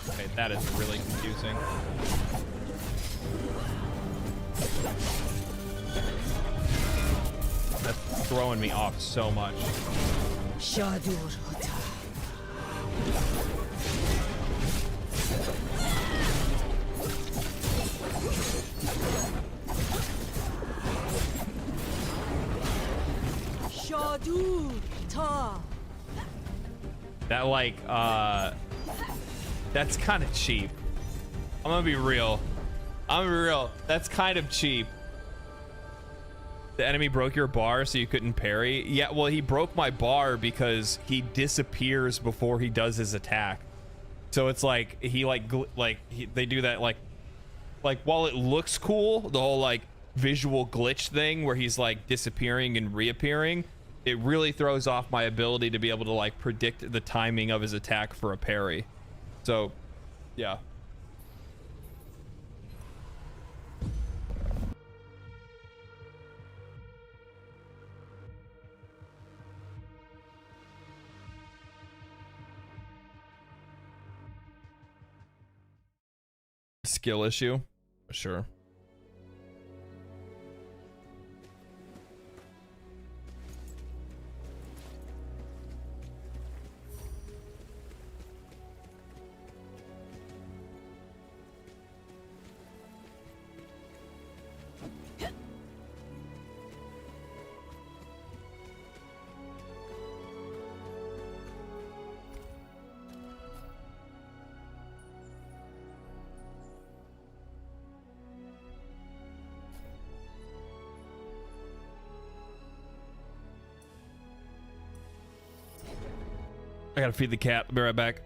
Okay, that is really confusing. That's throwing me off so much. That like that's kind of cheap. I'm gonna be real. That's kind of cheap. The enemy broke your bar so you couldn't parry. Yeah, well, he broke my bar because he disappears before he does his attack. So it's like he they do that like while it looks cool, the whole like visual glitch thing where he's like disappearing and reappearing, it really throws off my ability to be able to like predict the timing of his attack for a parry. So, yeah. Skill issue, sure. I gotta feed the cat. I'll be right back.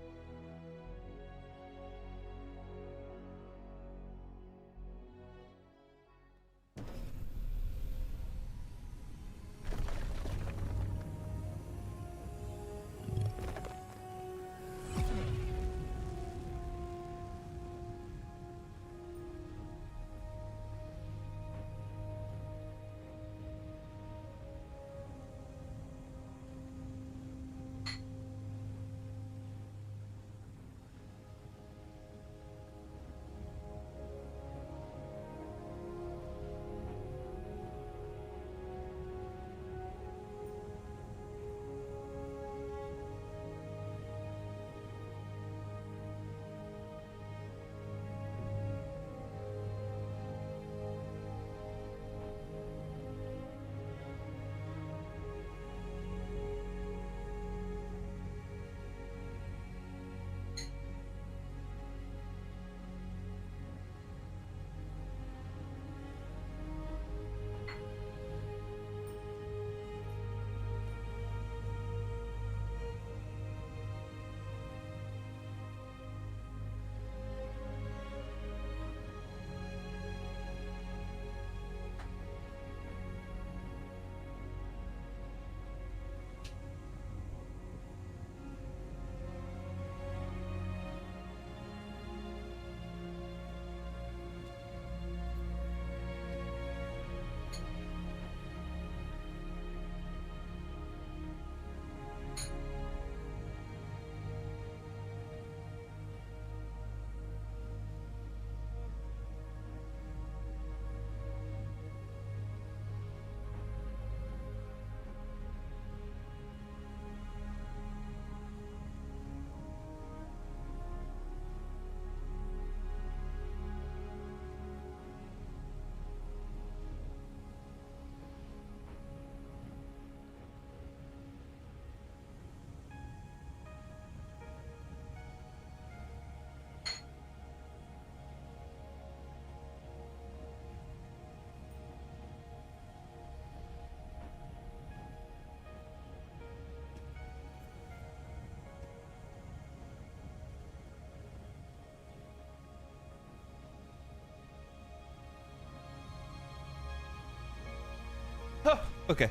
Okay.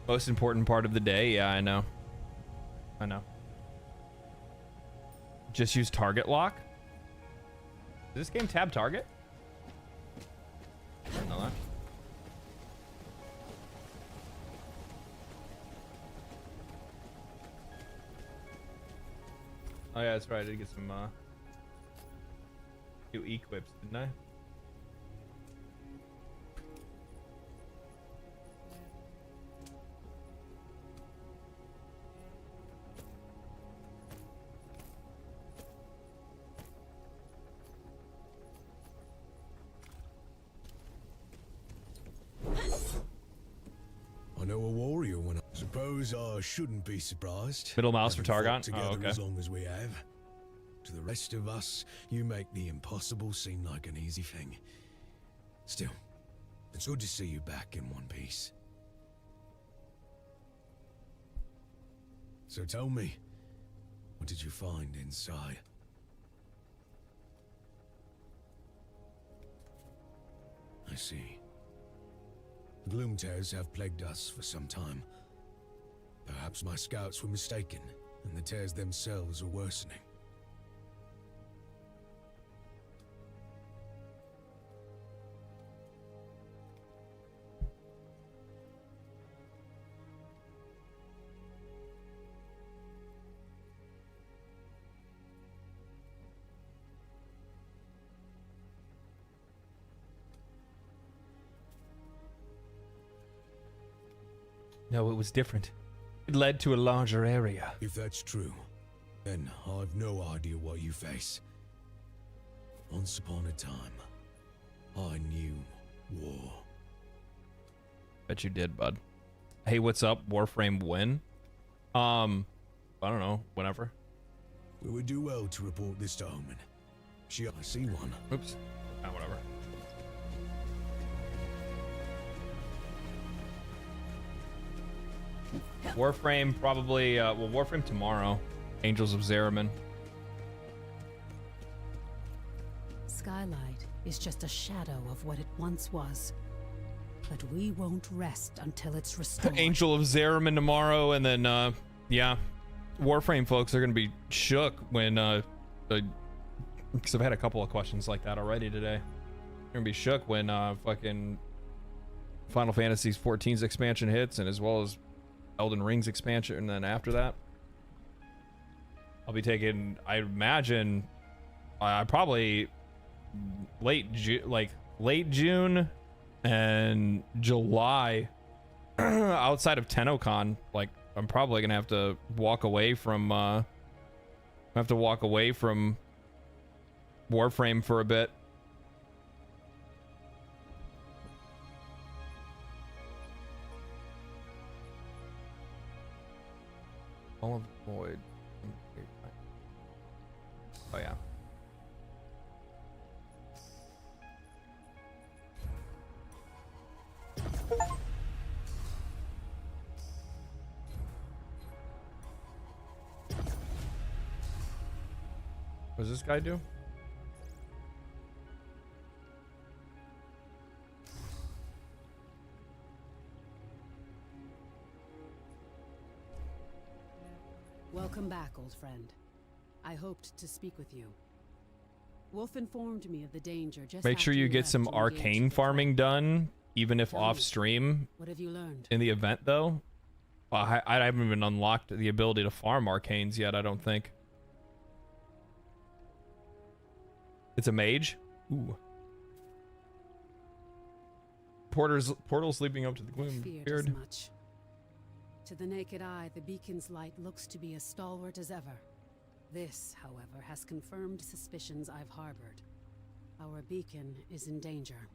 Most important part of the day. Yeah, I know. I know. Just use target lock. Does this game tab target? I didn't know that. Oh yeah, that's right. I did get some new equips, didn't I? I know a warrior when I suppose I shouldn't be surprised. Middle mouse for Having Targon? fought together Oh, okay. as long as we have. To the rest of us, you make the impossible seem like an easy thing. Still, it's good to see you back in one piece. So tell me, what did you find inside? I see. Gloom tears have plagued us for some time. Perhaps my scouts were mistaken, and the tears themselves are worsening. No, it was different. It led to a larger area. If that's true, then I've no idea what you face. Once upon a time, I knew war. Bet you did, bud. Hey, what's up? Warframe win? I don't know. Whenever. We would do well to report this to Omen. I see one. Oops. Ah, whatever. Warframe probably, well, Warframe tomorrow. Angels of Zeraman. Skylight is just a shadow of what it once was. But we won't rest until it's restored. Angel of Zeraman tomorrow, and then, yeah. Warframe folks are going to be shook when, because I've had a couple of questions like that already today. They're going to be shook when, fucking Final Fantasy XIV's expansion hits, and as well as Elden Ring's expansion, and then after that I'll be taking, I imagine, probably late June and July outside of TennoCon. Like, I'm probably gonna have to walk away from Warframe for a bit. All of Void. Oh yeah. What does this guy do? Welcome back, old friend. I hoped to speak with you. Wolf informed me of the danger just Make sure after you get left some to engage arcane the farming done, even if Tell me, off stream. What have you learned? In the event, though, I haven't even unlocked the ability to farm arcanes yet. I don't think. It's a mage. Ooh. Portals leaping up to the gloom. Feared as much. To the naked eye, the beacon's light looks to be as stalwart as ever. This, however, has confirmed suspicions I've harbored. Our beacon is in danger.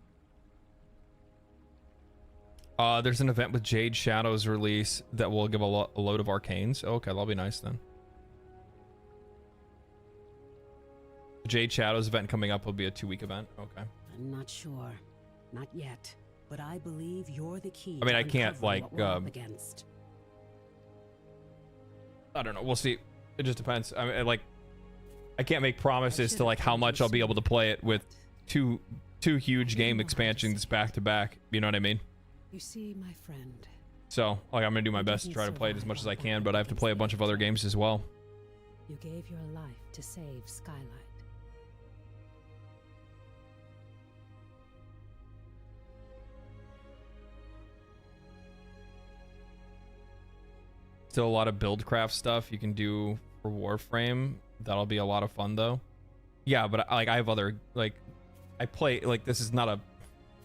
There's an event with Jade Shadow's release that will give a load of arcanes. Oh, okay, that'll be nice then. The Jade Shadows event coming up will be a 2-week event. Okay. I'm not sure. Not yet. But I believe you're the key. I mean, to I can't, uncovering like, what we're up against. I don't know. We'll see. It just depends. I mean, like, I can't make promises to like how much I'll be able to play it with two two huge game expansions back to back. You know what I mean? You see, my friend. So, like, I'm gonna do my best to try to play it as much as I can, but I have to play a bunch of other games as well. You gave your life to save Skylight. Still a lot of buildcraft stuff you can do for Warframe. That'll be a lot of fun though. Yeah, but like I have other I play this is not a.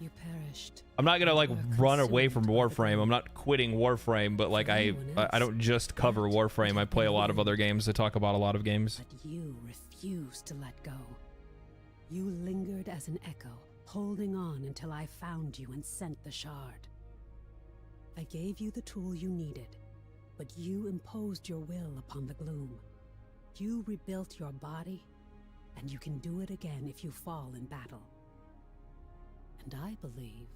You perished. I'm not gonna like run away from Warframe. I'm not quitting Warframe, but like I don't just cover Warframe. I play a lot of other games. I talk about a lot of games. But you refused to let go. You lingered as an echo, holding on until I found you and sent the shard. I gave you the tool you needed, but you imposed your will upon the gloom. You rebuilt your body, and you can do it again if you fall in battle. And I believe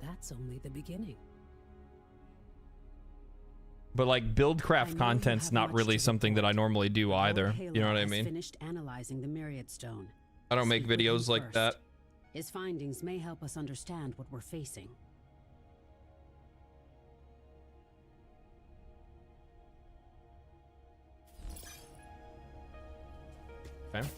that's only the beginning. But like buildcraft content's not really something that I normally do either. You know what I mean? Finished analyzing the Myriad Stone. I don't make videos like that. His findings may help us understand what we're facing. Okay.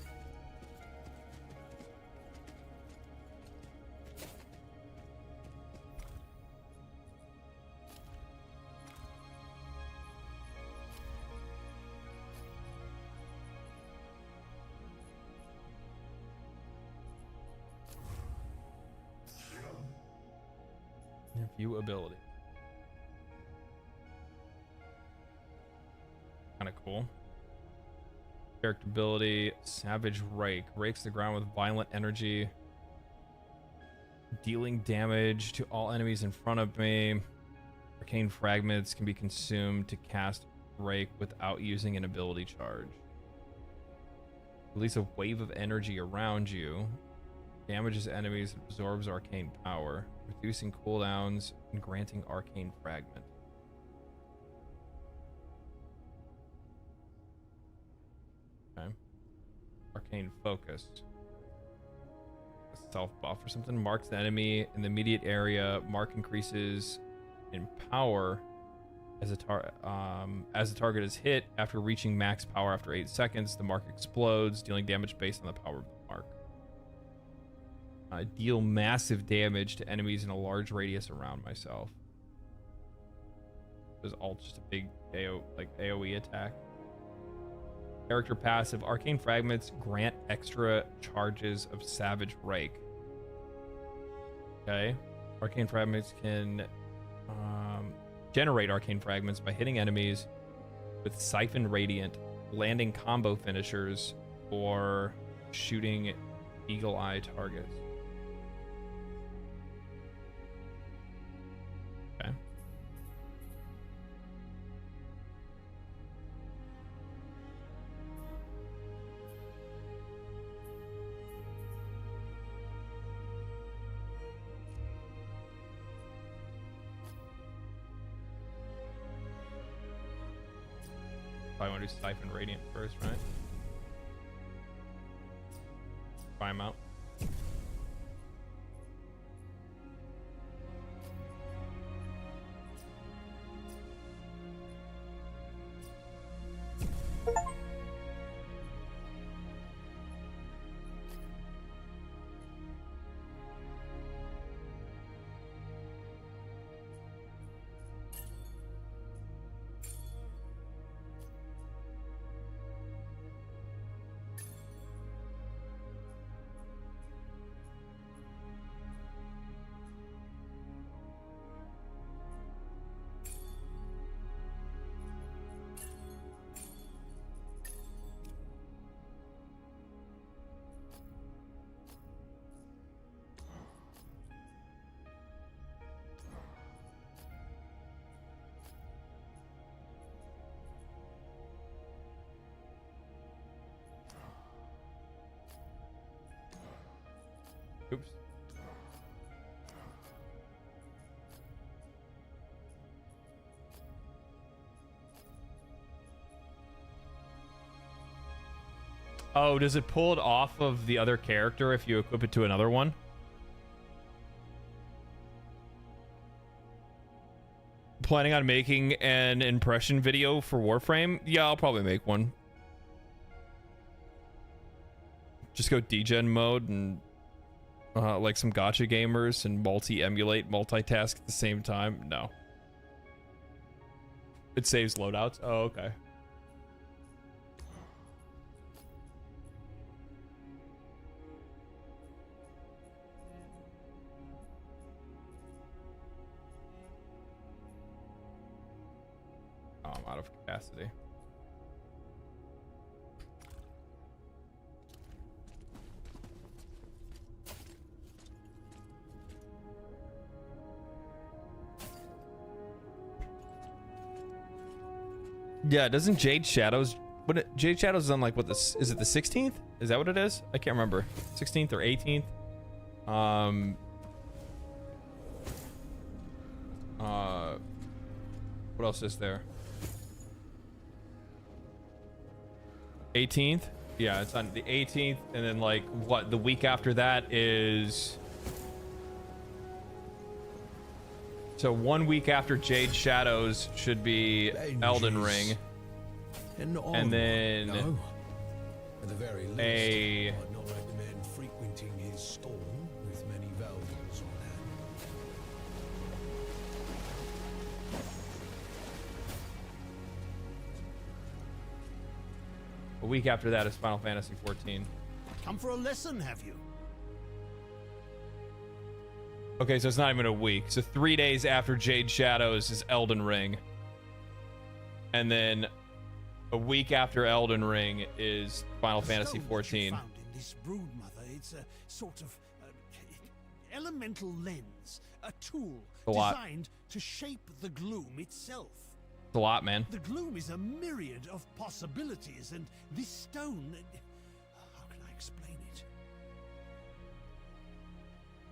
View ability. Kind of cool. Character ability, Savage Rake. Rakes the ground with violent energy. Dealing damage to all enemies in front of me. Arcane fragments can be consumed to cast Rake without using an ability charge. Release a wave of energy around you. Damages enemies, absorbs arcane power. Reducing cooldowns and granting arcane fragment. Okay. Arcane focus. A self buff or something. Marks the enemy in the immediate area. Mark increases in power as the target is hit. After reaching max power after 8 seconds, the mark explodes, dealing damage based on the power of the mark. Deal massive damage to enemies in a large radius around myself. This is all just a big AoE attack. Character passive. Arcane fragments grant extra charges of Savage Rake. Okay. Arcane fragments can generate arcane fragments by hitting enemies with Siphon Radiant, landing combo finishers, or shooting Eagle Eye targets. Okay. Probably want to do Siphon Radiant first, right? Try him out. Oops. Oh, does it pull it off of the other character if you equip it to another one? planning on making an impression video for Warframe? Yeah, I'll probably make one. Just go degen mode and like some gacha gamers and multi-emulate, multitask at the same time. No. It saves loadouts. Oh, okay. Oh, I'm out of capacity. Yeah, doesn't Jade Shadows... Jade Shadows is on like what this... Is it the 16th? Is that what it is? I can't remember. 16th or 18th? What else is there? 18th? Yeah, it's on the 18th, and then like what the week after that is... So 1 week after Jade Shadows should be Elden Ring. And then No. At the very least, I'd not recommend frequenting his stall with many valuables on hand. a week after that is Final Fantasy 14. Come for a lesson, have you? Okay, so it's not even a week. So 3 days after Jade Shadows is Elden Ring. And then a week after Elden Ring is Final Fantasy 14. Found in this brood mother, it's a sort of elemental lens, a tool designed to shape the gloom itself. It's a lot, man. The gloom is a myriad of possibilities, and this stone, how can I explain it?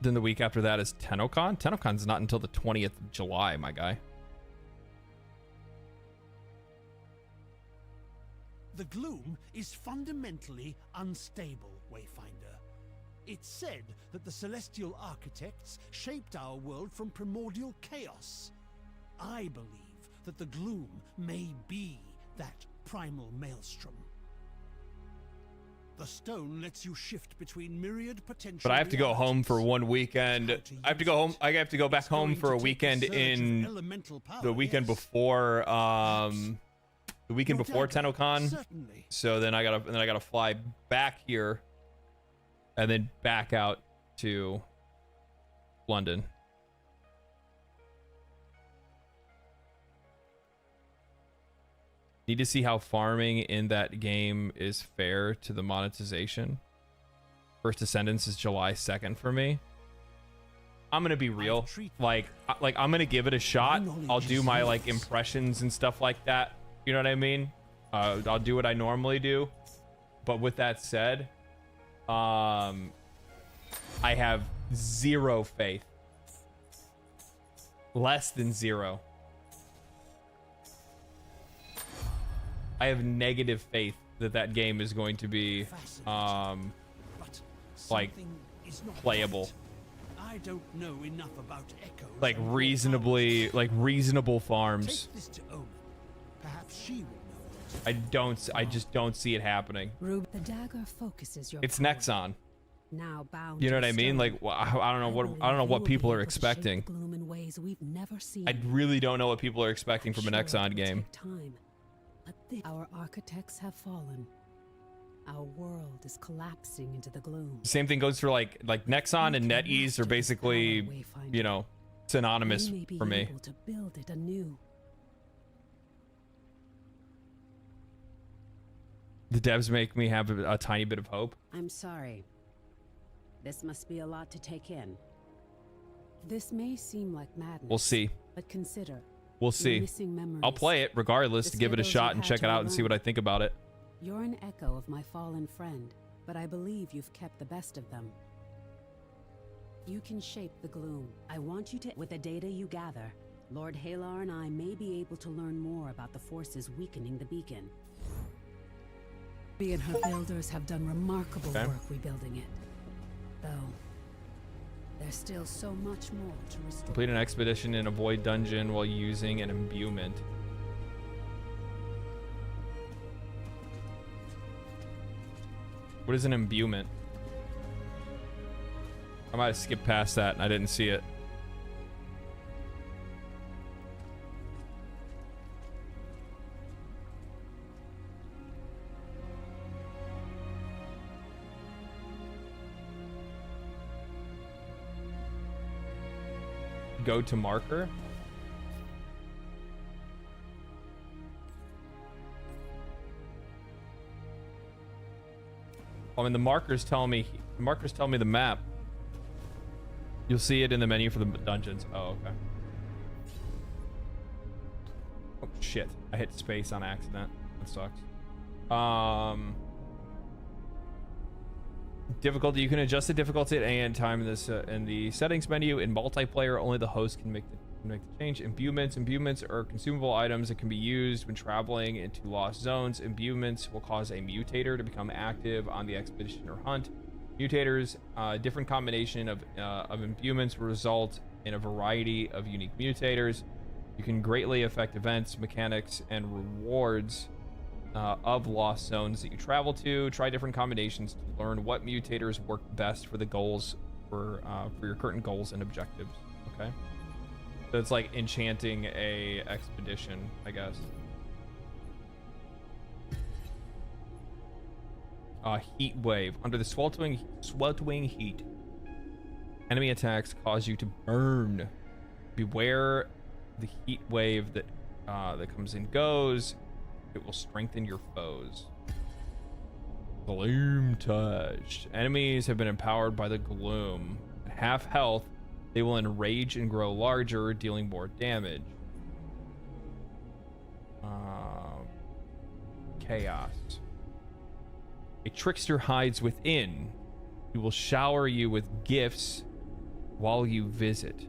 Then the week after that is TennoCon. TennoCon's not until the 20th of July, my guy. The gloom is fundamentally unstable, Wayfinder. It's said that the celestial architects shaped our world from primordial chaos. I believe that the gloom may be that primal maelstrom. The stone lets you shift between myriad potential. But I have to go home for 1 weekend. I have to go home. I have to go back home for a weekend in the weekend before the weekend before TennoCon. So then I gotta fly back here and then back out to London. Need to see how farming in that game is fair to the monetization. First Descendants is July 2nd for me. I'm gonna be real. Like I'm gonna give it a shot. I'll do my like impressions and stuff like that. You know what I mean? I'll do what I normally do. But with that said, I have zero faith. Less than zero. I have negative faith that that game is going to be like playable. I don't know enough about echoes. Like reasonable farms. Take this to Omen. Perhaps she will know. I just don't see it happening. The dagger focuses your It's power. Nexon. Now bound. You know what to I mean? stone. Like I don't know what people are expecting. Gloom in ways we've never seen. I really don't know what people are expecting from a Nexon game. Time. But our architects have fallen. Our world is collapsing into the gloom. Same thing goes for like Nexon and NetEase are basically, you know, synonymous We may be for me. able to build it anew. The devs make me have a tiny bit of hope. I'm sorry. This must be a lot to take in. This may seem like madness. We'll see. But consider. We'll your see. missing memories. I'll play it regardless The to give it a shadows shot you and had check to it out and see what I think about it. You're an echo of my fallen friend, but I believe you've kept the best of them. You can shape the gloom. I want you to, with the data you gather, Lord Halar and I may be able to learn more about the forces weakening the beacon. She and her builders have done remarkable work rebuilding it. Though, There's still so much more to restore. Complete an expedition in a void dungeon while using an imbuement. What is an imbuement? I might have skipped past that and I didn't see it. Go to marker. I mean, the markers tell me the map. You'll see it in the menu for the dungeons. Oh, okay. Oh shit! I hit space on accident. That sucks. Difficulty. You can adjust the difficulty at any time in this in the settings menu. In multiplayer, only the host can make the change. Imbuements are consumable items that can be used when traveling into lost zones. Imbuements will cause a mutator to become active on the expedition or hunt. Mutators, different combination of imbuements will result in a variety of unique mutators. You can greatly affect events, mechanics, and rewards of lost zones that you travel to. Try different combinations to learn what mutators work best for the goals for your current goals and objectives. Okay, so it's like enchanting a expedition, I guess. Heat wave. Under the sweltering heat, enemy attacks cause you to burn. Beware the heat wave that comes and goes. It will strengthen your foes. Gloom touched. Enemies have been empowered by the gloom. At half health, they will enrage and grow larger, dealing more damage. Chaos. A trickster hides within. He will shower you with gifts while you visit.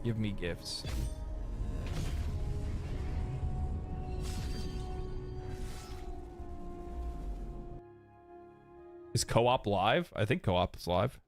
Give me gifts. Is co-op live? I think co-op is live.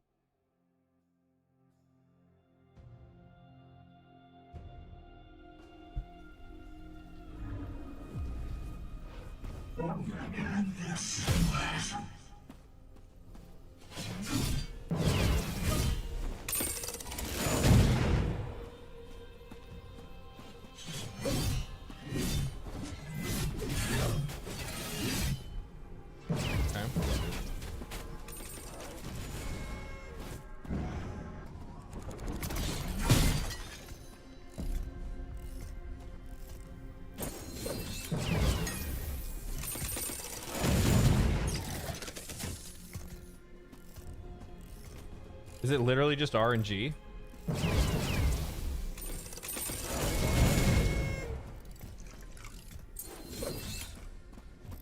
Is it literally just RNG?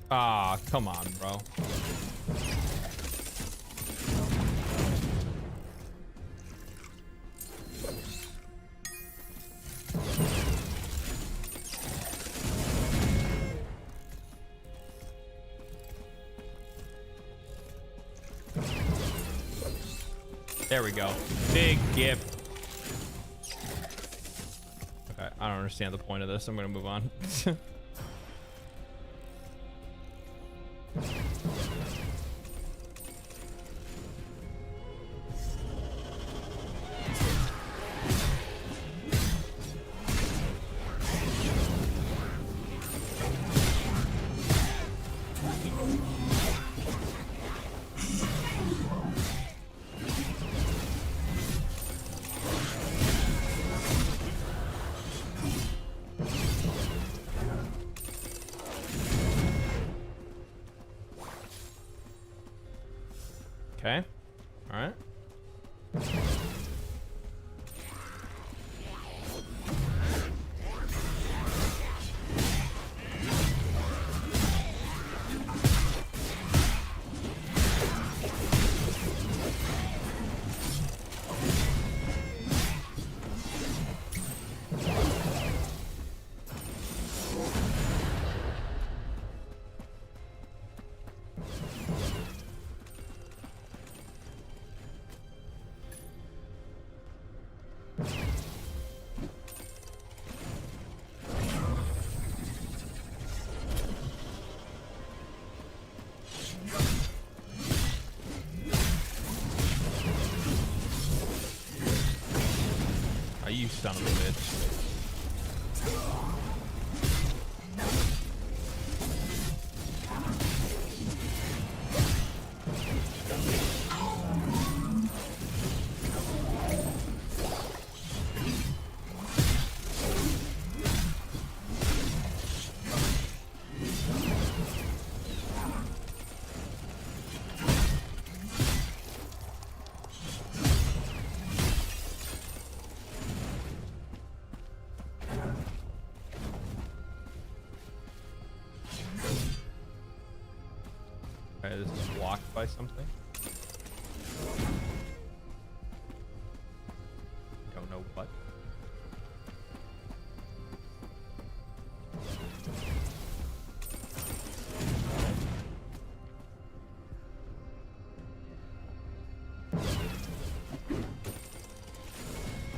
Ah, come on, bro. There we go. Big gift. Okay, I don't understand the point of this. I'm gonna move on. Okay. All right. Son of a bitch. Okay, this is blocked by something. Don't know what.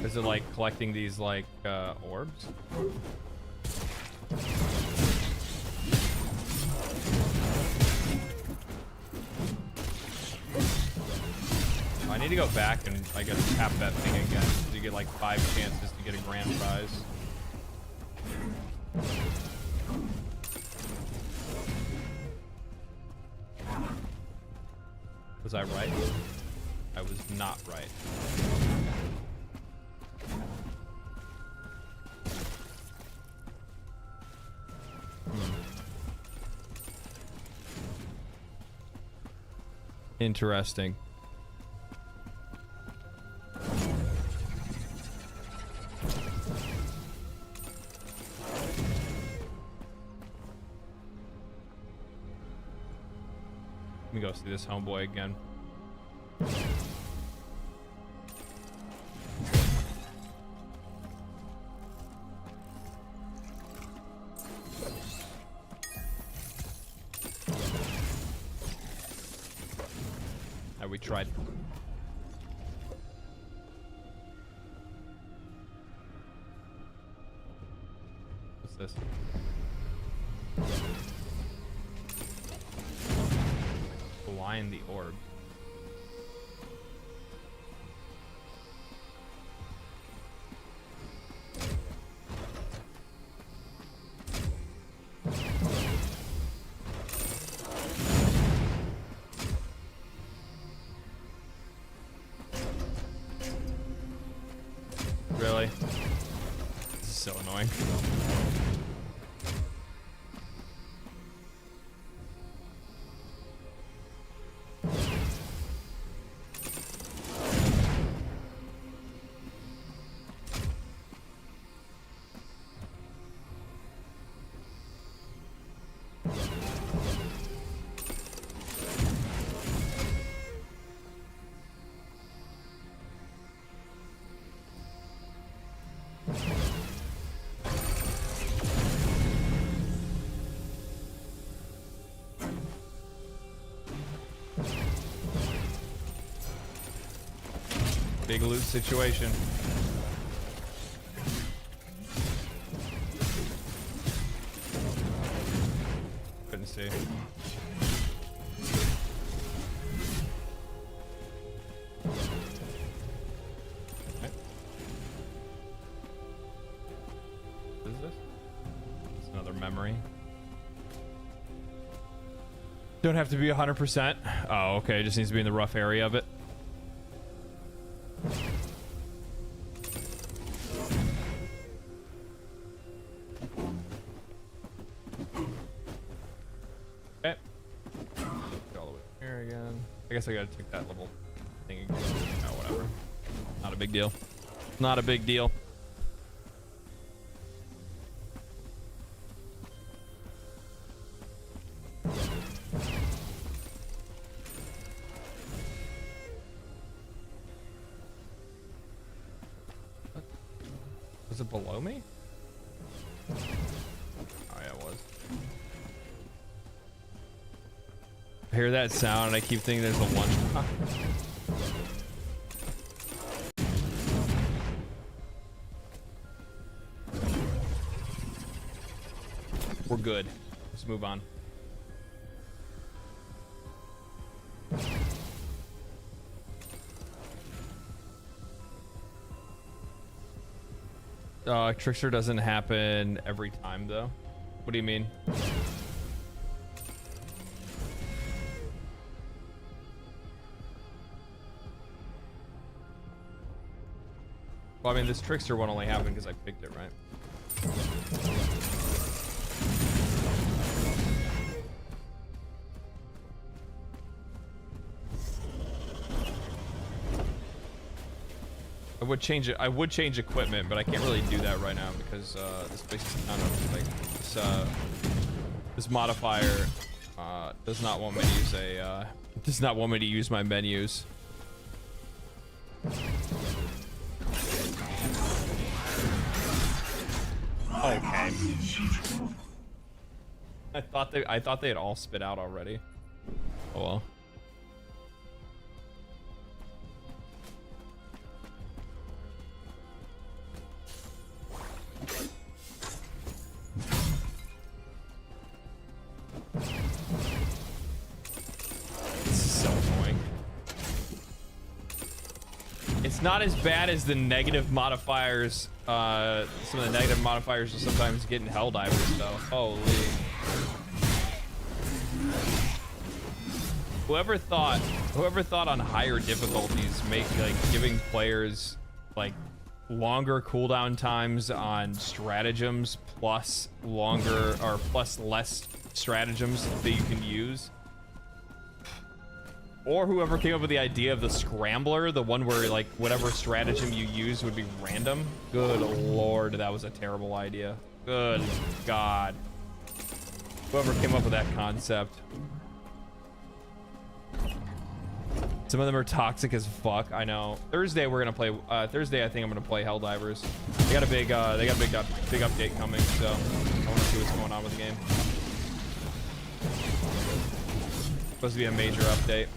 Is it like collecting these like orbs? I need to go back and I guess tap that thing again. So you get like 5 chances to get a grand prize. Was I right? I was not right. Interesting. Let me go see this homeboy again. We tried. What's this? Align the orb. Really? This is so annoying. Big loot situation. Couldn't see. Okay. What is this? It's another memory. Don't have to be 100%. Oh, okay. It just needs to be in the rough area of it. Okay. Go all the way here again. I guess I gotta take that little thing again. Oh, whatever. Not a big deal. Not a big deal. Was it below me? Oh yeah, it was. I hear that sound and I keep thinking there's a one. We're good. Let's move on. Trickster doesn't happen every time though. What do you mean? Well, I mean, this Trickster one only happened because I picked it, right? I would change it. I would change equipment, but I can't really do that right now because this place is kind of like this modifier does not want me to use a does not want me to use my menus. Okay. I thought they had all spit out already. Oh well. So annoying. It's not as bad as the negative modifiers. Some of the negative modifiers will sometimes get in Helldivers though. Holy. Whoever thought on higher difficulties make like giving players like longer cooldown times on stratagems plus longer or plus less stratagems that you can use, or whoever came up with the idea of the scrambler, the one where like whatever stratagem you use would be random. Good lord, that was a terrible idea. Good god. Whoever came up with that concept. Some of them are toxic as fuck. I know. Thursday we're gonna play. Thursday I think I'm gonna play Helldivers. They got a big update coming, so I want to see what's going on with the game. Supposed to be a major update.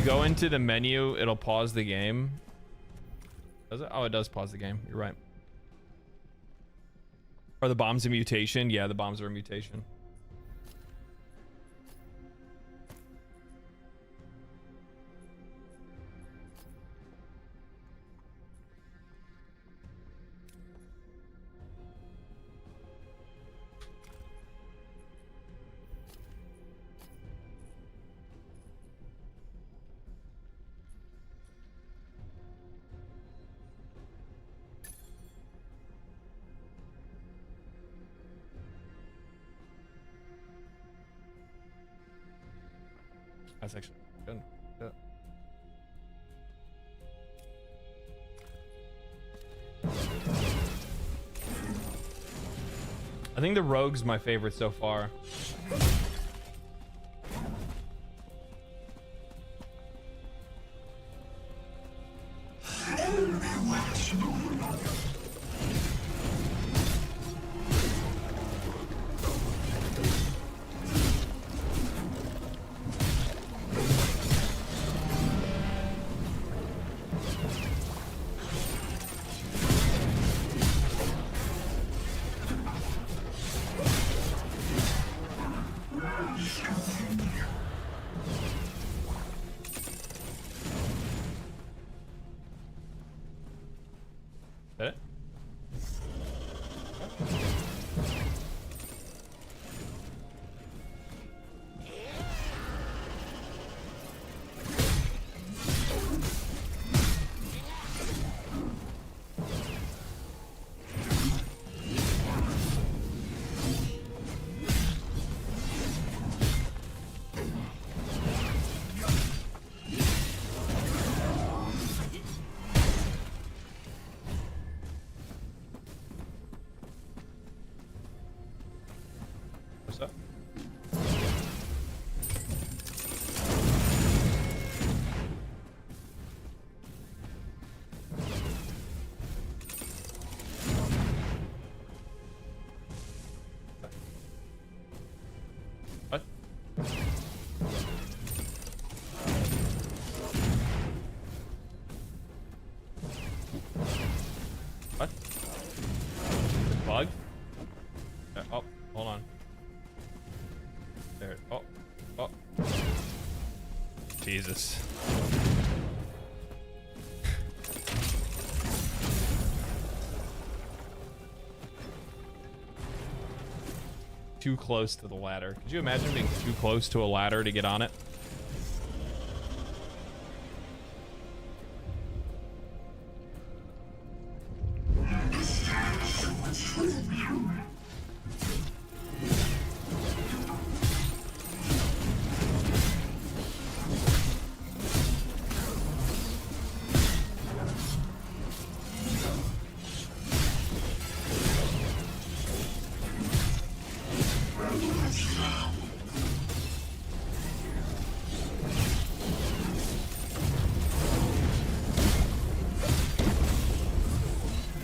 Go into the menu, it'll pause the game. Does it? Oh, it does pause the game. You're right. Are the bombs a mutation? Yeah, the bombs are a mutation. That's actually good. Yeah. I think the rogue's my favorite so far. Jesus. Too close to the ladder. Could you imagine being too close to a ladder to get on it?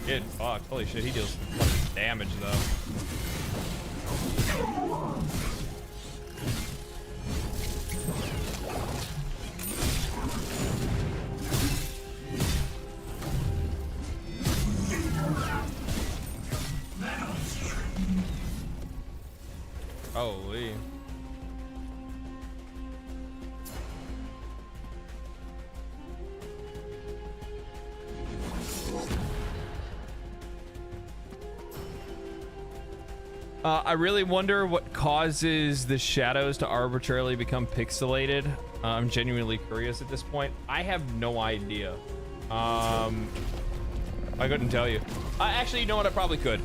Get fucked. Holy shit, he deals some fucking damage though. Holy. I really wonder what causes the shadows to arbitrarily become pixelated. I'm genuinely curious at this point. I have no idea. I couldn't tell you. Actually, you know what? I probably could.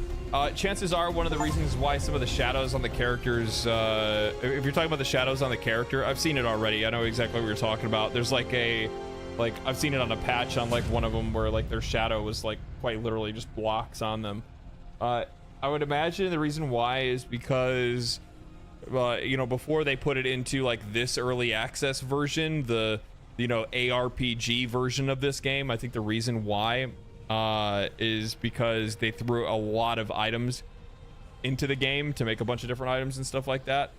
Chances are one of the reasons why some of the shadows on the characters, if you're talking about the shadows on the character, I've seen it already. I know exactly what you're talking about. There's like I've seen it on a patch on like one of them where like their shadow was like quite literally just blocks on them. I would imagine the reason why is because, you know, before they put it into like this early access version, the, you know, ARPG version of this game, I think the reason why is because they threw a lot of items into the game to make a bunch of different items and stuff like that.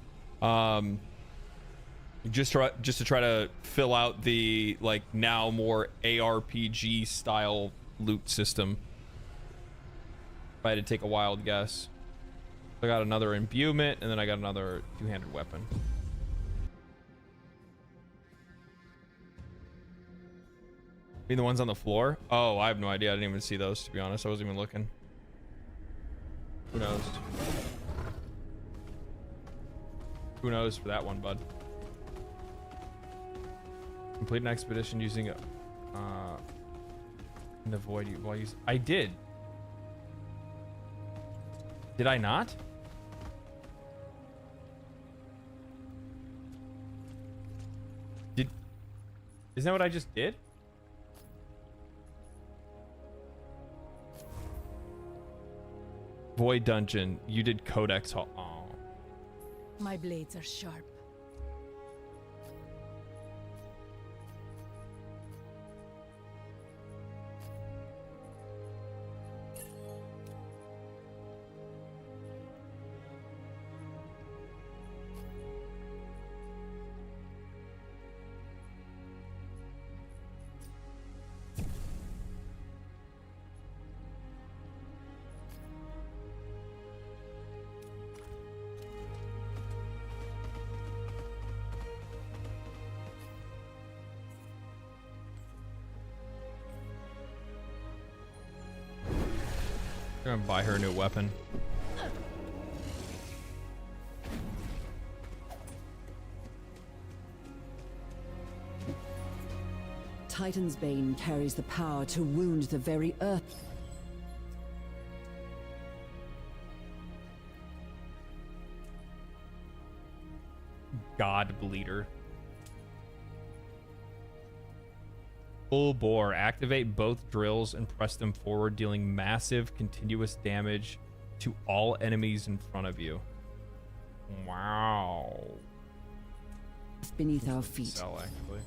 Just to try to fill out the like now more ARPG style loot system. If I had to take a wild guess. I got another imbuement, and then I got another two-handed weapon. Mean the ones on the floor? Oh, I have no idea. I didn't even see those, to be honest. I wasn't even looking. Who knows? Who knows for that one, bud? Complete an expedition using a in the void while use. I did. Did I not? Isn't that what I just did? Void dungeon. You did Codex Hall. Oh. My blades are sharp. I'm gonna buy her a new weapon. Titan's Bane carries the power to wound the very earth. God Bleeder. Full bore. Activate both drills and press them forward, dealing massive continuous damage to all enemies in front of you. Wow. Beneath our feet. Sell, actually.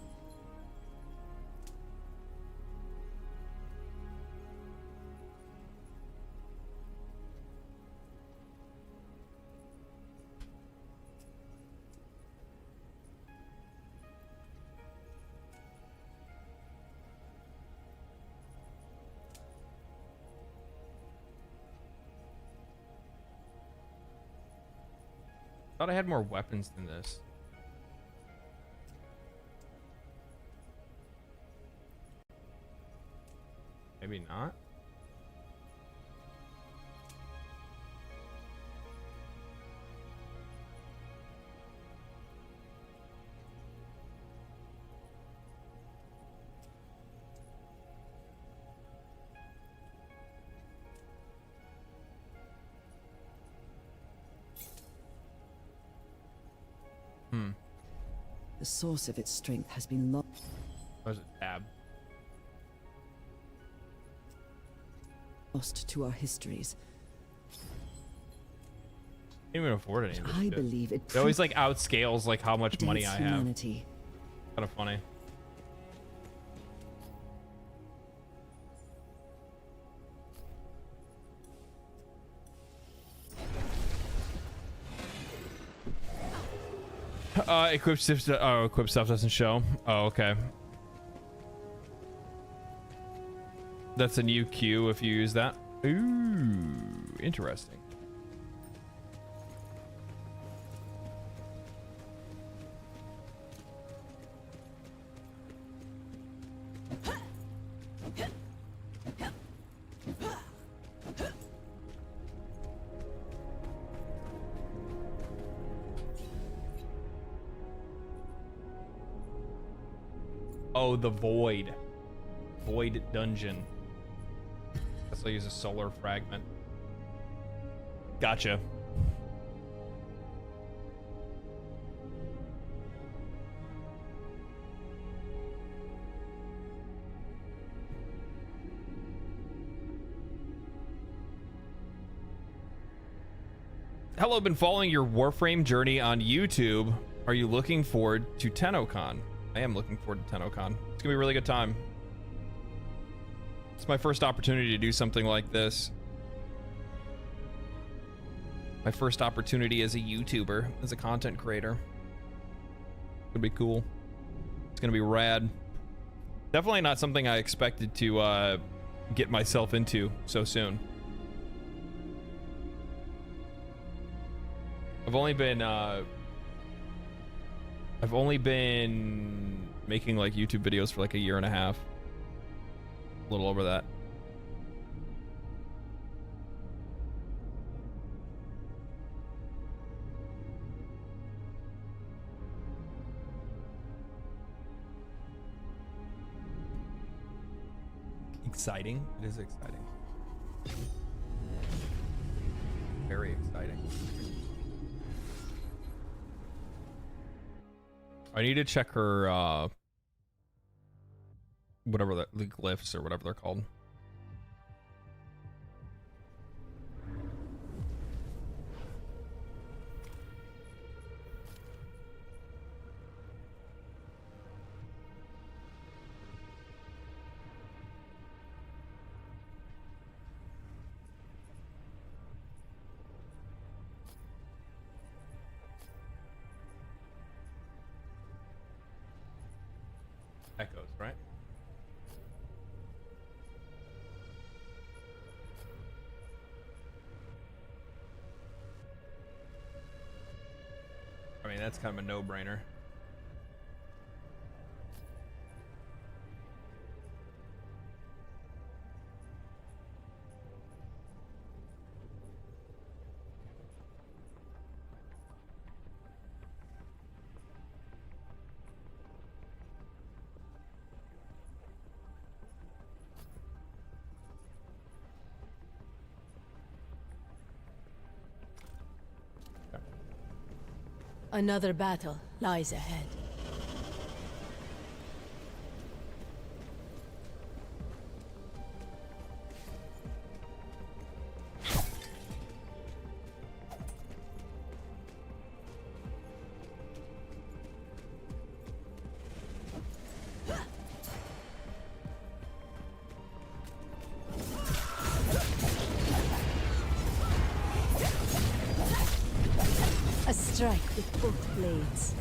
Thought I had more weapons than this. Maybe not. The source of its strength has been lost. Where's it? Tab. Lost to our histories. Can't even afford any of this I shit. believe it. It always like outscales like how much money I have. Humanity. Kind of funny. Equip stuff. Oh, equip stuff doesn't show. Oh, okay. That's a new queue if you use that. Ooh, interesting. Oh, the void. Void dungeon. Guess I'll use a solar fragment. Gotcha. Hello, been following your Warframe journey on YouTube. Are you looking forward to TennoCon? I am looking forward to TennoCon. It's gonna be a really good time. It's my first opportunity to do something like this. My first opportunity as a YouTuber, as a content creator. It's gonna be cool. It's gonna be rad. Definitely not something I expected to get myself into so soon. I've only been making like YouTube videos for like a year and a half. A little over that. Exciting. It is exciting. Very exciting. I need to check her, whatever the glyphs or whatever they're called. Echoes, right? I mean, that's kind of a no-brainer. Another battle lies ahead. A strike with both blades.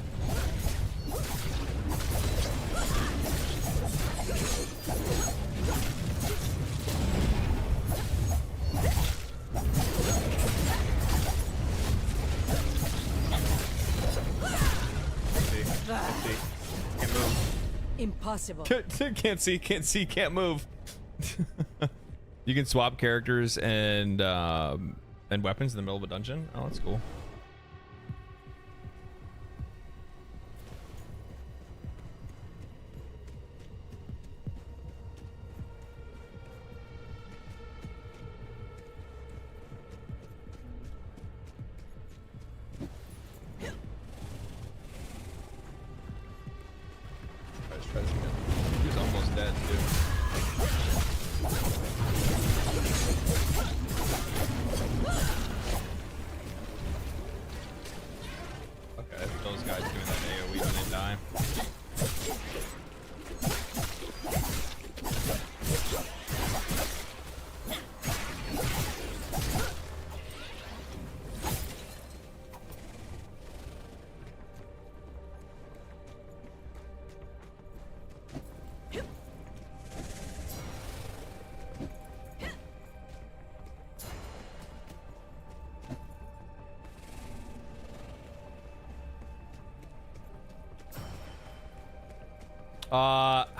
Can't move. Impossible. Can't see, can't move. You can swap characters and weapons in the middle of a dungeon. Oh, that's cool. Let's try this again. He was almost dead too. Okay, those guys doing that AoE when they die.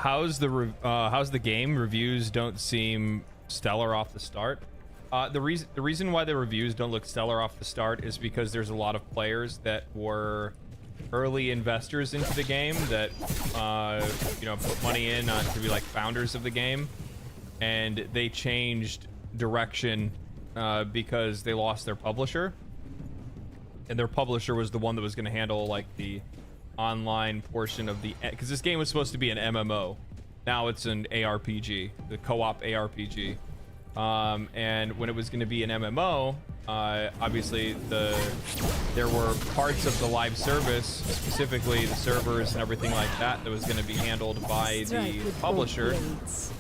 How's the game? Reviews don't seem stellar off the start. The reason why the reviews don't look stellar off the start is because there's a lot of players that were early investors into the game that you know, put money in to be like founders of the game, and they changed direction because they lost their publisher, and their publisher was the one that was going to handle like the online portion of the, because this game was supposed to be an MMO. Now it's an ARPG, the co-op ARPG. And when it was going to be an MMO, obviously there were parts of the live service, specifically the servers and everything like that, that was going to be handled by the publisher,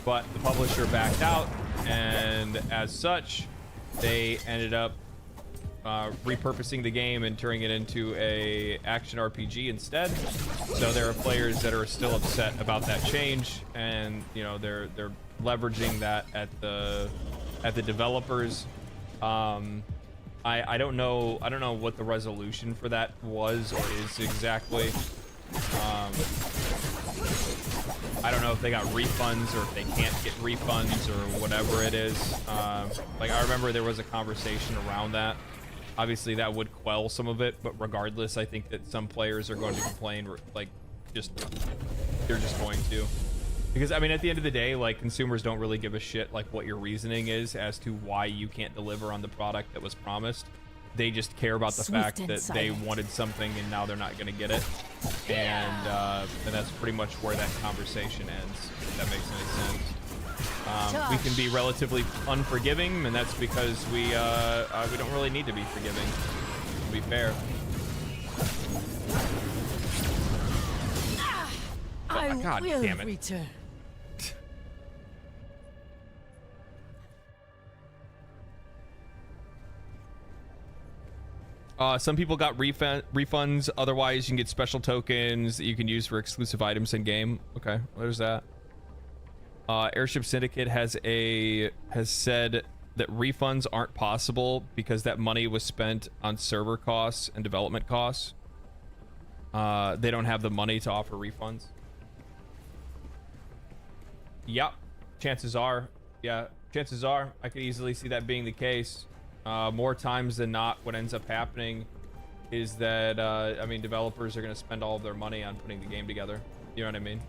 but the publisher backed out, and as such, they ended up repurposing the game and turning it into a action RPG instead. So there are players that are still upset about that change, and you know, they're leveraging that at the developers. I don't know what the resolution for that was or is exactly. I don't know if they got refunds or if they can't get refunds or whatever it is. Like, I remember there was a conversation around that. Obviously that would quell some of it, but regardless, I think that some players are going to complain, like, they're just going to. Because, I mean, at the end of the day, like, consumers don't really give a shit, like, what your reasoning is as to why you can't deliver on the product that was promised. They just care about the fact that they wanted something and now they're not going to get it. And that's pretty much where that conversation ends, if that makes any sense. We can be relatively unforgiving, and that's because we don't really need to be forgiving, to be fair. God damn it. Return. Some people got refunds. Otherwise, you can get special tokens that you can use for exclusive items in game. Okay, well, there's that. Airship Syndicate has said that refunds aren't possible because that money was spent on server costs and development costs. They don't have the money to offer refunds. Yep, chances are. Yeah, chances are. I could easily see that being the case. More times than not, what ends up happening is that, I mean, developers are going to spend all of their money on putting the game together. You know what I mean?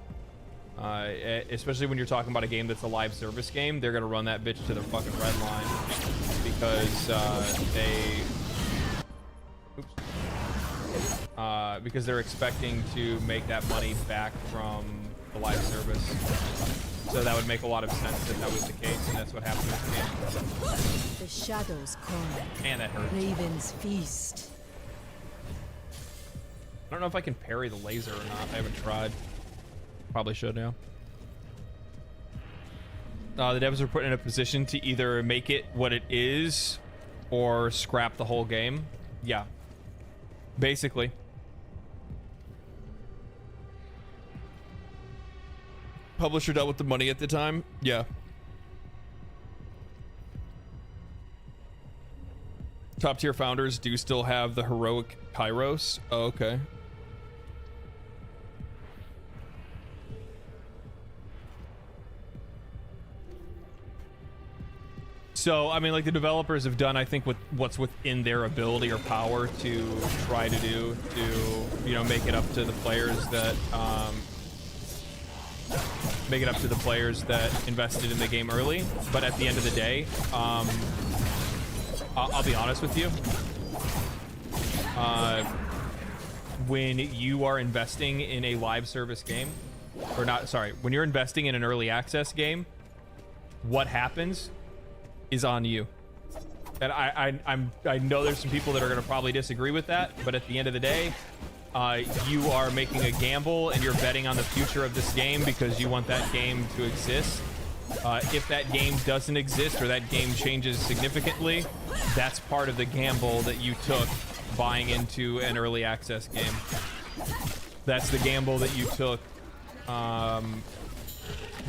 Especially when you're talking about a game that's a live service game, they're going to run that bitch to their fucking red line because because they're expecting to make that money back from the live service. So that would make a lot of sense if that was the case, and that's what happened with the game. The shadows call. Man, that hurts. Ravens feast. I don't know if I can parry the laser or not. I haven't tried. Probably should now. The devs are put in a position to either make it what it is or scrap the whole game. Yeah. Basically. Publisher dealt with the money at the time. Yeah. Top tier founders do still have the heroic Kairos. Oh, okay. So, I mean, like, the developers have done, I think, what's within their ability or power to try to do to, you know, make it up to the players that, invested in the game early. But at the end of the day, I'll be honest with you. When you are investing in a live service game, or not, sorry, when you're investing in an early access game, what happens is on you. And I know there's some people that are going to probably disagree with that, but at the end of the day, you are making a gamble and you're betting on the future of this game because you want that game to exist. If that game doesn't exist or that game changes significantly, that's part of the gamble that you took buying into an early access game. That's the gamble that you took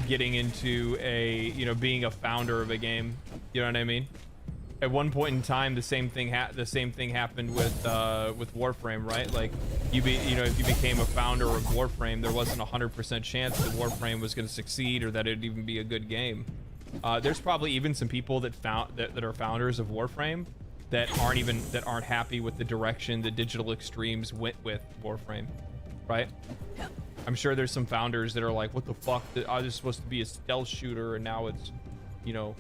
getting into a, you know, being a founder of a game. You know what I mean? At one point in time, the same thing happened with Warframe, right? Like, you know, if you became a founder of Warframe, there wasn't 100% chance that Warframe was going to succeed or that it'd even be a good game. There's probably even some people that are founders of Warframe that aren't happy with the direction the Digital Extremes went with Warframe, right? I'm sure there's some founders that are like, what the fuck? I was supposed to be a stealth shooter and now it's, you know,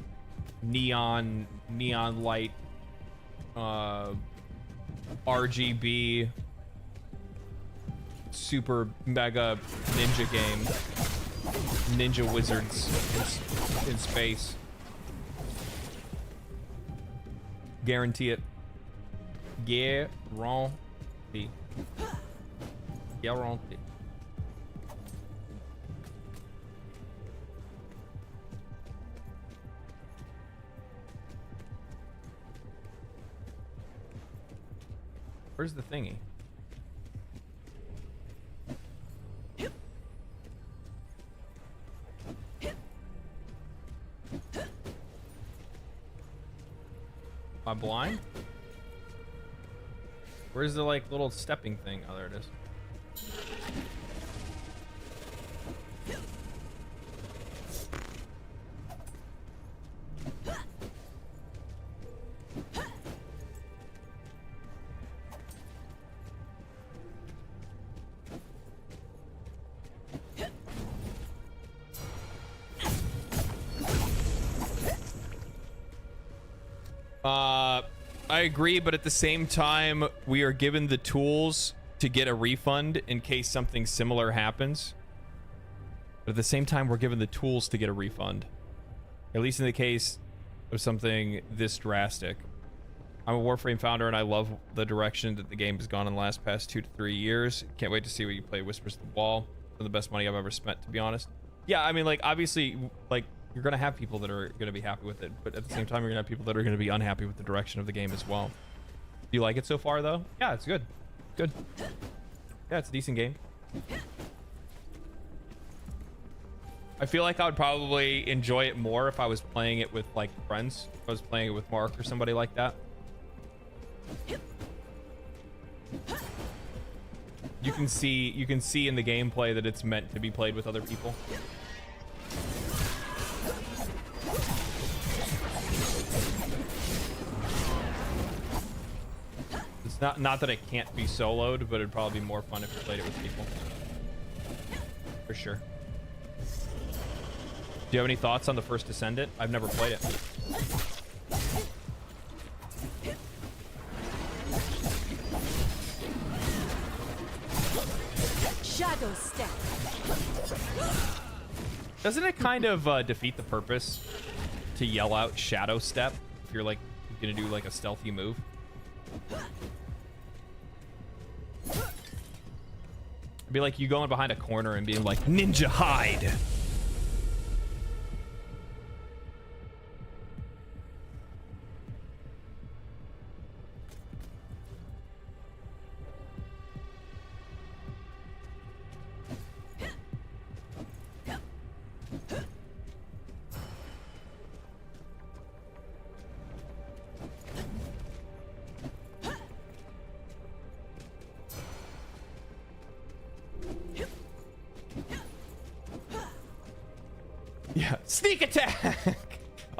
neon light, RGB, super mega ninja game, ninja wizards in space. Guarantee it. Guarantee. Guarantee. Where's the thingy? Am I blind? Where's the like little stepping thing? Oh, there it is. I agree, but at the same time, we are given the tools to get a refund in case something similar happens. But at the same time, we're given the tools to get a refund. At least in the case of something this drastic. I'm a Warframe founder, and I love the direction that the game has gone in the past 2 to 3 years. Can't wait to see what you play Whispers of the Wall. For the best money I've ever spent, to be honest. Yeah, I mean, like, obviously, like, you're going to have people that are going to be happy with it, but at the same time, you're going to have people that are going to be unhappy with the direction of the game as well. Do you like it so far, though? Yeah, it's good. Good. Yeah, it's a decent game. I feel like I would probably enjoy it more if I was playing it with, like, friends. If I was playing it with Mark or somebody like that. You can see in the gameplay that it's meant to be played with other people. Not that it can't be soloed, but it'd probably be more fun if you played it with people. For sure. Do you have any thoughts on the first Descendant? I've never played it. Shadow step. Doesn't it kind of defeat the purpose to yell out Shadow Step if you're like gonna do like a stealthy move? It'd be like you going behind a corner and being like, Ninja Hide! Yeah, sneak attack.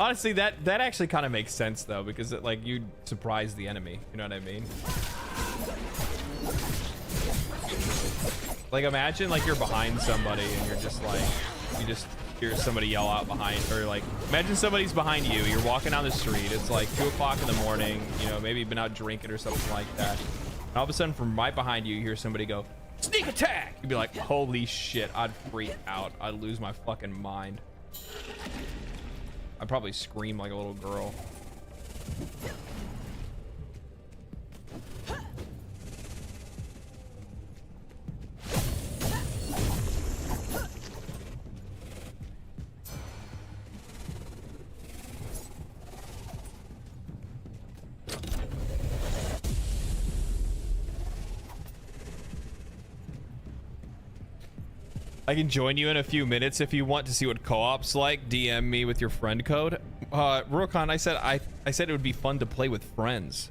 Honestly, that actually kind of makes sense though, because it, like, you surprise the enemy. You know what I mean? Like, imagine like you're behind somebody and you're just like, you just hear somebody yell out behind, or like, imagine somebody's behind you. You're walking down the street. It's like 2 o'clock in the morning. You know, maybe you've been out drinking or something like that. And all of a sudden, from right behind you, you hear somebody go, "Sneak attack!" You'd be like, "Holy shit!" I'd freak out. I'd lose my fucking mind. I'd probably scream like a little girl. I can join you in a few minutes if you want to see what co-op's like. DM me with your friend code. Rurokan, I said it would be fun to play with friends.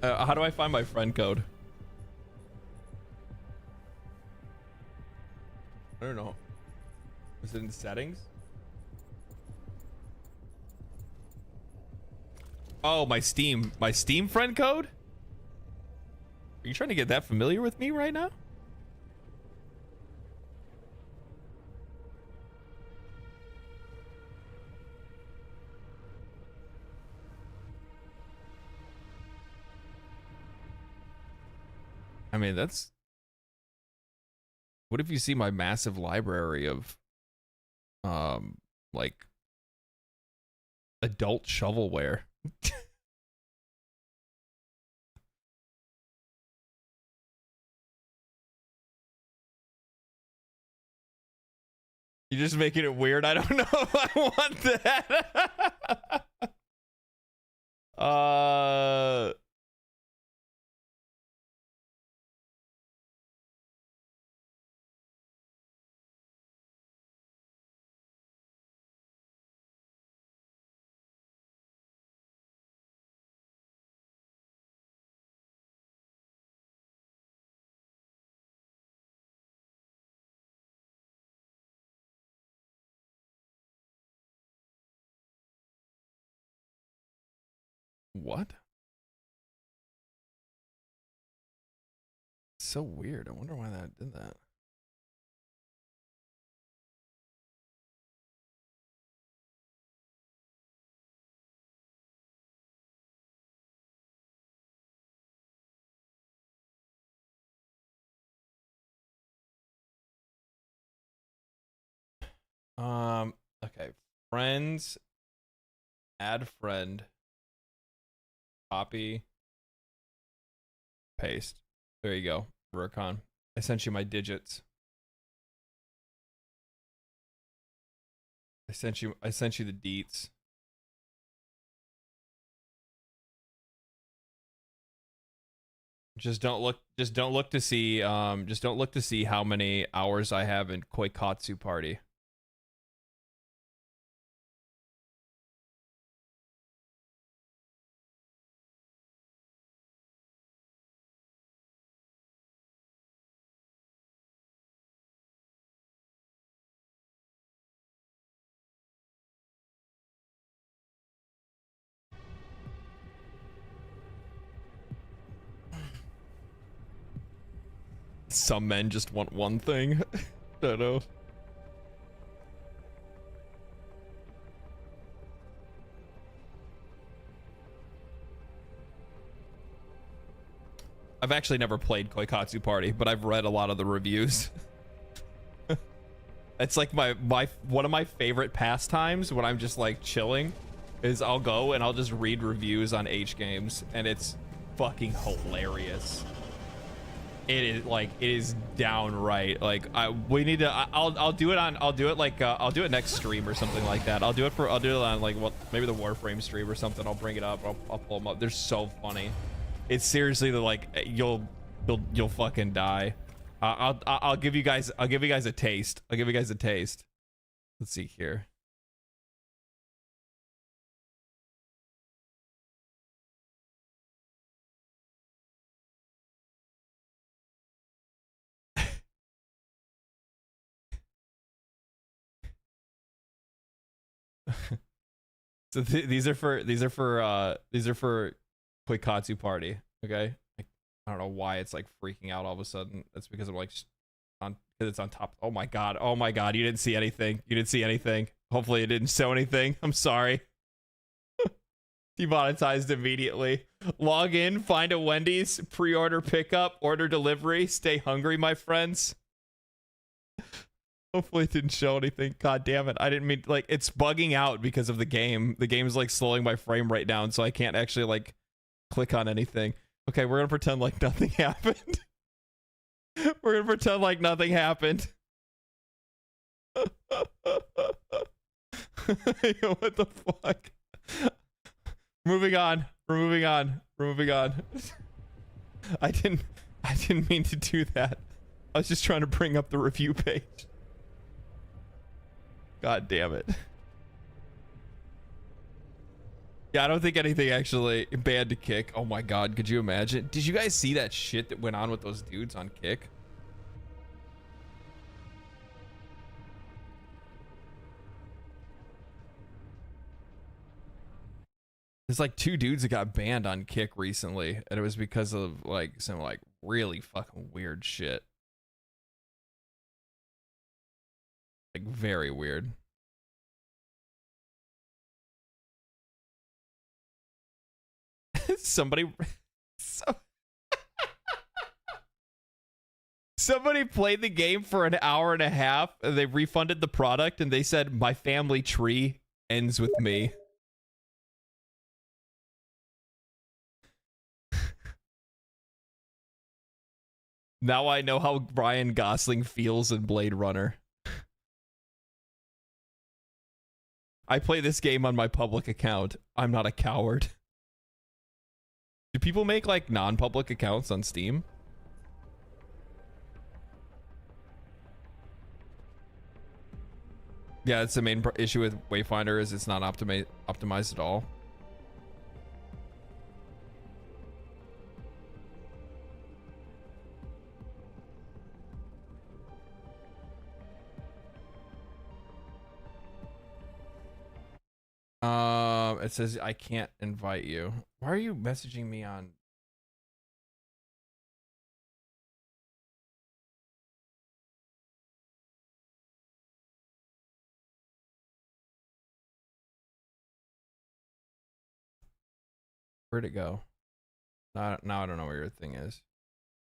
How do I find my friend code? I don't know. Is it in settings? Oh, my Steam friend code? Are you trying to get that familiar with me right now? I mean, that's... What if you see my massive library of, like, adult shovelware? You're just making it weird. I don't know if I want that. What? So weird. I wonder why that did that. Okay. Friends. Add friend. Copy. Paste. There you go. Rurokan. I sent you my digits. I sent you the deets. Just don't look to see how many hours I have in Koikatsu Party. Some men just want one thing. I don't know. I've actually never played Koikatsu Party, but I've read a lot of the reviews. It's like one of my favorite pastimes when I'm just like chilling is I'll go and I'll just read reviews on H games, and it's fucking hilarious. It is like, it is downright like, we need to, I'll do it next stream or something like that. I'll do it on like, what, maybe the Warframe stream or something. I'll bring it up. I'll pull them up. They're so funny. It's seriously the, like, you'll fucking die. I'll give you guys a taste. I'll give you guys a taste. Let's see here. So these are for Koikatsu Party. Okay, I don't know why it's like freaking out all of a sudden. That's because I'm like because it's on top. Oh my god, you didn't see anything. Hopefully it didn't show anything. I'm sorry. Demonetized immediately. Log in, find a Wendy's, pre-order pickup, order delivery. Stay hungry, my friends. Hopefully it didn't show anything. God damn it. I didn't mean, like, it's bugging out because of the game. The game's like slowing my frame rate down, so I can't actually like click on anything. Okay, we're gonna pretend like nothing happened. We're gonna pretend like nothing happened. Yo, what the fuck? Moving on. We're moving on. I didn't mean to do that. I was just trying to bring up the review page. God damn it. Yeah, I don't think anything actually banned to Kick. Oh my god, could you imagine? Did you guys see that shit that went on with those dudes on Kick? There's like 2 dudes that got banned on Kick recently, and it was because of like some like really fucking weird shit. Like very weird. Somebody played the game for an hour and a half, and they refunded the product, and they said, "My family tree ends with me." Now I know how Ryan Gosling feels in Blade Runner. I play this game on my public account. I'm not a coward. Do people make like non-public accounts on Steam? Yeah, it's the main issue with Wayfinder is it's not optimized at all. It says I can't invite you. Why are you messaging me on? Where'd it go? Now I don't know where your thing is.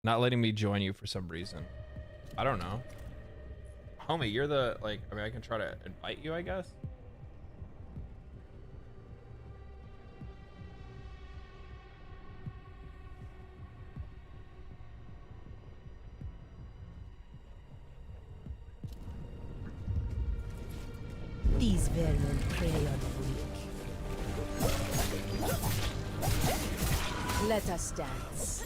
Not letting me join you for some reason. I don't know. Homie, you're the, like, I mean, I can try to invite you, I guess. These vermin prey on the weak. Let us dance.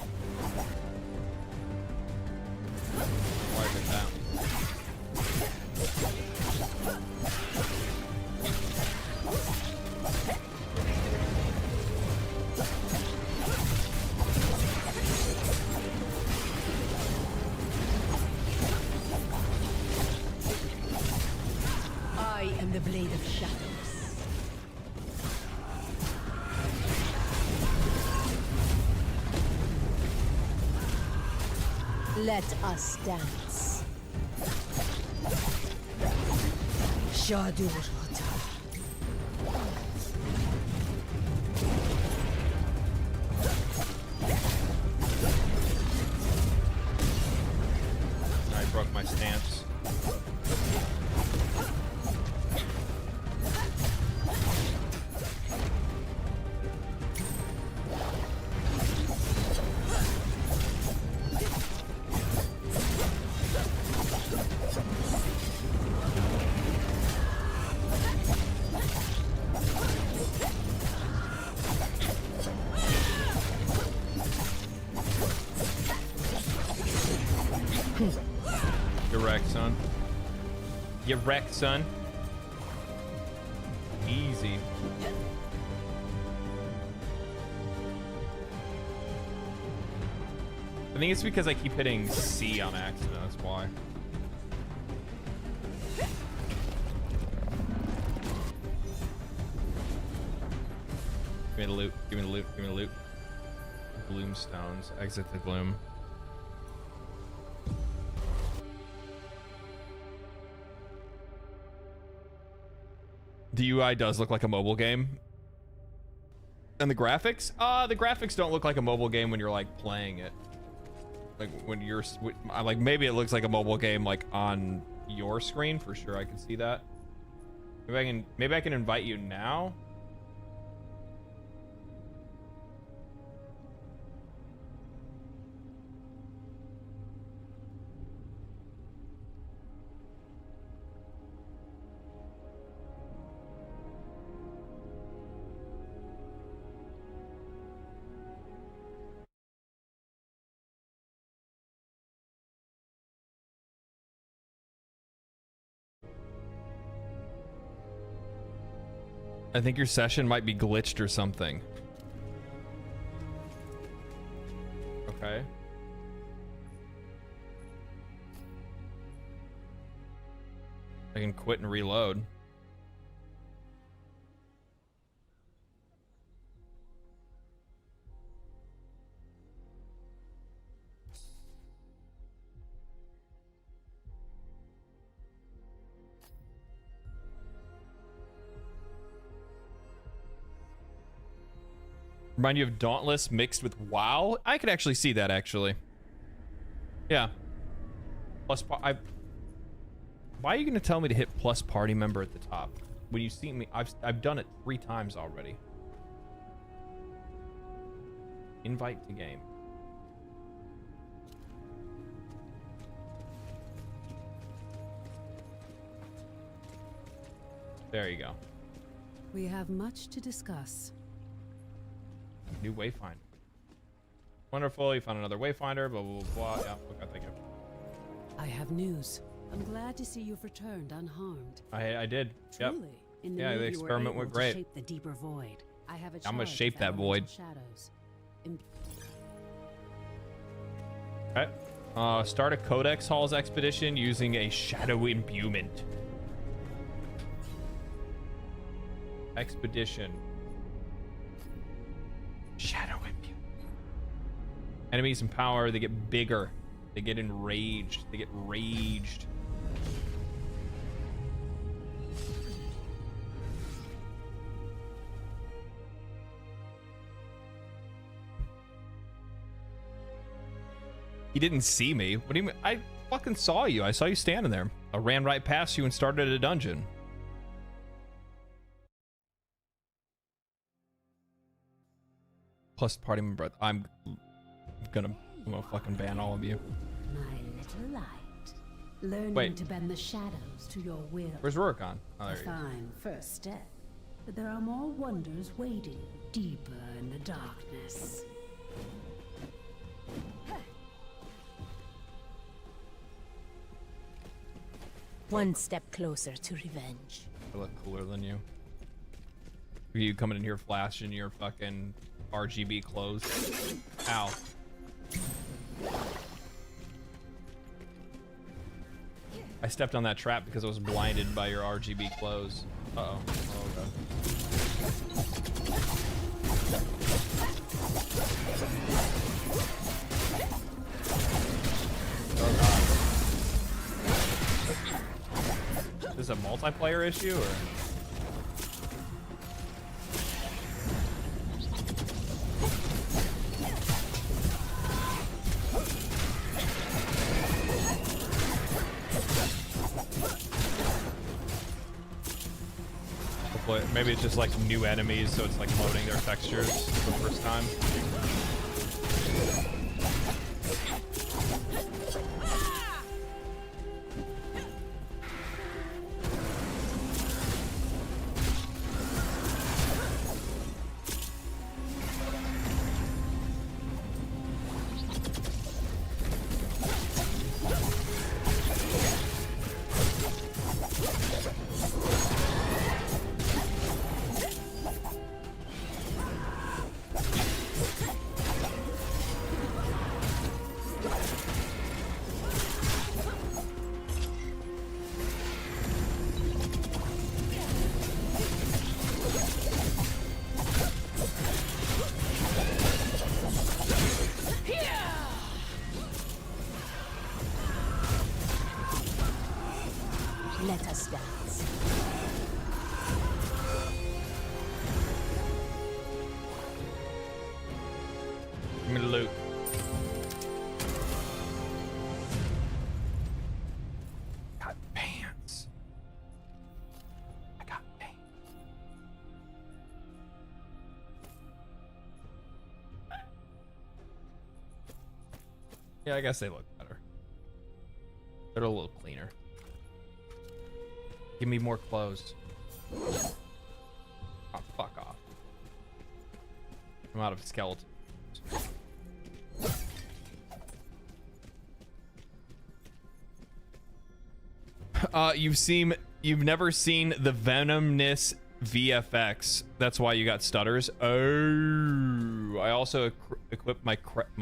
Wipe it down. I am the blade of shadows. Let us dance. Shadurata. I broke my stance. Get wrecked, son. Easy. I think it's because I keep hitting C on accident, that's why. Give me the loot, give me the loot, give me the loot. Gloom stones, exit the gloom. The UI does look like a mobile game. And the graphics? The graphics don't look like a mobile game when you're like playing it. Like when you're like, maybe it looks like a mobile game like on your screen for sure. I can see that. Maybe I can invite you now. I think your session might be glitched or something. Okay. I can quit and reload. Remind you of Dauntless mixed with WoW? I could actually see that, actually. Yeah. Plus, why are you gonna tell me to hit plus party member at the top when you see me? I've done it 3 times already. Invite to game. There you go. We have much to discuss. New Wayfinder. Wonderful, you found another Wayfinder, blah, blah, blah, blah. Yeah, okay, thank you. I have news. I'm glad to see you've returned unharmed. I did. Truly, Yep. in the Yeah, move the you experiment were went able to great. shape the deeper void. I have a I'm gonna charge shape of that void. elemental shadows. Okay. Start a Codex Halls expedition using a shadow imbuement. Expedition. Shadow imbuement. Enemies in power, they get bigger. They get enraged. They get raged. He didn't see me. What do you mean? I fucking saw you. I saw you standing there. I ran right past you and started a dungeon. Plus party member. I'm gonna fucking ban all of you. My little light. Learning Wait. to bend the shadows to your will. Where's Rurikon? Oh, A there you go. fine first step. But there are more wonders waiting deeper in the darkness. One step closer to revenge. I look cooler than you. You coming in here flashing your fucking RGB clothes. Ow. I stepped on that trap because I was blinded by your RGB clothes. Uh-oh. Oh, God. Oh, God. Is this a multiplayer issue, or...? Maybe it's just like new enemies, so it's like loading their textures for the first time. Give me the loot. Got pants. I got pants. Yeah, I guess they look better. They're a little cleaner. Give me more clothes. Oh, fuck off. I'm out of skeletons. You've never seen the Venomness VFX. That's why you got stutters. Oh, I also equipped my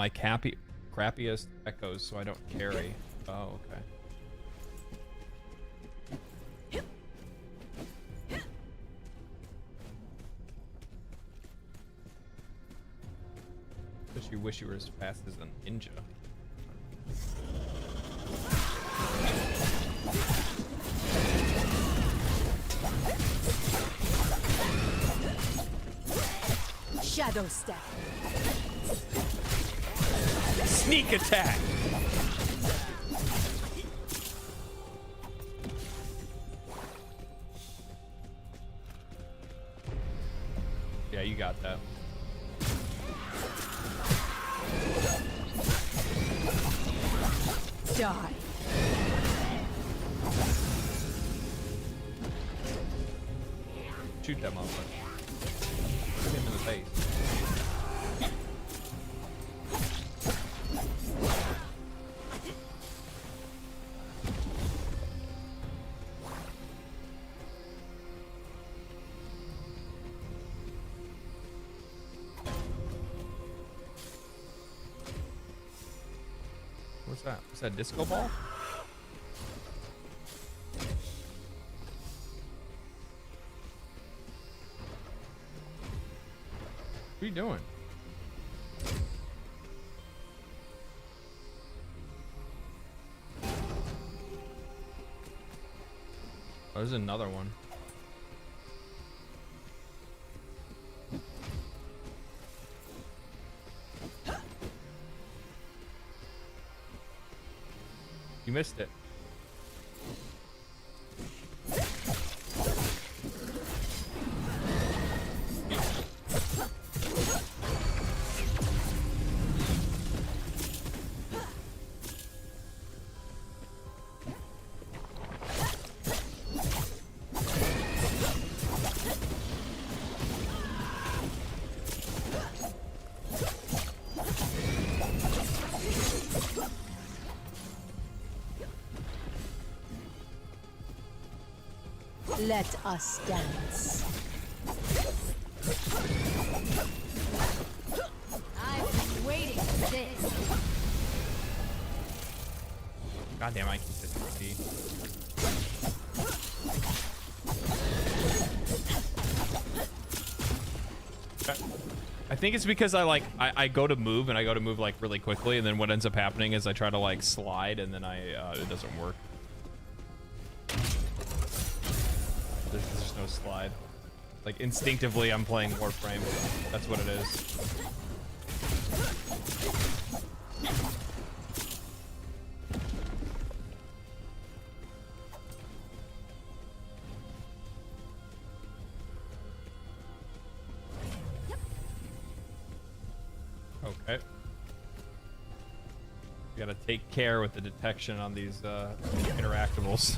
crappiest echoes so I don't carry. Oh, okay. Just you wish you were as fast as a ninja. Shadow step. Sneak attack. Yeah, you got that. Die. Shoot that motherfucker. Hit him in the face. What's that? Is that a disco ball? What are you doing? Oh, there's another one. You missed it. Let us dance. I've been waiting for this. God damn, I can hit the C. I think it's because I go to move and I go to move like really quickly, and then what ends up happening is I try to like slide and then it doesn't work. There's no slide. Like instinctively I'm playing Warframe. That's what it is. Okay. You gotta take care with the detection on these interactables.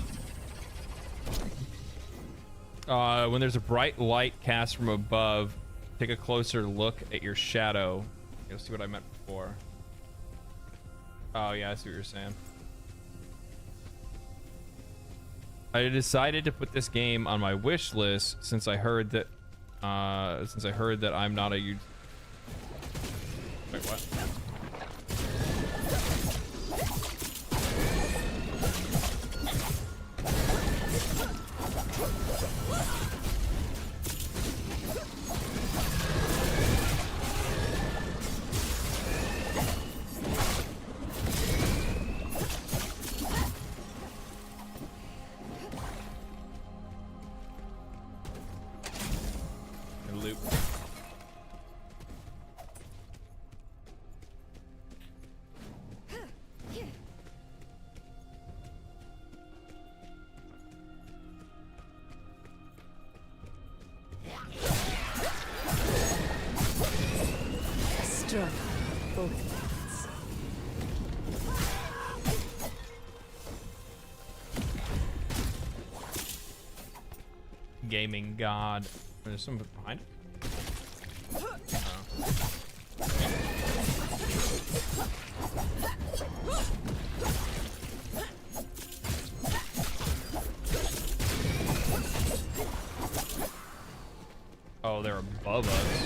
When there's a bright light cast from above, take a closer look at your shadow. You'll see what I meant before. Oh yeah, I see what you're saying. I decided to put this game on my wish list since I heard that I'm not a Wait, what? Destroy both paths. Gaming god. There's someone behind. Oh, they're above us.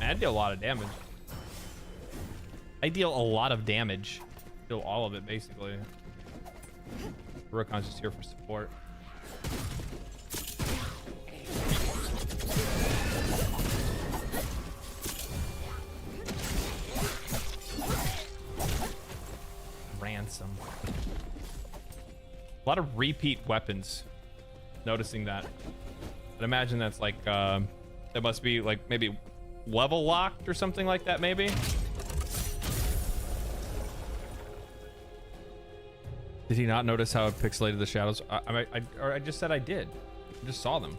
I deal a lot of damage. I deal a lot of damage. Deal all of it, basically. Rokon's just here for support. Ransom. A lot of repeat weapons. Noticing that. I'd imagine that's like, that must be like maybe level locked or something like that, maybe. Did he not notice how it pixelated the shadows? I just said I did. I just saw them.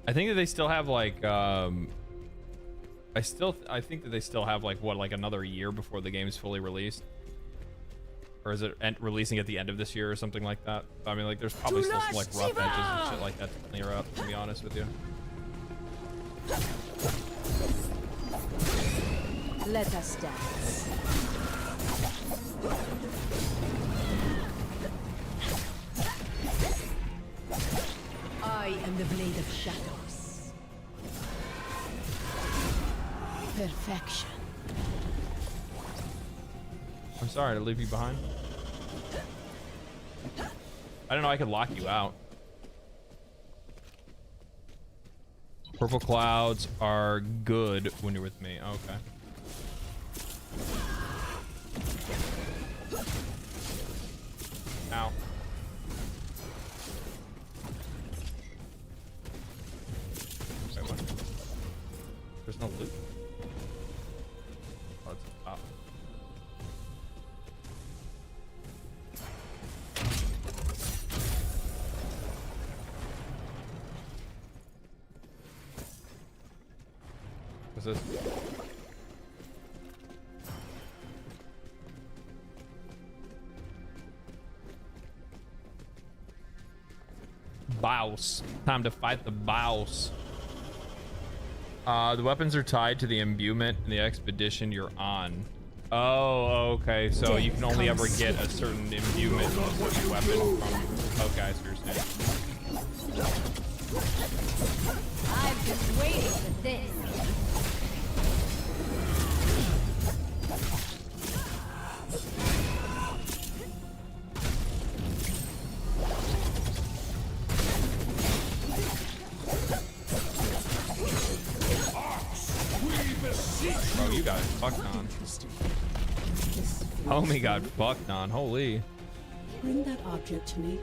I think that they still have like I think that they still have like what, like another year before the game is fully released, or is it releasing at the end of this year or something like that? I mean, like there's probably still some like rough edges and shit like that to clear up, to be honest with you. Let us dance. I am the blade of shadows. Perfection. I'm sorry to leave you behind. I don't know, I could lock you out. Purple clouds are good when you're with me. Okay. Ow. Wait, what? There's no loot. Oh, it's up. What's this? Boss. Time to fight the boss. The weapons are tied to the imbuement in the expedition you're on. Oh, okay. So you can only ever get a certain imbuement of a certain weapon from... Okay, I see what you're saying. I've been waiting for this. Bro, you got fucked on. Homie got fucked on. Holy. Bring that object to me.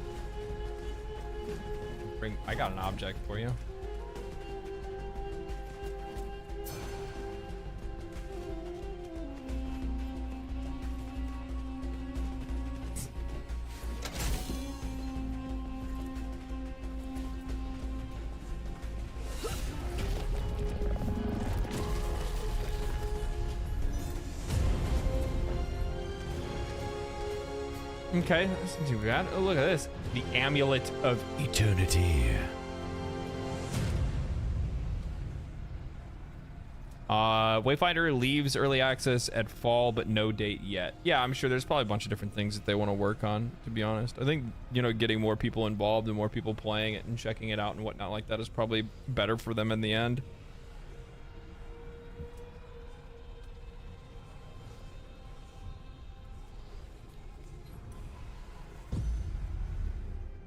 I got an object for you. Okay, that's not too bad. Oh, look at this. The Amulet of Eternity. Wayfinder leaves early access at fall, but no date yet. Yeah, I'm sure there's probably a bunch of different things that they want to work on, to be honest. I think, you know, getting more people involved and more people playing it and checking it out and whatnot like that is probably better for them in the end.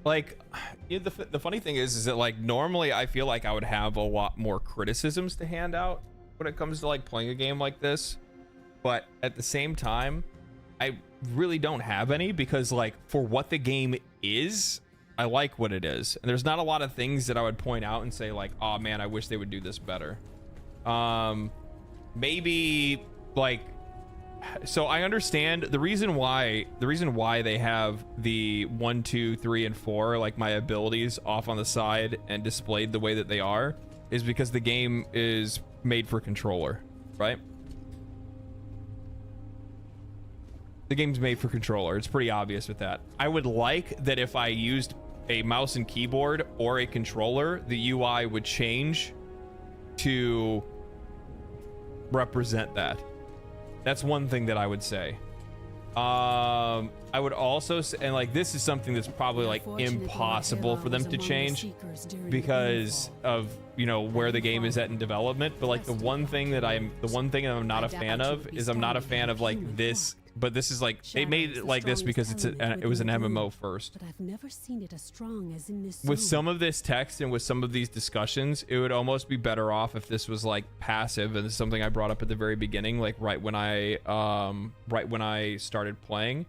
Like, you know, the funny thing is that like normally I feel like I would have a lot more criticisms to hand out when it comes to like playing a game like this, but at the same time, I really don't have any, because like for what the game is, I like what it is. And there's not a lot of things that I would point out and say like, oh man, I wish they would do this better. Maybe like, so I understand the reason why they have the 1, 2, 3, and 4, like my abilities off on the side and displayed the way that they are, is because the game is made for controller, right? The game's made for controller. It's pretty obvious with that. I would like that if I used a mouse and keyboard or a controller, the UI would change to represent that. That's one thing that I would say. I would also say, and like this is something that's probably like impossible for them to change because of, you know, where the game is at in development. But like the one thing that I'm not a fan of is I'm not a fan of like this. But this is like, they made it like this because it was an MMO first. But I've never seen it as strong as in this With zone. some of this text and with some of these discussions, it would almost be better off if this was like passive. And this is something I brought up at the very beginning, like right when I started playing,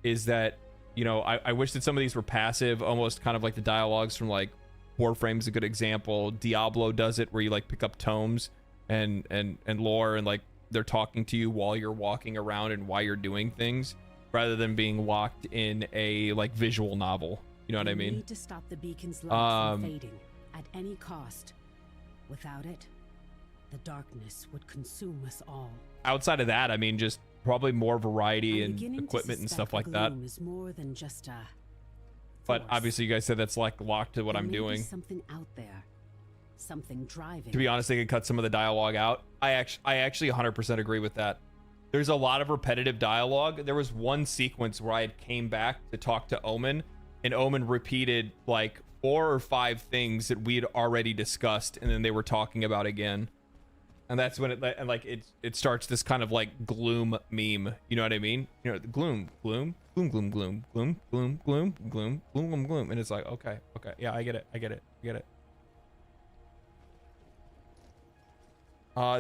is that, you know, I wish that some of these were passive, almost kind of like the dialogues from like Warframe's a good example. Diablo does it where you like pick up tomes and lore, and like they're talking to you while you're walking around and while you're doing things, rather than being locked in a like visual novel. You know what I mean? We need to stop the beacon's light from fading at any cost. Without it, the darkness would consume us all. Outside of that, I mean, just probably more variety and equipment and stuff like that. Is more than just a But obviously, you guys said that's like locked to what I'm doing. Something out there, something driving. To be honest, they could cut some of the dialogue out. I actually 100% agree with that. There's a lot of repetitive dialogue. There was one sequence where I came back to talk to Omen, and Omen repeated like 4 or 5 things that we had already discussed, and then they were talking about again. And that's when it starts this kind of like gloom meme. You know what I mean? You know, gloom, gloom, gloom, gloom, gloom, gloom, gloom, gloom, gloom, gloom, gloom, gloom. And it's like, okay, yeah, I get it.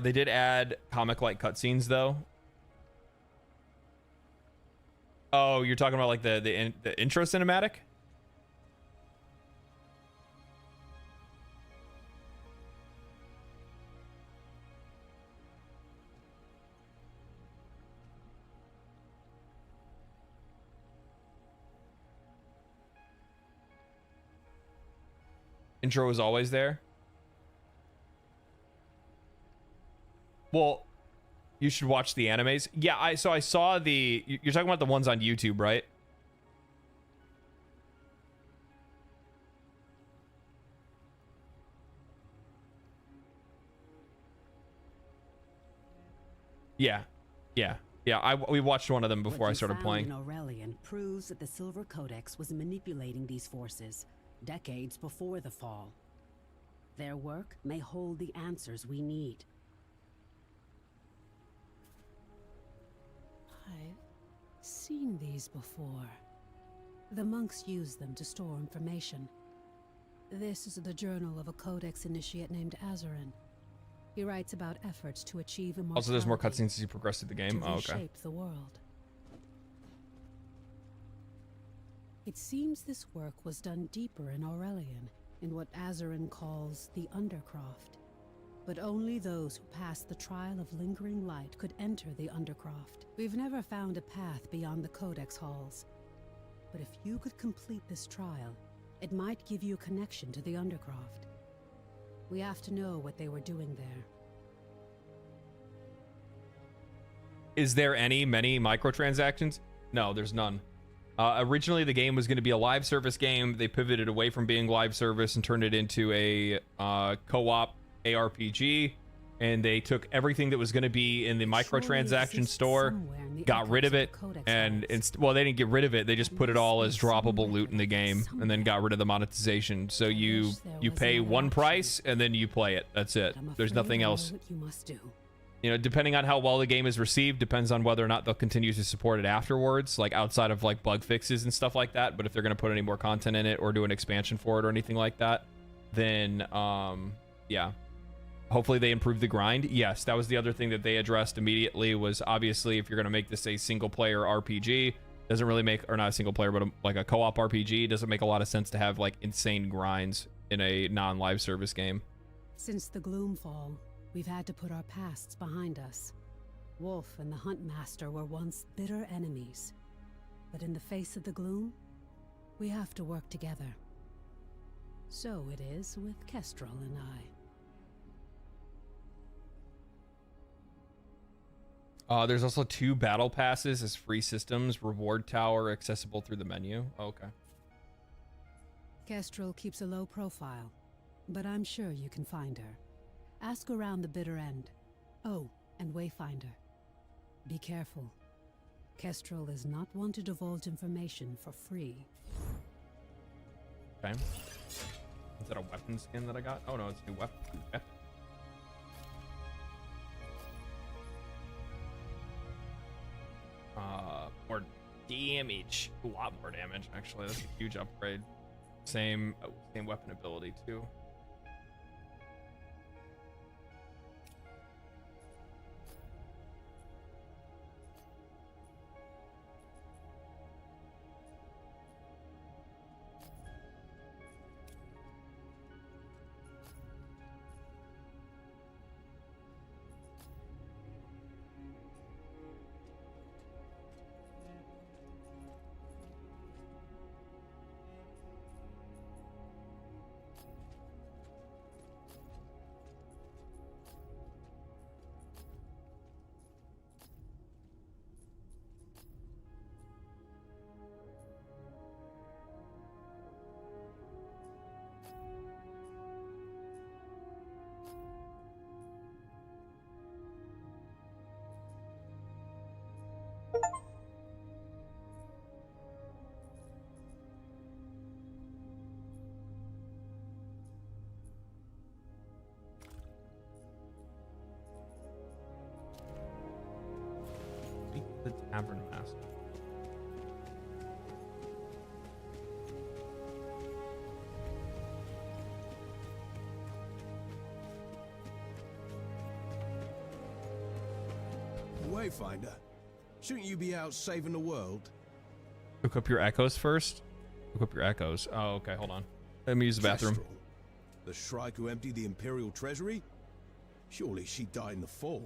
They did add comic-like cutscenes though. Oh, you're talking about like the intro cinematic? Intro was always there. Well, you should watch the animes. Yeah, I saw the, you're talking about the ones on YouTube, right? Yeah. We watched one of them before I started playing. What you found in Aurelian proves that the Silver Codex was manipulating these forces decades before the fall. Their work may hold the answers we need. I've seen these before. The monks use them to store information. This is the journal of a Codex initiate named Azarin. He writes about efforts to achieve immortality. Also, there's more cutscenes as you progress through the game. To reshape the world. It seems this work was done deeper in Aurelian, in what Azarin calls the Undercroft. But only those who passed the trial of lingering light could enter the Undercroft. We've never found a path beyond the Codex halls. But if you could complete this trial, it might give you a connection to the Undercroft. We have to know what they were doing there. Is there many microtransactions? No, there's none. Originally, the game was going to be a live service game. They pivoted away from being live service and turned it into a co-op ARPG. And they took everything that was going to be in the microtransaction store, got rid of it, and well, they didn't get rid of it. They just put it all as droppable loot in the game, and then got rid of the monetization. So you pay one price, and then you play it. That's it. There's nothing else. You know, depending on how well the game is received, depends on whether or not they'll continue to support it afterwards, like outside of like bug fixes and stuff like that. But if they're going to put any more content in it or do an expansion for it or anything like that, then yeah. hopefully they improve the grind. Yes, that was the other thing that they addressed immediately, was obviously if you're going to make this a single player RPG, doesn't really make, or not a single player, but like a co-op RPG, doesn't make a lot of sense to have like insane grinds in a non-live service game. Since the Gloomfall, we've had to put our pasts behind us. Wolf and the Huntmaster were once bitter enemies, but in the face of the gloom, we have to work together. So it is with Kestrel and I. There's also 2 battle passes as free systems, reward tower accessible through the menu. Oh, okay. Kestrel keeps a low profile, but I'm sure you can find her. Ask around the bitter end. Oh, and Wayfinder. Be careful. Kestrel is not one to divulge information for free. Okay. Is that a weapon skin that I got? Oh no, it's a new weapon. Okay. More damage. A lot more damage, actually. That's a huge upgrade. Same weapon ability too. The Tavern Master. Wayfinder, shouldn't you be out saving the world? Hook up your echoes first. Hook up your echoes. Oh, okay. Hold on. Let me use the bathroom. Kestrel, the Shrike who emptied the Imperial treasury? Surely she died in the fall.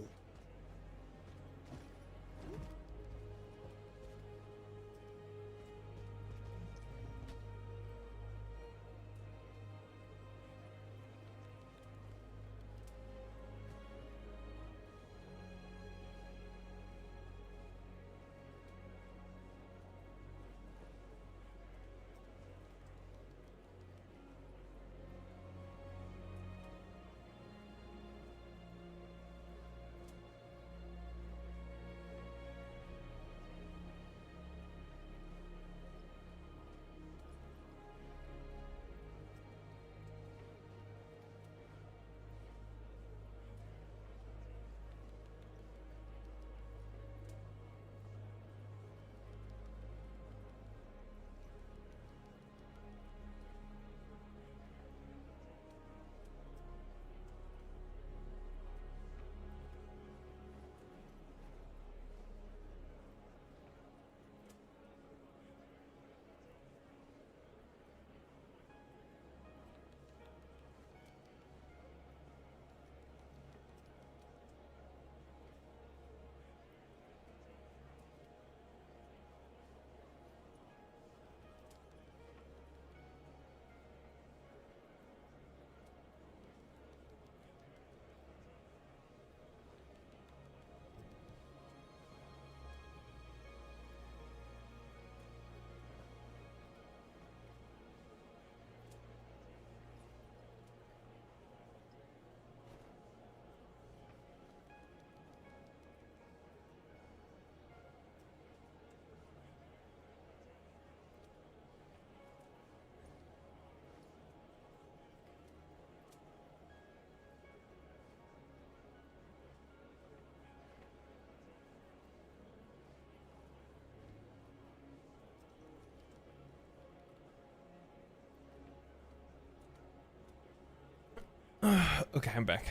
Okay, I'm back.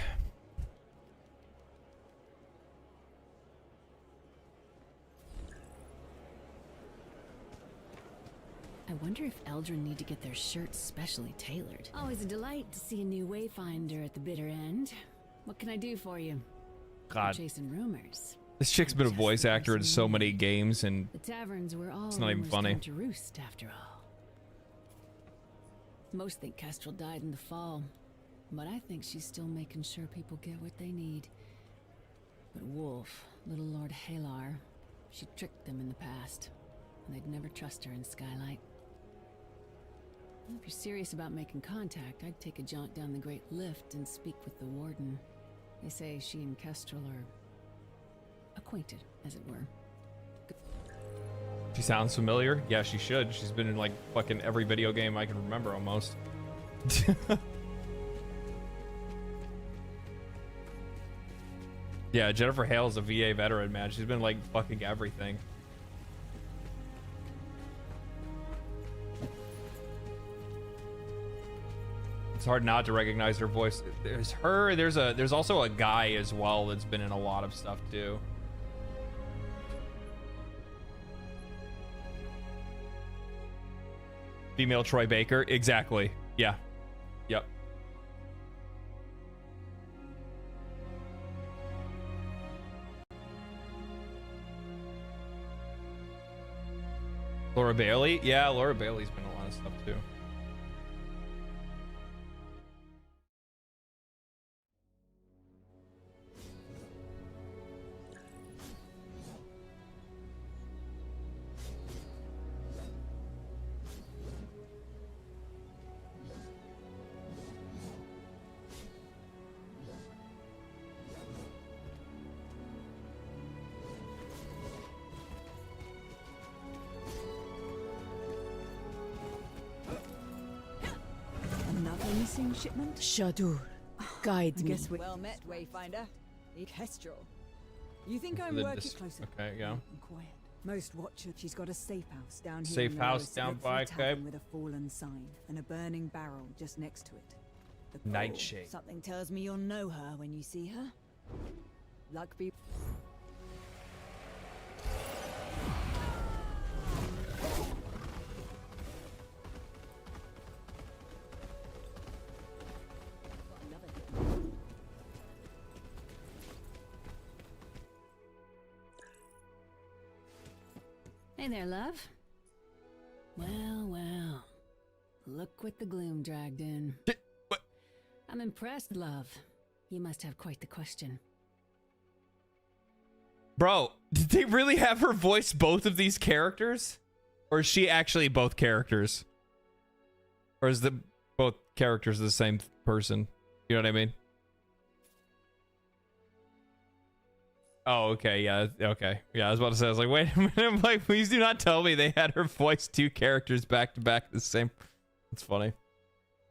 I wonder if Eldrin need to get their shirts specially tailored. Always a delight to see a new Wayfinder at the bitter end. What can I do for you? God. Chasing rumors. This chick's been a voice actor in so many games, and The taverns were all it's not even rumors funny. come to roost after all. Most think Kestrel died in the fall, but I think she's still making sure people get what they need. But Wolf, little Lord Halar, she tricked them in the past, and they'd never trust her in Skylight. If you're serious about making contact, I'd take a jaunt down the Great Lift and speak with the Warden. They say she and Kestrel are acquainted, as it were. she sounds familiar. Yeah, she should. She's been in like fucking every video game I can remember almost. Yeah, Jennifer Hale's a VA veteran, man. She's been like fucking everything. It's hard not to recognize her voice. There's her. There's also a guy as well that's been in a lot of stuff too. Female Troy Baker. Exactly. Yeah. Yep. Laura Bailey. Yeah, Laura Bailey's been in a lot of stuff too. Another missing shipment? Shadur, guide me. Guess well met, Wayfinder. Kestrel. You think I'm working closer? Okay, yeah. And quiet. Most watchers. She's got a safe house down here. Safe in the house Rose, down looks by like a tavern Cape. with a fallen sign and a burning barrel just next to it. The Nightshade. Something tells me you'll know her when you see her. Luck be. Hey there, love. Well, well. Look what the gloom dragged in. I'm impressed, love. You must have quite the question. Bro, did they really have her voice both of these characters? Or is she actually both characters? Or is the both characters the same person? You know what I mean? Oh, okay, yeah, okay. Yeah, I was about to say, I was like, wait a minute, I'm like, please do not tell me they had her voice two characters back to back the same. That's funny.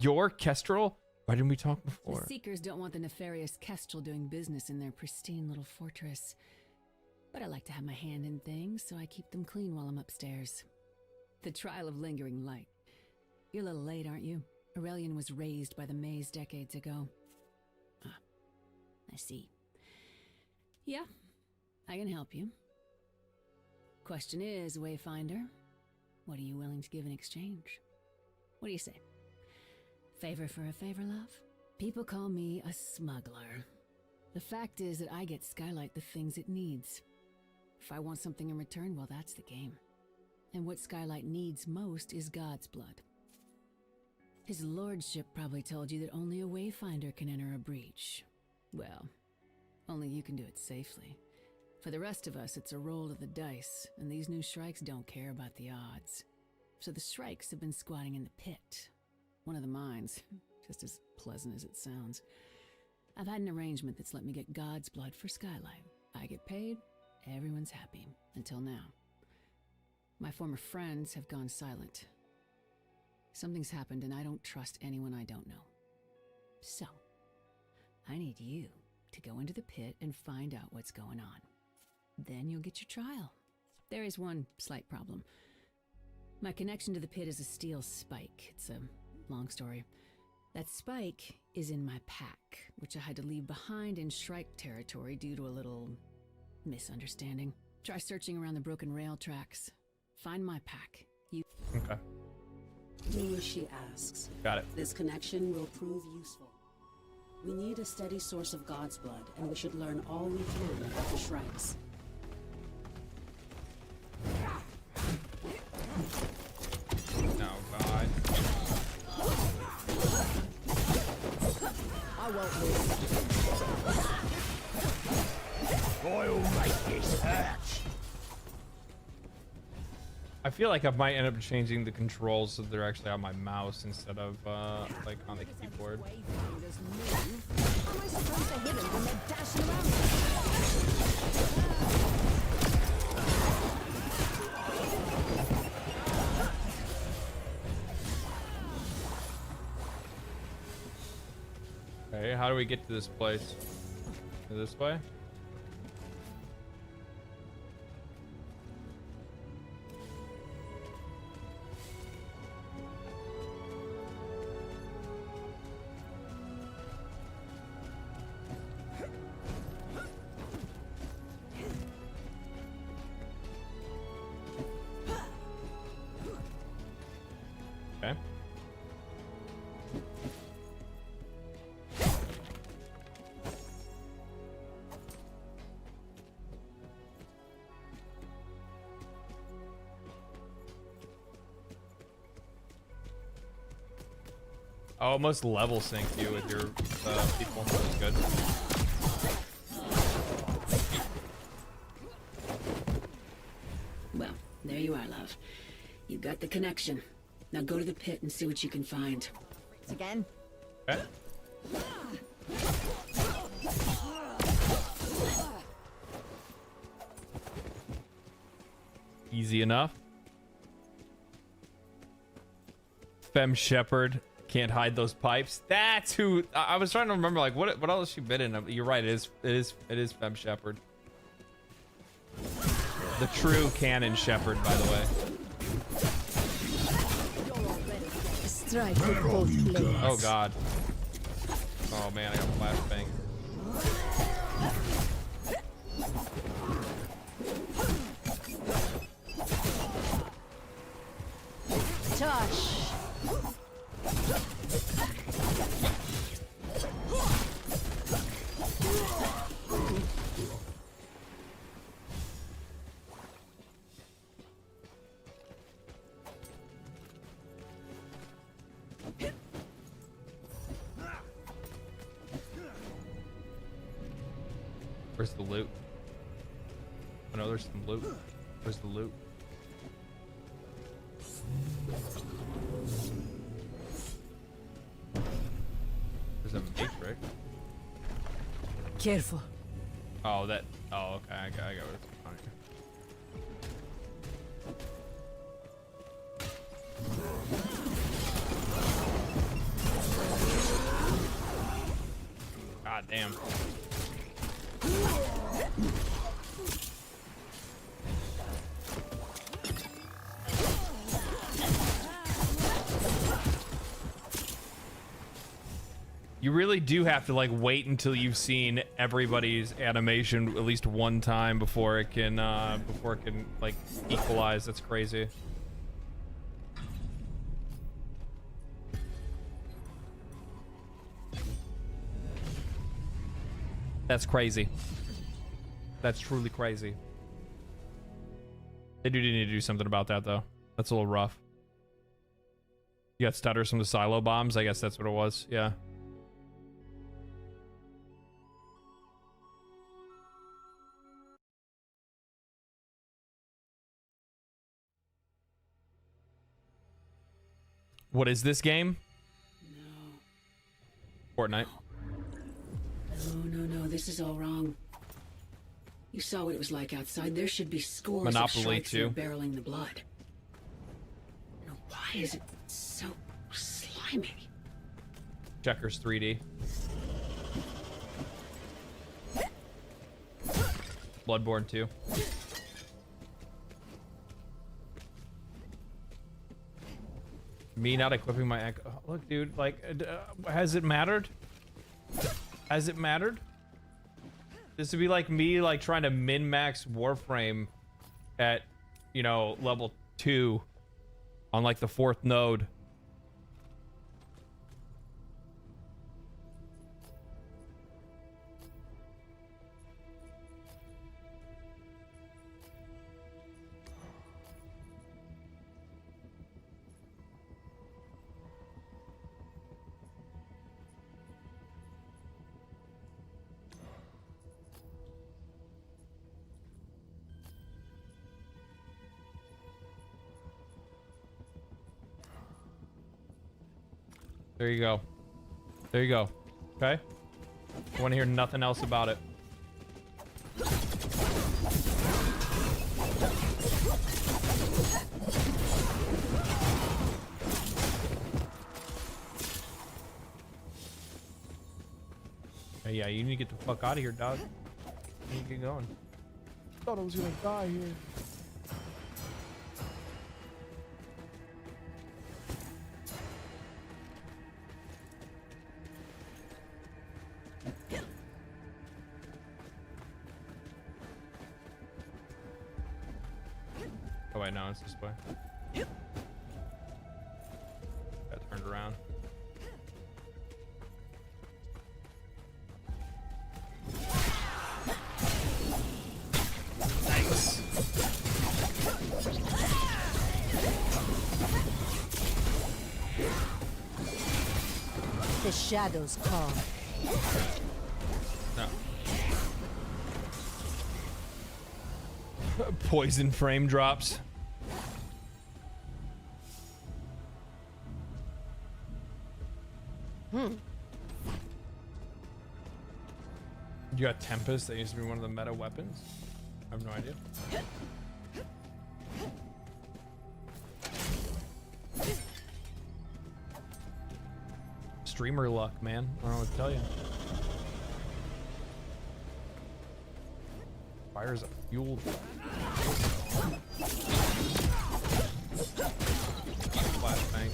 Your Kestrel? Why didn't we talk before? The Seekers don't want the nefarious Kestrel doing business in their pristine little fortress. But I like to have my hand in things, so I keep them clean while I'm upstairs. The trial of lingering light. You're a little late, aren't you? Aurelian was raised by the maze decades ago. Ah, I see. Yeah, I can help you. Question is, Wayfinder, what are you willing to give in exchange? What do you say? Favor for a favor, love? People call me a smuggler. The fact is that I get Skylight the things it needs. If I want something in return, well, that's the game. And what Skylight needs most is God's blood. His lordship probably told you that only a Wayfinder can enter a breach. Well, only you can do it safely. For the rest of us, it's a roll of the dice, and these new Shrikes don't care about the odds. So the Shrikes have been squatting in the pit. One of the mines, just as pleasant as it sounds. I've had an arrangement that's let me get God's blood for Skylight. I get paid, everyone's happy, until now. My former friends have gone silent. Something's happened and I don't trust anyone I don't know. So, I need you to go into the pit and find out what's going on. Then you'll get your trial. There is one slight problem. My connection to the pit is a steel spike. It's a long story. That spike is in my pack, which I had to leave behind in Shrike territory due to a little misunderstanding. Try searching around the broken rail tracks. Find my pack. You... Okay. Do as she asks. Got it. This connection will prove useful. We need a steady source of God's blood, and we should learn all we can about the shrines. Oh, God. I won't lose. I'll make this hurt. I feel like I might end up changing the controls so they're actually on my mouse instead of like on the keyboard. How am I supposed to hit him when they're dashing around? Okay, how do we get to this place? This way? Okay. Oh, almost level sync you with your people. That's good. Well, there you are, love. You got the connection. Now go to the pit and see what you can find. Again? Okay. Easy enough. Femme Shepherd can't hide those pipes. That's who I was trying to remember. Like, what else has she been in? You're right. It is Femme Shepherd. The true canon Shepherd, by the way. Strike with both blades. Oh God. Oh man, I got flashbang. Tosh. Where's the loot? I know there's some loot. Where's the loot? There's a matrix. Careful. Oh, that. Oh, okay. I got what it's on here. God damn. You really do have to like wait until you've seen everybody's animation at least one time before it can like equalize. That's crazy. That's crazy. That's truly crazy. They do need to do something about that though. That's a little rough. You got stutters from the silo bombs. I guess that's what it was. Yeah. What is this game? No. Fortnite. No, this is all wrong. You saw what it was like outside. There should be scores Monopoly of shrikes too. barreling the blood. Now, why is it so slimy? Checkers 3D. Bloodborne 2. Me not equipping my echo. Oh, look, dude, like, has it mattered? Has it mattered? This would be like me, like, trying to min-max Warframe at, you know, level 2 on, like, the 4th node There you go. There you go. Okay. I want to hear nothing else about it. Hey, yeah, you need to get the fuck out of here, dog. You need to get going. Thought I was gonna die here. Oh wait, no, it's this way. Got turned around. Nice. The shadows call. No. Poison frame drops. You got Tempest, that used to be one of the meta weapons. I have no idea. Streamer luck, man. I don't know what to tell you. Fire's a fuel. Flashbang.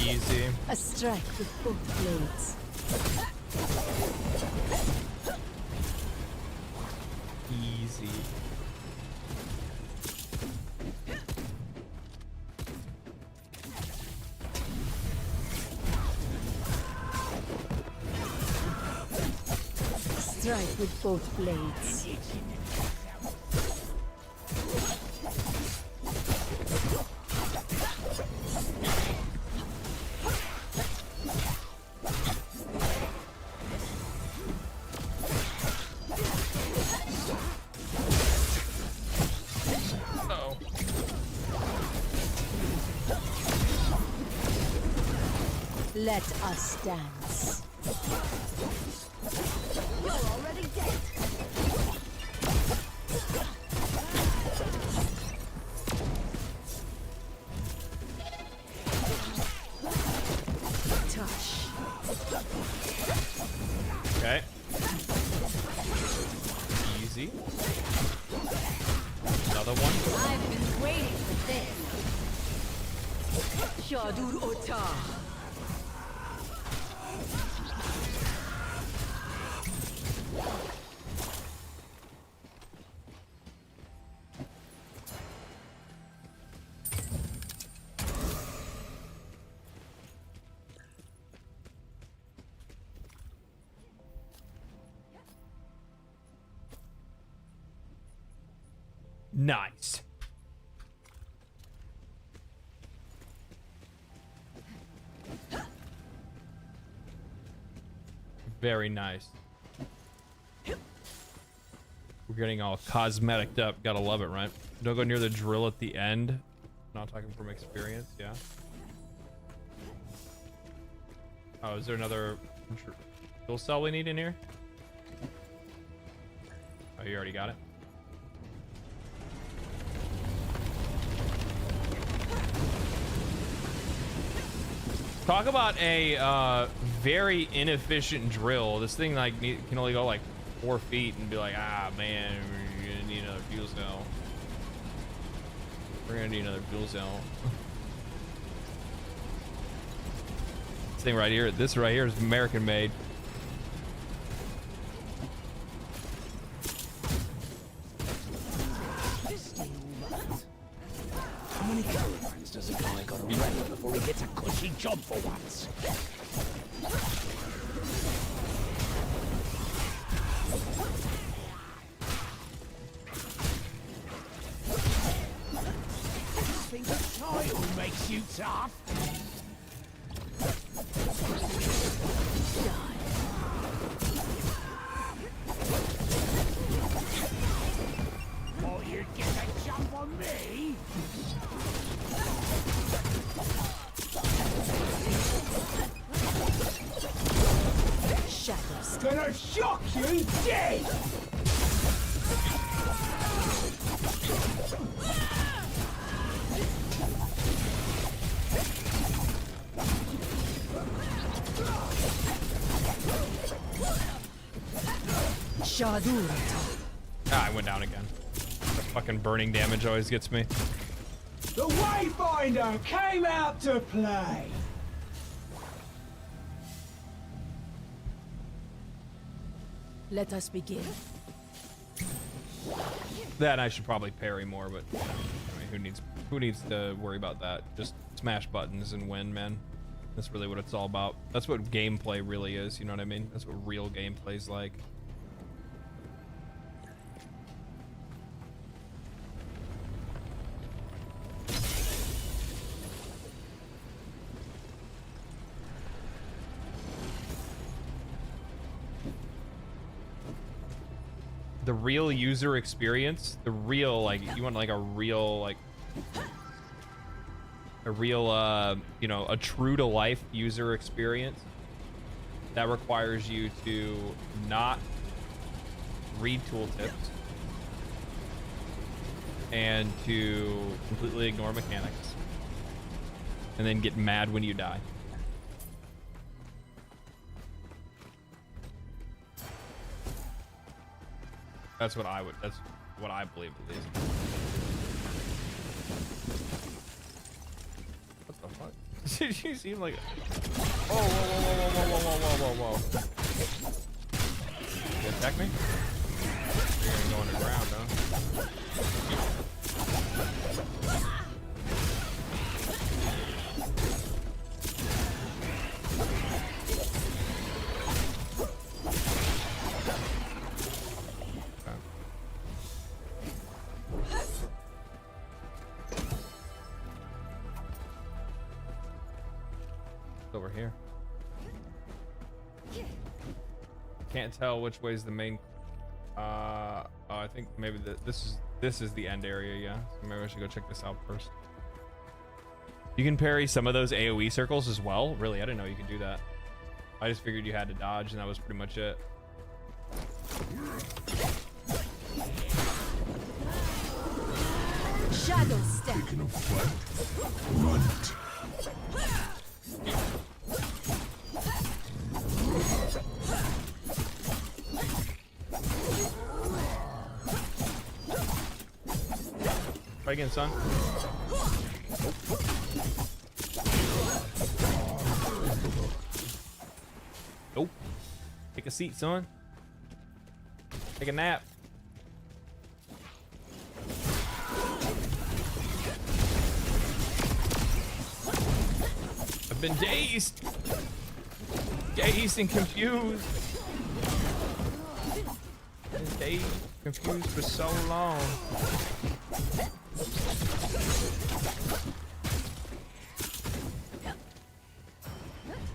Easy. A strike with both blades. Easy. Strike with both blades. Let us dance. You're already dead. Touch. Okay. Easy. Another one. I've been waiting for this. Shadur Ota. Nice. Very nice. We're getting all cosmetic up. Gotta love it, right? Don't go near the drill at the end. Not talking from experience, yeah. Oh, is there another drill cell we need in here? Oh, you already got it. Talk about a very inefficient drill. This thing like can only go like 4 feet and be like, ah man, we're gonna need another fuel cell. We're gonna need another fuel cell. This thing right here, this right here is American made. before he gets a cushy job for once. Think a child makes you tough? Thought you'd get a jump on me? Shadows. Gonna shock you dead! Ah, I went down again. The fucking burning damage always gets me. The Wayfinder came out to play. Let us begin. That I should probably parry more, but you know, I mean, who needs to worry about that? Just smash buttons and win, man. That's really what it's all about. That's what gameplay really is, you know what I mean? That's what real gameplay's like. The real user experience, the real, like, you want like a real, like, a real, you know, a true to life user experience that requires you to not read tooltips and to completely ignore mechanics and then get mad when you die. That's what I believe at least. What the fuck? Did you seem like... Oh, whoa. You attack me? You're gonna go underground, huh? Over here. Can't tell which way's the main. I think maybe this is the end area. Yeah, so maybe I should go check this out first. You can parry some of those AoE circles as well. Really, I didn't know you could do that. I just figured you had to dodge, and that was pretty much it. Shadow step. Speaking of fight, run it. Try again, son. Nope. Take a seat, son. Take a nap. I've been dazed. Dazed and confused. Been dazed, confused for so long.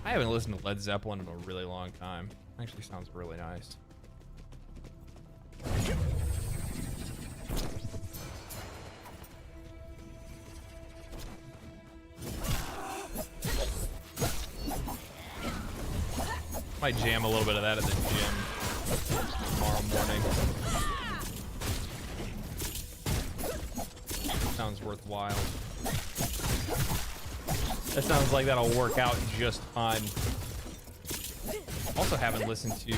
I haven't listened to Led Zeppelin in a really long time. Actually sounds really nice. Might jam a little bit of that at the gym tomorrow morning. Sounds worthwhile. That sounds like that'll work out just fine. Also haven't listened to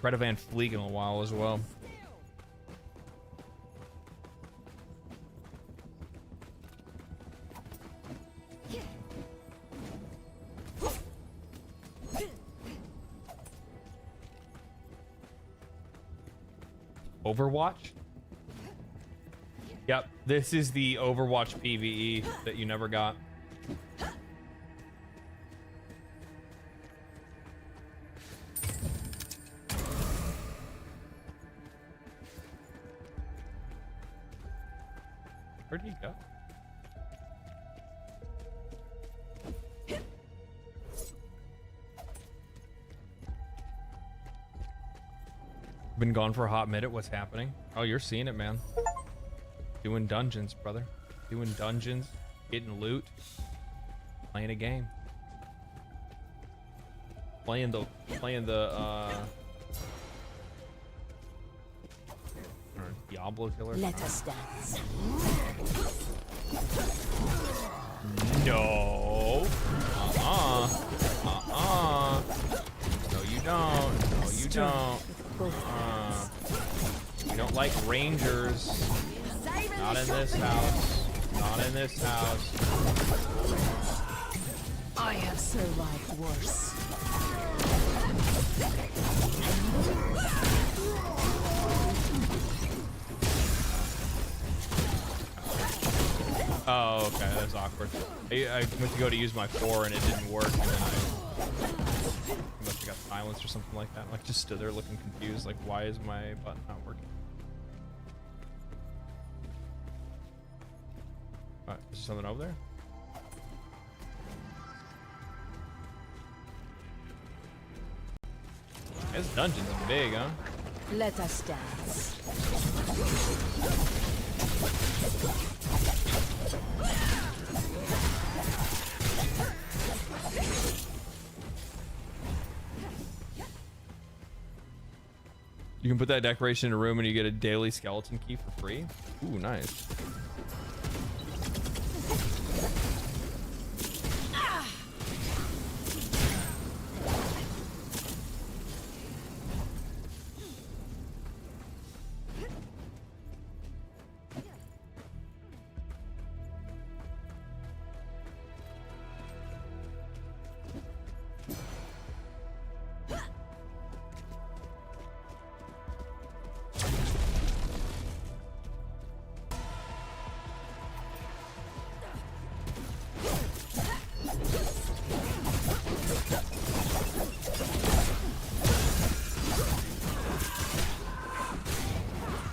Greta Van Fleet in a while as well. Overwatch? Yep, this is the Overwatch PvE that you never got. Where'd he go? Been gone for a hot minute. What's happening? Oh, you're seeing it, man. Doing dungeons, brother. Doing dungeons, getting loot, playing a game. Playing the Diablo killer. Let us dance. No. No, you don't. No, you don't. You don't like rangers. Not in this house. Not in this house. I have survived worse. Oh, okay, that's awkward. I went to go to use my 4 and it didn't work, and then I must have got silenced or something like that. Like, just stood there looking confused, like, why is my button not working? Alright, is there something over there? This dungeon's big, huh? Let us dance. You can put that decoration in a room and you get a daily skeleton key for free. Ooh, nice.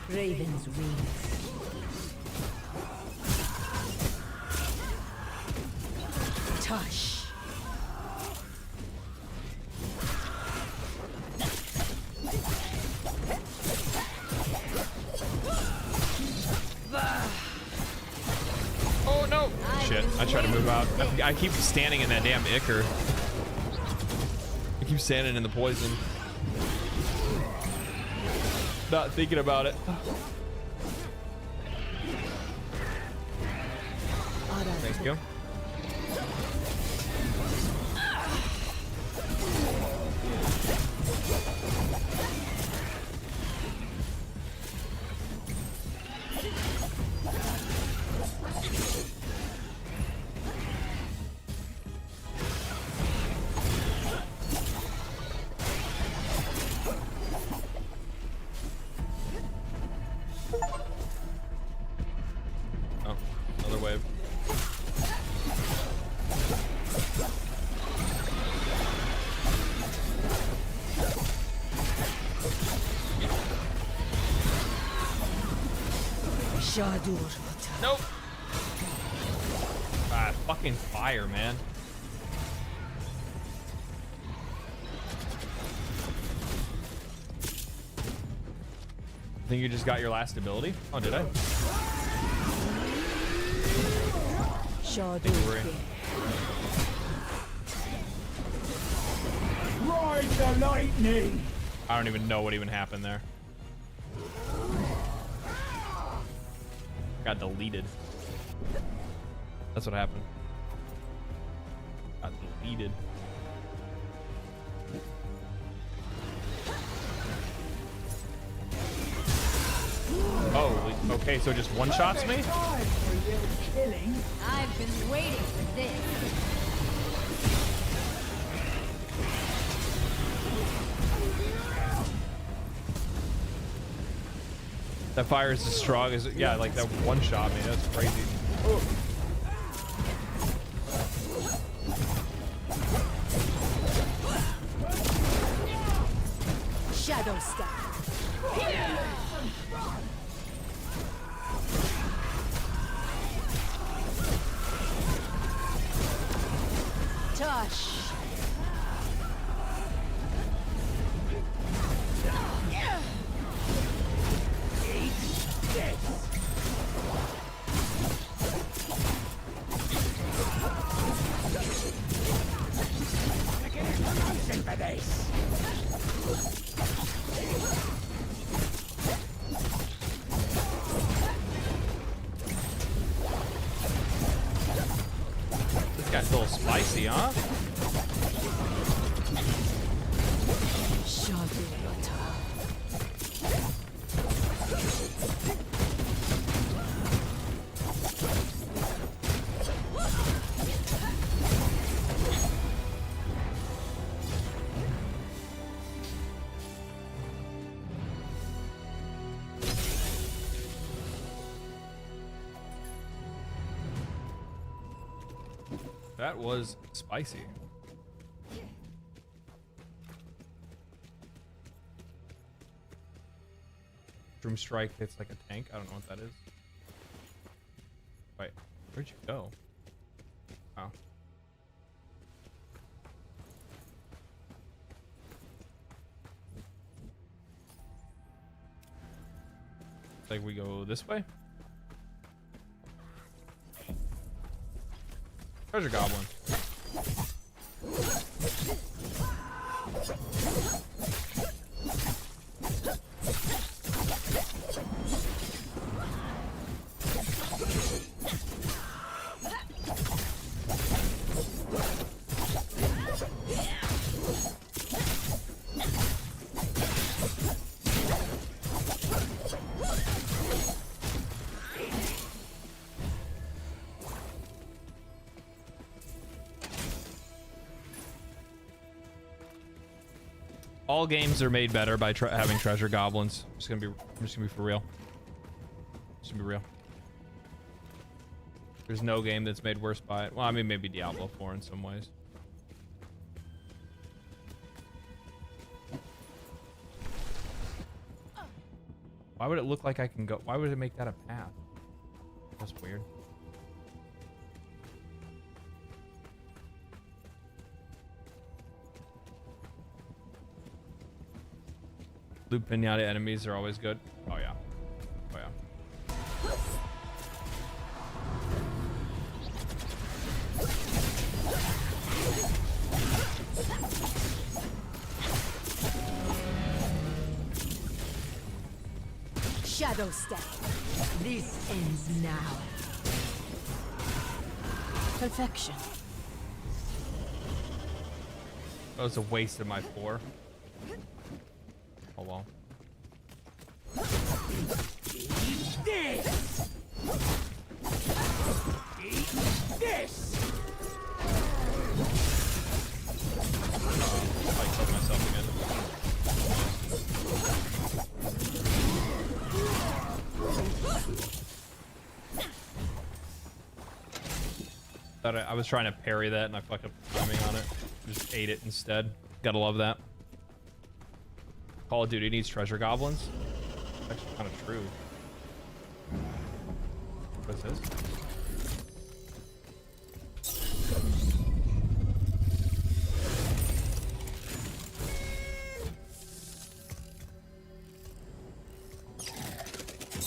Raven's wings. Tush. Oh no! Shit, I try to move out. I keep standing in that damn ichor. I keep standing in the poison. Not thinking about it. Thank you. Nope. Ah, fucking fire, man. I think you just got your last ability. Oh, did I? Ride the lightning. I don't even know what even happened there. Got deleted. That's what happened. Got deleted. Oh, okay, so just one shots me? I've been waiting for this. That fire is as strong as, yeah, like that one shot me. That's crazy. Oh. Shadow step. Tush. This guy's a little spicy, huh? That was spicy. Drum strike hits like a tank. I don't know what that is. Wait, where'd you go? Oh. It's like we go this way. Treasure goblin. All games are made better by having treasure goblins. I'm just gonna be for real. Just gonna be real. There's no game that's made worse by it. Well, I mean, maybe Diablo 4 in some ways. Why would it look like I can go? Why would it make that a path? That's weird. Loot pinata enemies are always good. Oh yeah. Oh yeah. Shadow step. This ends now. Perfection. That was a waste of my 4. Oh well. Eat this! Eat this! I killed myself again. I was trying to parry that and I fucked up timing on it. Just ate it instead. Gotta love that. Call of Duty needs treasure goblins. Actually, kind of true. What's this?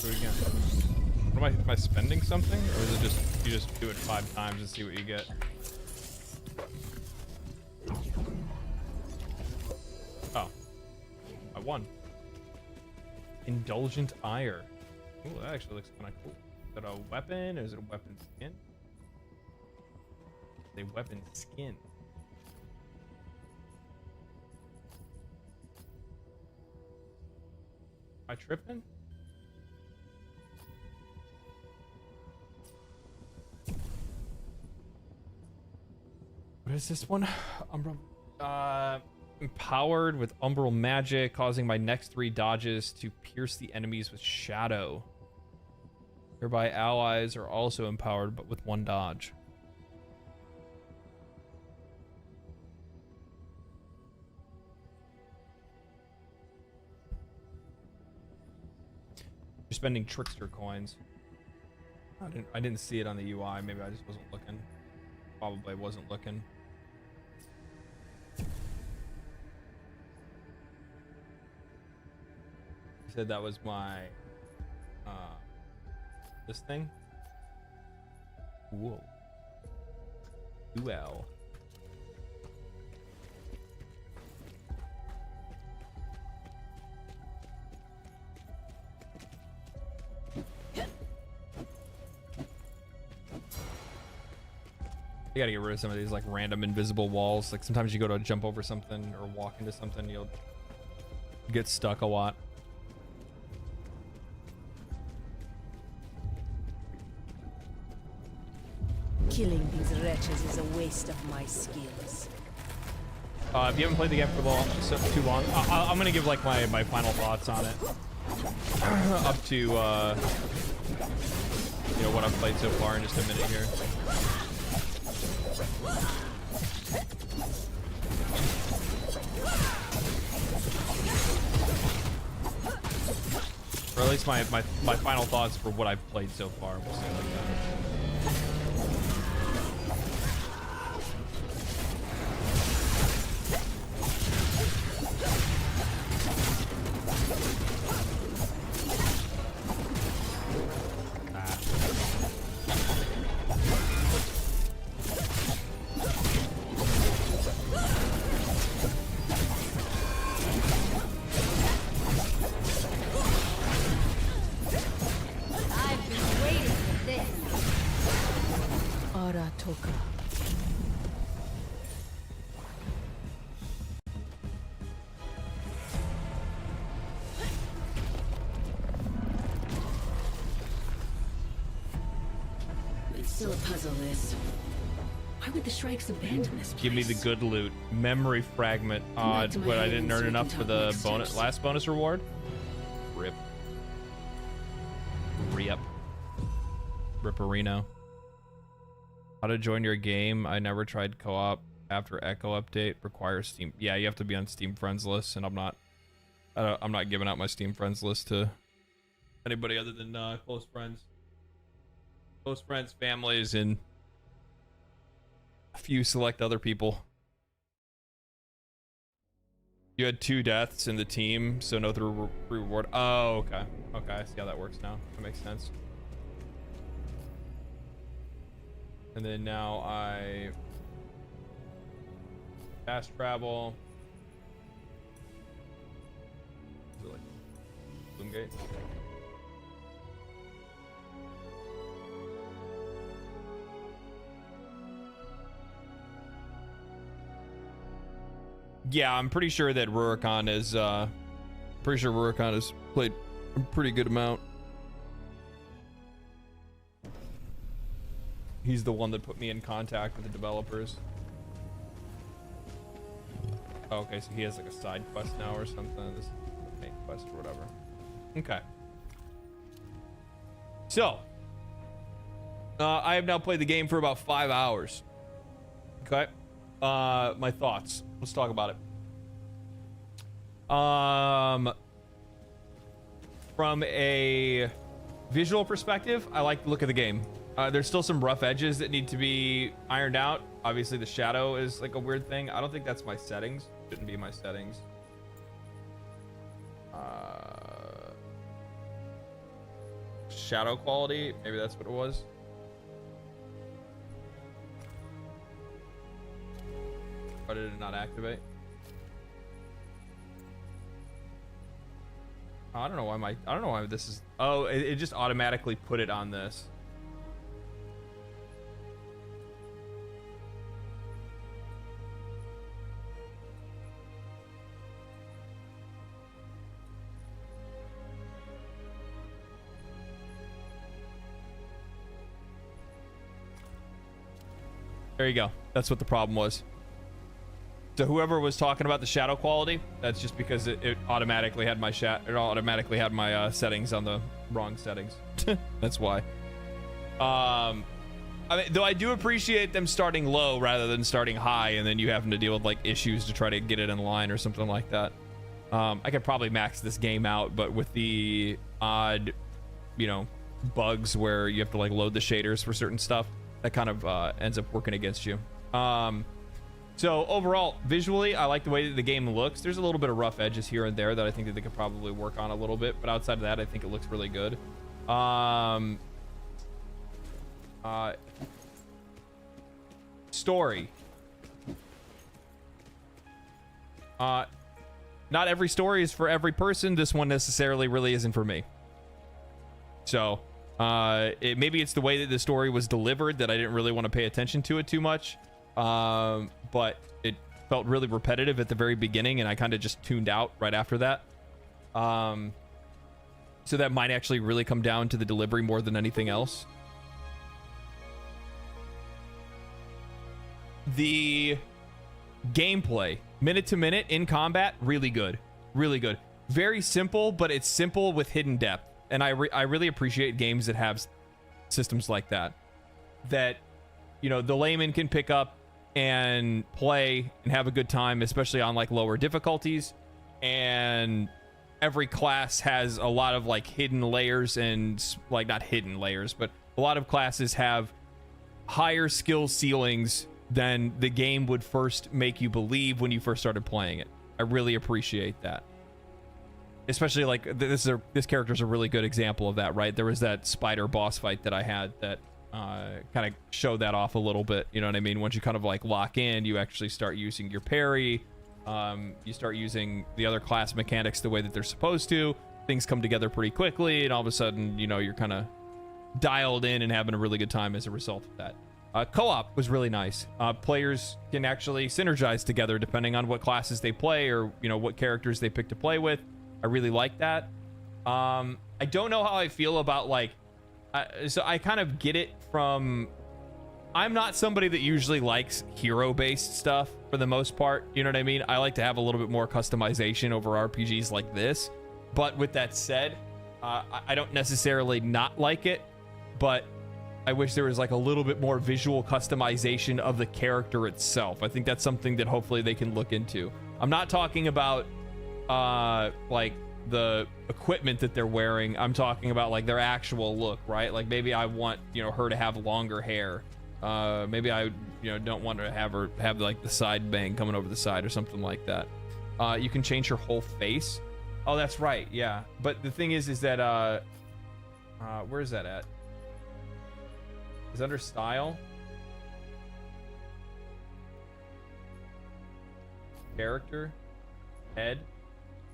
Do it again. What am I spending something, or is it just you just do it 5 times and see what you get? Oh. I won. Indulgent Ire. Ooh, that actually looks kind of cool. Is that a weapon or is it a weapon skin? It's a weapon skin. Am I tripping? What is this one? Empowered with umbral magic, causing my next 3 dodges to pierce the enemies with shadow. Nearby allies are also empowered, but with 1 dodge. You're spending trickster coins. I didn't see it on the UI. Maybe I just wasn't looking. Probably wasn't looking. You said that was my this thing. Whoa. Duel. You gotta get rid of some of these like random invisible walls. Like sometimes you go to jump over something or walk into something, you'll get stuck a lot. Killing these wretches is a waste of my skills. If you haven't played the game for too long, I'm gonna give like my final thoughts on it. Up to you know what I've played so far in just a minute here. Or at least my final thoughts for what I've played so far. We'll say like that. Still a puzzle, this. Why would the Shrikes abandon this place? Give me the good loot. Memory fragment. What, I didn't earn enough for the last bonus reward? Rip. Re-up. Ripperino. How to join your game. I never tried co-op after Echo update. Requires Steam. Yeah, you have to be on Steam friends list, and I'm not giving out my Steam friends list to anybody other than close friends. Close friends, families, and a few select other people. You had 2 deaths in the team, so no reward. Oh, okay. Okay, I see how that works now. That makes sense. And then now I fast travel. Is it like Bloomgate? Yeah, I'm pretty sure that Rurikon is has played a pretty good amount. He's the one that put me in contact with the developers. Oh, okay, so he has like a side quest now or something. This is the main quest or whatever. Okay. So, I have now played the game for about 5 hours. Okay. My thoughts. Let's talk about it. From a visual perspective, I like the look of the game. There's still some rough edges that need to be ironed out. Obviously, the shadow is like a weird thing. I don't think that's my settings. Shouldn't be my settings. Shadow quality, maybe that's what it was. Why did it not activate? I don't know why this is. Oh, it just automatically put it on this. There you go. That's what the problem was. So whoever was talking about the shadow quality, that's just because it automatically had my settings on the wrong settings. That's why. I mean, though I do appreciate them starting low rather than starting high, and then you having to deal with like issues to try to get it in line or something like that. I could probably max this game out, but with the odd, bugs where you have to like load the shaders for certain stuff, that kind of ends up working against you. So overall, visually, I like the way that the game looks. There's a little bit of rough edges here and there that I think that they could probably work on a little bit, but outside of that, I think it looks really good. Story. Not every story is for every person. This one necessarily really isn't for me. So maybe it's the way that the story was delivered that I didn't really want to pay attention to it too much. But it felt really repetitive at the very beginning, and I kind of just tuned out right after that. So that might actually really come down to the delivery more than anything else. The gameplay, minute to minute in combat, really good. Really good. Very simple, but it's simple with hidden depth. And I really appreciate games that have systems like that. That, the layman can pick up and play and have a good time, especially on like lower difficulties. And every class has a lot of like hidden layers, and like not hidden layers, but a lot of classes have higher skill ceilings than the game would first make you believe when you first started playing it. I really appreciate that. Especially like this character's a really good example of that, right? There was that spider boss fight that I had that kind of showed that off a little bit. You know what I mean? Once you kind of like lock in, you actually start using your parry. You start using the other class mechanics the way that they're supposed to. Things come together pretty quickly, and all of a sudden, you're kind of dialed in and having a really good time as a result of that. Co-op was really nice. Players can actually synergize together depending on what classes they play or what characters they pick to play with. I really like that. I don't know how I feel about like so I kind of get it from, I'm not somebody that usually likes hero-based stuff for the most part. You know what I mean? I like to have a little bit more customization over RPGs like this. But with that said, I don't necessarily not like it, but I wish there was like a little bit more visual customization of the character itself. I think that's something that hopefully they can look into. I'm not talking about like the equipment that they're wearing. I'm talking about like their actual look, right? Like maybe I want, her to have longer hair. Maybe I, don't want to have her have like the side bang coming over the side or something like that. You can change her whole face. Oh, that's right. Yeah. But the thing is that, where is that at? Is under style? Character? Head?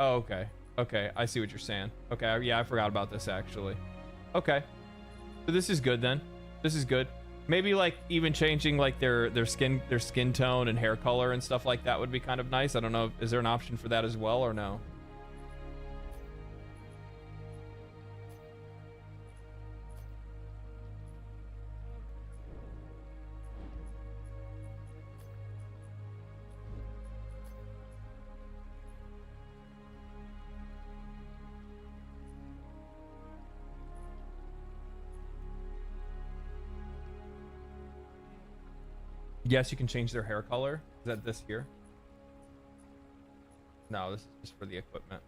Oh, okay. Okay, I see what you're saying. Okay, yeah, I forgot about this actually. Okay. So this is good then. This is good. Maybe like even changing like their skin tone and hair color and stuff like that would be kind of nice. I don't know. Is there an option for that as well or no? Yes, you can change their hair color. Is that this here? No, this is just for the equipment.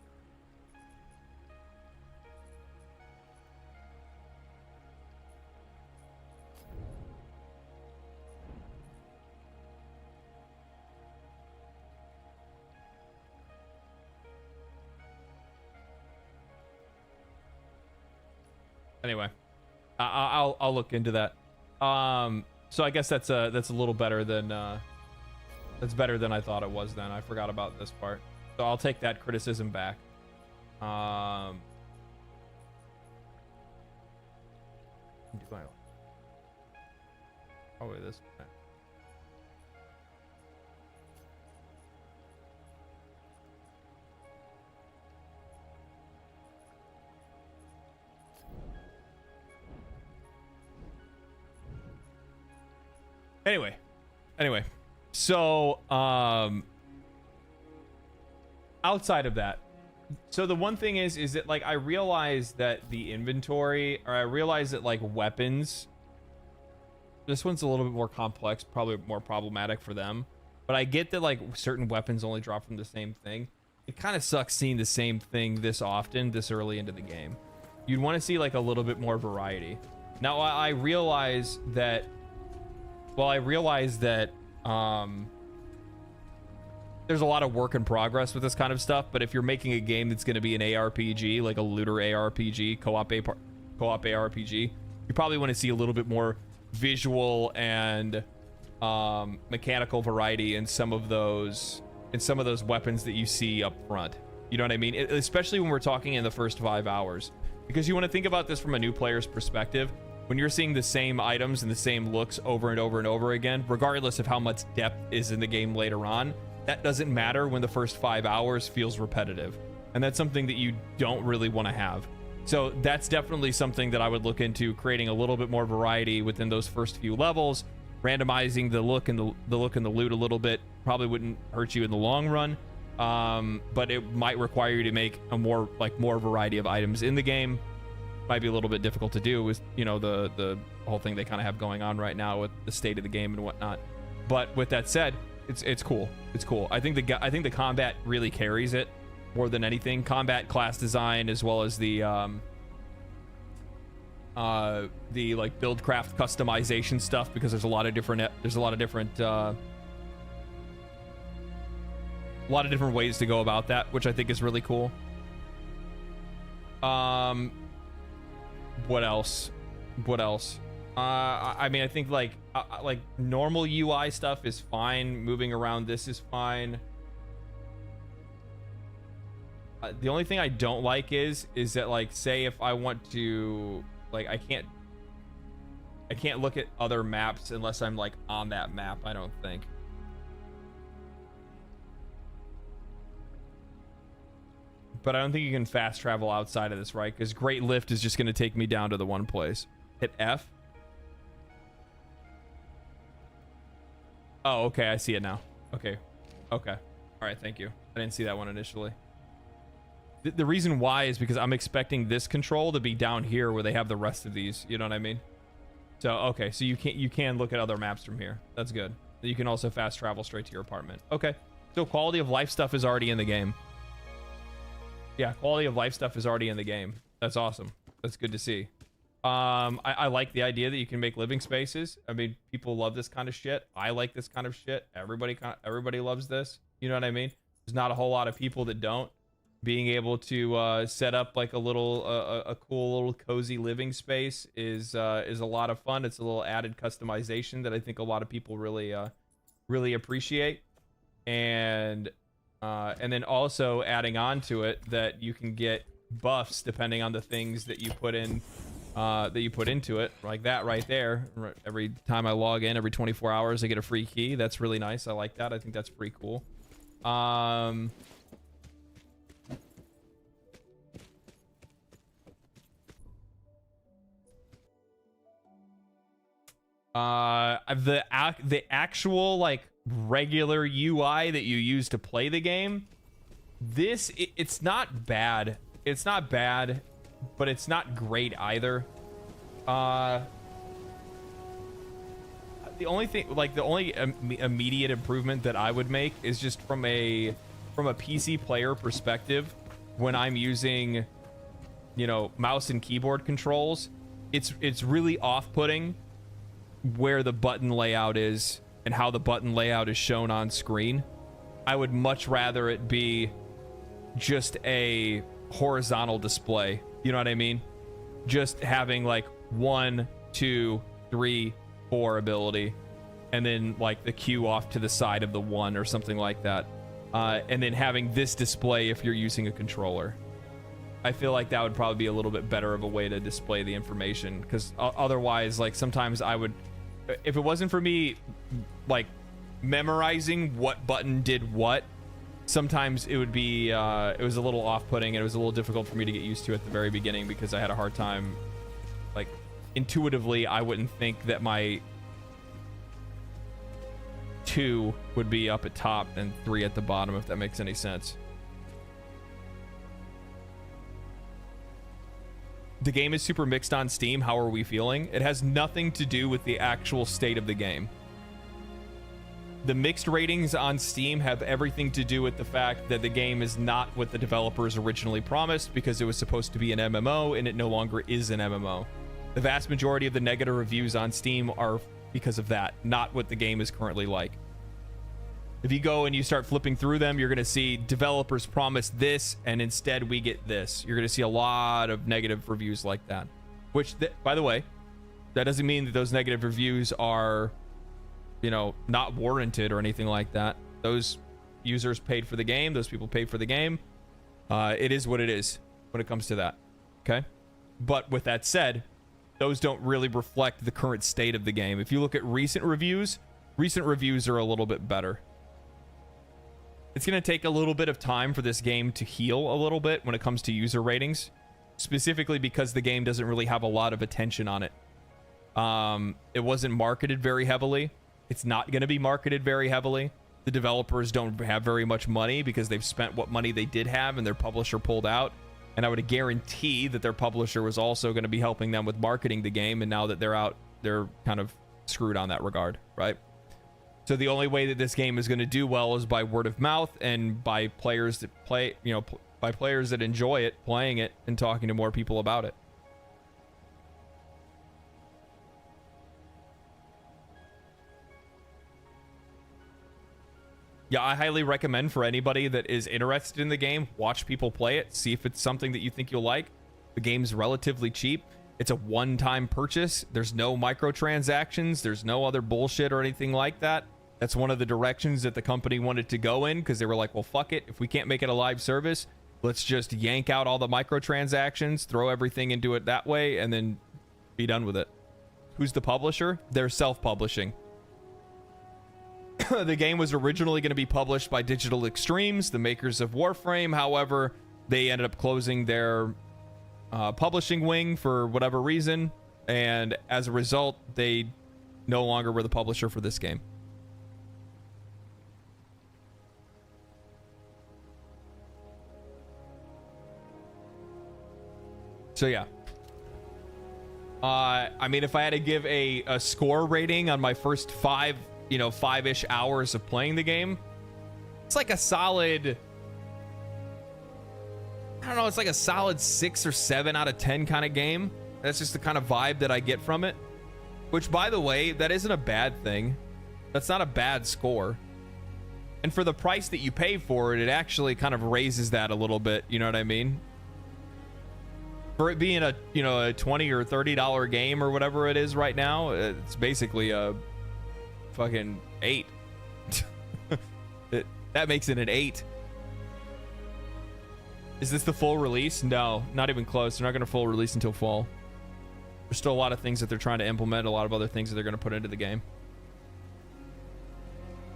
Anyway, I'll look into that. So I guess that's a little better than that's better than I thought it was. Then I forgot about this part, so I'll take that criticism back. Do I? Probably this one. Anyway, so outside of that, so the one thing is that like I realize that the inventory, or I realize that like weapons, this one's a little bit more complex, probably more problematic for them, but I get that like certain weapons only drop from the same thing. It kind of sucks seeing the same thing this often this early into the game. You'd want to see like a little bit more variety. Now I realize that, well, I realize that there's a lot of work in progress with this kind of stuff, but if you're making a game that's going to be an ARPG, like a looter ARPG, co-op ARPG, you probably want to see a little bit more visual and mechanical variety in some of those weapons that you see up front. You know what I mean? Especially when we're talking in the first 5 hours, because you want to think about this from a new player's perspective. When you're seeing the same items and the same looks over and over and over again, regardless of how much depth is in the game later on, that doesn't matter when the first 5 hours feels repetitive. And that's something that you don't really want to have. So that's definitely something that I would look into, creating a little bit more variety within those first few levels, randomizing the look and the loot a little bit. Probably wouldn't hurt you in the long run, but it might require you to make a more variety of items in the game. Might be a little bit difficult to do with, you know, the whole thing they kind of have going on right now with the state of the game and whatnot. But with that said, it's cool. It's cool. I think the combat really carries it more than anything. Combat, class design, as well as the like buildcraft customization stuff, because there's a lot of different ways to go about that, which I think is really cool. What else? I mean, I think like normal UI stuff is fine. Moving around this is fine. The only thing I don't like is that, like, say if I want to, like, I can't look at other maps unless I'm like on that map, I don't think. But I don't think you can fast travel outside of this, right? Because Great Lift is just going to take me down to the one place. Hit F. Oh, okay. I see it now. Okay. Okay. All right. Thank you. I didn't see that one initially. The reason why is because I'm expecting this control to be down here where they have the rest of these. You know what I mean? So, okay. So you can look at other maps from here. That's good. You can also fast travel straight to your apartment. Okay. So quality of life stuff is already in the game. Yeah, quality of life stuff is already in the game. That's awesome. That's good to see. I like the idea that you can make living spaces. I mean, people love this kind of shit. I like this kind of shit. Everybody loves this. You know what I mean? There's not a whole lot of people that don't. Being able to set up like a little, a cool little cozy living space is a lot of fun. It's a little added customization that I think a lot of people really appreciate. And then also adding on to it that you can get buffs depending on the things that you put in, into it, like that right there. Every time I log in, every 24 hours, I get a free key. That's really nice. I like that. I think that's pretty cool. The actual like regular UI that you use to play the game, it's not bad. It's not bad, but it's not great either. The only thing, like the only immediate improvement that I would make is just from a PC player perspective, when I'm using, you know, mouse and keyboard controls, it's really off-putting where the button layout is and how the button layout is shown on screen. I would much rather it be just a horizontal display. You know what I mean? Just having like 1, 2, 3, 4 ability, and then like the Q off to the side of the 1 or something like that. And then having this display if you're using a controller. I feel like that would probably be a little bit better of a way to display the information, because otherwise, like, sometimes I would, if it wasn't for me like memorizing what button did what, sometimes it would be it was a little off-putting, and it was a little difficult for me to get used to at the very beginning, because I had a hard time, like, intuitively I wouldn't think that my 2 would be up at top and 3 at the bottom, if that makes any sense. the game is super mixed on Steam. How are we feeling? It has nothing to do with the actual state of the game. The mixed ratings on Steam have everything to do with the fact that the game is not what the developers originally promised, because it was supposed to be an MMO and it no longer is an MMO. The vast majority of the negative reviews on Steam are because of that, not what the game is currently like. If you go and you start flipping through them, you're going to see developers promised this and instead we get this. You're going to see a lot of negative reviews like that, which, by the way, that doesn't mean that those negative reviews are, you know, not warranted or anything like that. Those users paid for the game. Those people paid for the game. It is what it is when it comes to that. Okay. But with that said, those don't really reflect the current state of the game. If you look at recent reviews are a little bit better. It's going to take a little bit of time for this game to heal a little bit when it comes to user ratings, specifically because the game doesn't really have a lot of attention on it. It wasn't marketed very heavily. It's not going to be marketed very heavily. The developers don't have very much money because they've spent what money they did have and their publisher pulled out. And I would guarantee that their publisher was also going to be helping them with marketing the game. And now that they're out, they're kind of screwed on that regard, right? So the only way that this game is going to do well is by word of mouth and by players that play, you know, by players that enjoy it, playing it and talking to more people about it. Yeah, I highly recommend for anybody that is interested in the game, watch people play it, see if it's something that you think you'll like. The game's relatively cheap. It's a one-time purchase. There's no microtransactions. There's no other bullshit or anything like that. That's one of the directions that the company wanted to go in, because they were like, well, fuck it. If we can't make it a live service, let's just yank out all the microtransactions, throw everything into it that way, and then be done with it. Who's the publisher? They're self-publishing. The game was originally going to be published by Digital Extremes, the makers of Warframe. However, they ended up closing their publishing wing for whatever reason, and as a result, they no longer were the publisher for this game. So yeah. I mean, if I had to give a score rating on my first 5-ish hours of playing the game, it's like a solid, I don't know, it's like a solid 6 or 7 out of 10 kind of game. That's just the kind of vibe that I get from it, which, by the way, that isn't a bad thing. That's not a bad score. And for the price that you pay for it, it actually kind of raises that a little bit, you know what I mean? For it being a $20 or $30 game or whatever it is right now, it's basically a fucking 8. That makes it an 8. Is this the full release? No, not even close. They're not going to full release until fall. There's still a lot of things that they're trying to implement, a lot of other things that they're going to put into the game.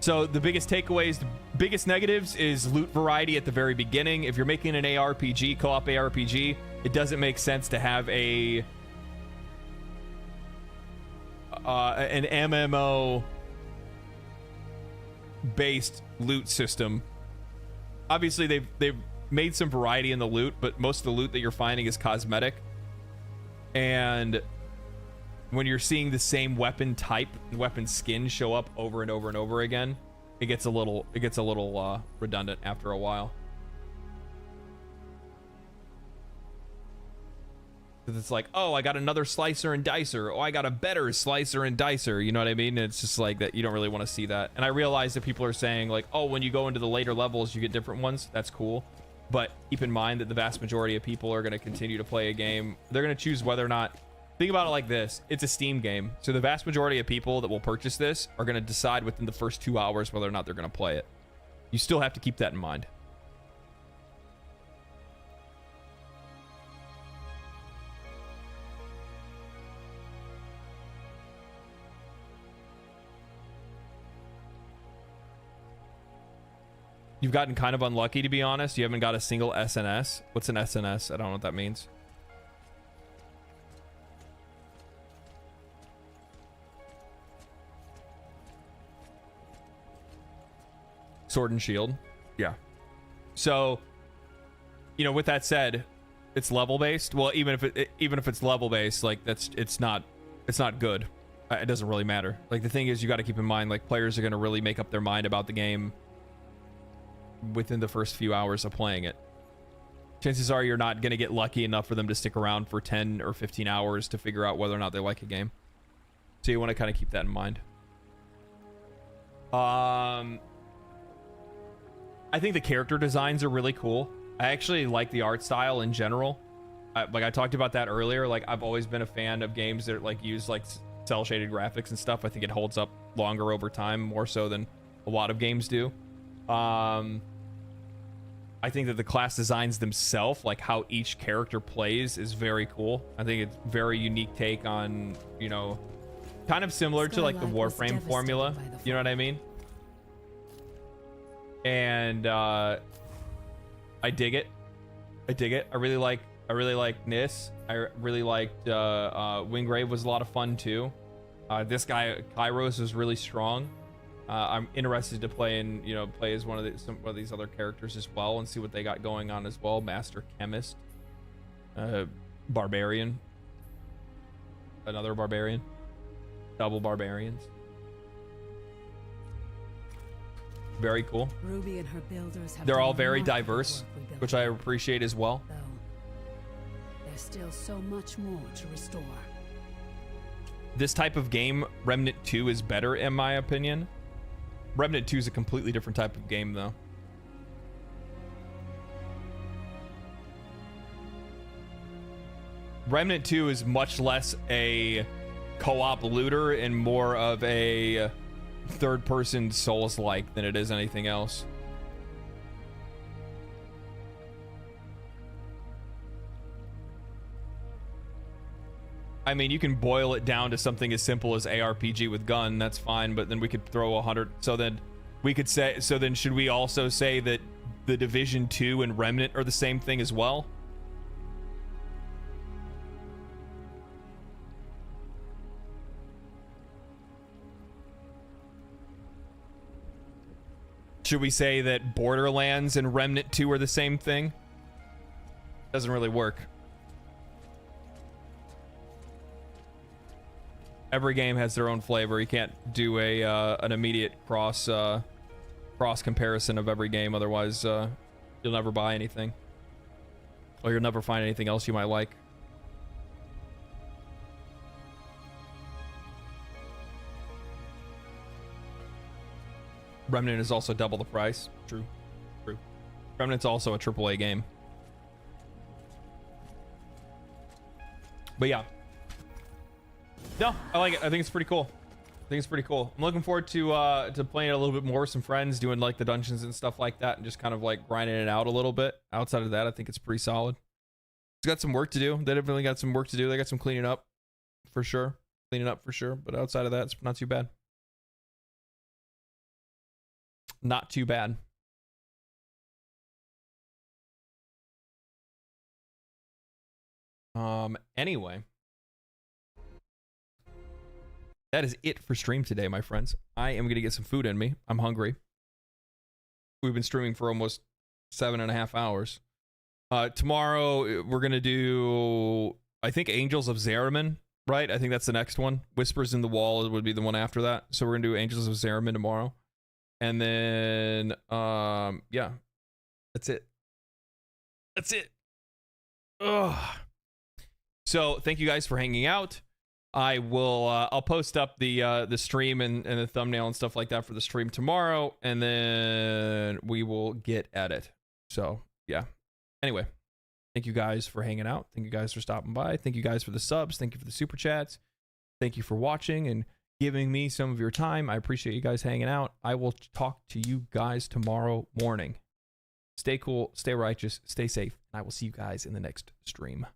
So the biggest takeaways, the biggest negatives is loot variety at the very beginning. If you're making an ARPG, co-op ARPG, it doesn't make sense to have an MMO based loot system. Obviously they've made some variety in the loot, but most of the loot that you're finding is cosmetic. And when you're seeing the same weapon type, weapon skin show up over and over and over again, it gets a little redundant after a while. Because it's like, oh, I got another slicer and dicer. Oh, I got a better slicer and dicer. You know what I mean? And it's just like that. You don't really want to see that. And I realize that people are saying like, oh, when you go into the later levels, you get different ones. That's cool. But keep in mind that the vast majority of people are going to continue to play a game. They're going to choose whether or not. Think about it like this. It's a Steam game. So the vast majority of people that will purchase this are going to decide within the first 2 hours whether or not they're going to play it. You still have to keep that in mind. You've gotten kind of unlucky, to be honest. You haven't got a single SNS. What's an SNS? I don't know what that means. Sword and Shield. Yeah. So, with that said, it's level based. Well, even if it's level based, like it's not good. It doesn't really matter. Like the thing is, you got to keep in mind, like players are going to really make up their mind about the game within the first few hours of playing it. Chances are you're not going to get lucky enough for them to stick around for 10 or 15 hours to figure out whether or not they like a game. So you want to kind of keep that in mind. I think the character designs are really cool. I actually like the art style in general. Like I talked about that earlier. Like I've always been a fan of games that like use like cell shaded graphics and stuff. I think it holds up longer over time, more so than a lot of games do. I think that the class designs themselves, like how each character plays, is very cool. I think it's very unique take on, you know, kind of similar to like the Warframe formula. You know what I mean? And I dig it. I dig it. I really like Nis. I really liked Wingrave was a lot of fun too. This guy Kairos was really strong. I'm interested to play as one of these other characters as well and see what they got going on as well. Master Chemist, Barbarian, another Barbarian, double Barbarians. Very cool. Ruby and her builders have They're all done very remarkable diverse, work we built. which I appreciate as well. Though, there's still so much more to restore. This type of game, Remnant 2, is better in my opinion. Remnant 2 is a completely different type of game though. Remnant 2 is much less a co-op looter and more of a third-person Souls-like than it is anything else. I mean, you can boil it down to something as simple as ARPG with gun, that's fine, but then we could throw 100. So then we could say, so then should we also say that the Division 2 and Remnant are the same thing as well? Should we say that Borderlands and Remnant 2 are the same thing? Doesn't really work. Every game has their own flavor. You can't do an immediate cross comparison of every game, otherwise you'll never buy anything, or you'll never find anything else you might like. Remnant is also double the price. True. Remnant's also a AAA game. But yeah. No, I like it. I think it's pretty cool. I'm looking forward to playing it a little bit more with some friends, doing like the dungeons and stuff like that, and just kind of like grinding it out a little bit. Outside of that, I think it's pretty solid. It's got some work to do. They definitely got some work to do. They got some cleaning up for sure. But outside of that, it's not too bad. Not too bad. Anyway. That is it for stream today, my friends. I am going to get some food in me. I'm hungry. We've been streaming for almost 7.5 hours. Tomorrow, we're going to do, I think, Angels of Zariman, right? I think that's the next one. Whispers in the Wall would be the one after that. So we're going to do Angels of Zariman tomorrow. And then, yeah. That's it. Ugh. So, thank you guys for hanging out. I'll post up the stream and the thumbnail and stuff like that for the stream tomorrow, and then we will get at it. So yeah. Anyway, thank you guys for hanging out. Thank you guys for stopping by. Thank you guys for the subs. Thank you for the super chats. Thank you for watching and giving me some of your time. I appreciate you guys hanging out. I will talk to you guys tomorrow morning. Stay cool, stay righteous, stay safe, and I will see you guys in the next stream.